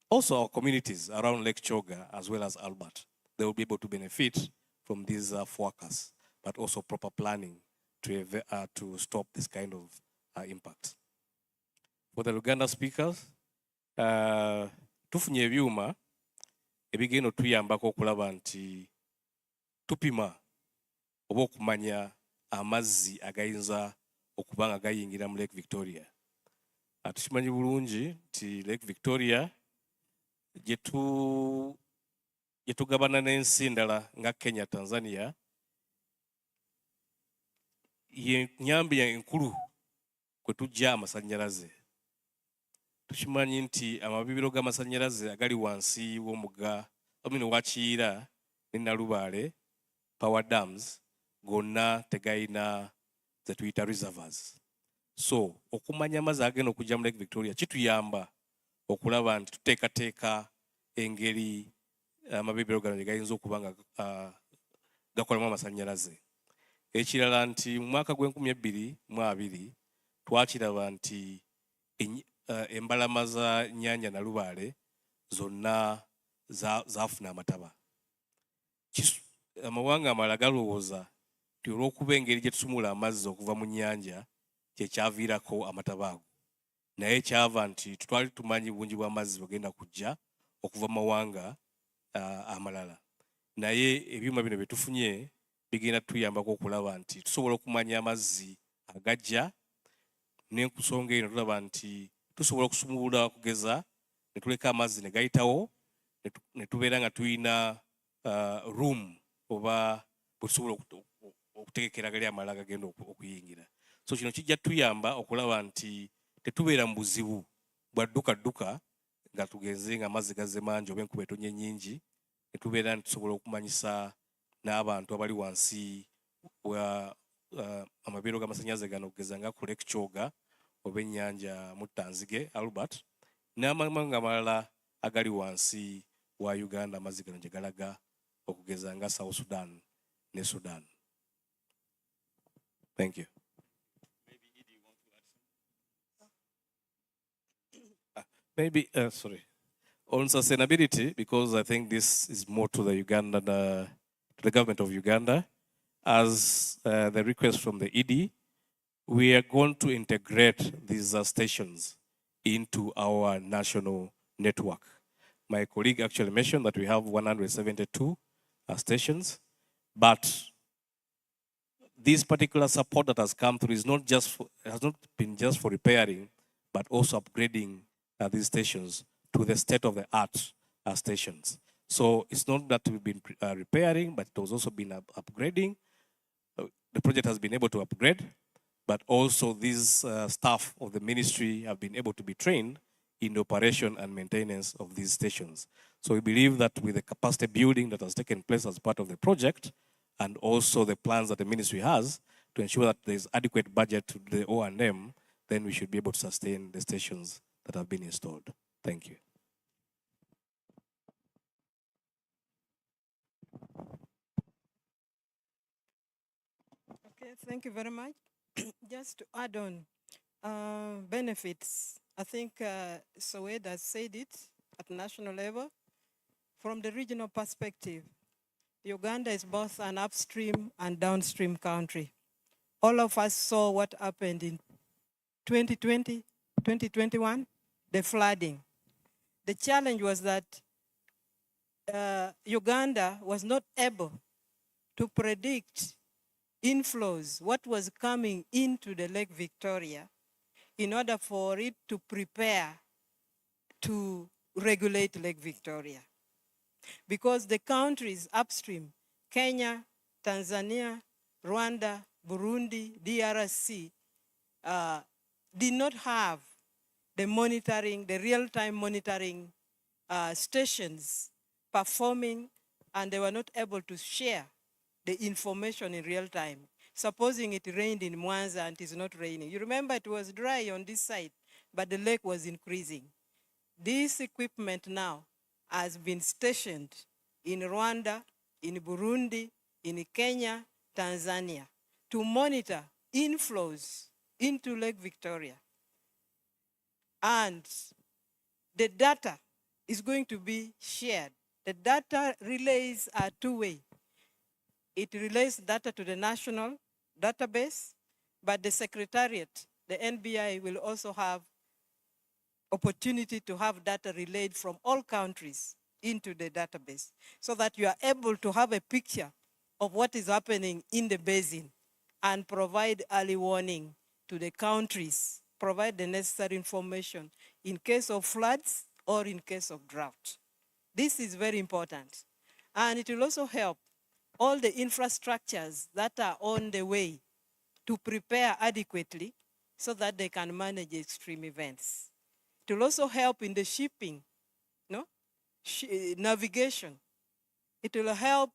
Also our communities around Lake Choga as well as Albert, they will be able to benefit from these forecasts, but also proper planning to stop this kind of impact. For the Luganda speakers, tufunye ebyuma ebigenda tuyambako okulaba nti tupima oba okumanya amazzi agayinza okuba nga gayingira mu Lake Victoria. Tukimanyi bulungi nti Lake Victoria gyetugabana n'ensi endala nga Kenya, Tanzania, ye nyambi enkulu kwe tujja amasannyalaze. Tukimanyi nti amabibiro g'amasannyalaze agali wansi w'omugga wa Kiyira ne Nalubaale power dams gonna tegayina ze tuyita reservoirs. So okumanya amazzi agenda okujja mu Lake Victoria kituyamba okulaba nti tuteekateeka engeri amabibiro gano gye gayinza okuba nga gakolamu amasannyalaze. Ekirala nti mu mwaka gw'2020 twakiraba nti embalama za nnyanja Nalubaale zonna zaafuna amataba. Amawanga amalala galowooza nti olw'okuba engeri gye tusumula amazzi okuva mu nnyanja kyekyaviirako amataba ago. Naye kyava nti twali tumanyi bungi bw'amazzi bugenda kujja okuva mu mawanga amalala. Naye ebyuma bino bye tufunye bigenda tuyambako okulaba nti tusobola okumanya amazzi agajja, n'enkusonga eno tulaba nti tusobola okusumulula kugeza ne tuleka amazzi ne gayitawo ne tubeera nga tulina room oba busobola okutegekera gali amala agagenda okuyingira. So kino kijja tuyamba okulaba nti tetubeera mu buzibu bwa dduka nga tugenze nga amazzi gazze mangi oba enkuba etonye nnyingi, ne tubeera nti tusobola okumanyisa n'abantu abali wansi wa amabeero g'amasannyalaze gano okugeza nga ku Lake Kyoga oba ennyanja Muttanzige Albert n'amawanga amalala agali wansi wa Uganda amazzi gano gye galaga okugeza nga South Sudan ne Sudan. Thank you. Maybe, sorry, on sustainability, because I think this is more to the Uganda, to the government of Uganda, as the request from the ED, we are going to integrate these stations into our national network. My colleague actually mentioned that we have 172 stations, but this particular support that has come through is not just for, has not been just for repairing, but also upgrading these stations to the state-of-the-art stations. So it's not that we've been repairing, but it has also been upgrading. The project has been able to upgrade, but also these staff of the ministry have been able to be trained in the operation and maintenance of these stations. So we believe that with the capacity building that has taken place as part of the project, and also the plans that the ministry has to ensure that there's adequate budget to the O&M, then we should be able to sustain the stations that have been installed. Thank you. Okay, thank you very much. Just to add on, benefits, I think Soweto has said it at national level. From the regional perspective, Uganda is both an upstream and downstream country. All of us saw what happened in 2020, 2021, the flooding. The challenge was that Uganda was not able to predict inflows, what was coming into the Lake Victoria, in order for it to prepare to regulate Lake Victoria. Because the countries upstream, Kenya, Tanzania, Rwanda, Burundi, DRC, did not have the monitoring, the real-time monitoring stations performing, and they were not able to share the information in real time. Supposing it rained in Mwanza and it is not raining. You remember it was dry on this side, but the lake was increasing. This equipment now has been stationed in Rwanda, in Burundi, in Kenya, Tanzania, to monitor inflows into Lake Victoria. And the data is going to be shared. The data relays are two-way. It relays data to the national database, but the secretariat, the NBI, will also have opportunity to have data relayed from all countries into the database, so that you are able to have a picture of what is happening in the basin and provide early warning to the countries, provide the necessary information in case of floods or in case of drought. This is very important. And it will also help all the infrastructures that are on the way to prepare adequately so that they can manage extreme events. It will also help in the shipping, no? Navigation. It will help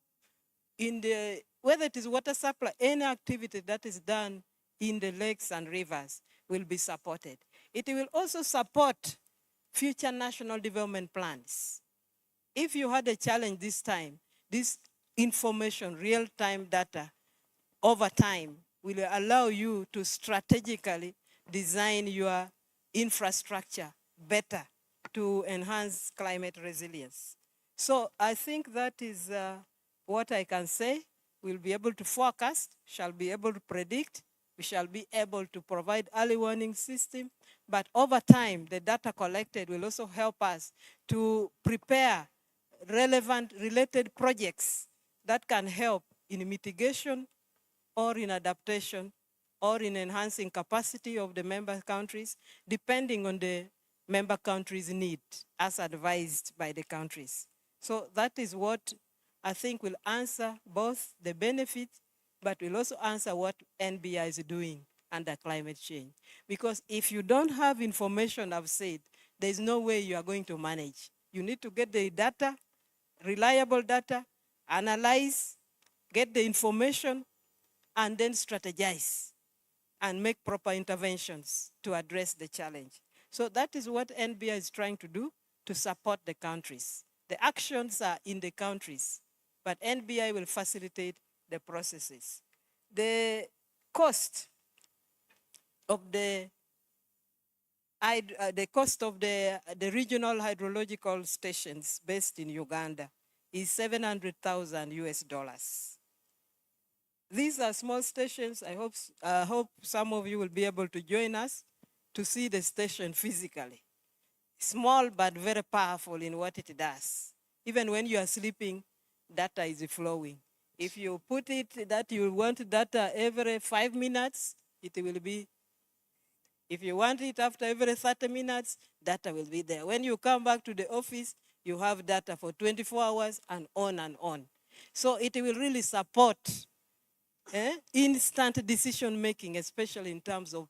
in the, whether it is water supply, any activity that is done in the lakes and rivers will be supported. It will also support future national development plans. If you had a challenge this time, this information, real-time data, over time, will allow you to strategically design your infrastructure better to enhance climate resilience. So I think that is what I can say. We'll be able to forecast, shall be able to predict, we shall be able to provide early warning system, but over time, the data collected will also help us to prepare relevant, related projects that can help in mitigation or in adaptation or in enhancing capacity of the member countries, depending on the member countries' need as advised by the countries. So that is what I think will answer both the benefits, but will also answer what NBI is doing under climate change. Because if you don't have information, I've said, there's no way you are going to manage. You need to get the data, reliable data, analyze, get the information, and then strategize and make proper interventions to address the challenge. So that is what NBI is trying to do to support the countries. The actions are in the countries, but NBI will facilitate the processes. The cost of the regional hydrological stations based in Uganda is 700,000 US dollars. These are small stations. I hope some of you will be able to join us to see the station physically. Small but very powerful in what it does. Even when you are sleeping, data is flowing. If you put it that you want data every 5 minutes, it will be. If you want it after every 30 minutes, data will be there. When you come back to the office, you have data for 24 hours and on and on. So it will really support instant decision making, especially in terms of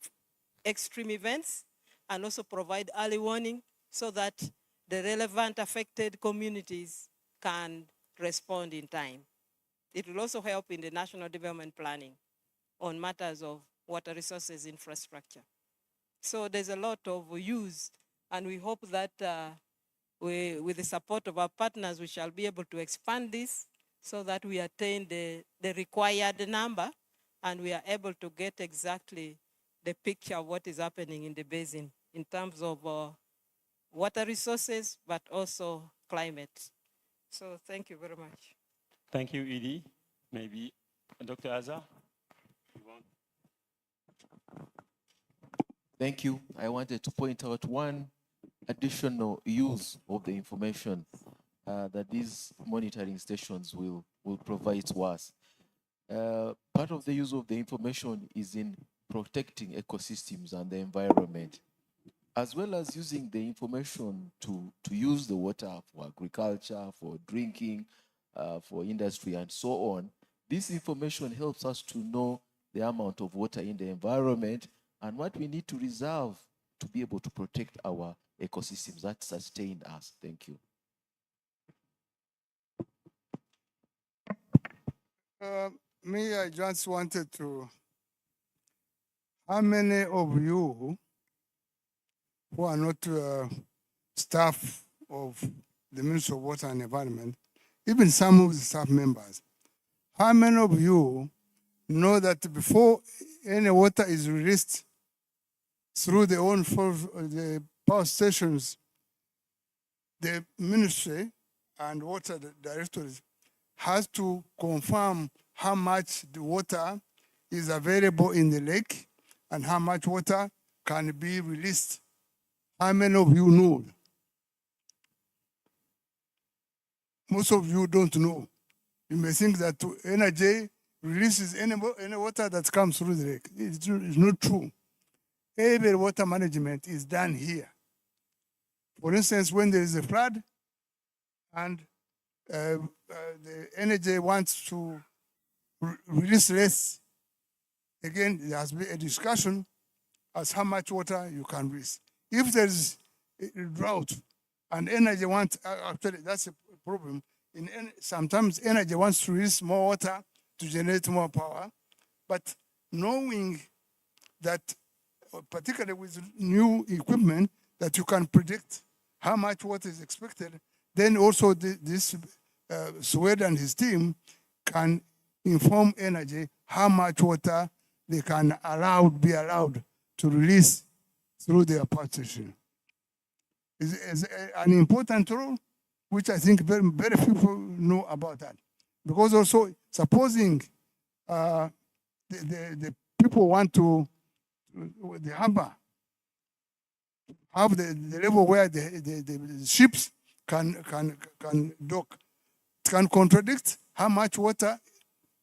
extreme events, and also provide early warning so that the relevant affected communities can respond in time. It will also help in the national development planning on matters of water resources infrastructure. So there's a lot of use, and we hope that with the support of our partners, we shall be able to expand this so that we attain the required number and we are able to get exactly the picture of what is happening in the basin in terms of water resources, but also climate. So thank you very much. Thank you, Edie. Maybe Dr. Azar? You want? Thank you. I wanted to point out one additional use of the information that these monitoring stations will provide to us. Part of the use of the information is in protecting ecosystems and the environment, as well as using the information to use the water for agriculture, for drinking, for industry, and so on. This information helps us to know the amount of water in the environment and what we need to reserve to be able to protect our ecosystems that sustain us. Thank you. Me, I just wanted to, how many of you who are not staff of the Ministry of Water and Environment, even some of the staff members, how many of you know that before any water is released through the power stations, the ministry and water directors has to confirm how much the water is available in the lake and how much water can be released? How many of you know? Most of you don't know. You may think that energy releases any water that comes through the lake. It's not true. Every water management is done here. For instance, when there is a flood and the energy wants to release less, again, there has been a discussion as how much water you can release. If there is a drought and energy wants, actually that's a problem. Sometimes energy wants to release more water to generate more power, but knowing that, particularly with new equipment, that you can predict how much water is expected, then also this Swed and his team can inform energy how much water they can be allowed to release through their power station. It's an important role, which I think very, very few people know about that. Because also, supposing the people want to, the harbor, have the level where the ships can dock, it can contradict how much water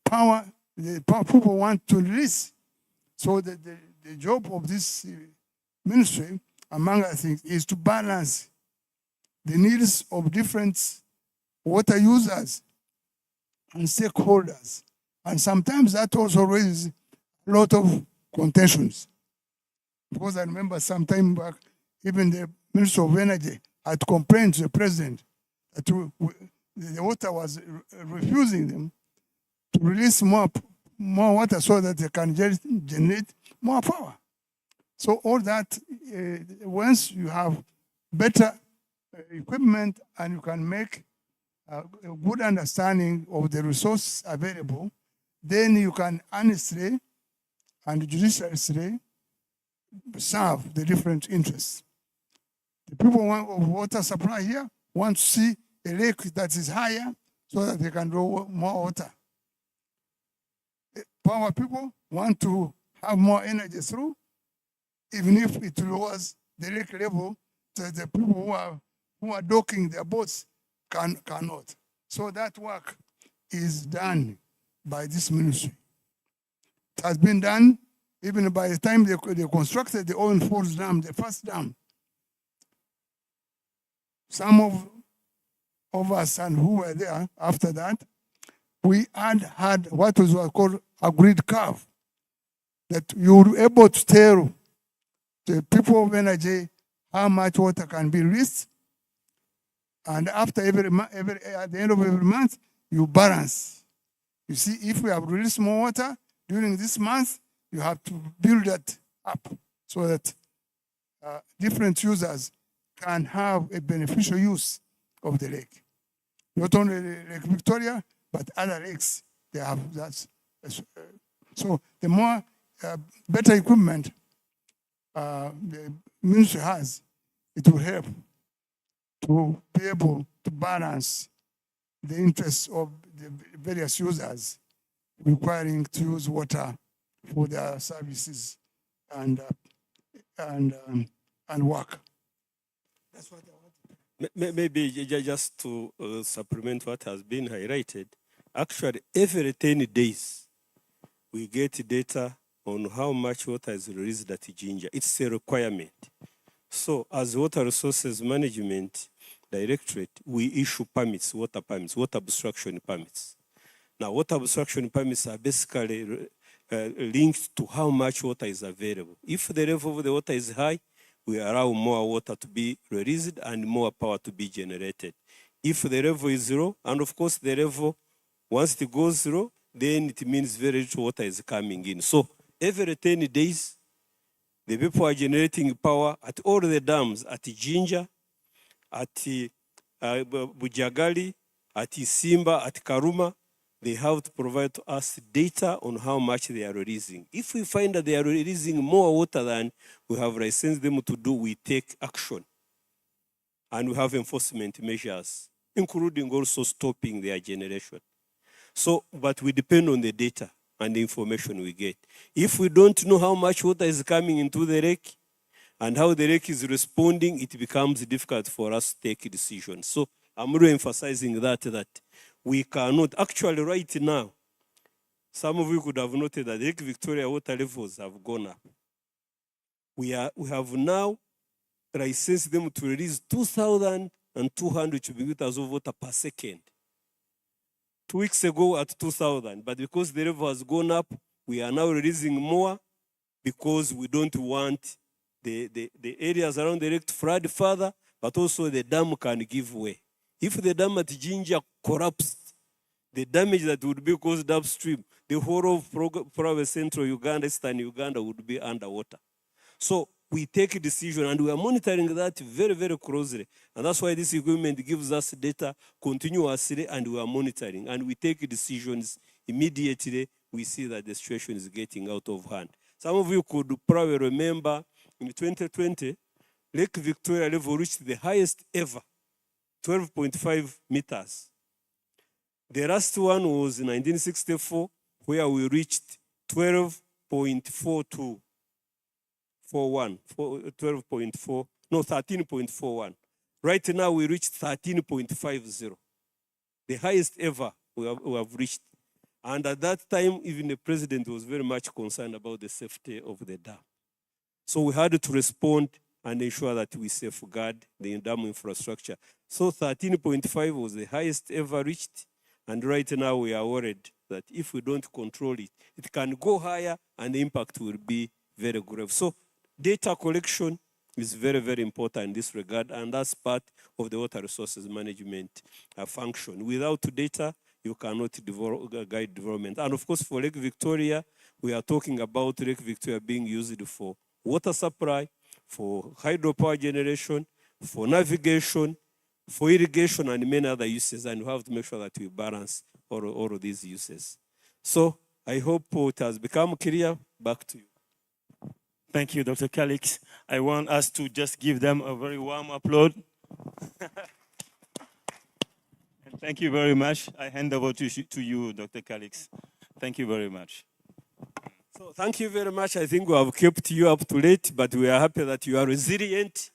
power the people want to release. So the job of this ministry, among other things, is to balance the needs of different water users and stakeholders. And sometimes that also raises a lot of contentions. Because I remember some time back, even the Minister of Energy had complained to the President that the water was refusing them to release more water so that they can generate more power. So all that, once you have better equipment and you can make a good understanding of the resources available, then you can honestly and judiciously serve the different interests. The people of water supply here want to see a lake that is higher so that they can draw more water. Power people want to have more energy through, even if it lowers the lake level, so the people who are docking their boats cannot. So that work is done by this ministry. It has been done even by the time they constructed the Owen Falls Dam, the first dam. Some of us and who were there after that, we had what was called a grid curve, that you were able to tell the people of energy how much water can be released, and after at the end of every month, you balance. You see, if we have released more water during this month, you have to build that up so that different users can have a beneficial use of the lake. Not only Lake Victoria, but other lakes, they have that. So the more better equipment the ministry has, it will help to be able to balance the interests of the various users requiring to use water for their services and work. That's what I want. Maybe just to supplement what has been highlighted, actually every 10 days we get data on how much water is released at Jinja. It's a requirement. So as Water Resources Management Directorate, we issue permits, water obstruction permits. Now, water obstruction permits are basically linked to how much water is available. If the level of the water is high, we allow more water to be released and more power to be generated. If the level is zero, and of course the level, once it goes zero, then it means very little water is coming in. So every 10 days, the people are generating power at all the dams, at Jinja, at Bujagali, at Simba, at Karuma. They have to provide to us data on how much they are releasing. If we find that they are releasing more water than we have licensed them to do, we take action. And we have enforcement measures, including also stopping their generation. So, but we depend on the data and the information we get. If we don't know how much water is coming into the lake and how the lake is responding, it becomes difficult for us to take decisions. So I'm really emphasizing that we cannot, actually right now, some of you could have noted that Lake Victoria water levels have gone up. We have now licensed them to release 2,200 cubic meters of water per second. 2 weeks ago at 2,000, but because the level has gone up, we are now releasing more because we don't want the areas around the lake to flood further, but also the dam can give way. If the dam at Jinja collapsed, the damage that would be caused upstream, the whole of probably central Uganda, eastern Uganda would be underwater. So we take a decision and we are monitoring that very, very closely. And that's why this equipment gives us data continuously and we are monitoring. And we take decisions immediately. We see that the situation is getting out of hand. Some of you could probably remember in 2020, Lake Victoria level reached the highest ever, 12.5 meters. The last one was in 1964, where we reached 12.42. 13.41. Right now we reached 13.50, the highest ever we have reached. And at that time, even the president was very much concerned about the safety of the dam. So we had to respond and ensure that we safeguard the dam infrastructure. So 13.5 was the highest ever reached. And right now we are worried that if we don't control it, it can go higher and the impact will be very grave. So data collection is very, very important in this regard, and that's part of the water resources management function. Without data, you cannot guide development. And of course, for Lake Victoria, we are talking about Lake Victoria being used for water supply, for hydropower generation, for navigation, for irrigation, and many other uses, and we have to make sure that we balance all of these uses. So I hope it has become clear. Back to you. Thank you, Dr. Calix. I want us to just give them a very warm applause. And thank you very much. I hand over to you, Dr. Calix. Thank you very much. So thank you very much. I think we have kept you up to date, but we are happy that you are resilient.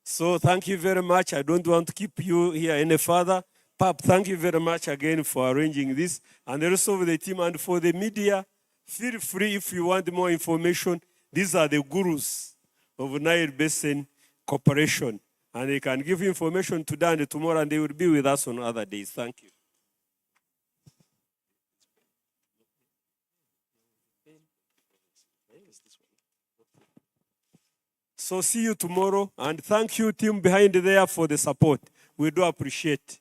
So thank you very much. I don't want to keep you here any further. Pap, thank you very much again for arranging this. And the rest of the team and for the media, feel free if you want more information. These are the gurus of Nile Basin Cooperation. And they can give information today and tomorrow, and they will be with us on other days. Thank you. So see you tomorrow, and thank you, team behind there, for the support. We do appreciate.